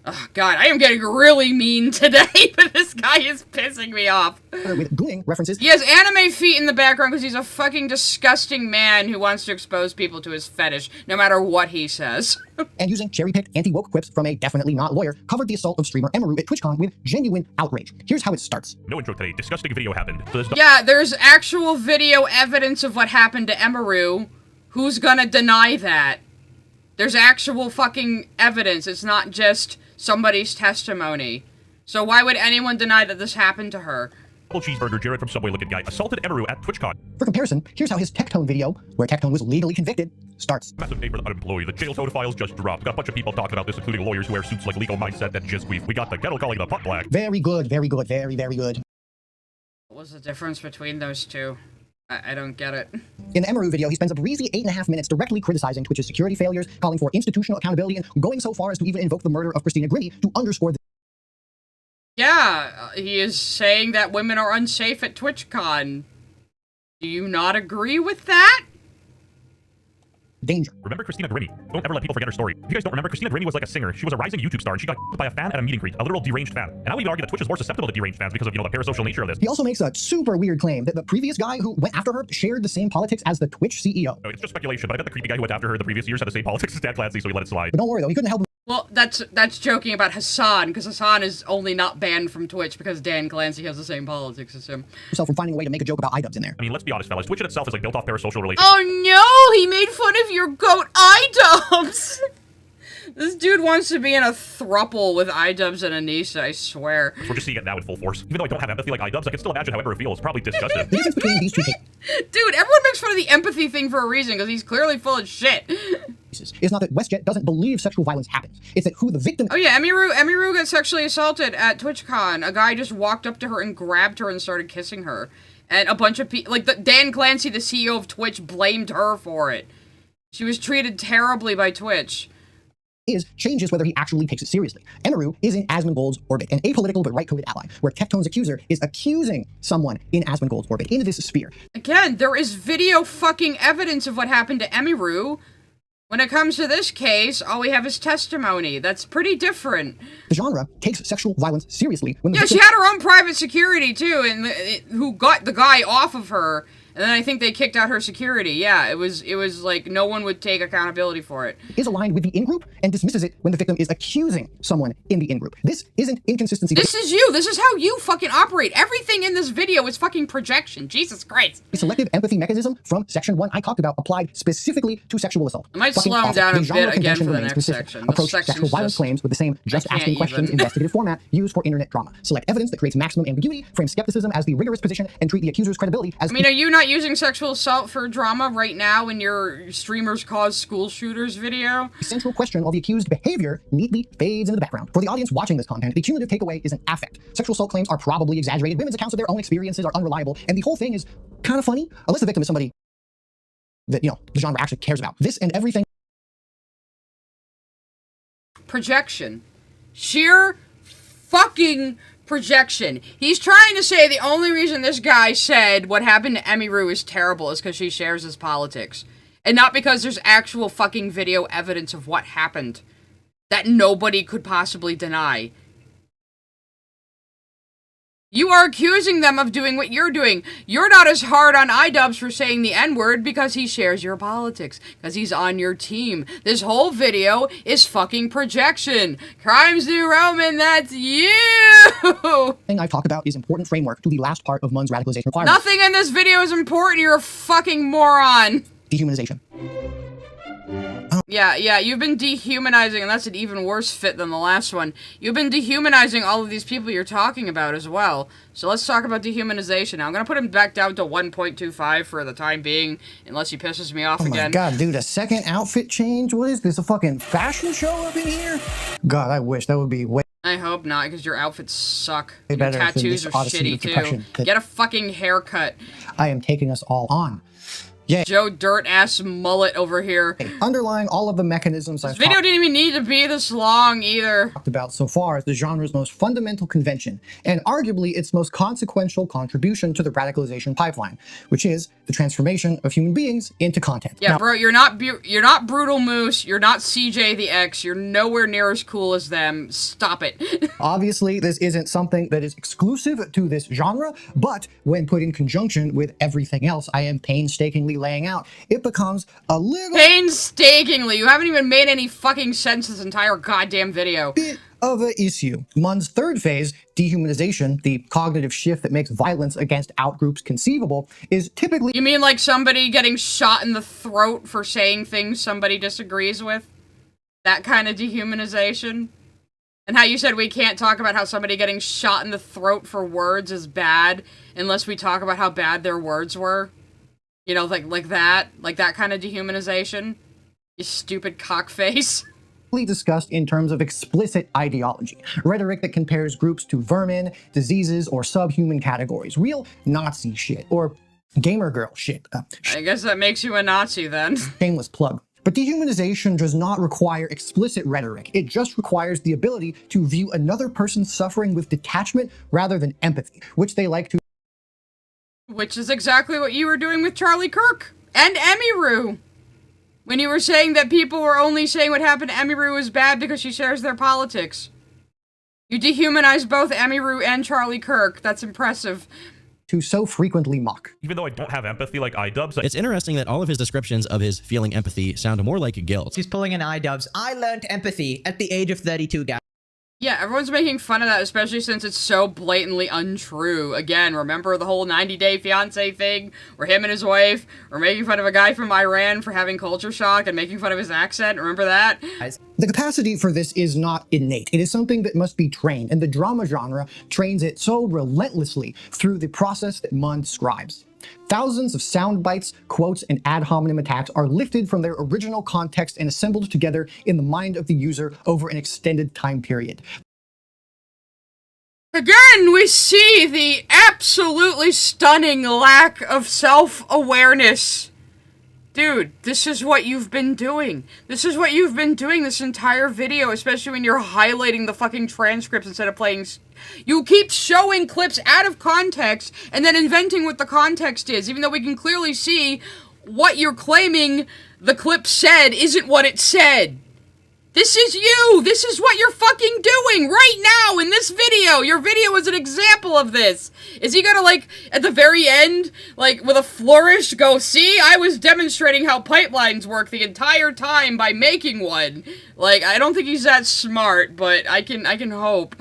Oh, God, I am getting really mean today, but this guy is pissing me off. With gooing references. He has anime feet in the background because he's a fucking disgusting man who wants to expose people to his fetish, no matter what he says. And using cherry-picked anti-woke quips from a definitely not lawyer, covered the assault of streamer Emaru at TwitchCon with genuine outrage. Here's how it starts. No intro today. Disgusting video happened. Yeah, there's actual video evidence of what happened to Emaru. Who's gonna deny that? There's actual fucking evidence. It's not just somebody's testimony. So why would anyone deny that this happened to her? Double cheeseburger Jared from Subway looking guy assaulted Emiru at TwitchCon. For comparison, here's how his Tectone video, where Tectone was legally convicted, starts. Massive day for the unemployed. The jail toad files just dropped. Got a bunch of people talking about this, including lawyers who wear suits like Legal Mindset and Jizz Queef. We got the kettle calling the pot black. Very good, very good, very, very good. What was the difference between those two? I don't get it. In the Emiru video, he spends a breezy 8.5 minutes directly criticizing Twitch's security failures, calling for institutional accountability, and going so far as to even invoke the murder of Christina Grimmie to underscore the Yeah, he is saying that women are unsafe at TwitchCon. Do you not agree with that? danger. Remember Christina Grimmie. Don't ever let people forget her story. If you guys don't remember, Christina Grimmie was like a singer. She was a rising YouTube star, and she got by a fan at a meet and greet, a literal deranged fan. And I would even argue that Twitch is more susceptible to deranged fans because of, the parasocial nature of this. He also makes a super weird claim that the previous guy who went after her shared the same politics as the Twitch CEO. No, it's just speculation, but I bet the creepy guy who went after her the previous years had the same politics as Dan Clancy, so he let it slide. But don't worry though, he couldn't help Well, that's joking about Hasan, because Hasan is only not banned from Twitch because Dan Clancy has the same politics as him. himself from finding a way to make a joke about Idubbz in there. I mean, let's be honest, fellas. Twitch in itself is like built off parasocial relations. Oh no! He made fun of your goat Idubbz! This dude wants to be in a throuple with Idubbz and Anissa, I swear. We're just seeing it now in full force. Even though I don't have empathy like Idubbz, I can still imagine how Emperor feels. Probably disgusted. The difference between these two Dude, everyone makes fun of the empathy thing for a reason, because he's clearly full of shit. is not that WestJet doesn't believe sexual violence happens. It's that who the victim. Oh yeah, Emiru got sexually assaulted at TwitchCon. A guy just walked up to her and grabbed her and started kissing her. And a bunch of people, like Dan Clancy, the CEO of Twitch, blamed her for it. She was treated terribly by Twitch. Changes whether he actually takes it seriously. Emiru is in Asmongold's orbit, an apolitical but right-coded ally, where Tectone's accuser is accusing someone in Asmongold's orbit, in this sphere. Again, there is video fucking evidence of what happened to Emiru. When it comes to this case, all we have is testimony. That's pretty different. The genre takes sexual violence seriously when the she had her own private security, too, and who got the guy off of her. And then I think they kicked out her security. Yeah, it was like no one would take accountability for it. Is aligned with the in-group and dismisses it when the victim is accusing someone in the in-group. This isn't inconsistency. This is you. This is how you fucking operate. Everything in this video is fucking projection. Jesus Christ. The selective empathy mechanism from Section 1 I talked about applied specifically to sexual assault. I might slow him down a bit again for the next section. Approach sexual violence claims with the same just asking questions investigative format used for internet drama. Select evidence that creates maximum ambiguity, frame skepticism as the rigorous position, and treat the accuser's credibility as... I mean, are you not using sexual assault for drama right now in your streamers cause school shooters video? The central question while the accused behavior neatly fades into the background. For the audience watching this content, the cumulative takeaway is an affect. Sexual assault claims are probably exaggerated, women's accounts of their own experiences are unreliable, and the whole thing is kind of funny, unless the victim is somebody that, the genre actually cares about. This and everything... Projection. Sheer fucking projection. He's trying to say the only reason this guy said what happened to Emiru is terrible is because she shares his politics. And not because there's actual fucking video evidence of what happened that nobody could possibly deny. You are accusing them of doing what you're doing. You're not as hard on Idubbz for saying the N-word because he shares your politics, because he's on your team. This whole video is fucking projection. Crimes New Roman, that's you! thing I've talked about is important framework to the last part of Mun's radicalization requirements. Nothing in this video is important, you're a fucking moron. Dehumanization. Yeah, you've been dehumanizing, and that's an even worse fit than the last one. You've been dehumanizing all of these people you're talking about as well. So let's talk about dehumanization. Now, I'm gonna put him back down to 1.25 for the time being, unless he pisses me off again. Oh my god, dude, a second outfit change? What is this, a fucking fashion show up in here? God, I wish that would be way... I hope not, because your outfits suck. Your better than tattoos this are odyssey of shitty, too. depression that- Get a fucking haircut. I am taking us all on. Yeah. Joe Dirt-ass mullet over here. Underlying all of the mechanisms This video didn't even need to be this long, either. Talked about so far is the genre's most fundamental convention, and arguably its most consequential contribution to the radicalization pipeline, which is the transformation of human beings into content. Yeah, now, bro, you're not Brutal Moose, you're not CJ the X, you're nowhere near as cool as them. Stop it. Obviously, this isn't something that is exclusive to this genre, but when put in conjunction with everything else I am painstakingly laying out, it becomes a little... Painstakingly? You haven't even made any fucking sense this entire goddamn video. Bit of an issue. Mun's third phase, dehumanization, the cognitive shift that makes violence against outgroups conceivable, is typically... You mean like somebody getting shot in the throat for saying things somebody disagrees with? That kind of dehumanization? And how you said we can't talk about how somebody getting shot in the throat for words is bad unless we talk about how bad their words were. You know, like that kind of dehumanization. You stupid cockface. Discussed in terms of explicit ideology, rhetoric that compares groups to vermin, diseases, or subhuman categories, real Nazi shit, or gamer girl shit. I guess that makes you a Nazi then. Shameless plug. But dehumanization does not require explicit rhetoric. It just requires the ability to view another person's suffering with detachment rather than empathy, which they like to. Which is exactly what you were doing with Charlie Kirk and Emiru. When you were saying that people were only saying what happened to Emiru was bad because she shares their politics. You dehumanized both Emiru and Charlie Kirk. That's impressive. To so frequently mock. Even though I don't have empathy like Idubbz. It's interesting that all of his descriptions of his feeling empathy sound more like guilt. He's pulling an Idubbz. I learned empathy at the age of 32, guys. Yeah, everyone's making fun of that, especially since it's so blatantly untrue. Again, remember the whole 90-day fiancé thing, where him and his wife were making fun of a guy from Iran for having culture shock and making fun of his accent? Remember that? The capacity for this is not innate. It is something that must be trained, and the drama genre trains it so relentlessly through the process that Munn describes. Thousands of sound bites, quotes, and ad hominem attacks are lifted from their original context and assembled together in the mind of the user over an extended time period. Again, we see the absolutely stunning lack of self-awareness. Dude, this is what you've been doing. This is what you've been doing this entire video, especially when you're highlighting the fucking transcripts instead of playing. You keep showing clips out of context and then inventing what the context is, even though we can clearly see what you're claiming the clip said isn't what it said. This is you! This is what you're fucking doing right now in this video! Your video is an example of this! Is he gonna, like, at the very end, like, with a flourish, go, see, I was demonstrating how pipelines work the entire time by making one? Like, I don't think he's that smart, but I can hope.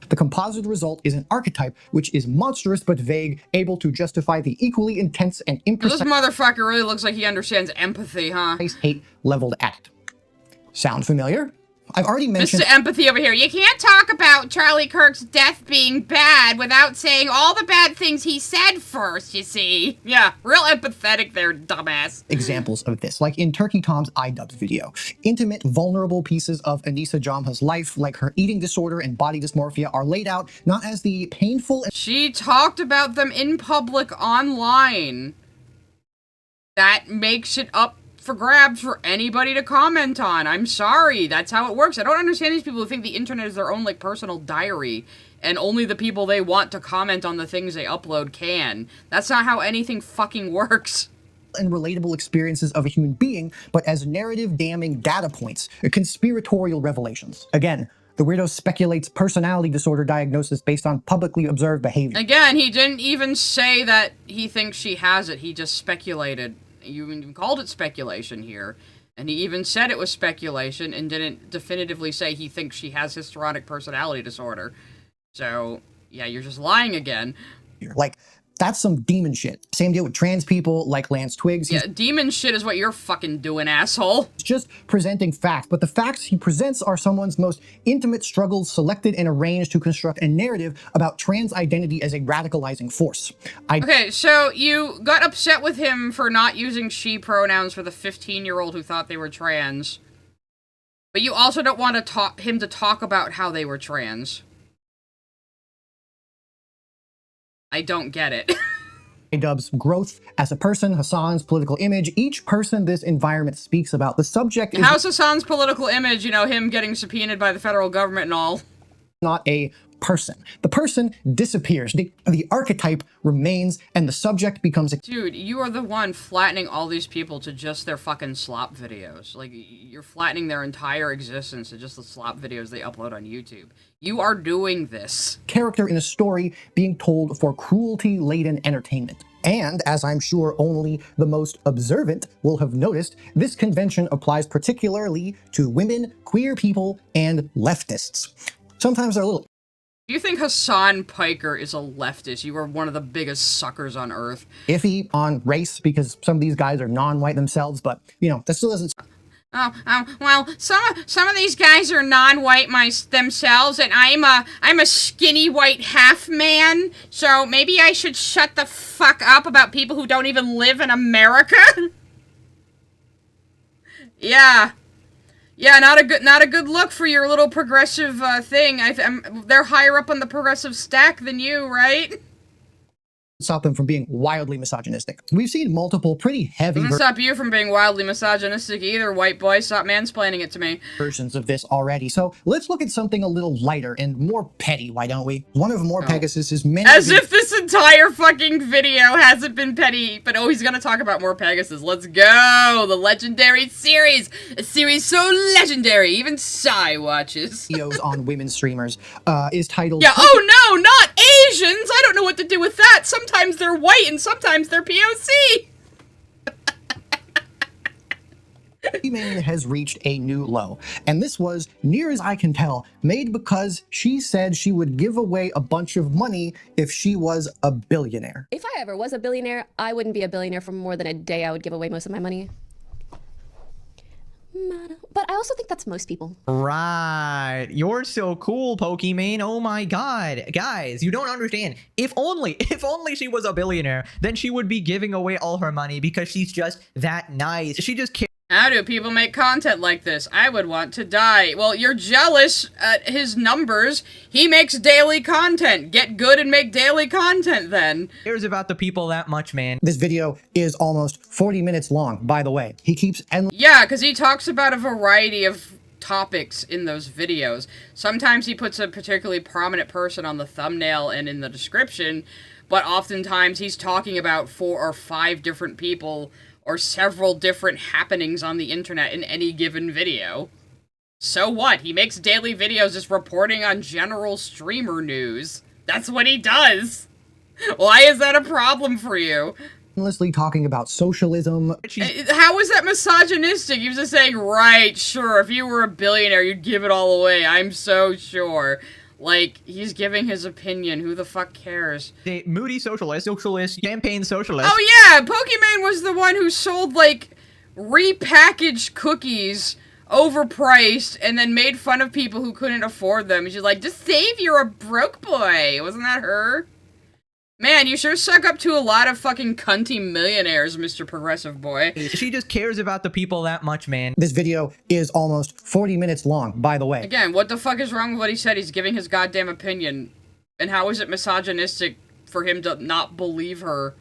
The composite result is an archetype which is monstrous but vague, able to justify the equally intense and imprecise. This motherfucker really looks like he understands empathy, huh? Hate leveled at it. Sound familiar? I've already mentioned— Mr. Empathy over here. You can't talk about Charlie Kirk's death being bad without saying all the bad things he said first, you see. Yeah, real empathetic there, dumbass. Examples of this, like in Turkey Tom's Idubbz video. Intimate, vulnerable pieces of Anissa Jamha's life, like her eating disorder and body dysmorphia, are laid out not as the painful— She talked about them in public online. That makes it up for grabs for anybody to comment on. I'm sorry, that's how it works. I don't understand these people who think the internet is their own, like, personal diary, and only the people they want to comment on the things they upload can. That's not how anything fucking works. And relatable experiences of a human being, but as narrative-damning data points, conspiratorial revelations. Again, the weirdo speculates personality disorder diagnosis based on publicly observed behavior. Again, he didn't even say that he thinks she has it, he just speculated. You even called it speculation here, and he even said it was speculation and didn't definitively say he thinks she has histrionic personality disorder. So, yeah, you're just lying again. Like, that's some demon shit. Same deal with trans people like Lance Twiggs. Yeah, demon shit is what you're fucking doing, asshole. It's just presenting facts, but the facts he presents are someone's most intimate struggles selected and arranged to construct a narrative about trans identity as a radicalizing force. Okay, so you got upset with him for not using she pronouns for the 15-year-old who thought they were trans. But you also don't want him to talk about how they were trans. I don't get it. Idubbz's growth as a person, Hasan's political image, each person this environment speaks about. The subject is— How's Hasan's political image, you know, him getting subpoenaed by the federal government and all? Not a person. The person disappears. The archetype remains, and the subject becomes— Dude, you are the one flattening all these people to just their fucking slop videos. Like, you're flattening their entire existence to just the slop videos they upload on YouTube. You are doing this. Character in a story being told for cruelty-laden entertainment. And, as I'm sure only the most observant will have noticed, this convention applies particularly to women, queer people, and leftists. Sometimes they're a little— Do you think Hasan Piker is a leftist? You are one of the biggest suckers on earth. Iffy on race, because some of these guys are non-white themselves, but, you know, that still doesn't— Well, some of these guys are non-white themselves, and I'm a skinny white half man, so maybe I should shut the fuck up about people who don't even live in America. Yeah, not a good look for your little progressive thing. They're higher up on the progressive stack than you, right? Stop them from being wildly misogynistic. We've seen multiple pretty heavy Doesn't stop you from being wildly misogynistic either, white boy. Stop mansplaining it to me. Versions of this already. So let's look at something a little lighter and more petty, why don't we? One of more Pegasus's many— As if this entire fucking video hasn't been petty, but oh, he's gonna talk about more Pegasus. Let's go! The legendary series! A series so legendary, even Psy watches. Videos on women streamers is titled— Yeah, oh no, not Asians! I don't know what to do with that! Sometimes they're white and sometimes they're POC! Pokimane has reached a new low, and this was, near as I can tell, made because she said she would give away a bunch of money if she was a billionaire. If I ever was a billionaire, I wouldn't be a billionaire for more than a day. I would give away most of my money. But I also think that's most people. Right. You're so cool, Pokimane. Oh my god. Guys, you don't understand. If only she was a billionaire, then she would be giving away all her money because she's just that nice. She just cares. How do people make content like this? I would want to die. Well, you're jealous at his numbers. He makes daily content. Get good and make daily content then. Cares about the people that much, man. This video is almost 40 minutes long, by the way. He keeps Yeah, because he talks about a variety of topics in those videos. Sometimes he puts a particularly prominent person on the thumbnail and in the description, but oftentimes he's talking about 4 or 5 different people or several different happenings on the internet in any given video. So what? He makes daily videos just reporting on general streamer news. That's what he does. Why is that a problem for you? Endlessly talking about socialism. How is that misogynistic? He was just saying, right, sure, if you were a billionaire, you'd give it all away. I'm so sure. Like, he's giving his opinion. Who the fuck cares? The moody socialist, campaign socialist. Oh yeah, Pokimane was the one who sold, like, repackaged cookies, overpriced, and then made fun of people who couldn't afford them. She's like, just save, you're a broke boy. Wasn't that her? Man, you sure suck up to a lot of fucking cunty millionaires, Mr. Progressive Boy. She just cares about the people that much, man. This video is almost 40 minutes long, by the way. Again, what the fuck is wrong with what he said? He's giving his goddamn opinion. And how is it misogynistic for him to not believe her?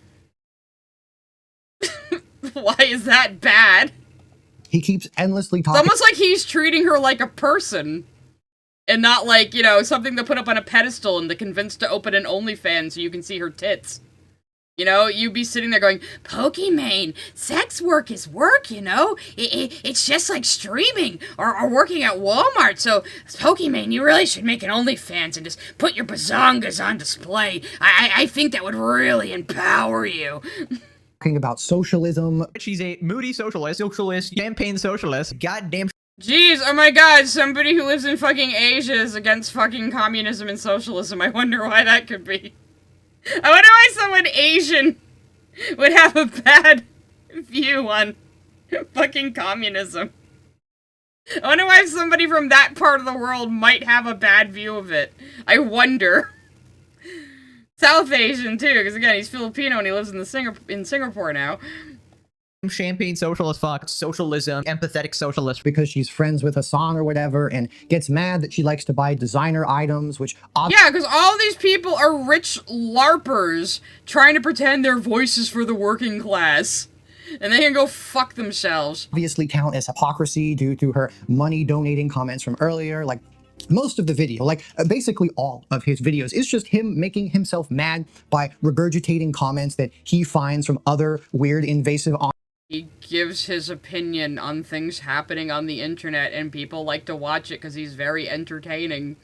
Why is that bad? He keeps endlessly talking— It's almost like he's treating her like a person. And not like, you know, something to put up on a pedestal and to convince to open an OnlyFans so you can see her tits. You know, you'd be sitting there going, Pokimane, sex work is work, you know? It's just like streaming or working at Walmart. So, Pokimane, you really should make an OnlyFans and just put your bazongas on display. I think that would really empower you. Talking about socialism. She's a moody socialist, campaign socialist. Goddamn. Jeez, oh my god, somebody who lives in fucking Asia is against fucking communism and socialism. I wonder why that could be. I wonder why someone Asian would have a bad view on fucking communism. I wonder why somebody from that part of the world might have a bad view of it. I wonder. South Asian, too, because again, he's Filipino and he lives in Singapore now. Champagne socialist, fuck, socialism, empathetic socialist. Because she's friends with Hasan or whatever and gets mad that she likes to buy designer items, which— Yeah, because all these people are rich LARPers trying to pretend they're voices for the working class. And they can go fuck themselves. Obviously count as hypocrisy due to her money donating comments from earlier. Like, most of the video, like basically all of his videos, is just him making himself mad by regurgitating comments that he finds from other weird, invasive— He gives his opinion on things happening on the internet, and people like to watch it because he's very entertaining.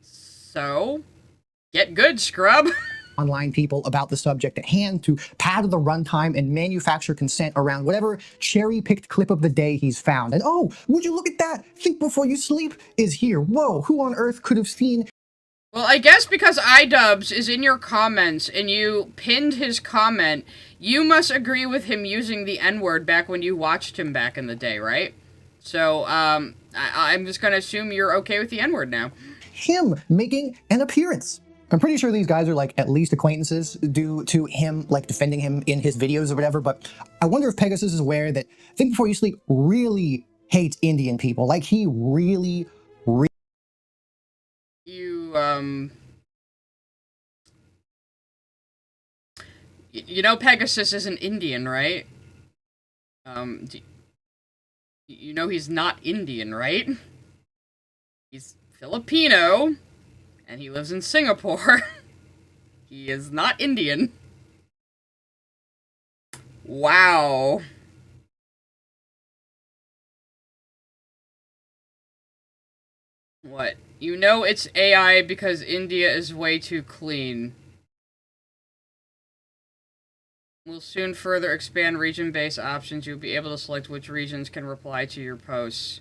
So, get good, scrub. Online people about the subject at hand to pad the runtime and manufacture consent around whatever cherry-picked clip of the day he's found. And oh, would you look at that? Think before you sleep is here. Whoa, who on earth could have seen Well, I guess because Idubbz is in your comments and you pinned his comment, you must agree with him using the N-word back when you watched him back in the day, right? So, I'm just gonna assume you're okay with the N-word now. Him making an appearance. I'm pretty sure these guys are like at least acquaintances due to him like defending him in his videos or whatever, but I wonder if Pegasus is aware that Think Before You Sleep really hates Indian people. Like he really You know Pegasus isn't Indian, right? You know he's not Indian, right? He's Filipino, and he lives in Singapore. He is not Indian. Wow. What? You know it's AI because India is way too clean. We'll soon further expand region-based options. You'll be able to select which regions can reply to your posts.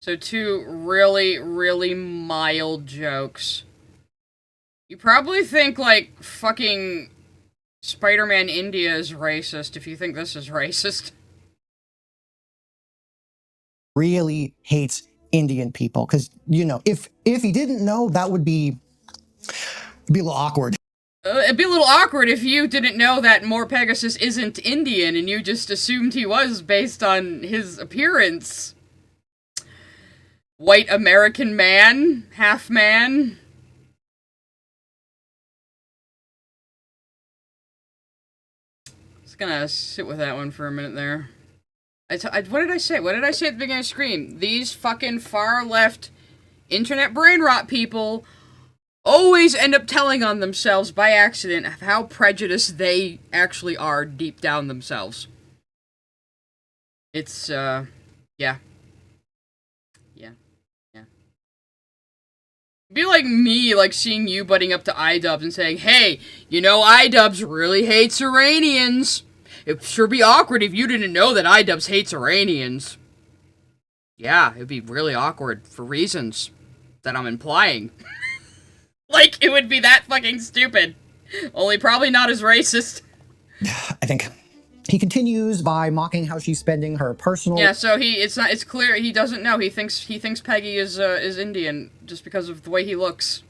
So 2 really, really mild jokes. You probably think, like, fucking Spider-Man India is racist if you think this is racist. really hates Indian people. Because, you know, if he didn't know, that would be a little awkward. It'd be a little awkward if you didn't know that More Pegasus isn't Indian and you just assumed he was based on his appearance. White American man, half man. Just gonna sit with that one for a minute there. What did I say? What did I say at the beginning of the screen? These fucking far left internet brain rot people always end up telling on themselves by accident of how prejudiced they actually are deep down themselves. It's, yeah. Yeah. Be like me, like seeing you butting up to Idubbz and saying, hey, you know Idubbz really hates Iranians. It'd sure be awkward if you didn't know that Idubbz hates Iranians. Yeah, it'd be really awkward for reasons that I'm implying. Like, it would be that fucking stupid. Only probably not as racist. I think he continues by mocking how she's spending her personal... Yeah, so it's clear he doesn't know. He thinks Peggy is Indian just because of the way he looks.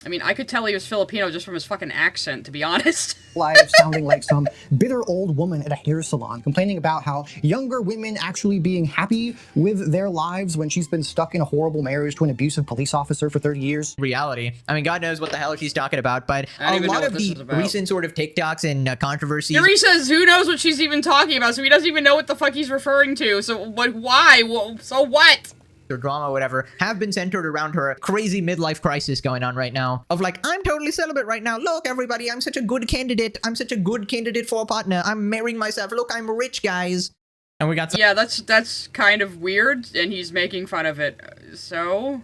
I mean, I could tell he was Filipino just from his fucking accent, to be honest. Live sounding like some bitter old woman at a hair salon, complaining about how younger women actually being happy with their lives when she's been stuck in a horrible marriage to an abusive police officer for 30 years. Reality. I mean, God knows what the hell she's talking about, but a lot of the recent sort of TikToks and controversies... Yuri says, who knows what she's even talking about, so he doesn't even know what the fuck he's referring to. So, why? So what? Or drama, whatever, have been centered around her crazy midlife crisis going on right now. Of like, I'm totally celibate right now. Look, everybody, I'm such a good candidate. I'm such a good candidate for a partner. I'm marrying myself. Look, I'm rich, guys. And we got some... Yeah, that's kind of weird, and he's making fun of it. So...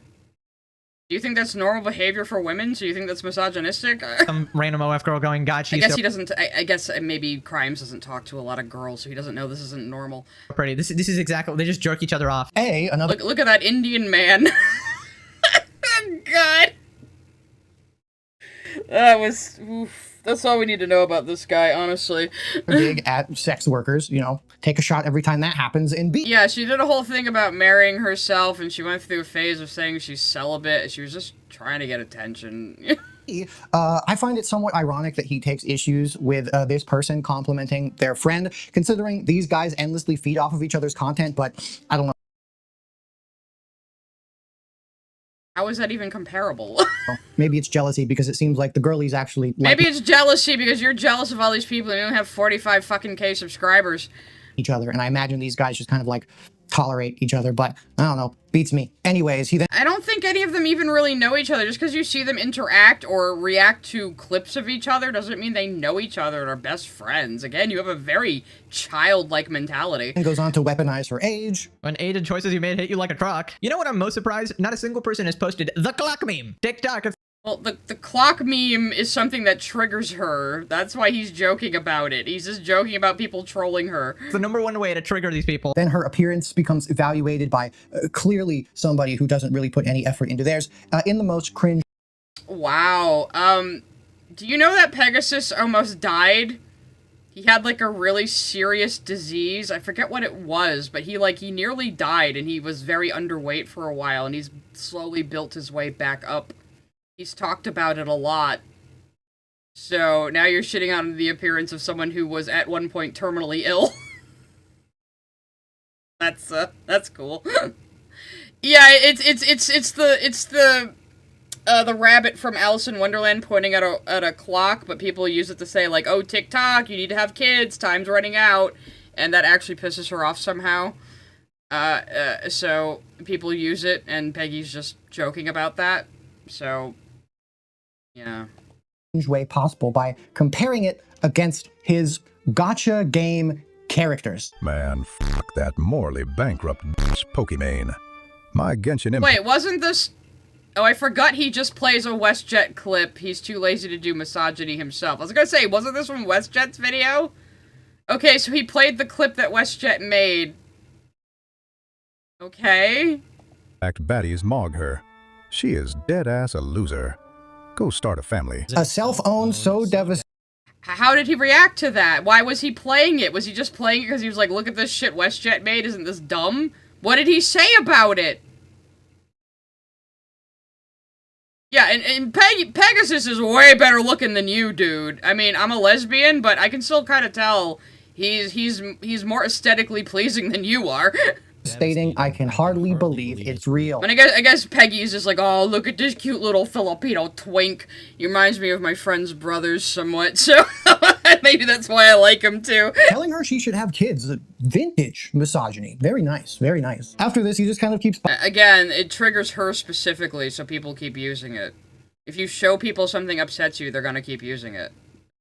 Do you think that's normal behavior for women? So you think that's misogynistic? Some random OF girl going, God, she's I guess so he doesn't, I guess maybe Crimes doesn't talk to a lot of girls, so he doesn't know this isn't normal. pretty. This is exactly, they just jerk each other off. Another... Look at that Indian man. God. That was... Oof. That's all we need to know about this guy, honestly. Dig at sex workers, you know, take a shot every time that happens, and B... Yeah, she did a whole thing about marrying herself, and she went through a phase of saying she's celibate. She was just trying to get attention. I find it somewhat ironic that he takes issues with this person complimenting their friend, considering these guys endlessly feed off of each other's content, but I don't know. How is that even comparable? Maybe it's jealousy because it seems like the girlies actually... Maybe it's jealousy because you're jealous of all these people and you don't have 45 fucking K subscribers. Each other, and I imagine these guys just kind of like tolerate each other, but I don't know, beats me. Anyways, he then... I don't think any of them even really know each other. Just because you see them interact or react to clips of each other doesn't mean they know each other and are best friends. Again, you have a very childlike mentality. And goes on to weaponize her age. When aided choices you made hit you like a truck. You know what I'm most surprised? Not a single person has posted the clock meme. TikTok Well, the clock meme is something that triggers her. That's why he's joking about it. He's just joking about people trolling her. The #1 way to trigger these people. Then her appearance becomes evaluated by clearly somebody who doesn't really put any effort into theirs in the most cringe. Wow. Do you know that Pegasus almost died? He had, like, a really serious disease. I forget what it was, but he nearly died, and he was very underweight for a while, and he's slowly built his way back up. He's talked about it a lot. So, now you're shitting on the appearance of someone who was at one point terminally ill. That's cool. Yeah, it's the rabbit from Alice in Wonderland pointing at a clock, but people use it to say, like, oh, TikTok, you need to have kids, time's running out, and that actually pisses her off somehow. So people use it, and Peggy's just joking about that. So, yeah. Way possible by comparing it against his gotcha game characters. Man, fuck that morally bankrupt Pokimane. My Genshin Impact. Wait, wasn't this... Oh, I forgot he just plays a WestJet clip. He's too lazy to do misogyny himself. I was gonna say, wasn't this from WestJet's video? Okay, so he played the clip that WestJet made. Okay. Act baddies mog her. She is dead-ass a loser. Go start a family. A self-owned so devastating. How did he react to that? Why was he playing it? Was he just playing it because he was like, look at this shit WestJet made, isn't this dumb? What did he say about it? Yeah, and Pegasus is way better looking than you, dude. I mean, I'm a lesbian, but I can still kind of tell he's more aesthetically pleasing than you are. Stating, I can hardly believe it's real. And I guess Peggy is just like, oh, look at this cute little Filipino twink. He reminds me of my friend's brothers somewhat, so maybe that's why I like him too. Telling her she should have kids. Vintage misogyny. Very nice, very nice. After this, he just kind of keeps... Again, it triggers her specifically, so people keep using it. If you show people something upsets you, they're gonna keep using it.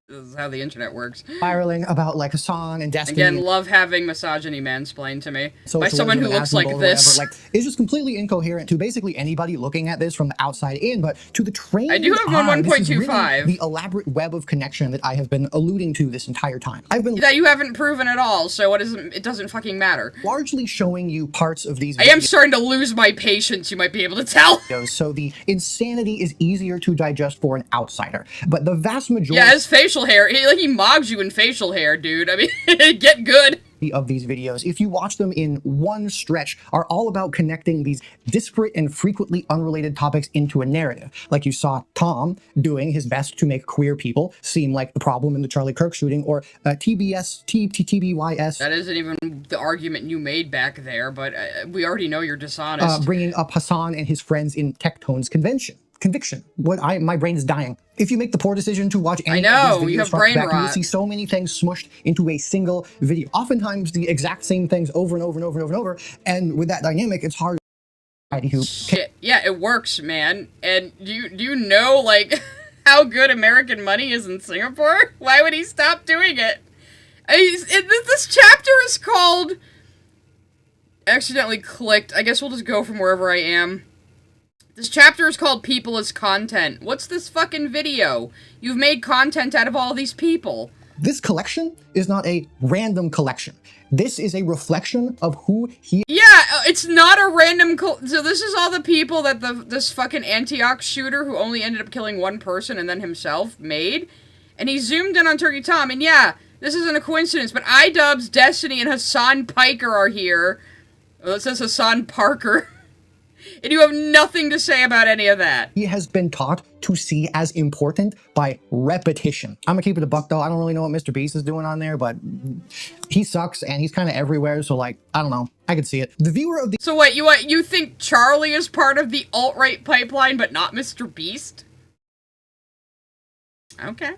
This is how the internet works. Spiraling about, like, Hasan and Destiny. Again, love having misogyny mansplained to me. By someone who looks like this. Like, it's just completely incoherent to basically anybody looking at this from the outside in, but to the trained I do have one 1.25. Really the elaborate web of connection that I have been alluding to this entire time. That you haven't proven at all, so it doesn't fucking matter. Largely showing you parts of these videos. I am starting to lose my patience, you might be able to tell. So the insanity is easier to digest for an outsider, but the vast majority... Yeah, his facial hair, he mogs you in facial hair, dude. I mean, get good. Of these videos, if you watch them in one stretch, are all about connecting these disparate and frequently unrelated topics into a narrative. Like you saw Tom doing his best to make queer people seem like the problem in the Charlie Kirk shooting, or TBYS. That isn't even the argument you made back there, but we already know you're dishonest. Bringing up Hasan and his friends in Tectone's conviction. My brain is dying. If you make the poor decision to watch any of these videos you have front brain to back, rot. you will see so many things smushed into a single video. Oftentimes the exact same things over and over and over and over and over. And with that dynamic, it's hard. Shit. Yeah, it works, man. And do you know, like, how good American money is in Singapore? Why would he stop doing it? This chapter is called... Accidentally clicked. I guess we'll just go from wherever I am. This chapter is called People as Content. What's this fucking video? You've made content out of all these people. This collection is not a random collection. This is a reflection of who he... Yeah, it's not a random... So this is all the people that this fucking Antioch shooter, who only ended up killing one person and then himself, made. And he zoomed in on Turkey Tom, and yeah, this isn't a coincidence, but Idubbz, Destiny, and Hasan Piker are here. Well, it says Hasan Parker. And you have nothing to say about any of that. He has been taught to see as important by repetition. I'm gonna keep it a buck though. I don't really know what Mr. Beast is doing on there, but he sucks and he's kind of everywhere. So like, I don't know. I could see it. The viewer of the... So what, you think Charlie is part of the alt-right pipeline, but not Mr. Beast? Okay.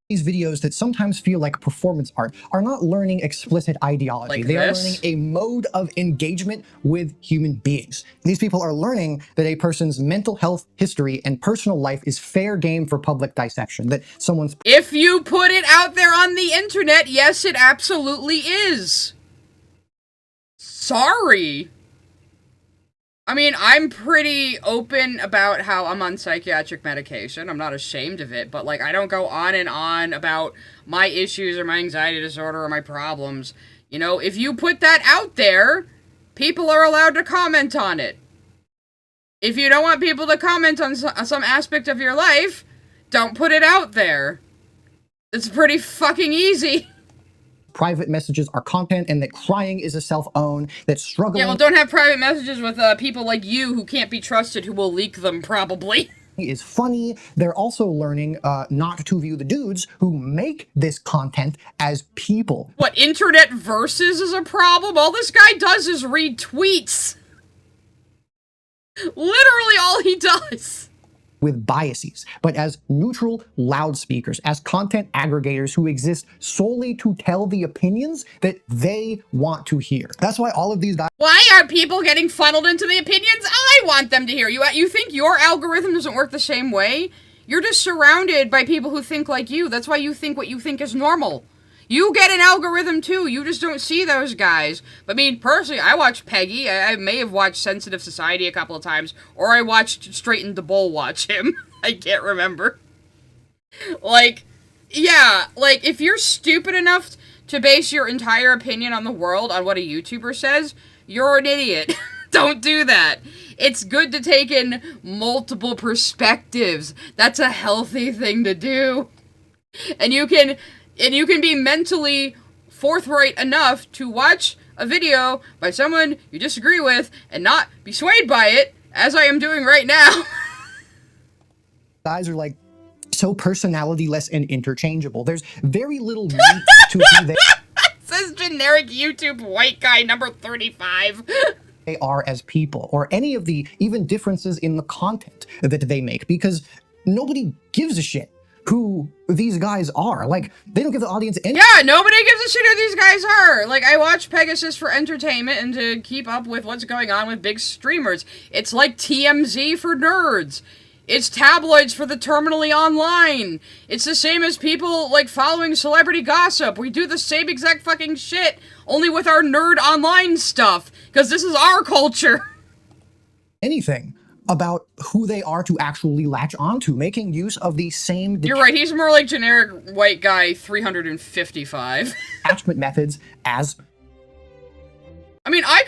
These videos that sometimes feel like performance art are not learning explicit ideology. They are learning a mode of engagement with human beings. These people are learning that a person's mental health history and personal life is fair game for public dissection. That someone's... If you put it out there on the internet, yes, it absolutely is. Sorry. I mean, I'm pretty open about how I'm on psychiatric medication. I'm not ashamed of it, but, like, I don't go on and on about my issues or my anxiety disorder or my problems. You know, if you put that out there, people are allowed to comment on it. If you don't want people to comment on some aspect of your life, don't put it out there. It's pretty fucking easy. Private messages are content, and that crying is a self-own, that struggling... Yeah, well, don't have private messages with people like you who can't be trusted, who will leak them, probably. ...is funny. They're also learning not to view the dudes who make this content as people. What, internet versus is a problem? All this guy does is read tweets. Literally all he does. With biases, but as neutral loudspeakers, as content aggregators who exist solely to tell the opinions that they want to hear. That's why all of these guys... Why are people getting funneled into the opinions I want them to hear? You think your algorithm doesn't work the same way? You're just surrounded by people who think like you. That's why you think what you think is normal. You get an algorithm too, you just don't see those guys. But I mean, personally, I watch Peggy, I may have watched Sensitive Society a couple of times, or I watched Straighten the Bull watch him. I can't remember. Like, yeah, like, if you're stupid enough to base your entire opinion on the world on what a YouTuber says, you're an idiot. Don't do that. It's good to take in multiple perspectives. That's a healthy thing to do. And you can be mentally forthright enough to watch a video by someone you disagree with and not be swayed by it, as I am doing right now. Guys are like so personality-less and interchangeable. There's very little meat to who they says generic YouTube white guy number 35. They are as people, or any of the even differences in the content that they make, because nobody gives a shit who these guys are. Like, they don't give the audience any— Yeah, nobody gives a shit who these guys are. Like, I watch Pegasus for entertainment and to keep up with what's going on with big streamers. It's like TMZ for nerds. It's tabloids for the terminally online. It's the same as people, like, following celebrity gossip. We do the same exact fucking shit, only with our nerd online stuff, because this is our culture. Anything about who they are to actually latch onto, making use of the same— You're right, he's more like generic white guy 355. attachment methods as— I mean, I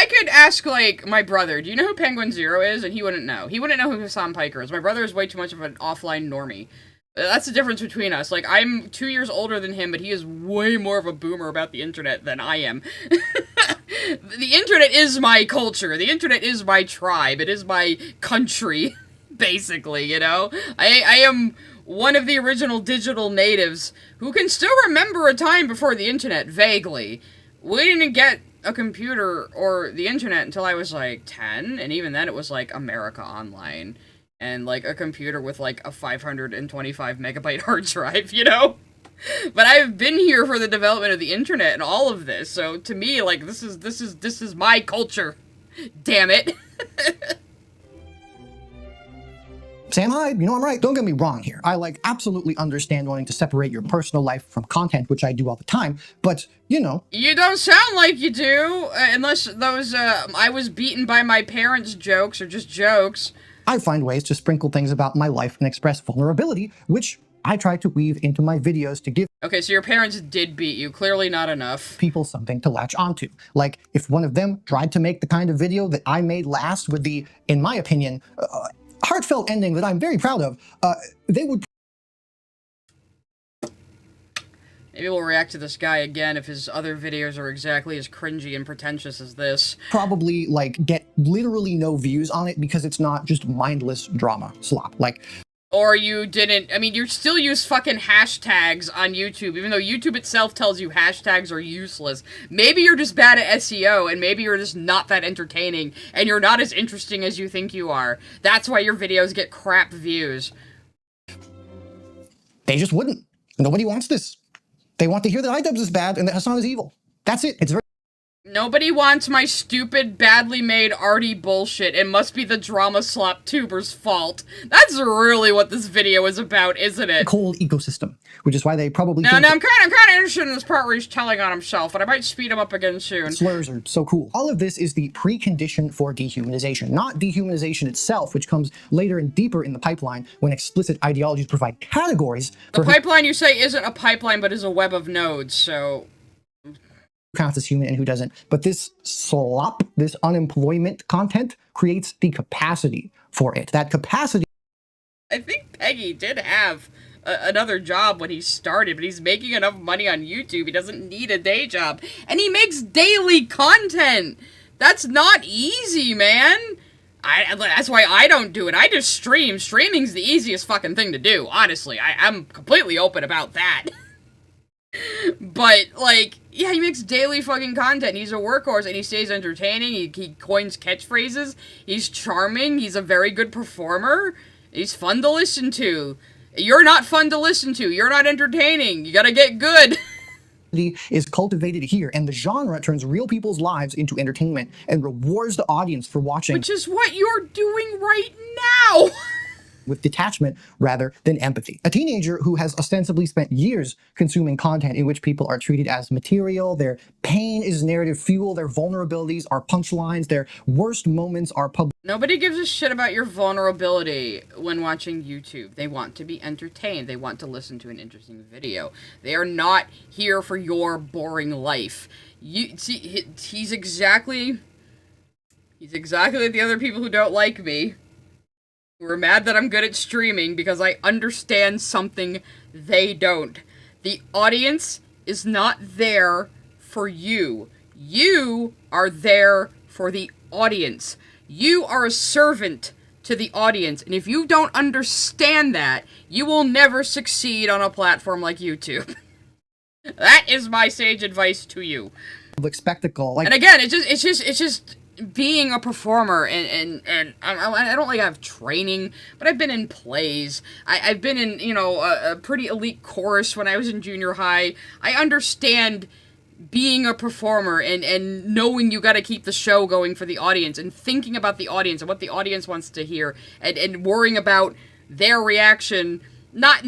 could ask, like, my brother, do you know who Penguin Zero is? And he wouldn't know. He wouldn't know who Hasan Piker is. My brother is way too much of an offline normie. That's the difference between us. Like, I'm 2 years older than him, but he is way more of a boomer about the internet than I am. The internet is my culture. The internet is my tribe. It is my country, basically, you know? I am one of the original digital natives who can still remember a time before the internet, vaguely. We didn't get a computer or the internet until I was, like, 10, and even then it was, like, America Online. And, like, a computer with, like, a 525 megabyte hard drive, you know? But I've been here for the development of the internet and all of this, so to me, like, this is my culture. Damn it. Sam Hyde, you know I'm right. Don't get me wrong here. I, like, absolutely understand wanting to separate your personal life from content, which I do all the time, but, you know. You don't sound like you do, unless those, I was beaten by my parents jokes are just jokes. I find ways to sprinkle things about my life and express vulnerability, which I try to weave into my videos to give— Okay, so your parents did beat you, clearly not enough. —people something to latch onto. Like, if one of them tried to make the kind of video that I made last with the, in my opinion, heartfelt ending that I'm very proud of, they would— Maybe we'll react to this guy again if his other videos are exactly as cringy and pretentious as this. Probably, like, get literally no views on it because it's not just mindless drama slop. Like— Or you didn't— I mean, you still use fucking hashtags on YouTube, even though YouTube itself tells you hashtags are useless. Maybe you're just bad at SEO, and maybe you're just not that entertaining, and you're not as interesting as you think you are. That's why your videos get crap views. They just wouldn't. Nobody wants this. They want to hear that Idubbz is bad and that Hasan is evil. That's it. It's very— Nobody wants my stupid, badly made arty bullshit. It must be the drama slop tuber's fault. That's really what this video is about, isn't it? Cold ecosystem, which is why they probably No, I'm kind of interested in this part where he's telling on himself, but I might speed him up again soon. Slurs are so cool. All of this is the precondition for dehumanization, not dehumanization itself, which comes later and deeper in the pipeline when explicit ideologies provide categories. The pipeline, you say, isn't a pipeline, but is a web of nodes, so... counts as human and who doesn't. But this slop, this unemployment content creates the capacity for it. That capacity. I think Peggy did have another job when he started, but he's making enough money on YouTube. He doesn't need a day job. And he makes daily content. That's not easy, man. That's why I don't do it. I just stream. Streaming's the easiest fucking thing to do, honestly. I'm completely open about that. But, like, yeah, he makes daily fucking content. He's a workhorse, and he stays entertaining. He coins catchphrases. He's charming. He's a very good performer. He's fun to listen to. You're not fun to listen to. You're not entertaining. You gotta get good. Is cultivated here, and the genre turns real people's lives into entertainment and rewards the audience for watching. Which is what you're doing right now. With detachment rather than empathy. A teenager who has ostensibly spent years consuming content in which people are treated as material, their pain is narrative fuel, their vulnerabilities are punchlines, their worst moments are public. Nobody gives a shit about your vulnerability when watching YouTube. They want to be entertained. They want to listen to an interesting video. They are not here for your boring life. You see, he's exactly like the other people who don't like me. Who are mad that I'm good at streaming because I understand something they don't. The audience is not there for you. You are there for the audience. You are a servant to the audience, and if you don't understand that, you will never succeed on a platform like YouTube. That is my sage advice to you. Public spectacle. And again, it's just being a performer, and I don't like have training, but I've been in plays. I've been in, you know, a pretty elite chorus when I was in junior high. I understand being a performer and knowing you gotta keep the show going for the audience and thinking about the audience and what the audience wants to hear and worrying about their reaction, not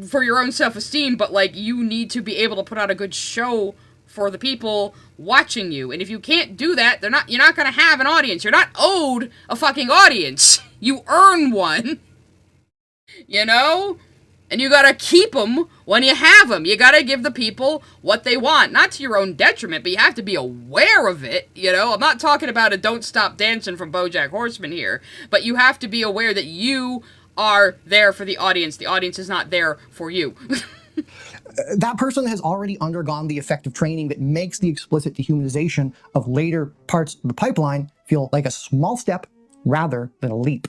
for your own self-esteem, but like you need to be able to put out a good show for the people watching you. And if you can't do that, you're not gonna have an audience. You're not owed a fucking audience. You earn one. You know? And you gotta keep them when you have them. You gotta give the people what they want. Not to your own detriment, but you have to be aware of it, you know? I'm not talking about a Don't Stop Dancing from BoJack Horseman here, but you have to be aware that you are there for the audience. The audience is not there for you. That person has already undergone the effective training that makes the explicit dehumanization of later parts of the pipeline feel like a small step rather than a leap.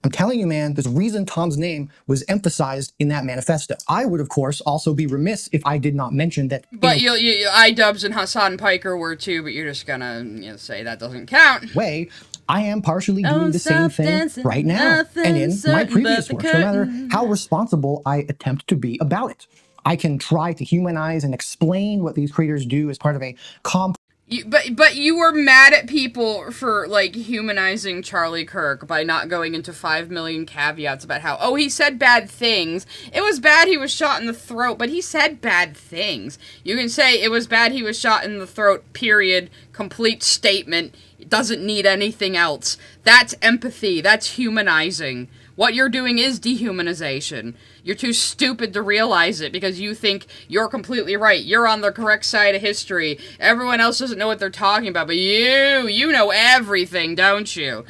I'm telling you, man, there's a reason Tom's name was emphasized in that manifesto. I would, of course, also be remiss if I did not mention that... But Idubbz and Hasan Piker were too, but you're just gonna say that doesn't count. I am partially doing the same thing right now, and in my previous works, no matter how responsible I attempt to be about it. I can try to humanize and explain what these creators do as part of a complex... But you were mad at people for, like, humanizing Charlie Kirk by not going into 5 million caveats about how, oh, he said bad things. It was bad he was shot in the throat, but he said bad things. You can say it was bad he was shot in the throat, period, complete statement. It doesn't need anything else. That's empathy. That's humanizing. What you're doing is dehumanization. You're too stupid to realize it because you think you're completely right. You're on the correct side of history. Everyone else doesn't know what they're talking about, but you know everything, don't you?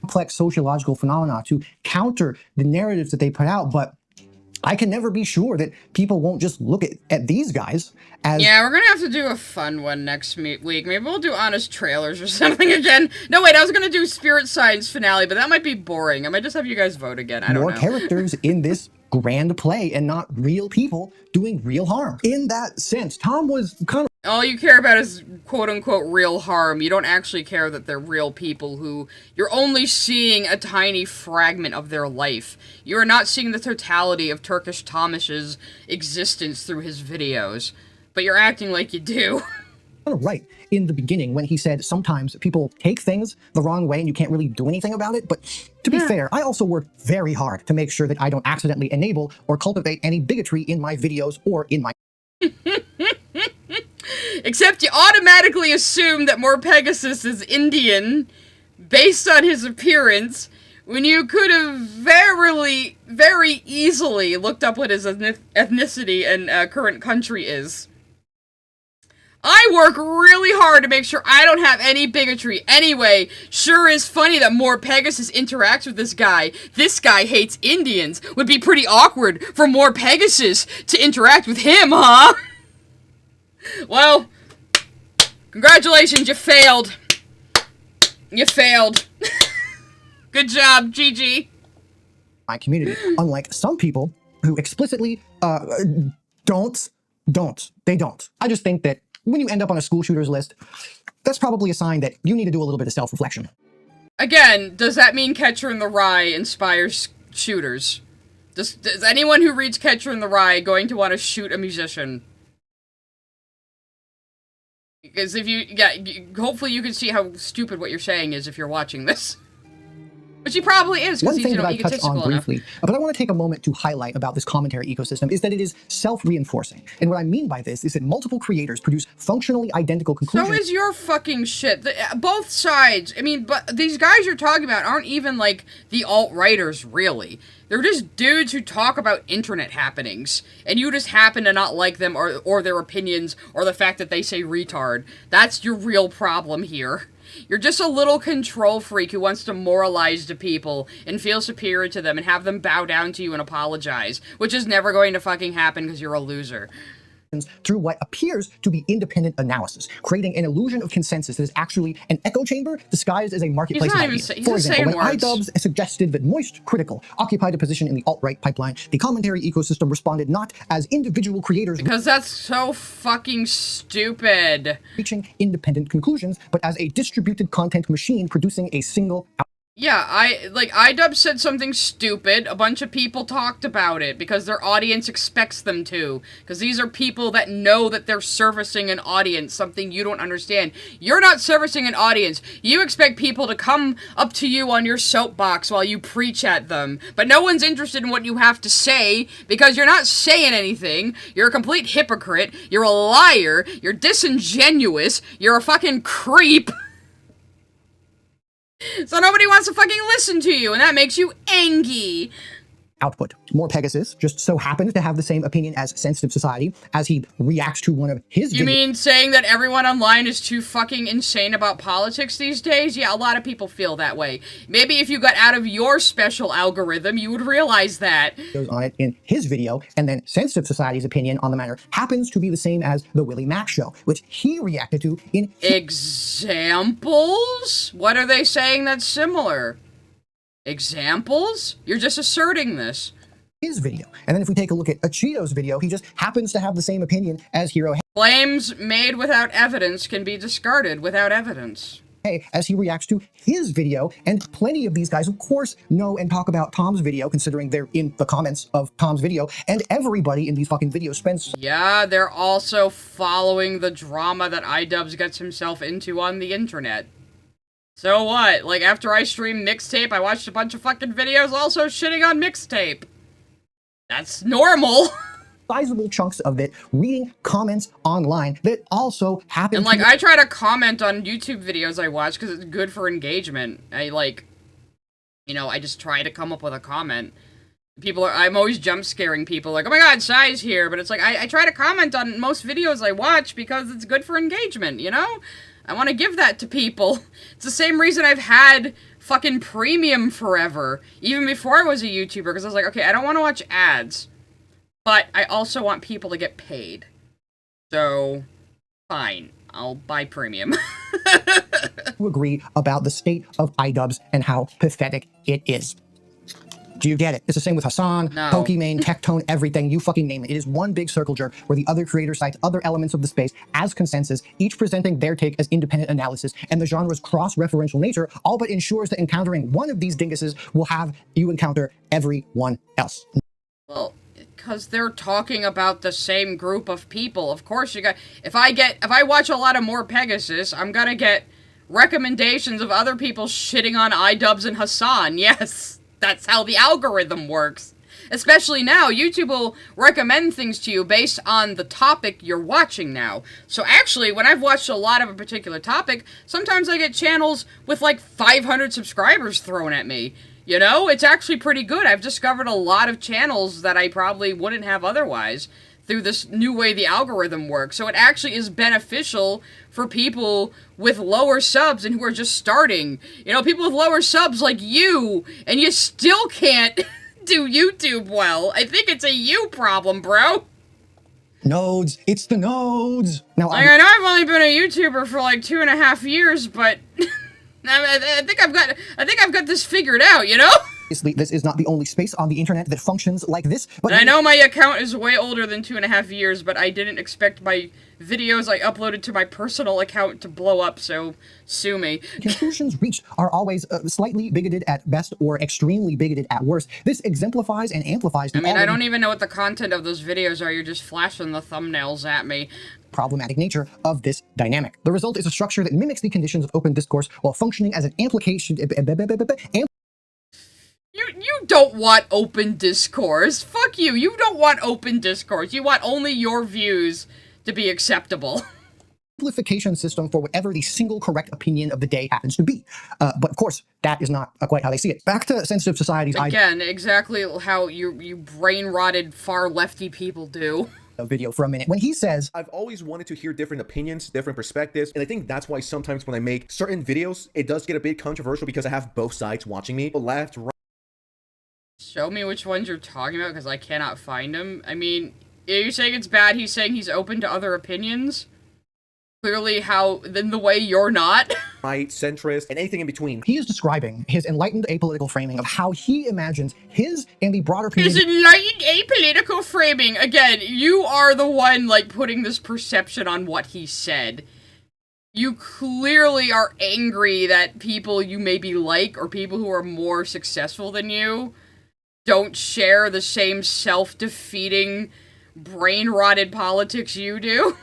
Complex sociological phenomena to counter the narratives that they put out, but I can never be sure that people won't just look at these guys as... Yeah, we're gonna have to do a fun one next week. Maybe we'll do honest trailers or something again. No, wait, I was gonna do Spirit Science finale, but that might be boring. I might just have you guys vote again. I don't know. More characters in this grand play and not real people doing real harm. In that sense, Tom was kind of... All you care about is quote-unquote real harm. You don't actually care that they're real people who... You're only seeing a tiny fragment of their life. You are not seeing the totality of Turkish Thomas's existence through his videos. But you're acting like you do. right in the beginning when he said sometimes people take things the wrong way and you can't really do anything about it. But to be fair, I also work very hard to make sure that I don't accidentally enable or cultivate any bigotry in my videos or in my... Except you automatically assume that more Pegasus is Indian based on his appearance, when you could have very easily looked up what his ethnicity and current country is. I work really hard to make sure I don't have any bigotry. Anyway, sure is funny that more Pegasus interacts with this guy. This guy hates Indians. Would be pretty awkward for more Pegasus to interact with him, huh? Well, congratulations, you failed. You failed. Good job, GG. My community, unlike some people who explicitly don't. I just think that when you end up on a school shooters list, that's probably a sign that you need to do a little bit of self-reflection. Again, does that mean Catcher in the Rye inspires shooters? Does anyone who reads Catcher in the Rye going to want to shoot a musician? Because if hopefully you can see how stupid what you're saying is if you're watching this. Which he probably is, because he's, that I touched on briefly, but I want to take a moment to highlight about this commentary ecosystem is that it is self-reinforcing. And what I mean by this is that multiple creators produce functionally identical conclusions. So is your fucking shit. Both sides. I mean, but these guys you're talking about aren't even, like, the alt-writers, really. They're just dudes who talk about internet happenings, and you just happen to not like them or their opinions or the fact that they say retard. That's your real problem here. You're just a little control freak who wants to moralize to people and feel superior to them and have them bow down to you and apologize, which is never going to fucking happen because you're a loser. Through what appears to be independent analysis, creating an illusion of consensus that is actually an echo chamber disguised as a marketplace of ideas. For example, when Idubbz suggested that Moist Critical occupied a position in the alt-right pipeline, the commentary ecosystem responded not as individual creators, because that's so fucking stupid, reaching independent conclusions, but as a distributed content machine producing a single output. Yeah, Idubbz said something stupid, a bunch of people talked about it, because their audience expects them to. Because these are people that know that they're servicing an audience, something you don't understand. You're not servicing an audience. You expect people to come up to you on your soapbox while you preach at them. But no one's interested in what you have to say, because you're not saying anything. You're a complete hypocrite. You're a liar. You're disingenuous. You're a fucking creep. So nobody wants to fucking listen to you, and that makes you angry. Output. More Pegasus just so happens to have the same opinion as Sensitive Society as he reacts to one of his videos. You mean saying that everyone online is too fucking insane about politics these days? Yeah, a lot of people feel that way. Maybe if you got out of your special algorithm, you would realize that. On it in his video, and then Sensitive Society's opinion on the matter happens to be the same as the Willie Mack show, which he reacted to in Examples? What are they saying that's similar? Examples? You're just asserting this. His video. And then if we take a look at Cheeto's video, he just happens to have the same opinion as Hero. Claims made without evidence can be discarded without evidence. As he reacts to his video, and plenty of these guys, of course, know and talk about Tom's video, considering they're in the comments of Tom's video, and everybody in these fucking videos spends... Yeah, they're also following the drama that Idubbz gets himself into on the internet. So what? Like, after I streamed Mixtape, I watched a bunch of fucking videos also shitting on Mixtape. That's normal. Sizable chunks of it reading comments online that also happen. And, like, I try to comment on YouTube videos I watch because it's good for engagement. I just try to come up with a comment. I'm always jump scaring people, like, oh my god, Sai's here, but it's like, I try to comment on most videos I watch because it's good for engagement, you know? I want to give that to people. It's the same reason I've had fucking premium forever, even before I was a YouTuber, because I was like, okay, I don't want to watch ads, but I also want people to get paid. So, fine, I'll buy premium. To agree about the state of Idubbz and how pathetic it is. Do you get it? It's the same with Hasan, no. Pokimane, Tectone, everything, you fucking name it. It is one big circle jerk where the other creator cites other elements of the space as consensus, each presenting their take as independent analysis, and the genre's cross-referential nature all but ensures that encountering one of these dinguses will have you encounter everyone else. Well, Because they're talking about the same group of people. Of course, if I watch a lot of more Pegasus, I'm gonna get recommendations of other people shitting on Idubbz and Hasan. Yes, that's how the algorithm works. Especially now, YouTube will recommend things to you based on the topic you're watching now. So actually, when I've watched a lot of a particular topic, sometimes I get channels with like 500 subscribers thrown at me. You know, it's actually pretty good. I've discovered a lot of channels that I probably wouldn't have otherwise through this new way the algorithm works. So it actually is beneficial for people with lower subs and who are just starting. You know, people with lower subs like you, and you still can't do YouTube well. I think it's a you problem, bro. Nodes. It's the nodes. Now, I know I've only been a YouTuber for like 2.5 years, but I think I've got this figured out, you know? Obviously, this is not the only space on the internet that functions like this, but I know my account is way older than 2.5 years, but I didn't expect my videos I uploaded to my personal account to blow up, so sue me. Conclusions reached are always slightly bigoted at best or extremely bigoted at worst. This exemplifies and amplifies the I don't even know what the content of those videos are. You're just flashing the thumbnails at me. Problematic nature of this dynamic. The result is a structure that mimics the conditions of open discourse while functioning as an amplification. You don't want open discourse. Fuck you. You don't want open discourse. You want only your views to be acceptable. Amplification system for whatever the single correct opinion of the day happens to be. But of course, that is not quite how they see it. Back to sensitive societies. Again, exactly how you brain-rotted far lefty people do. A video for a minute when he says, I've always wanted to hear different opinions, different perspectives, and I think that's why sometimes when I make certain videos, it does get a bit controversial because I have both sides watching me. Left, right. Show me which ones you're talking about, because I cannot find them. I mean, are you saying it's bad? He's saying he's open to other opinions? Clearly then the way you're not? Right, centrist, and anything in between. He is describing his enlightened apolitical framing of how he imagines his and the broader community. His enlightened apolitical framing. Again, you are the one, like, putting this perception on what he said. You clearly are angry that people you maybe like, or people who are more successful than you, don't share the same self-defeating, brain-rotted politics you do.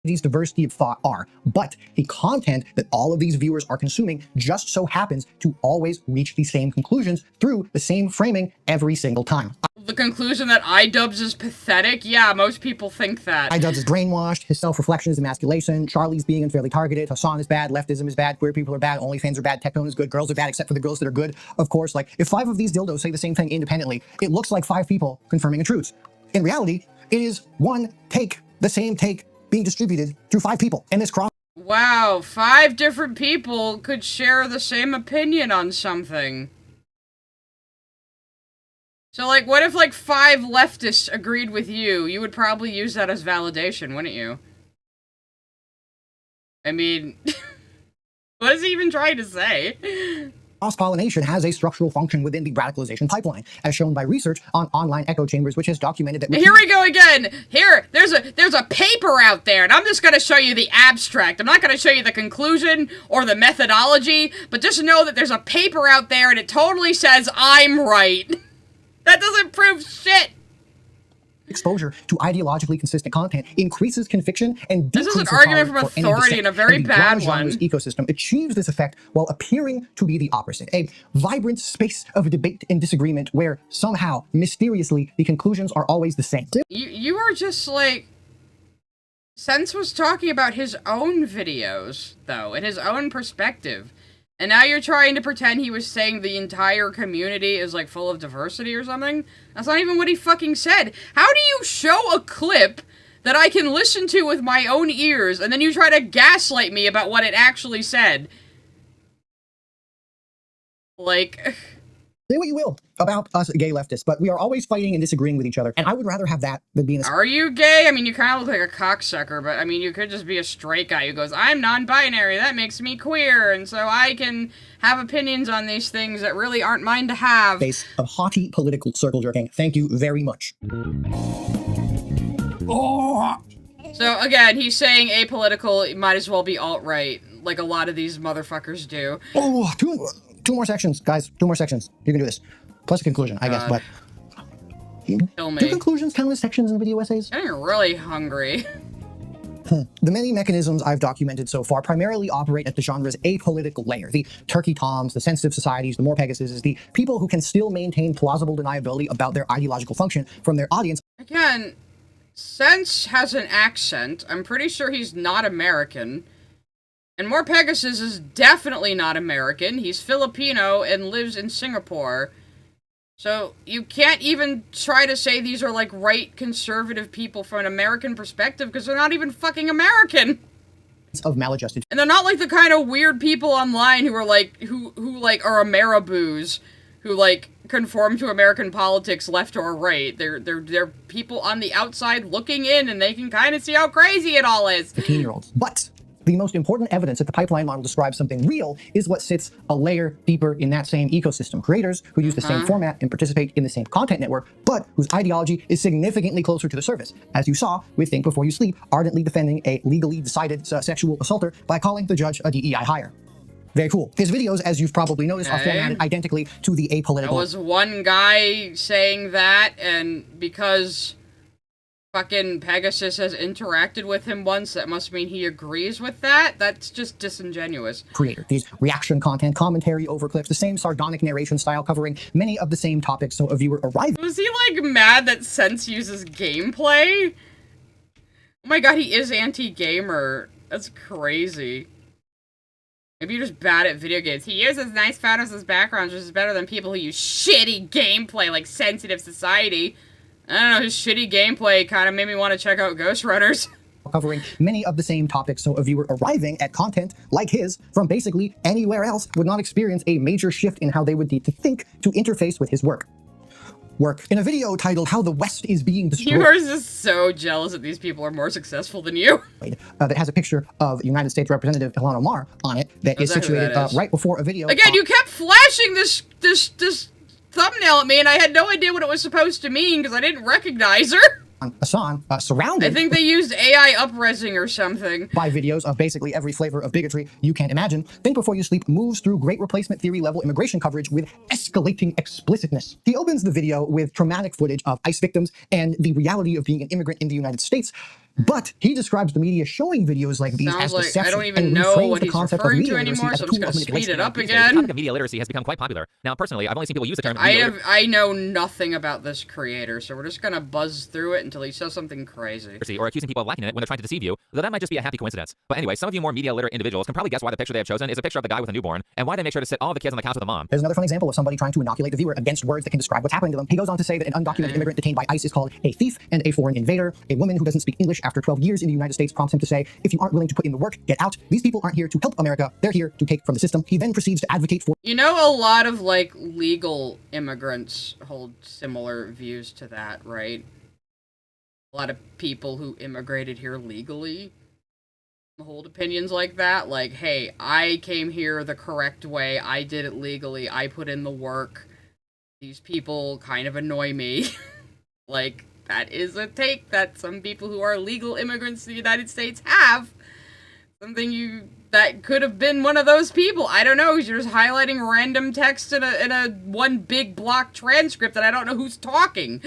These diversity of thought are, but the content that all of these viewers are consuming just so happens to always reach the same conclusions through the same framing every single time. The conclusion that Idubbz is pathetic? Yeah, most people think that. Idubbz is brainwashed, his self-reflection is emasculation, Charlie's being unfairly targeted, Hasan is bad, leftism is bad, queer people are bad, OnlyFans are bad, Tectone is good, girls are bad except for the girls that are good. Of course, like, if 5 of these dildos say the same thing independently, it looks like 5 people confirming a truth. In reality, it is one take, the same take, being distributed through 5 people, and this cross. Wow, 5 different people could share the same opinion on something. So, like, what if, like, 5 leftists agreed with you? You would probably use that as validation, wouldn't you? I mean, what is he even trying to say? Cross-pollination has a structural function within the radicalization pipeline, as shown by research on online echo chambers, which has documented that— Here we go again! Here, there's a paper out there, and I'm just gonna show you the abstract. I'm not gonna show you the conclusion or the methodology, but just know that there's a paper out there, and it totally says I'm right. That doesn't prove shit! Exposure to ideologically consistent content increases conviction and this is an argument from authority and a very bad one. Ecosystem achieves this effect while appearing to be the opposite, a vibrant space of debate and disagreement where somehow, mysteriously, the conclusions are always the same. You are just like... Sense was talking about his own videos, though, and his own perspective. And now you're trying to pretend he was saying the entire community is, like, full of diversity or something? That's not even what he fucking said. How do you show a clip that I can listen to with my own ears, and then you try to gaslight me about what it actually said? Like... Say what you will about us gay leftists, but we are always fighting and disagreeing with each other, and I would rather have that than being a— Are you gay? I mean, you kind of look like a cocksucker, but I mean, you could just be a straight guy who goes, I'm non-binary, that makes me queer, and so I can have opinions on these things that really aren't mine to have. Face of haughty political circle jerking. Thank you very much. Oh. So, again, he's saying apolitical might as well be alt-right, like a lot of these motherfuckers do. Oh, two more sections, guys. 2 more sections. You can do this. Plus a conclusion, I guess, but... Kill me. Do conclusions count as sections in video essays? I'm getting really hungry. The many mechanisms I've documented so far primarily operate at the genre's apolitical layer. The turkey toms, the sensitive societies, the more Pegasuses, the people who can still maintain plausible deniability about their ideological function from their audience. Again, Sense has an accent. I'm pretty sure he's not American. And More Pegasus is definitely not American. He's Filipino and lives in Singapore. So you can't even try to say these are like right conservative people from an American perspective because they're not even fucking American. Of maladjusted. And they're not like the kind of weird people online who are like who like are Ameriboos who like conform to American politics left or right. They're people on the outside looking in and they can kind of see how crazy it all is. 15-year-olds. But the most important evidence that the pipeline model describes something real is what sits a layer deeper in that same ecosystem. Creators who use the same format and participate in the same content network, but whose ideology is significantly closer to the surface. As you saw with Think Before You Sleep, ardently defending a legally decided sexual assaulter by calling the judge a DEI hire. Very cool. His videos, as you've probably noticed, are formatted identically to the apolitical. There was one guy saying that, and because fucking Pegasus has interacted with him once, that must mean he agrees with that? That's just disingenuous. Creator. These reaction content, commentary over clips, the same sardonic narration style covering many of the same topics, so a viewer arrives. Was he, like, mad that Sense uses gameplay? Oh my god, he is anti-gamer. That's crazy. Maybe you're just bad at video games. He uses nice photos as backgrounds, which is better than people who use shitty gameplay like Sensitive Society. I don't know, his shitty gameplay kind of made me want to check out Ghost Runners. Covering many of the same topics, so a viewer arriving at content like his from basically anywhere else would not experience a major shift in how they would need to think to interface with his work. In a video titled How the West is Being Destroyed. You are just so jealous that these people are more successful than you. That has a picture of United States Representative Ilhan Omar on it that is situated right before a video. Again, you kept flashing this thumbnail at me, and I had no idea what it was supposed to mean because I didn't recognize her. Hasan, surrounded. I think they used AI up-resing or something. By videos of basically every flavor of bigotry you can't imagine. Think Before You Sleep moves through Great Replacement Theory level immigration coverage with escalating explicitness. He opens the video with traumatic footage of ICE victims and the reality of being an immigrant in the United States. But he describes the media showing videos like these as deception. I don't even know what he's referring to anymore, so I'm just going to speed it up again. The topic of media literacy has become quite popular. Now, personally, I've only seen people use the term I know nothing about this creator, so we're just going to buzz through it until he says something crazy. Or accusing people of lacking in it when they're trying to deceive you, though that might just be a happy coincidence. But anyway, some of you more media literate individuals can probably guess why the picture they have chosen is a picture of the guy with a newborn, and why they make sure to sit all the kids on the couch with a mom. There's another fun example of somebody trying to inoculate the viewer against words that can describe what's happening to them. He goes on to say that an undocumented immigrant detained by ICE is called a thief and a foreign invader. A woman who doesn't speak English after 12 years in the United States prompts him to say, if you aren't willing to put in the work, get out. These people aren't here to help America. They're here to take from the system. He then proceeds to advocate for... You know, a lot of, like, legal immigrants hold similar views to that, right? A lot of people who immigrated here legally hold opinions like that. Like, hey, I came here the correct way. I did it legally. I put in the work. These people kind of annoy me. Like... That is a take that some people who are legal immigrants to the United States have. Something that could have been one of those people. I don't know. You're just highlighting random text in a one big block transcript that I don't know who's talking.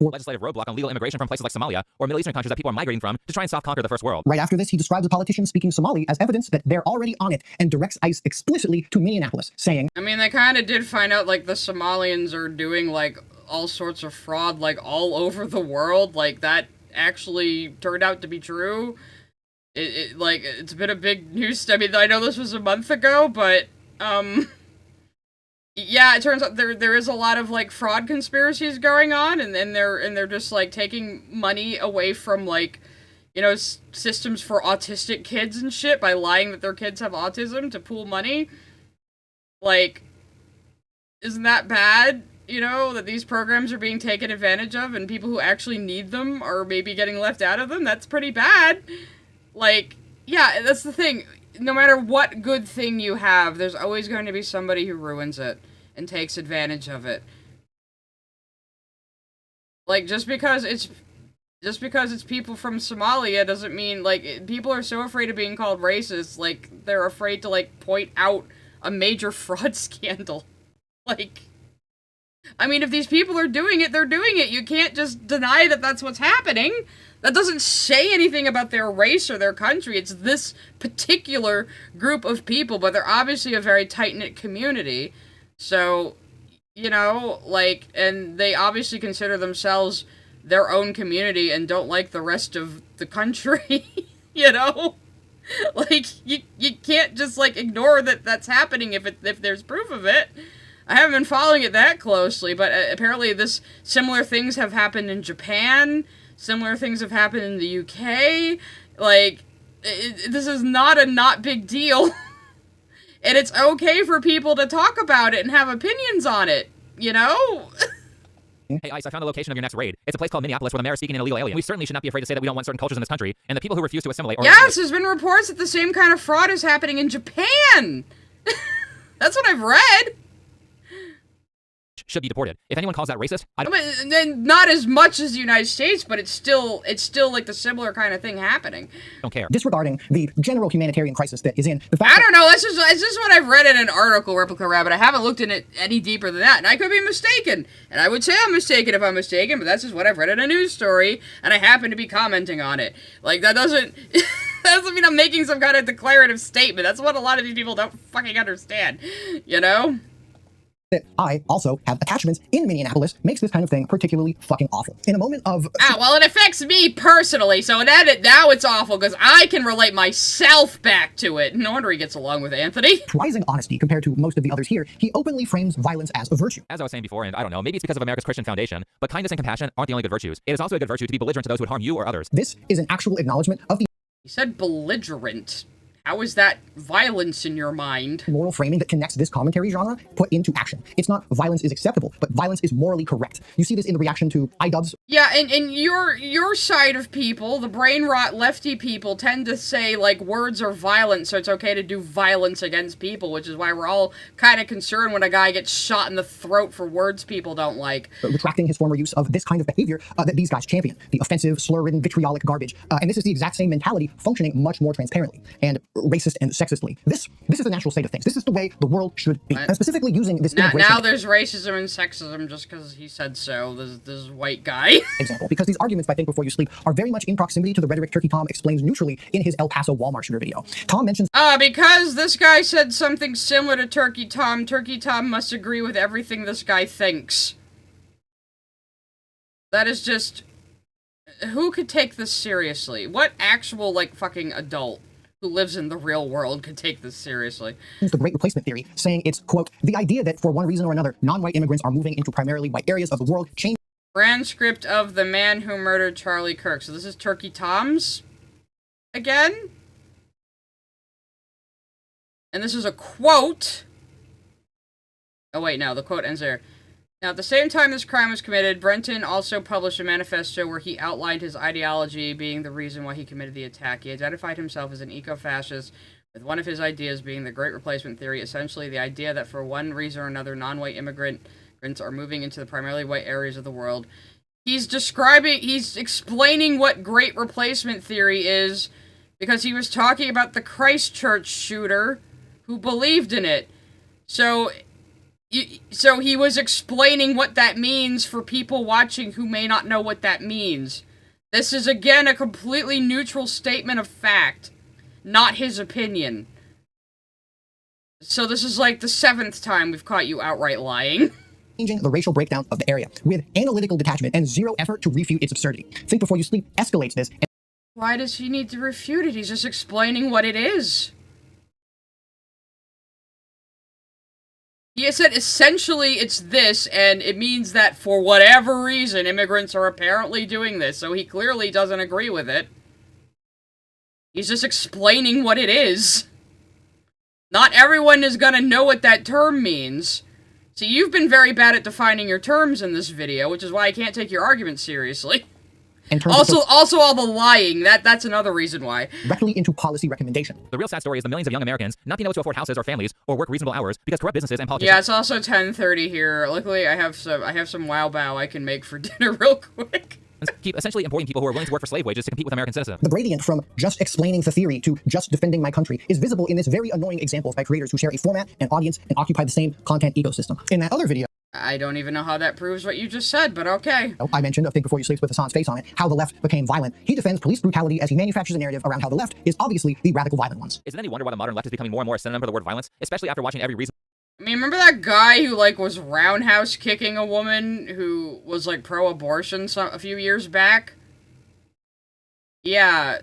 Legislative roadblock on legal immigration from places like Somalia or Middle Eastern countries that people are migrating from to try and soft conquer the first world. Right after this, he describes a politician speaking Somali as evidence that they're already on it and directs ICE explicitly to Minneapolis, saying, I mean, they kind of did find out, like, the Somalians are doing, like, all sorts of fraud, like, all over the world. Like, that actually turned out to be true. It's been a big news. I mean, I know this was a month ago, but, yeah, it turns out there is a lot of, like, fraud conspiracies going on, and they're just, like, taking money away from, like, you know, systems for autistic kids and shit by lying that their kids have autism to pool money. Like, isn't that bad? You know, that these programs are being taken advantage of and people who actually need them are maybe getting left out of them? That's pretty bad. Like, yeah, that's the thing. No matter what good thing you have, there's always going to be somebody who ruins it and takes advantage of it. Like, just because it's people from Somalia doesn't mean, like, people are so afraid of being called racist, like, they're afraid to, like, point out a major fraud scandal. Like... I mean, if these people are doing it, they're doing it. You can't just deny that that's what's happening. That doesn't say anything about their race or their country. It's this particular group of people, but they're obviously a very tight-knit community. So, you know, like, and they obviously consider themselves their own community and don't like the rest of the country, you know? Like, you can't just, like, ignore that that's happening if there's proof of it. I haven't been following it that closely, but apparently similar things have happened in Japan, similar things have happened in the UK, like, this is not a not big deal, and it's okay for people to talk about it and have opinions on it, you know? Hey, ICE, I found the location of your next raid. It's a place called Minneapolis where the mayor is seeking an illegal alien. We certainly should not be afraid to say that we don't want certain cultures in this country, and the people who refuse to assimilate... Yes, there's been reports that the same kind of fraud is happening in Japan! That's what I've read! Should be deported. If anyone calls that racist, I don't... But, not as much as the United States, but it's still like the similar kind of thing happening. Don't care. Disregarding the general humanitarian crisis that is in the fact I don't know, it's just what I've read in an article, Replica Rabbit. I haven't looked in it any deeper than that, and I could be mistaken. And I would say I'm mistaken if I'm mistaken, but that's just what I've read in a news story, and I happen to be commenting on it. Like, that doesn't... That doesn't mean I'm making some kind of declarative statement. That's what a lot of these people don't fucking understand, you know? That I also have attachments in Minneapolis makes this kind of thing particularly fucking awful. In a moment of... well, it affects me personally, so now it's awful, because I can relate myself back to it. No wonder he gets along with Anthony. Surprising honesty compared to most of the others here, he openly frames violence as a virtue. As I was saying before, and I don't know, maybe it's because of America's Christian Foundation, but kindness and compassion aren't the only good virtues. It is also a good virtue to be belligerent to those who would harm you or others. This is an actual acknowledgement of the... He said belligerent. How is that violence in your mind? Moral framing that connects this commentary genre put into action. It's not violence is acceptable, but violence is morally correct. You see this in the reaction to Idubbz. Yeah, and your side of people, the brain rot lefty people, tend to say, like, words are violent, so it's okay to do violence against people, which is why we're all kind of concerned when a guy gets shot in the throat for words people don't like. Retracting his former use of this kind of behavior that these guys champion. The offensive, slur-ridden, vitriolic garbage. And this is the exact same mentality functioning much more transparently. And racist and sexistly. This is the natural state of things. This is the way the world should be. And specifically using this now there's racism and sexism just because he said so. This white guy. Example, because these arguments by Think Before You Sleep are very much in proximity to the rhetoric Turkey Tom explains neutrally in his El Paso Walmart shooter video. Tom mentions because this guy said something similar to Turkey Tom must agree with everything this guy thinks. That is just... Who could take this seriously? What actual, like, fucking adult who lives in the real world could take this seriously? The Great Replacement Theory, saying it's, quote, the idea that for one reason or another, non-white immigrants are moving into primarily white areas of the world, change... Transcript of the man who murdered Charlie Kirk. So this is Turkey Tom's again? And this is a quote. Oh wait, no, the quote ends there. Now, at the same time this crime was committed, Brenton also published a manifesto where he outlined his ideology being the reason why he committed the attack. He identified himself as an eco-fascist, with one of his ideas being the Great Replacement Theory, essentially the idea that for one reason or another, non-white immigrants are moving into the primarily white areas of the world. He's explaining what Great Replacement Theory is, because he was talking about the Christchurch shooter who believed in it. So he was explaining what that means for people watching who may not know what that means. This is, again, a completely neutral statement of fact, not his opinion. So this is like the 7th time we've caught you outright lying. Changing the racial breakdown of the area, with analytical detachment and zero effort to refute its absurdity. Think Before You Sleep escalates this. Why does he need to refute it? He's just explaining what it is. He said essentially it's this, and it means that for whatever reason, immigrants are apparently doing this, so he clearly doesn't agree with it. He's just explaining what it is. Not everyone is gonna know what that term means. See, you've been very bad at defining your terms in this video, which is why I can't take your argument seriously. Also all the lying, that's another reason why. Directly into policy recommendation. The real sad story is the millions of young Americans not being able to afford houses or families or work reasonable hours because corrupt businesses and politicians... Yeah, it's also 10:30 here. Luckily, I have some wow bow I can make for dinner real quick. Keep essentially importing people who are willing to work for slave wages to compete with American citizens. The gradient from just explaining the theory to just defending my country is visible in this very annoying examples by creators who share a format, an audience, and occupy the same content ecosystem. In that other video... I don't even know how that proves what you just said, but okay. I mentioned of Think Before You Sleep with Hasan's face on it, how the left became violent. He defends police brutality as he manufactures a narrative around how the left is obviously the radical violent ones. Is it any wonder why the modern left is becoming more and more a synonym for the word violence, especially after watching every reason? I mean, remember that guy who, like, was roundhouse kicking a woman who was, like, pro-abortion a few years back? Yeah,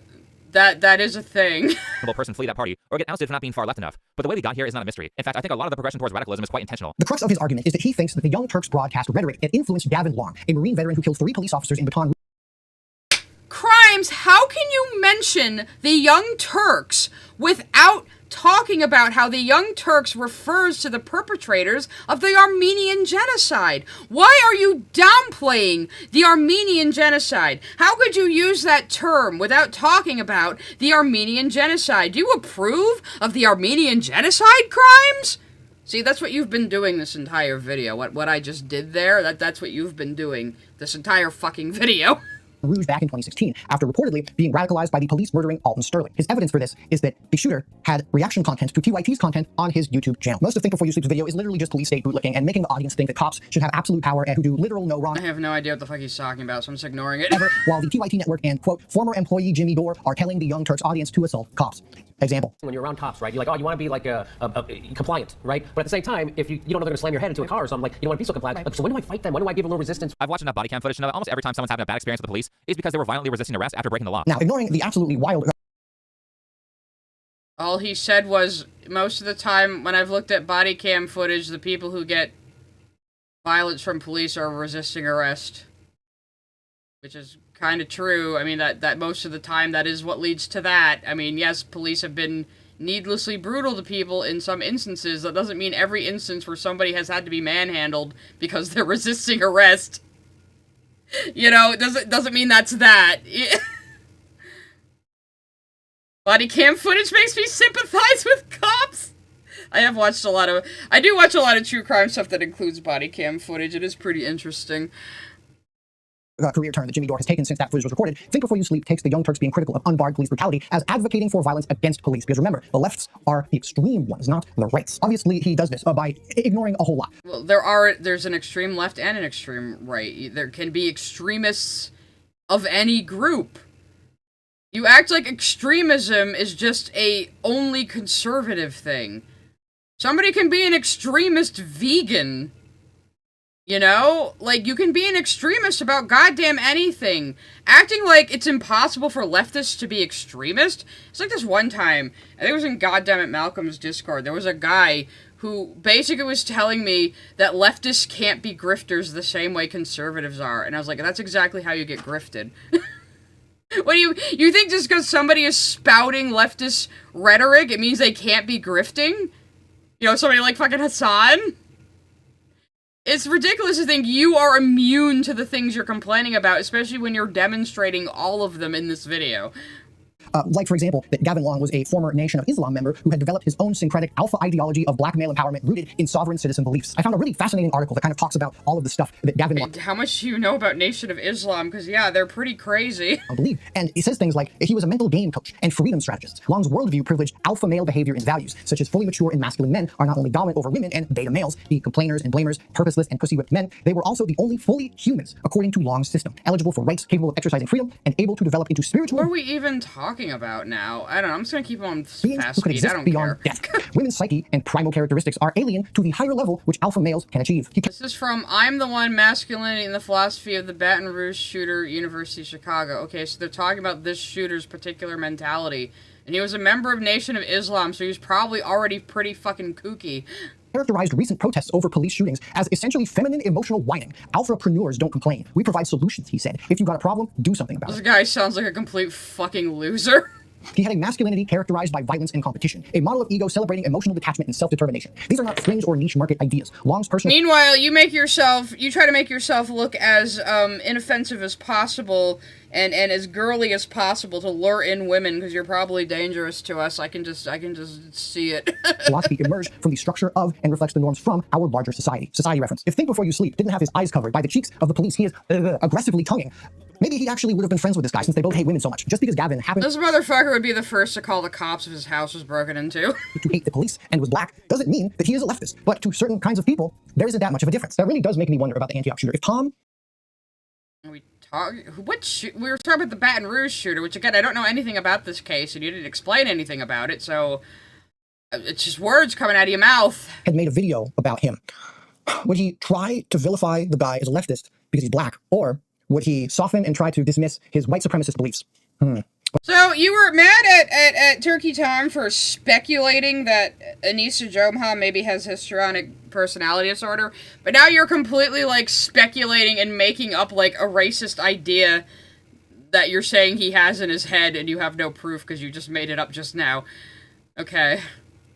that is a thing. A person flee that party or get ousted for not being far left enough. But the way we got here is not a mystery. In fact, I think a lot of the progression towards radicalism is quite intentional. The crux of his argument is that he thinks that the Young Turks broadcast rhetoric had influenced Gavin Long, a Marine veteran who killed 3 police officers in Baton. Crimes, how can you mention the Young Turks without talking about how the Young Turks refers to the perpetrators of the Armenian genocide? Why are you downplaying the Armenian genocide? How could you use that term without talking about the Armenian genocide? Do you approve of the Armenian genocide crimes? See, that's what you've been doing this entire video. What I just did there, that's what you've been doing this entire fucking video. Rouge back in 2016, after reportedly being radicalized by the police murdering Alton Sterling. His evidence for this is that the shooter had reaction content to TYT's content on his YouTube channel. Most of Think Before You Sleep's video is literally just police state bootlicking and making the audience think that cops should have absolute power and who do literal no wrong. I have no idea what the fuck he's talking about, so I'm just ignoring it. Ever, while the TYT network and, quote, former employee Jimmy Dore are telling the Young Turks audience to assault cops. Example. When you're around cops, right, you're like, oh, you want to be like compliant, right? But at the same time, if you don't know they're going to slam your head into a car or something, like, you don't want to be so compliant. Like, so when do I fight them? When do I give a little resistance? I've watched enough body cam footage to know that almost every time someone's having a bad experience with the police is because they were violently resisting arrest after breaking the law. Now, ignoring the absolutely wild... All he said was, most of the time when I've looked at body cam footage, the people who get violence from police are resisting arrest. Which is kind of true. I mean, that most of the time that is what leads to that. I mean, yes, police have been needlessly brutal to people in some instances. That doesn't mean every instance where somebody has had to be manhandled because they're resisting arrest. You know, it doesn't mean that's that. Body cam footage makes me sympathize with cops. I do watch a lot of true crime stuff that includes body cam footage. It is pretty interesting. Career turn that Jimmy Dore has taken since that footage was recorded. Think Before You Sleep takes the Young Turks being critical of unbarred police brutality as advocating for violence against police. Because remember, the lefts are the extreme ones, not the rights. Obviously, he does this by ignoring a whole lot. Well, there's an extreme left and an extreme right. There can be extremists of any group. You act like extremism is just a only conservative thing. Somebody can be an extremist vegan. You know? Like, you can be an extremist about goddamn anything. Acting like it's impossible for leftists to be extremist. It's like this one time, I think it was in Goddammit Malcolm's Discord, there was a guy who basically was telling me that leftists can't be grifters the same way conservatives are. And I was like, that's exactly how you get grifted. What do you think just because somebody is spouting leftist rhetoric, it means they can't be grifting? You know, somebody like fucking Hasan? It's ridiculous to think you are immune to the things you're complaining about, especially when you're demonstrating all of them in this video. Like, for example, that Gavin Long was a former Nation of Islam member who had developed his own syncretic alpha ideology of black male empowerment rooted in sovereign citizen beliefs. I found a really fascinating article that kind of talks about all of the stuff that Gavin Long... How much do you know about Nation of Islam? Because, yeah, they're pretty crazy. I believe. And it says things like, he was a mental game coach and freedom strategist. Long's worldview privileged alpha male behavior and values, such as fully mature and masculine men are not only dominant over women and beta males, the complainers and blamers, purposeless and pussy-whipped men, they were also the only fully humans, according to Long's system, eligible for rights, capable of exercising freedom, and able to develop into spiritual... What are we even talking about now? I don't know, I'm just gonna keep on fast who could speed, I exist don't beyond care. death. Women's psyche and primal characteristics are alien to the higher level which alpha males can achieve. This is from I'm the One, Masculinity and the Philosophy of the Baton Rouge Shooter, University of Chicago. Okay, so they're talking about this shooter's particular mentality. And he was a member of Nation of Islam, so he was probably already pretty fucking kooky. Characterized recent protests over police shootings as essentially feminine emotional whining. Alphapreneurs don't complain. We provide solutions, he said. If you've got a problem, do something about it. This guy sounds like a complete fucking loser. He had a masculinity characterized by violence and competition, a model of ego celebrating emotional detachment and self-determination. These are not fringe or niche market ideas. Long's personal... Meanwhile, you try to make yourself look as inoffensive as possible and as girly as possible to lure in women because you're probably dangerous to us. I can just see it. Philosophy emerged from the structure of and reflects the norms from our larger society. Society reference. If Think Before You Sleep didn't have his eyes covered by the cheeks of the police he is aggressively tonguing, Maybe he actually would have been friends with this guy since they both hate women so much. Just because Gavin happened This motherfucker would be the first to call the cops if his house was broken into. to hate the police and was black doesn't mean that he is a leftist. But to certain kinds of people, there isn't that much of a difference. That really does make me wonder about the Antioch shooter. If Tom... We were talking about the Baton Rouge shooter, which again, I don't know anything about this case, and you didn't explain anything about it, so it's just words coming out of your mouth. Had made a video about him. Would he try to vilify the guy as a leftist because he's black, or would he soften and try to dismiss his white supremacist beliefs? So you were mad at Turkey Tom for speculating that Anissa Jomha maybe has histrionic personality disorder, but now you're completely like speculating and making up like a racist idea that you're saying he has in his head, and you have no proof because you just made it up just now. Okay.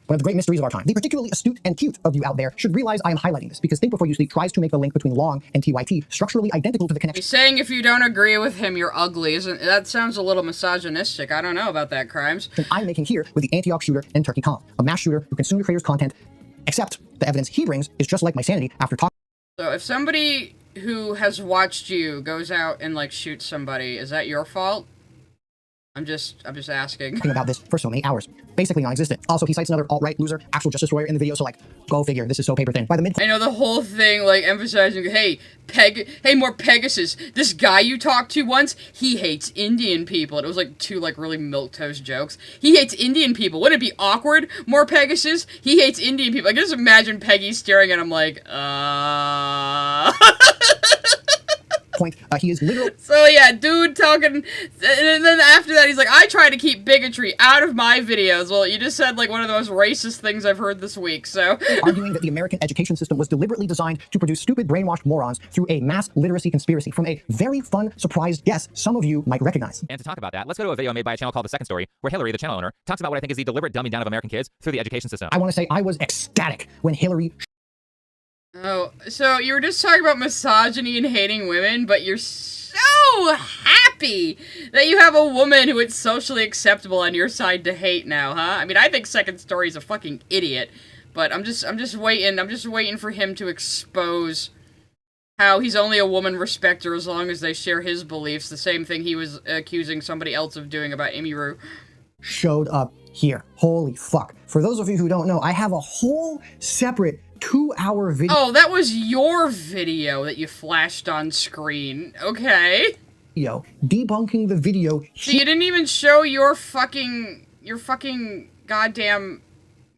One of the great mysteries of our time. The particularly astute and cute of you out there should realize I am highlighting this, because Think Before You Sleep tries to make the link between Long and TYT structurally identical to the connection. He's saying if you don't agree with him, you're ugly. Isn't that sounds a little misogynistic? I don't know about that, Crimes. I'm making here with the Antioch shooter and Turkey Tom, a mass shooter who consumed the creator's content, except the evidence he brings is just like my sanity after talking. So if somebody who has watched you goes out and like shoots somebody, is that your fault? I'm just asking. About this for so many hours. Basically non-existent. Also, he cites another alt-right loser, actual justice lawyer in the video, so like, go figure, this is so paper thin. By the mid- I know the whole thing, like, emphasizing, hey, more Pegasus. This guy you talked to once, he hates Indian people. And it was like two, like, really milquetoast jokes. He hates Indian people. Wouldn't it be awkward? More Pegasus? He hates Indian people. I can just imagine Peggy staring at him like, point. He is literally... So yeah, dude talking, and then after that he's like, I try to keep bigotry out of my videos. Well, you just said like one of the most racist things I've heard this week, so... arguing that the American education system was deliberately designed to produce stupid, brainwashed morons through a mass literacy conspiracy from a very fun, surprised guess some of you might recognize. And to talk about that, let's go to a video made by a channel called The Second Story, where Hillary, the channel owner, talks about what I think is the deliberate dumbing down of American kids through the education system. I want to say I was ecstatic when Hillary... Oh, so you were just talking about misogyny and hating women, but you're so happy that you have a woman who it's socially acceptable on your side to hate now, huh? I mean, I think Second Story's a fucking idiot, but I'm just waiting for him to expose how he's only a woman respecter as long as they share his beliefs, the same thing he was accusing somebody else of doing about Emiru. Showed up here. Holy fuck. For those of you who don't know, I have a whole separate 2-hour video. Oh, that was your video that you flashed on screen. Okay. Debunking the video. So you didn't even show your fucking goddamn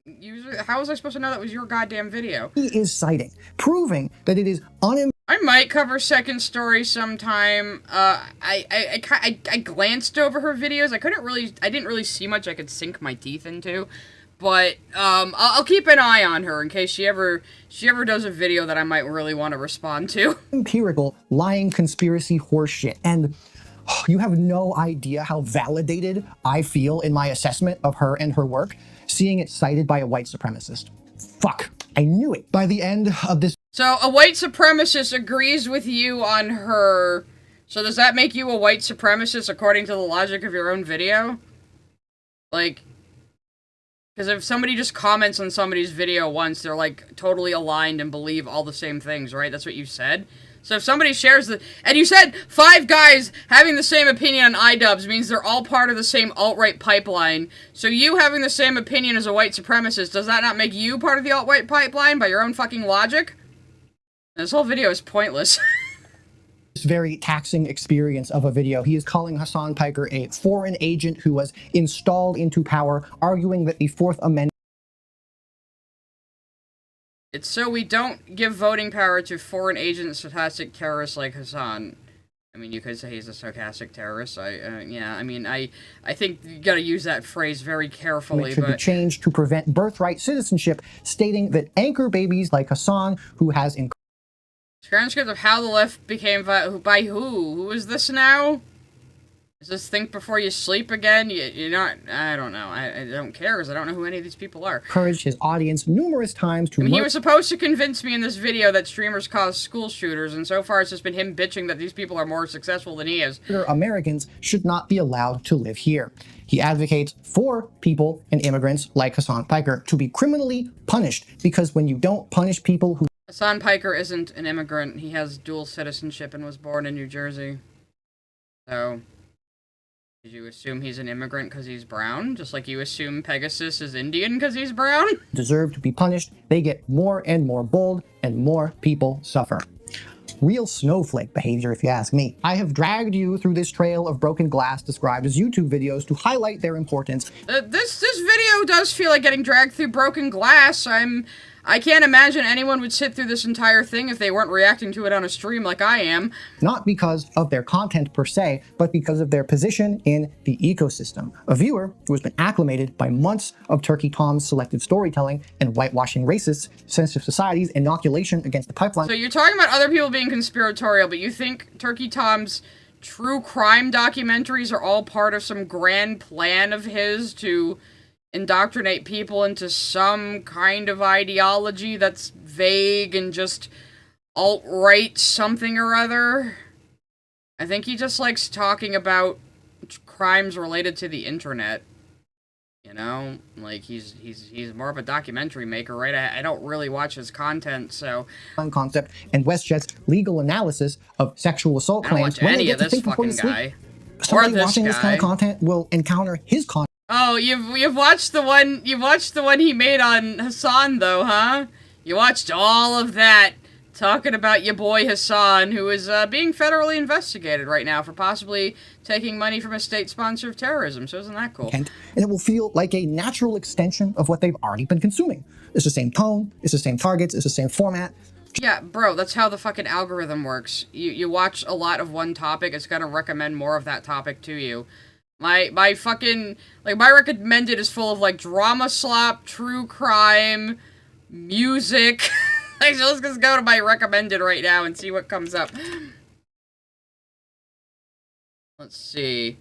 user. How was I supposed to know that was your goddamn video? He is citing, proving that it is I might cover Second Story sometime. I glanced over her videos. I didn't really see much I could sink my teeth into. But, I'll keep an eye on her in case she ever does a video that I might really want to respond to. Empirical, lying conspiracy horseshit. And you have no idea how validated I feel in my assessment of her and her work, seeing it cited by a white supremacist. Fuck. I knew it. By the end of this... So, a white supremacist agrees with you on her... So does that make you a white supremacist according to the logic of your own video? Like... Because if somebody just comments on somebody's video once, they're, like, totally aligned and believe all the same things, right? That's what you said? So if somebody shares the... And you said 5 guys having the same opinion on Idubbz means they're all part of the same alt-right pipeline. So you having the same opinion as a white supremacist, does that not make you part of the alt-right pipeline by your own fucking logic? This whole video is pointless. This very taxing experience of a video. He is calling Hasan Piker a foreign agent who was installed into power, arguing that the Fourth Amendment... It's so we don't give voting power to foreign agent stochastic terrorists like Hasan. I mean, you could say he's a stochastic terrorist. Yeah, I mean, I think you gotta use that phrase very carefully, should be changed to prevent birthright citizenship, stating that anchor babies like Hasan, who has... Transcript of how the left became by who? Who is this now? Is this Think Before You Sleep again? You're not... I don't know. I don't care because I don't know who any of these people are. Encouraged his audience numerous times to... I mean, he was supposed to convince me in this video that streamers cause school shooters, and so far it's just been him bitching that these people are more successful than he is. Americans should not be allowed to live here. He advocates for people and immigrants like Hasan Piker to be criminally punished, because when you don't punish people who... Hasan Piker isn't an immigrant. He has dual citizenship and was born in New Jersey. So, did you assume he's an immigrant because he's brown? Just like you assume Pegasus is Indian because he's brown? Deserve to be punished, they get more and more bold, and more people suffer. Real snowflake behavior, if you ask me. I have dragged you through this trail of broken glass described as YouTube videos to highlight their importance. This video does feel like getting dragged through broken glass. I can't imagine anyone would sit through this entire thing if they weren't reacting to it on a stream like I am. Not because of their content per se, but because of their position in the ecosystem. A viewer who has been acclimated by months of Turkey Tom's selective storytelling and whitewashing racists, sensitive societies, inoculation against the pipeline. So you're talking about other people being conspiratorial, but you think Turkey Tom's true crime documentaries are all part of some grand plan of his to indoctrinate people into some kind of ideology that's vague and just alt-right something or other? I think he just likes talking about crimes related to the internet. You know, like he's more of a documentary maker, right? I don't really watch his content, so concept and WestJet's legal analysis of sexual assault claims. I don't watch any of this fucking guy. Somebody watching this kind of content will encounter his content. Oh, you've watched the one he made on Hasan though, huh? You watched all of that, talking about your boy Hasan, who is being federally investigated right now for possibly taking money from a state sponsor of terrorism. So isn't that cool? And it will feel like a natural extension of what they've already been consuming. It's the same tone, it's the same targets, it's the same format. Yeah, bro, that's how the fucking algorithm works. You watch a lot of one topic, it's gonna recommend more of that topic to you. My fucking, like, my recommended is full of, like, drama slop, true crime, music. Like, so let's just go to my recommended right now and see what comes up. Let's see.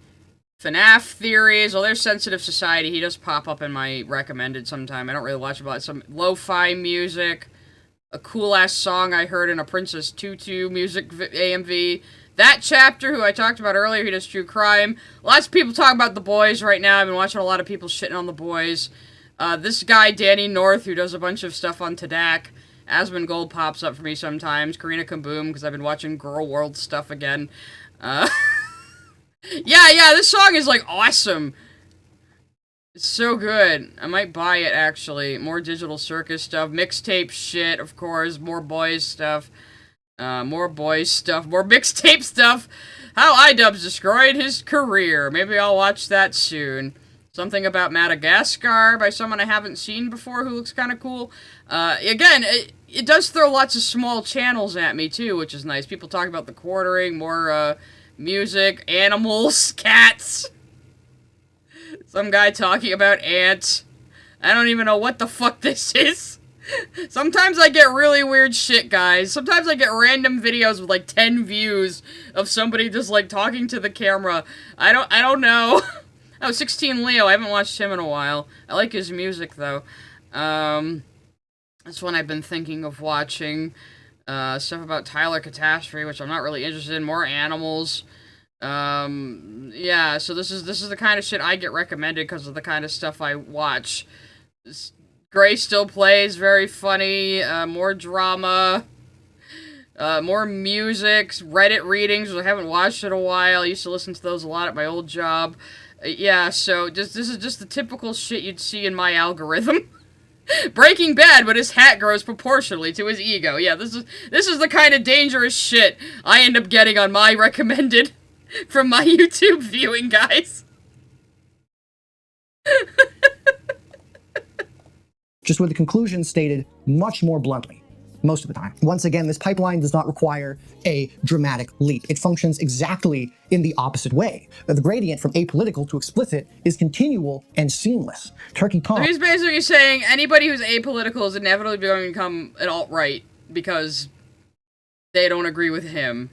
FNAF theories. Well, there's Sensitive Society. He does pop up in my recommended sometime. I don't really watch about it. Some lo-fi music. A cool-ass song I heard in a Princess Tutu music AMV. That chapter, who I talked about earlier, he does true crime. Lots of people talk about The Boys right now. I've been watching a lot of people shitting on The Boys. This guy, Danny North, who does a bunch of stuff on Tadak. Asmund Gold pops up for me sometimes. Karina Kaboom, because I've been watching Girl World stuff again. Yeah, this song is, like, awesome. It's so good. I might buy it, actually. More Digital Circus stuff. Mixtape shit, of course. More Boys stuff. More Boys stuff. More mixtape stuff. How Idubbz destroyed his career. Maybe I'll watch that soon. Something about Madagascar by someone I haven't seen before who looks kind of cool. Again, it does throw lots of small channels at me, too, which is nice. People talk about the quartering, more, music, animals, cats. Some guy talking about ants. I don't even know what the fuck this is. Sometimes I get really weird shit, guys. Sometimes I get random videos with, like, 10 views of somebody just, like, talking to the camera. I don't know. Oh, 16 Leo. I haven't watched him in a while. I like his music, though. That's one I've been thinking of watching. Stuff about Tyler Catastrophe, which I'm not really interested in. More animals. Yeah, so this is the kind of shit I get recommended because of the kind of stuff I watch. Gray Still Plays, very funny. More drama. More music. Reddit readings, which I haven't watched in a while. I used to listen to those a lot at my old job. Yeah, so this is just the typical shit you'd see in my algorithm. Breaking Bad, but his hat grows proportionally to his ego. Yeah, this is the kind of dangerous shit I end up getting on my recommended from my YouTube viewing, guys. Just with the conclusion stated much more bluntly, most of the time. Once again, this pipeline does not require a dramatic leap. It functions exactly in the opposite way. The gradient from apolitical to explicit is continual and seamless. Turkey Tom. So he's basically saying anybody who's apolitical is inevitably going to become an alt-right because they don't agree with him.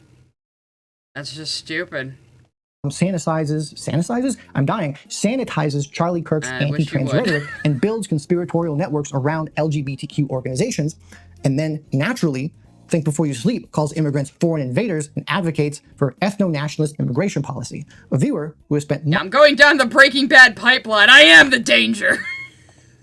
That's just stupid. Sanitizes? I'm dying. Sanitizes Charlie Kirk's anti-trans rhetoric and builds conspiratorial networks around LGBTQ organizations, and then naturally, think before you sleep, calls immigrants foreign invaders and advocates for ethno-nationalist immigration policy. A viewer who has spent I'm going down the Breaking Bad pipeline. I am the danger.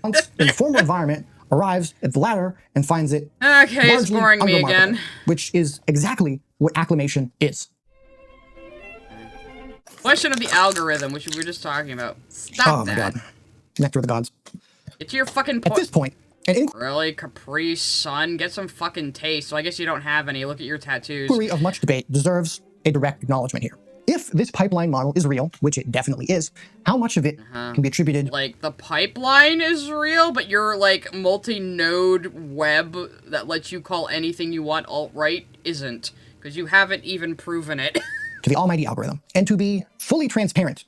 months in the former environment arrives at the latter and finds it okay, it's boring me again. Which is exactly what acclimation is. Question of the algorithm, which we were just talking about. Stop that. Oh my god. Nectar of the gods. Get to your fucking point. At this point, really, Capri Sun? Get some fucking taste. So I guess you don't have any. Look at your tattoos. Inquiry of much debate deserves a direct acknowledgement here. If this pipeline model is real, which it definitely is, how much of it can be attributed? Like, the pipeline is real, but your, like, multi-node web that lets you call anything you want alt-right isn't. Because you haven't even proven it. To the almighty algorithm. And to be fully transparent,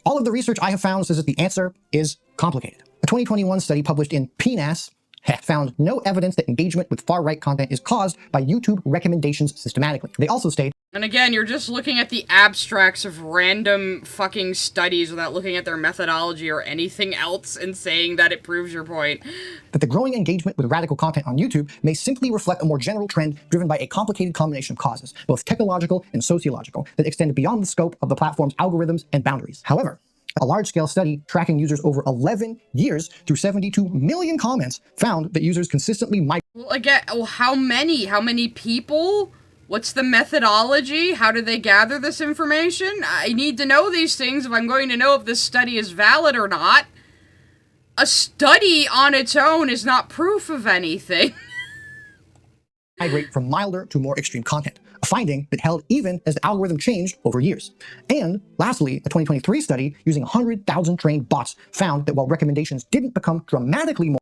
all of the research I have found says that the answer is complicated. A 2021 study published in PNAS found no evidence that engagement with far-right content is caused by YouTube recommendations systematically. They also state, and again, you're just looking at the abstracts of random fucking studies without looking at their methodology or anything else and saying that it proves your point. That the growing engagement with radical content on YouTube may simply reflect a more general trend driven by a complicated combination of causes, both technological and sociological, that extend beyond the scope of the platform's algorithms and boundaries. However, a large-scale study tracking users over 11 years through 72 million comments found that users consistently Well, again, how many? How many people? What's the methodology? How do they gather this information? I need to know these things if I'm going to know if this study is valid or not. A study on its own is not proof of anything. migrate from milder to more extreme content, a finding that held even as the algorithm changed over years. And lastly, a 2023 study using 100,000 trained bots found that while recommendations didn't become dramatically more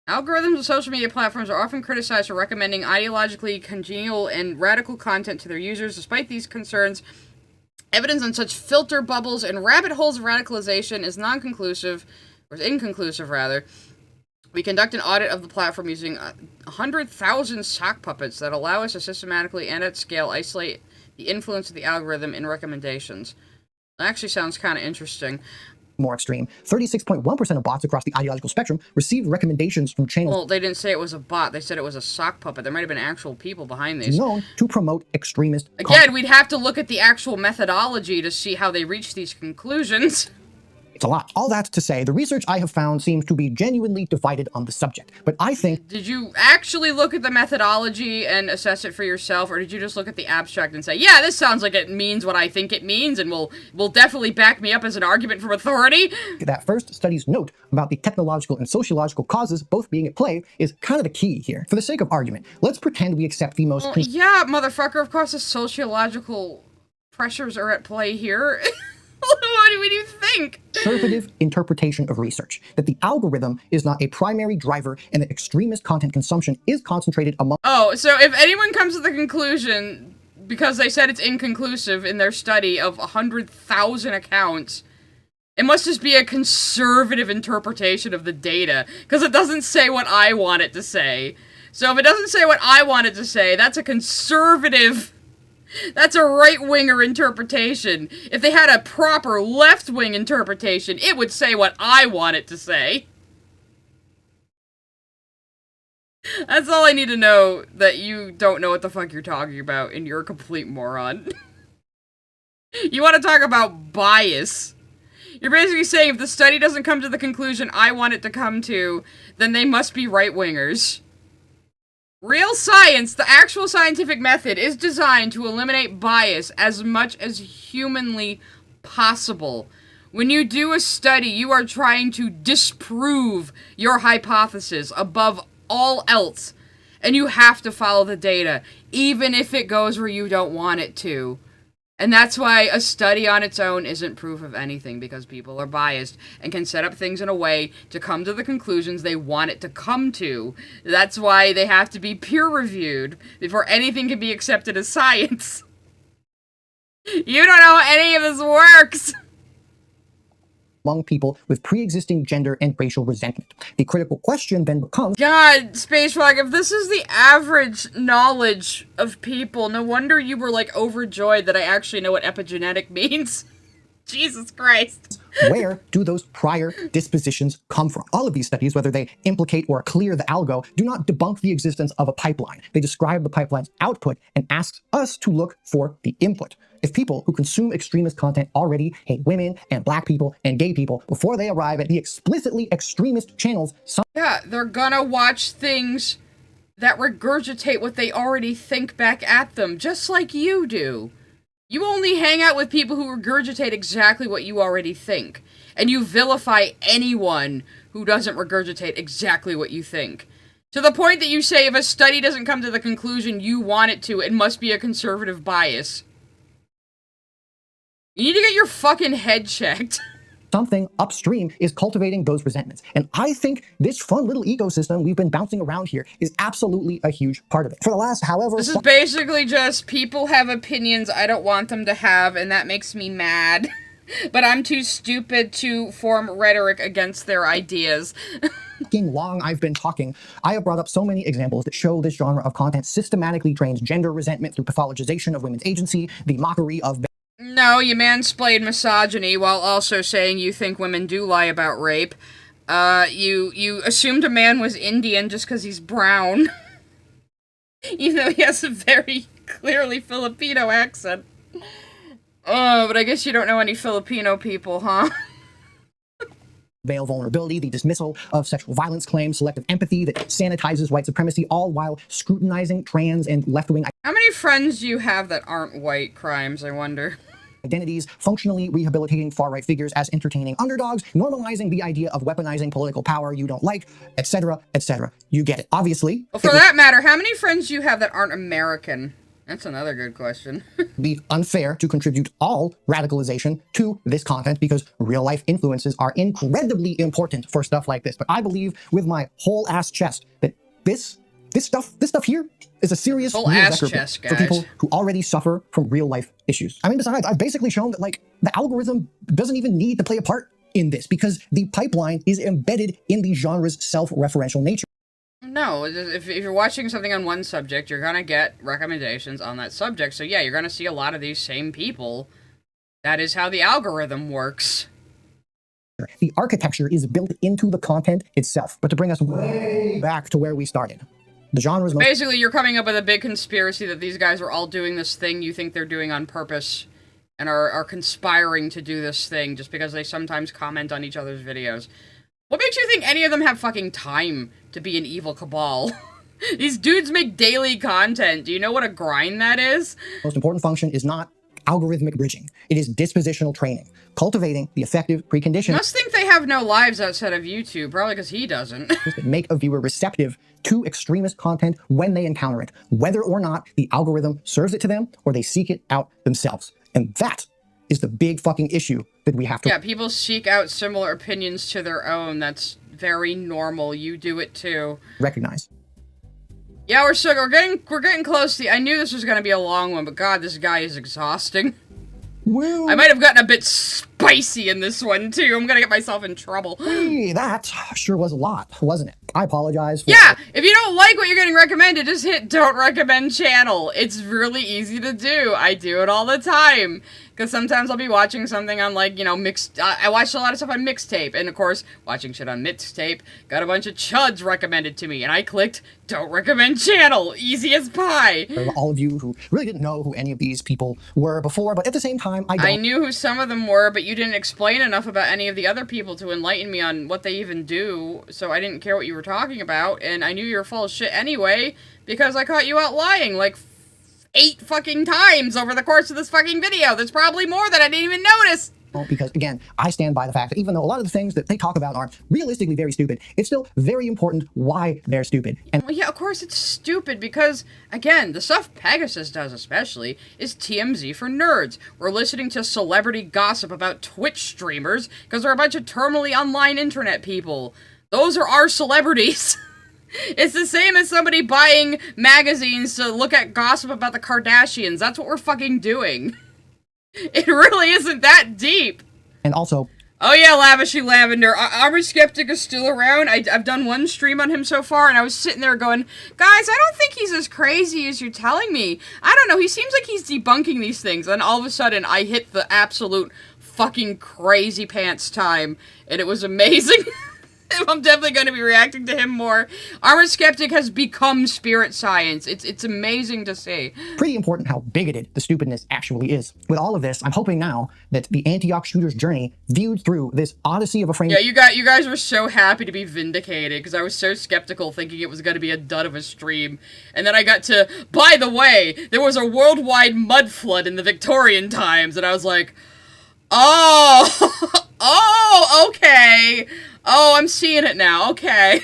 Algorithms of social media platforms are often criticized for recommending ideologically congenial and radical content to their users. Despite these concerns, evidence on such filter bubbles and rabbit holes of radicalization is non-conclusive, or is inconclusive rather. We conduct an audit of the platform using 100,000 sock puppets that allow us to systematically and at scale isolate the influence of the algorithm in recommendations. That actually sounds kind of interesting. More extreme. 36.1% of bots across the ideological spectrum received recommendations from channels. Well, they didn't say it was a bot. They said it was a sock puppet. There might have been actual people behind these. Known to promote extremist Again, content. we'd have to look at the actual methodology to see how they reached these conclusions. It's a lot. All that to say, the research I have found seems to be genuinely divided on the subject. But I think... Did you actually look at the methodology and assess it for yourself, or did you just look at the abstract and say, yeah, this sounds like it means what I think it means, and will definitely back me up as an argument from authority? That first study's note about the technological and sociological causes both being at play is kind of the key here. For the sake of argument, let's pretend we accept the most... Well, yeah, motherfucker, of course the sociological pressures are at play here. What do you think? Conservative interpretation of research, that the algorithm is not a primary driver and that extremist content consumption is concentrated among... Oh, so if anyone comes to the conclusion, because they said it's inconclusive in their study of 100,000 accounts, it must just be a conservative interpretation of the data, because it doesn't say what I want it to say. So if it doesn't say what I want it to say, that's a conservative... That's a right-winger interpretation. If they had a proper left-wing interpretation, it would say what I want it to say. That's all I need to know, that you don't know what the fuck you're talking about, and you're a complete moron. You want to talk about bias. You're basically saying if the study doesn't come to the conclusion I want it to come to, then they must be right-wingers. Real science, the actual scientific method, is designed to eliminate bias as much as humanly possible. When you do a study, you are trying to disprove your hypothesis above all else. And you have to follow the data, even if it goes where you don't want it to. And that's why a study on its own isn't proof of anything, because people are biased and can set up things in a way to come to the conclusions they want it to come to. That's why they have to be peer-reviewed before anything can be accepted as science. You don't know how any of this works! Among people with pre-existing gender and racial resentment. The critical question then becomes... God, Spacewalk, if this is the average knowledge of people, no wonder you were, like, overjoyed that I actually know what epigenetic means. Jesus Christ. Where do those prior dispositions come from? All of these studies, whether they implicate or clear the algo, do not debunk the existence of a pipeline. They describe the pipeline's output and ask us to look for the input. If people who consume extremist content already hate women and black people and gay people before they arrive at the explicitly extremist channels... Yeah, they're gonna watch things that regurgitate what they already think back at them, just like you do. You only hang out with people who regurgitate exactly what you already think. And you vilify anyone who doesn't regurgitate exactly what you think. To the point that you say if a study doesn't come to the conclusion you want it to, it must be a conservative bias. You need to get your fucking head checked. Something upstream is cultivating those resentments. And I think this fun little ecosystem we've been bouncing around here is absolutely a huge part of it. For the last however... This is basically just people have opinions I don't want them to have, and that makes me mad. But I'm too stupid to form rhetoric against their ideas. Long I've been talking, I have brought up so many examples that show this genre of content systematically trains gender resentment through pathologization of women's agency, the mockery of... No, you mansplained misogyny while also saying you think women do lie about rape. You assumed a man was Indian just because he's brown. Even though he has a very clearly Filipino accent. Oh, but I guess you don't know any Filipino people, huh? Veil vulnerability, the dismissal of sexual violence claims, selective empathy that sanitizes white supremacy, all while scrutinizing trans and left-wing... How many friends do you have that aren't white crimes, I wonder? Identities, functionally rehabilitating far-right figures as entertaining underdogs, normalizing the idea of weaponizing political power you don't like, etc., etc. You get it. Obviously... Well, for that matter, how many friends do you have that aren't American? That's another good question. Be unfair to contribute all radicalization to this content because real-life influences are incredibly important for stuff like this. But I believe with my whole ass chest that this stuff here is a serious whole ass chest, for people who already suffer from real-life issues. I mean, besides, I've basically shown that, like, the algorithm doesn't even need to play a part in this because the pipeline is embedded in the genre's self-referential nature. No, if you're watching something on one subject, you're gonna get recommendations on that subject. So yeah, you're gonna see a lot of these same people. That is how the algorithm works. The architecture is built into the content itself. But to bring us way back to where we started, the genre's... Basically, you're coming up with a big conspiracy that these guys are all doing this thing you think they're doing on purpose and are conspiring to do this thing just because they sometimes comment on each other's videos. What makes you think any of them have fucking time to be an evil cabal? These dudes make daily content. Do you know what a grind that is? Most important function is not algorithmic bridging. It is dispositional training, cultivating the effective preconditions. Must think they have no lives outside of YouTube, probably because he doesn't. That make a viewer receptive to extremist content when they encounter it, whether or not the algorithm serves it to them or they seek it out themselves. And that is the big fucking issue that we have to... Yeah, people seek out similar opinions to their own. That's very normal. You do it too. Recognize. Yeah, we're getting close to I knew this was gonna be a long one, but god, this guy is exhausting. Well, I might have gotten a bit spicy in this one too. I'm gonna get myself in trouble. Hey, that sure was a lot, wasn't it? I apologize for... Yeah, if you don't like what you're getting recommended, just hit don't recommend channel. It's really easy to do. I do it all the time. Because sometimes I'll be watching something on, like, you know, I watched a lot of stuff on Mixtape, and of course, watching shit on Mixtape, got a bunch of chuds recommended to me, and I clicked, don't recommend channel, easy as pie. For all of you who really didn't know who any of these people were before, but at the same time, I knew who some of them were, but you didn't explain enough about any of the other people to enlighten me on what they even do, so I didn't care what you were talking about, and I knew you were full of shit anyway, because I caught you out lying, like, 8 fucking times over the course of this fucking video. There's probably more that I didn't even notice. Well, because, again, I stand by the fact that even though a lot of the things that they talk about are realistically very stupid, it's still very important why they're stupid. And well, yeah, of course it's stupid because, again, the stuff Pegasus does especially is TMZ for nerds. We're listening to celebrity gossip about Twitch streamers because they're a bunch of terminally online internet people. Those are our celebrities. It's the same as somebody buying magazines to look at gossip about the Kardashians. That's what we're fucking doing. It really isn't that deep. And also... Oh yeah, Lavishy Lavender. Our Skeptic is still around. I've done one stream on him so far, and I was sitting there going, guys, I don't think he's as crazy as you're telling me. I don't know, he seems like he's debunking these things. And all of a sudden, I hit the absolute fucking crazy pants time, and it was amazing. I'm definitely going to be reacting to him more. Armored Skeptic has become spirit science. It's amazing to see. Pretty important how bigoted the stupidness actually is. With all of this, I'm hoping now that the Antioch shooter's journey, viewed through this odyssey of a frame... Yeah, you guys were so happy to be vindicated, because I was so skeptical thinking it was going to be a dud of a stream. And then I got to, by the way, there was a worldwide mud flood in the Victorian times, and I was like, oh, oh, okay. Oh, I'm seeing it now. Okay.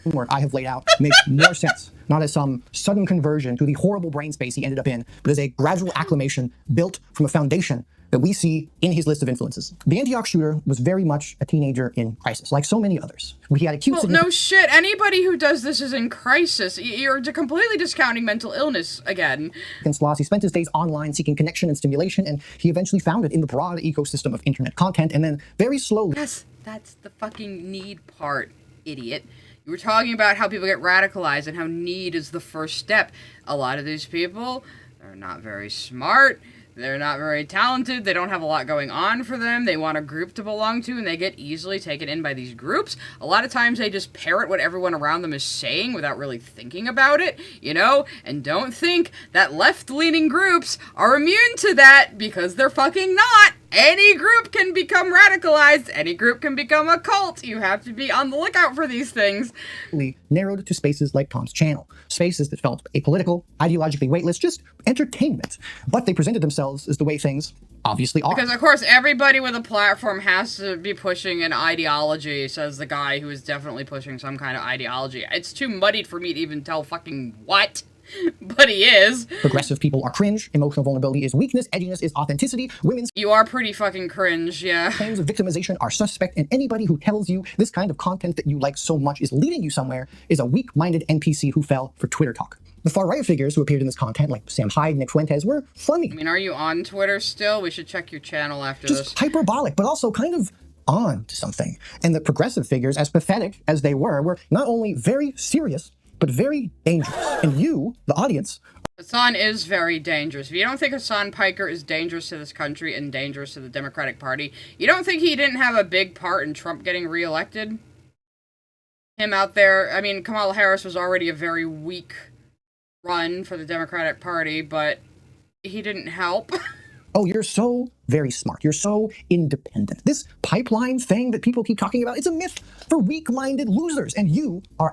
...work I have laid out makes more sense, not as some sudden conversion to the horrible brain space he ended up in, but as a gradual acclimation built from a foundation that we see in his list of influences. The Antioch shooter was very much a teenager in crisis, like so many others. He had acute... Well, no shit. Anybody who does this is in crisis. You're completely discounting mental illness again. Loss. He spent his days online seeking connection and stimulation, and he eventually found it in the broad ecosystem of internet content, and then very slowly... Yes, that's the fucking need part, idiot. You were talking about how people get radicalized and how need is the first step. A lot of these people are not very smart. They're not very talented, they don't have a lot going on for them, they want a group to belong to, and they get easily taken in by these groups. A lot of times they just parrot what everyone around them is saying without really thinking about it, you know? And don't think that left-leaning groups are immune to that, because they're fucking not! Any group can become radicalized, any group can become a cult. You have to be on the lookout for these things. Narrowed to spaces like Tom's channel. Spaces that felt apolitical, ideologically weightless, just entertainment. But they presented themselves as the way things obviously are. Because, of course, everybody with a platform has to be pushing an ideology, says the guy who is definitely pushing some kind of ideology. It's too muddied for me to even tell fucking what. But he is. Progressive people are cringe, emotional vulnerability is weakness, edginess is authenticity, women's... You are pretty fucking cringe, yeah. Claims of victimization are suspect, and anybody who tells you this kind of content that you like so much is leading you somewhere is a weak-minded NPC who fell for Twitter talk. The far-right figures who appeared in this content, like Sam Hyde, Nick Fuentes, were funny. I mean, are you on Twitter still? We should check your channel after this. Just hyperbolic, but also kind of on to something. And the progressive figures, as pathetic as they were not only very serious, but very dangerous. And you, the audience... Hasan is very dangerous. If you don't think Hasan Piker is dangerous to this country and dangerous to the Democratic Party, you don't think he didn't have a big part in Trump getting reelected? Him out there, I mean, Kamala Harris was already a very weak run for the Democratic Party, but he didn't help. Oh, you're so very smart. You're so independent. This pipeline thing that people keep talking about, it's a myth for weak-minded losers, and you are...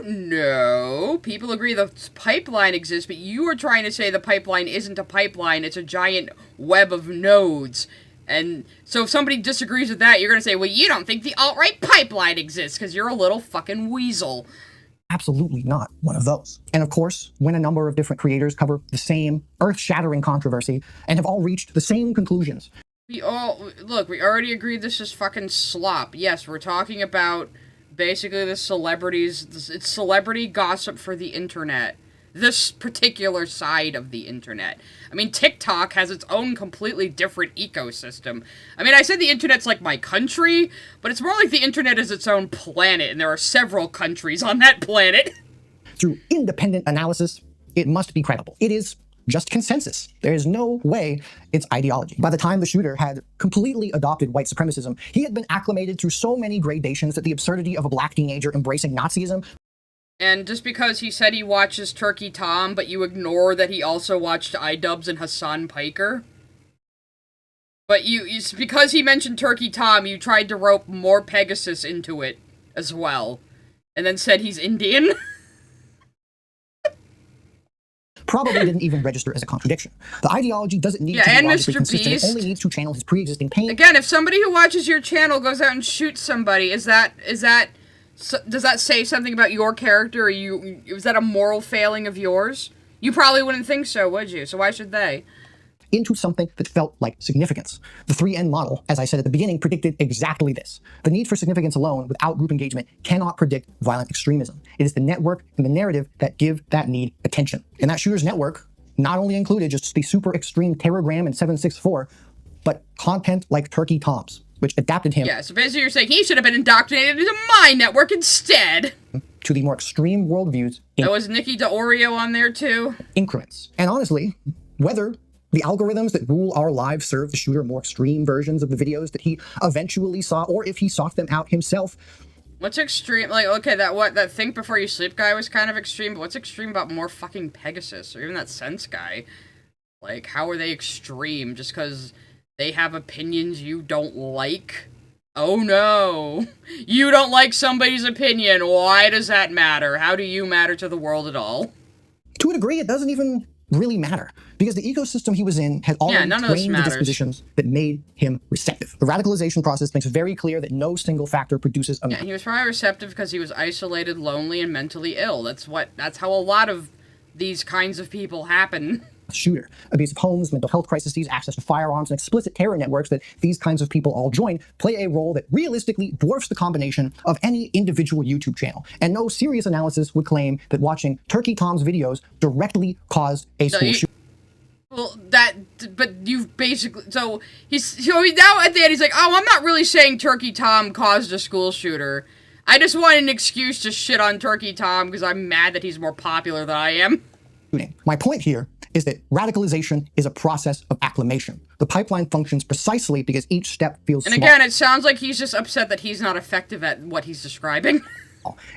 No. People agree the pipeline exists, but you are trying to say the pipeline isn't a pipeline, it's a giant web of nodes. And so if somebody disagrees with that, you're going to say, well, you don't think the alt-right pipeline exists, because you're a little fucking weasel. Absolutely not one of those. And of course, when a number of different creators cover the same earth-shattering controversy and have all reached the same conclusions. We already agreed this is fucking slop. Yes, we're talking about basically the celebrities, it's celebrity gossip for the internet. This particular side of the internet. I mean, TikTok has its own completely different ecosystem. I mean, I said the internet's like my country, but it's more like the internet is its own planet, and there are several countries on that planet. Through independent analysis, it must be credible. It is just consensus. There is no way it's ideology. By the time the shooter had completely adopted white supremacism, he had been acclimated through so many gradations that the absurdity of a black teenager embracing Nazism... And just because he said he watches Turkey Tom, but you ignore that he also watched Idubbz and Hasan Piker? But because he mentioned Turkey Tom, you tried to rope more Pegasus into it as well. And then said he's Indian? Probably didn't even register as a contradiction. The ideology doesn't need to be logically consistent. It only needs to channel his pre-existing pain. Again, if somebody who watches your channel goes out and shoots somebody, does that say something about your character, or is that a moral failing of yours? You probably wouldn't think so, would you? So why should they? Into something that felt like significance. The 3N model, as I said at the beginning, predicted exactly this. The need for significance alone, without group engagement, cannot predict violent extremism. It is the network and the narrative that give that need attention. And that shooter's network not only included just the super extreme Terrorgram and 764, but content like Turkey Tom's, which adapted him... Yeah, so basically you're saying he should have been indoctrinated into my network instead! ...to the more extreme worldviews... Was Nikki DeOrio on there too? ...increments. And honestly, whether the algorithms that rule our lives serve the shooter more extreme versions of the videos that he eventually saw, or if he sought them out himself, What's extreme? Like, okay, that think before you sleep guy was kind of extreme, but what's extreme about more fucking Pegasus or even that sense guy? Like, how are they extreme just because they have opinions you don't like? Oh no, you don't like somebody's opinion. Why does that matter? How do you matter to the world at all? To a degree, it doesn't even really matter, because the ecosystem he was in had already trained the dispositions that made him receptive. The radicalization process makes it very clear that no single factor produces a... Yeah, he was probably receptive because he was isolated, lonely, and mentally ill. That's how a lot of these kinds of people happen. Shooter, abusive homes, mental health crises, access to firearms, and explicit terror networks that these kinds of people all join play a role that realistically dwarfs the combination of any individual YouTube channel. And no serious analysis would claim that watching Turkey Tom's videos directly caused a school shooting. Well, but you've basically, so now at the end he's like, oh, I'm not really saying Turkey Tom caused a school shooter. I just want an excuse to shit on Turkey Tom because I'm mad that he's more popular than I am. My point here is that radicalization is a process of acclimation. The pipeline functions precisely because each step feels small. And again, it sounds like he's just upset that he's not effective at what he's describing.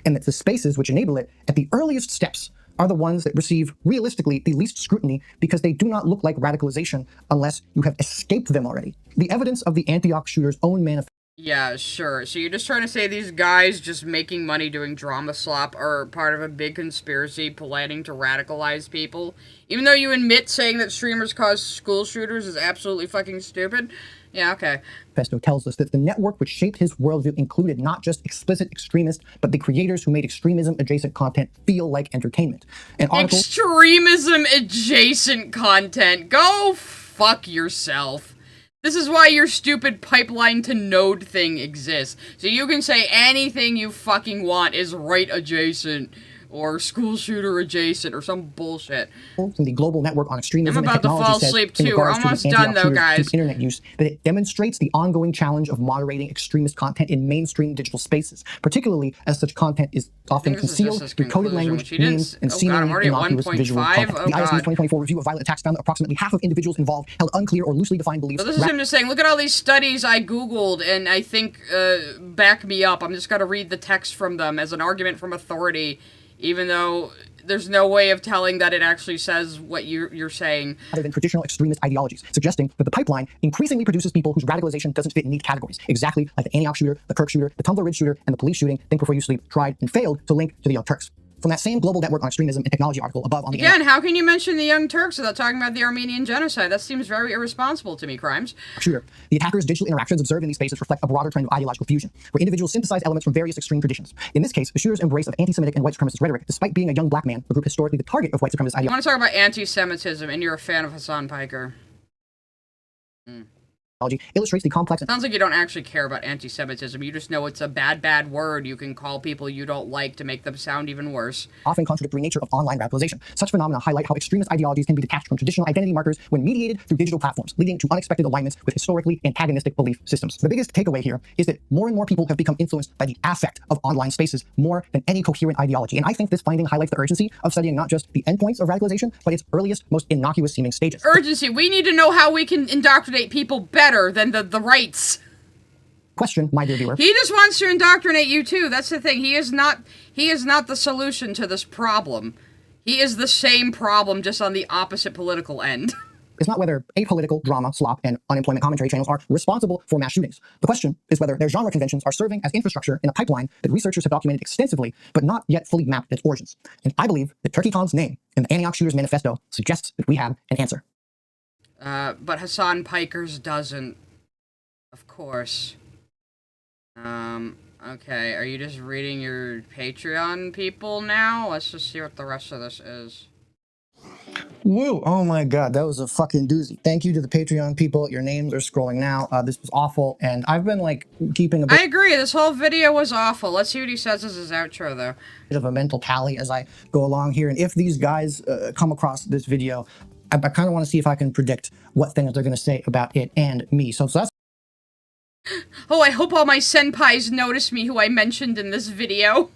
And that the spaces which enable it at the earliest steps are the ones that receive, realistically, the least scrutiny because they do not look like radicalization unless you have escaped them already. The evidence of the Antioch shooter's own manifesto. Yeah, sure. So you're just trying to say these guys just making money doing drama slop are part of a big conspiracy planning to radicalize people? Even though you admit saying that streamers cause school shooters is absolutely fucking stupid? Yeah, okay. Manifesto tells us that the network which shaped his worldview included not just explicit extremists, but the creators who made extremism-adjacent content feel like entertainment. Extremism-adjacent content? Go fuck yourself. This is why your stupid pipeline to node thing exists. So you can say anything you fucking want is right adjacent, or school shooter adjacent, or some bullshit. From the global network on extremism I'm about to fall asleep too. We're almost done though, guys. Internet use, that it demonstrates the ongoing challenge of moderating extremist content in mainstream digital spaces, particularly as such content is often concealed through coded language, memes, and seemingly innocuous visual content. The ISM's 2024 review of violent attacks found that approximately half of individuals involved held unclear or loosely defined beliefs. So this is him just saying, look at all these studies I googled and I think back me up. I'm just going to read the text from them as an argument from authority, even though there's no way of telling that it actually says what you're saying. Other than traditional extremist ideologies, suggesting that the pipeline increasingly produces people whose radicalization doesn't fit in neat categories, exactly like the Antioch shooter, the Kirk shooter, the Tumblr Ridge shooter, and the police shooting, Think Before You Sleep, tried and failed to link to the Young Turks. From that same global network on extremism and technology article above on the Again, how can you mention the Young Turks without talking about the Armenian genocide? That seems very irresponsible to me, Crimes. Shooter. The attacker's digital interactions observed in these spaces reflect a broader trend of ideological fusion, where individuals synthesize elements from various extreme traditions. In this case, the shooter's embrace of anti-Semitic and white supremacist rhetoric, despite being a young black man, a group historically the target of white supremacist ideology. I want to talk about anti-Semitism, and you're a fan of Hasan Piker. Illustrates the complex. Sounds like you don't actually care about anti-Semitism. You just know it's a bad word you can call people you don't like to make them sound even worse. Often contradictory nature of online radicalization. Such phenomena highlight how extremist ideologies can be detached from traditional identity markers when mediated through digital platforms, leading to unexpected alignments with historically antagonistic belief systems. The biggest takeaway here is that more and more people have become influenced by the affect of online spaces more than any coherent ideology. And I think this finding highlights the urgency of studying not just the endpoints of radicalization, but its earliest, most innocuous seeming stages. Urgency. We need to know how we can indoctrinate people better than the rights. Question, my dear viewer. He just wants to indoctrinate you too. That's the thing. He is not the solution to this problem. He is the same problem, just on the opposite political end. It's not whether apolitical drama, slop, and unemployment commentary channels are responsible for mass shootings. The question is whether their genre conventions are serving as infrastructure in a pipeline that researchers have documented extensively, but not yet fully mapped its origins. And I believe that Turkey Tom's name in the Antioch Shooters Manifesto suggests that we have an answer. But Hasan Piker's doesn't. Of course. Okay, are you just reading your Patreon people now? Let's just see what the rest of this is. Woo! Oh my god, that was a fucking doozy. Thank you to the Patreon people. Your names are scrolling now. This was awful, and I've been, like, keeping a bit... I agree, this whole video was awful. Let's see what he says as his outro, though. ...of a mental tally as I go along here, and if these guys come across this video, I kind of want to see if I can predict what things they're going to say about it and me. So that's... Oh, I hope all my senpais notice me who I mentioned in this video.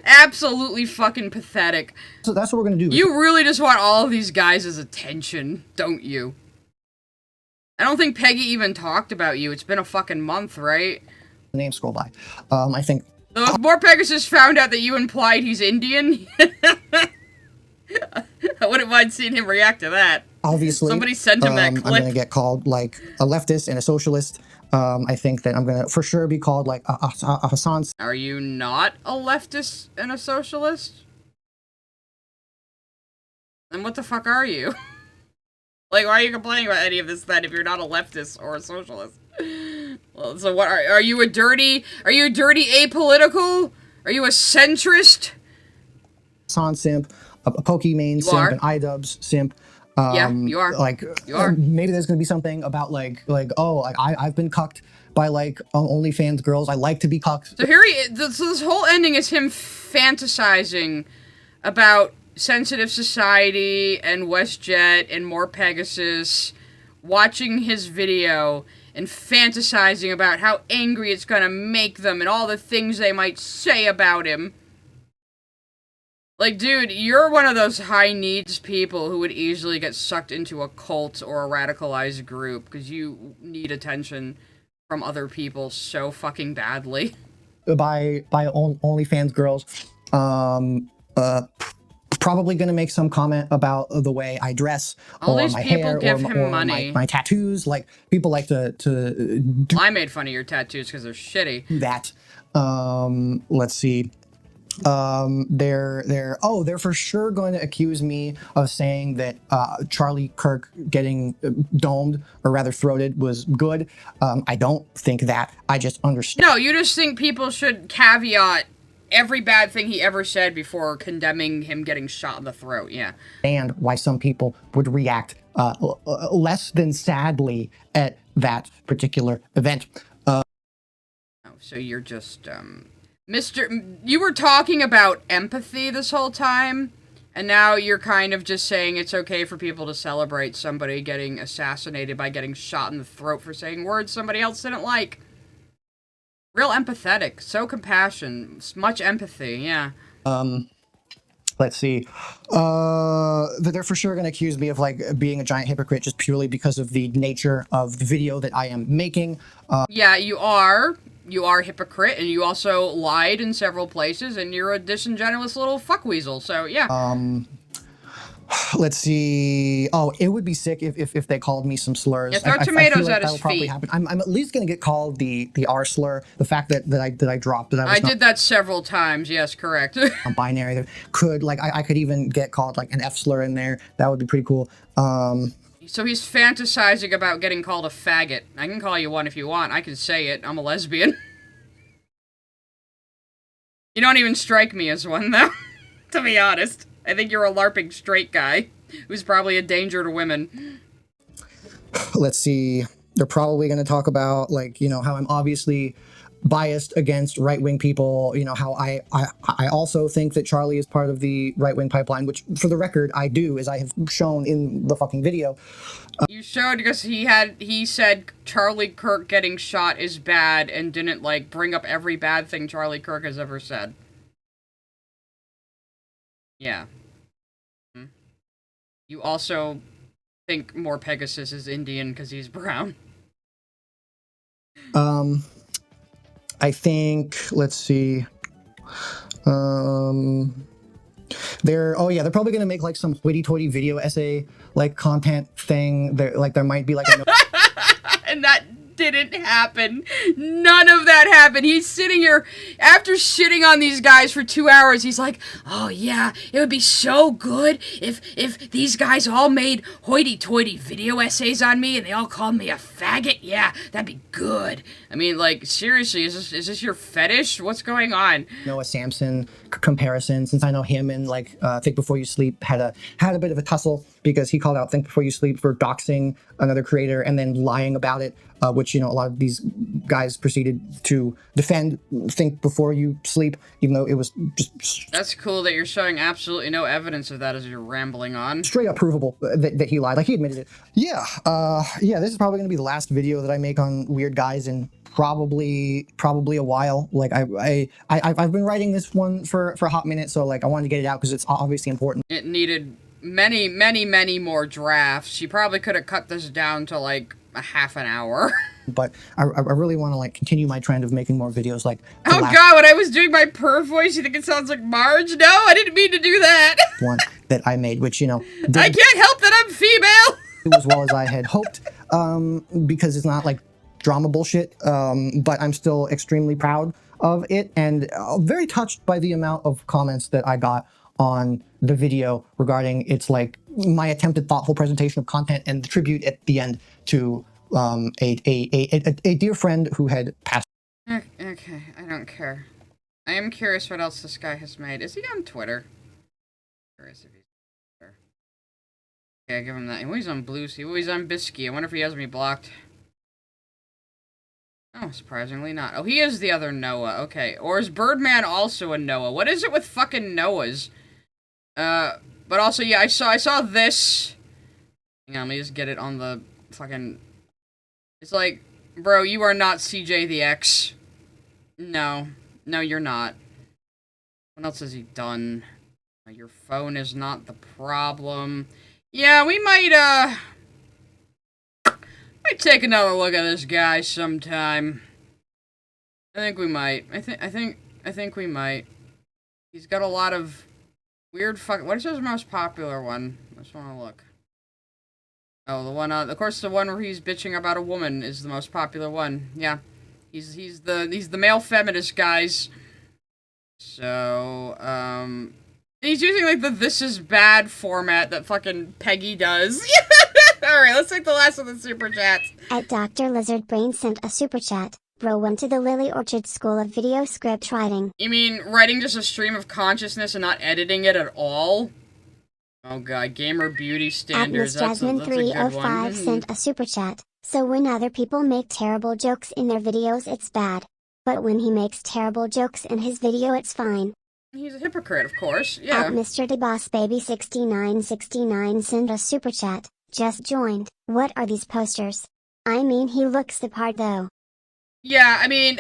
Absolutely fucking pathetic. So that's what we're gonna do. You really just want all of these guys' attention, don't you? I don't think Peggy even talked about you. It's been a fucking month, right? The name scroll by. I think Though if more Pegasus found out that you implied he's Indian, I wouldn't mind seeing him react to that. Obviously, somebody sent him that clip. I'm gonna get called like a leftist and a socialist. I think that I'm gonna for sure be called like a Hasan. Are you not a leftist and a socialist? Then what the fuck are you? Like, why are you complaining about any of this then if you're not a leftist or a socialist? Well, so what are you a dirty apolitical? Are you a centrist? Hasan simp, a Pokimane simp, an Idubbz simp. Yeah, you are. Like, you are. Maybe there's gonna be something about like I've been cucked by like OnlyFans girls. I like to be cucked. So so this whole ending is him fantasizing about sensitive society and WestJet and more Pegasus, watching his video and fantasizing about how angry it's gonna make them and all the things they might say about him. Like, dude, you're one of those high-needs people who would easily get sucked into a cult or a radicalized group because you need attention from other people so fucking badly. By OnlyFans girls, probably gonna make some comment about the way I dress all or these my people hair give or, him or money. my tattoos. Like people like to Well, I made fun of your tattoos because they're shitty. That. Let's see. They're for sure going to accuse me of saying that Charlie Kirk getting domed or rather throated was good. I don't think that. I just understand. No, you just think people should caveat every bad thing he ever said before condemning him getting shot in the throat. Yeah. And why some people would react less than sadly at that particular event. So you're just you were talking about empathy this whole time, and now you're kind of just saying it's okay for people to celebrate somebody getting assassinated by getting shot in the throat for saying words somebody else didn't like. Real empathetic, so compassion, much empathy, yeah. Let's see. They're for sure going to accuse me of like being a giant hypocrite just purely because of the nature of the video that I am making. Yeah, you are. You are a hypocrite, and you also lied in several places, and you're a disingenuous little fuckweasel, so yeah. Let's see. Oh, it would be sick if they called me some slurs. Yeah, throw tomatoes at his feet. Happen. I'm at least gonna get called the R slur. The fact that I dropped that I did that several times. Yes, correct. I'm binary. Could like I could even get called like an F slur in there. That would be pretty cool. So he's fantasizing about getting called a faggot. I can call you one if you want. I can say it. I'm a lesbian. You don't even strike me as one, though, to be honest. I think you're a LARPing straight guy who's probably a danger to women. Let's see. They're probably going to talk about, like, you know, how I'm obviously biased against right-wing people, you know, how I also think that Charlie is part of the right-wing pipeline, which, for the record, I do, as I have shown in the fucking video. You showed because he said Charlie Kirk getting shot is bad and didn't, like, bring up every bad thing Charlie Kirk has ever said. Yeah. You also think more Pegasus is Indian because he's brown. I think, let's see, they're probably gonna make like some hoity-toity video essay, like content thing. There might be like a and that didn't happen. None of that happened. He's sitting here after shitting on these guys for 2 hours. He's like, oh yeah, it would be so good if these guys all made hoity-toity video essays on me and they all called me a faggot. Yeah, that'd be good. I mean, like, seriously, is this your fetish? What's going on? Noah Samson comparison, since I know him and like Think Before You Sleep had a bit of a tussle because he called out Think Before You Sleep for doxing another creator and then lying about it, which, you know, a lot of these guys proceeded to defend Think Before You Sleep, even though it was just... That's cool that you're showing absolutely no evidence of that as you're rambling on. Straight up provable that he lied. Like, he admitted it. Yeah, this is probably going to be the last video that I make on weird guys in probably a while. Like, I've been writing this one for a hot minute, so, like, I wanted to get it out because it's obviously important. It needed many more drafts. You probably could have cut this down to, like, a half an hour. But I really want to like continue my trend of making more videos like. Oh God! When I was doing my perv voice, you think it sounds like Marge? No, I didn't mean to do that. One that I made, which I can't help that I'm female. As well as I had hoped, because it's not like drama bullshit. But I'm still extremely proud of it and very touched by the amount of comments that I got on the video regarding its like my attempted thoughtful presentation of content and the tribute at the end to a dear friend who had passed. Okay, I don't care. I am curious what else this guy has made. Is he on Twitter? Curious if he's on Twitter. Okay, I give him that. He's on Bluesy. He's on Bisky. I wonder if he has me blocked. Oh, surprisingly not. Oh, he is the other Noah. Okay. Or is Birdman also a Noah? What is it with fucking Noahs? But also, yeah, I saw this. Hang on, let me just get it on the fucking... It's like, bro, you are not CJ the X. No. No, you're not. What else has he done? Your phone is not the problem. Yeah, we might take another look at this guy sometime. I think we might. I think we might. He's got a lot of weird what is his most popular one? I just want to look. Oh, the one, of course, the one where he's bitching about a woman is the most popular one. Yeah, he's the male feminist, guys. So, he's using like the "this is bad" format that fucking Peggy does. All right, let's take the last of the super chats. At Dr. Lizard Brain sent a super chat. Bro went to the Lily Orchard School of Video Script Writing. You mean writing just a stream of consciousness and not editing it at all? Oh God, gamer beauty standards. At Miss Jasmine 305 sent a super chat. So when other people make terrible jokes in their videos, it's bad. But when he makes terrible jokes in his video, it's fine. He's a hypocrite, of course. Yeah. At Mr. DeBossBaby6969 sent a super chat. Just joined. What are these posters? I mean, he looks the part though. Yeah, I mean,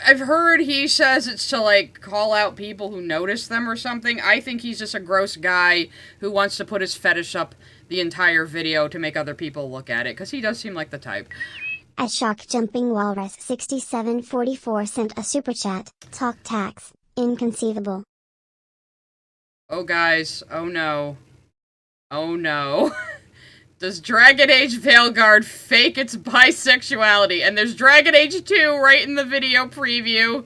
I've heard he says it's to, like, call out people who notice them or something. I think he's just a gross guy who wants to put his fetish up the entire video to make other people look at it, because he does seem like the type. At Shock Jumping Walrus 6744 sent a super chat. Talk tax. Inconceivable. Oh, guys. Oh, no. Oh, no. Does Dragon Age Veilguard fake its bisexuality? And there's Dragon Age 2 right in the video preview.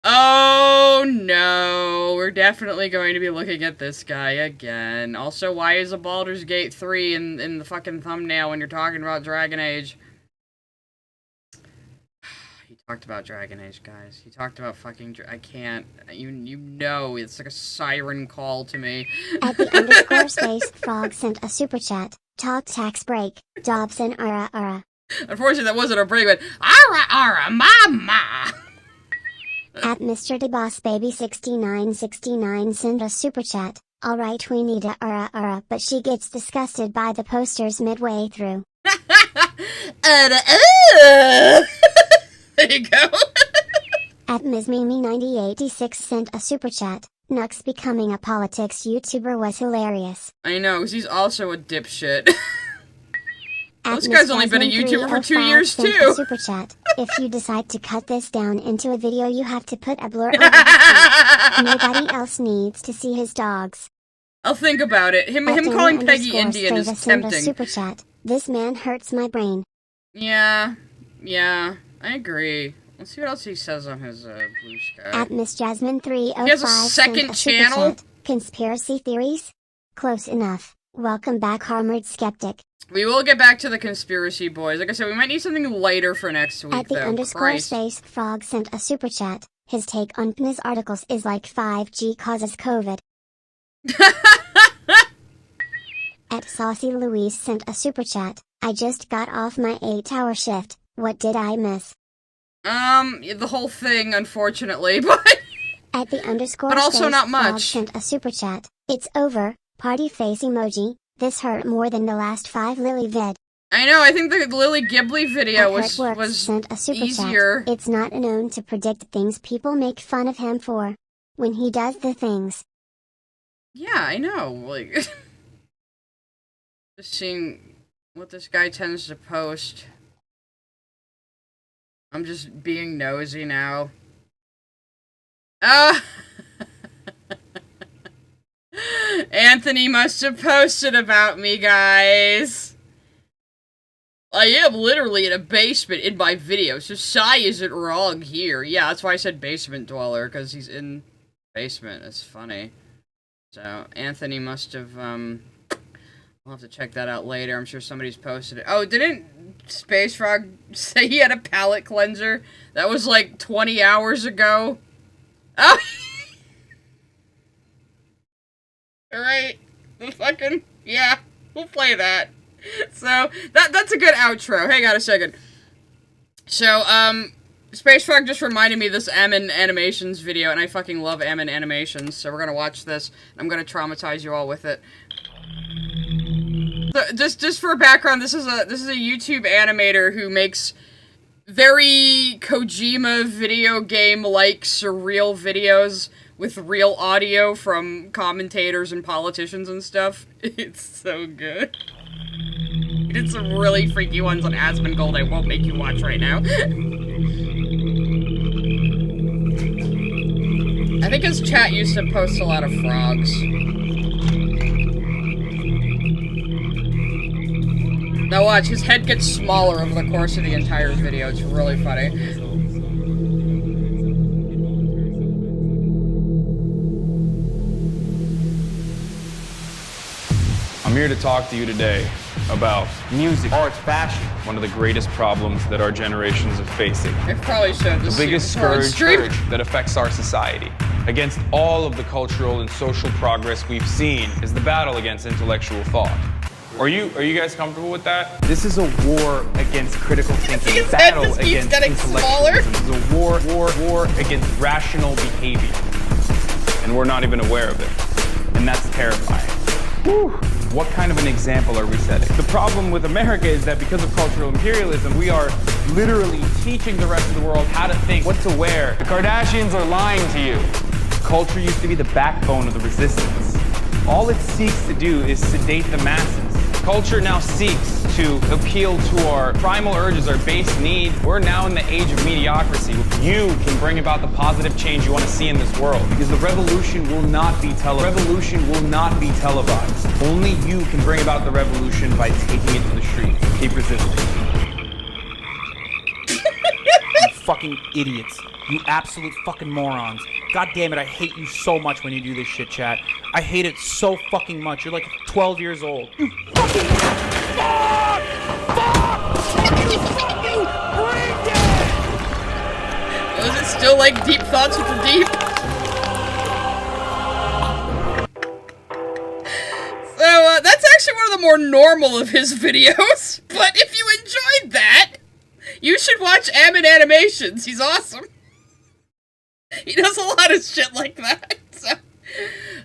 Oh no, we're definitely going to be looking at this guy again. Also, why is a Baldur's Gate 3 in the fucking thumbnail when you're talking about Dragon Age? He talked about Dragon Age, guys. He talked about fucking... I can't... You know, it's like a siren call to me. At the _ space frog sent a super chat. Talk tax break. Dobson ara ara. Unfortunately, that wasn't a break, but ara ara mama. At Mr. DeBossBaby6969 sent a super chat. Alright, we need a ara ara, but she gets disgusted by the posters midway through. There you go. At Ms. Mimi9086 sent a super chat. Nux becoming a politics YouTuber was hilarious. I know, because he's also a dipshit. This guy's only been a YouTuber for 2 years, too. A super chat. If you decide to cut this down into a video, you have to put a blur over it. Nobody else needs to see his dogs. I'll think about it. Him calling Peggy Indian is tempting. A super chat. This man hurts my brain. Yeah, I agree. Let's see what else he says on his Blue Sky. At Miss Jasmine 305 he has a second channel? Conspiracy theories? Close enough. Welcome back, Armored Skeptic. We will get back to the conspiracy boys. Like I said, we might need something lighter for next week, At the _ space frog sent a super chat. His take on PNAS articles is like 5G causes COVID. At Saucy Louise sent a super chat. I just got off my 8-hour shift. What did I miss? The whole thing, unfortunately, but... At the _ but also space not frog much. Sent a super chat. It's over. Party face emoji. This hurt more than the last 5 Lily vid. I know, I think the Lily Ghibli video was sent a super easier. Chat. It's not known to predict things people make fun of him for. When he does the things. Yeah, I know, like... just seeing what this guy tends to post. I'm just being nosy now. Ah! Anthony must have posted about me, guys. I am literally in a basement in my video, so Sai isn't wrong here. Yeah, that's why I said basement dweller, because he's in basement. It's funny. So, Anthony must have, I'll have to check that out later. I'm sure somebody's posted it. Oh, didn't Space Frog say he had a palate cleanser? That was like 20 hours ago. Oh! Alright. The fucking... Yeah, we'll play that. So, that's a good outro. Hang on a second. So, Space Frog just reminded me of this Ammon Animations video, and I fucking love Ammon Animations, so we're gonna watch this. I'm gonna traumatize you all with it. So, just for background, this is a YouTube animator who makes very Kojima video game-like surreal videos with real audio from commentators and politicians and stuff. It's so good. He did some really freaky ones on Asmongold I won't make you watch right now. I think his chat used to post a lot of frogs. Now watch, his head gets smaller over the course of the entire video. It's really funny. I'm here to talk to you today about music, art, fashion, one of the greatest problems that our generations are facing. I probably should. The biggest scourge that affects our society. Against all of the cultural and social progress we've seen is the battle against intellectual thought. Are you guys comfortable with that? This is a war against critical thinking, a battle against intellectualism. This is a war against rational behavior. And we're not even aware of it. And that's terrifying. Whew. What kind of an example are we setting? The problem with America is that because of cultural imperialism, we are literally teaching the rest of the world how to think, what to wear. The Kardashians are lying to you. Culture used to be the backbone of the resistance. All it seeks to do is sedate the masses. Culture now seeks to appeal to our primal urges, our base needs. We're now in the age of mediocrity. You can bring about the positive change you want to see in this world, because the revolution will not be televised. Only you can bring about the revolution by taking it to the streets. Keep resisting. You fucking idiots. You absolute fucking morons. God damn it, I hate you so much when you do this shit, chat. I hate it so fucking much. You're like 12 years old. You fucking fuck! Fuck you! Bring it! Was it still like Deep Thoughts with the Deep? So, that's actually one of the more normal of his videos. But if you enjoyed that, you should watch Ammon Animations. He's awesome. He does a lot of shit like that, so.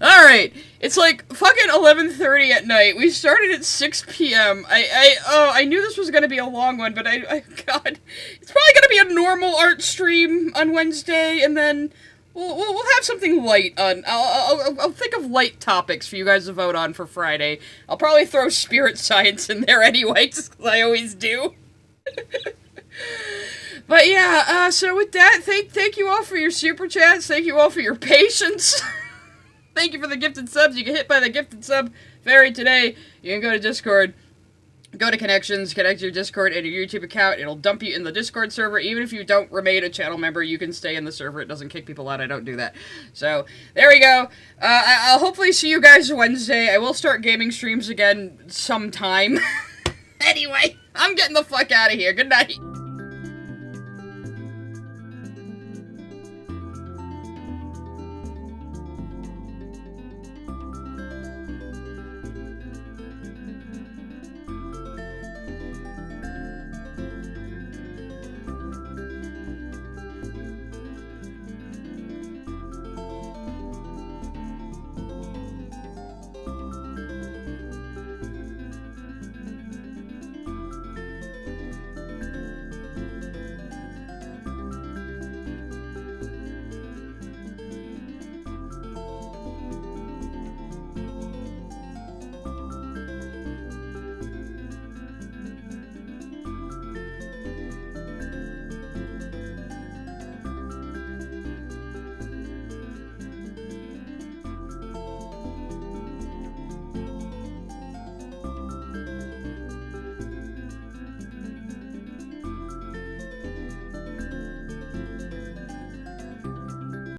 Alright, it's like fucking 11:30 at night. We started at 6 p.m. I knew this was gonna be a long one, but God. It's probably gonna be a normal art stream on Wednesday, and then we'll have something light on. I'll think of light topics for you guys to vote on for Friday. I'll probably throw spirit science in there anyway, just 'cause I always do. But yeah, so with that, thank you all for your super chats. Thank you all for your patience. Thank you for the gifted subs. You get hit by the gifted sub fairy today. You can go to Discord, go to connections, connect your Discord and your YouTube account. It'll dump you in the Discord server. Even if you don't remain a channel member, you can stay in the server. It doesn't kick people out. I don't do that. So there we go. I'll hopefully see you guys Wednesday. I will start gaming streams again sometime. Anyway, I'm getting the fuck out of here. Good night.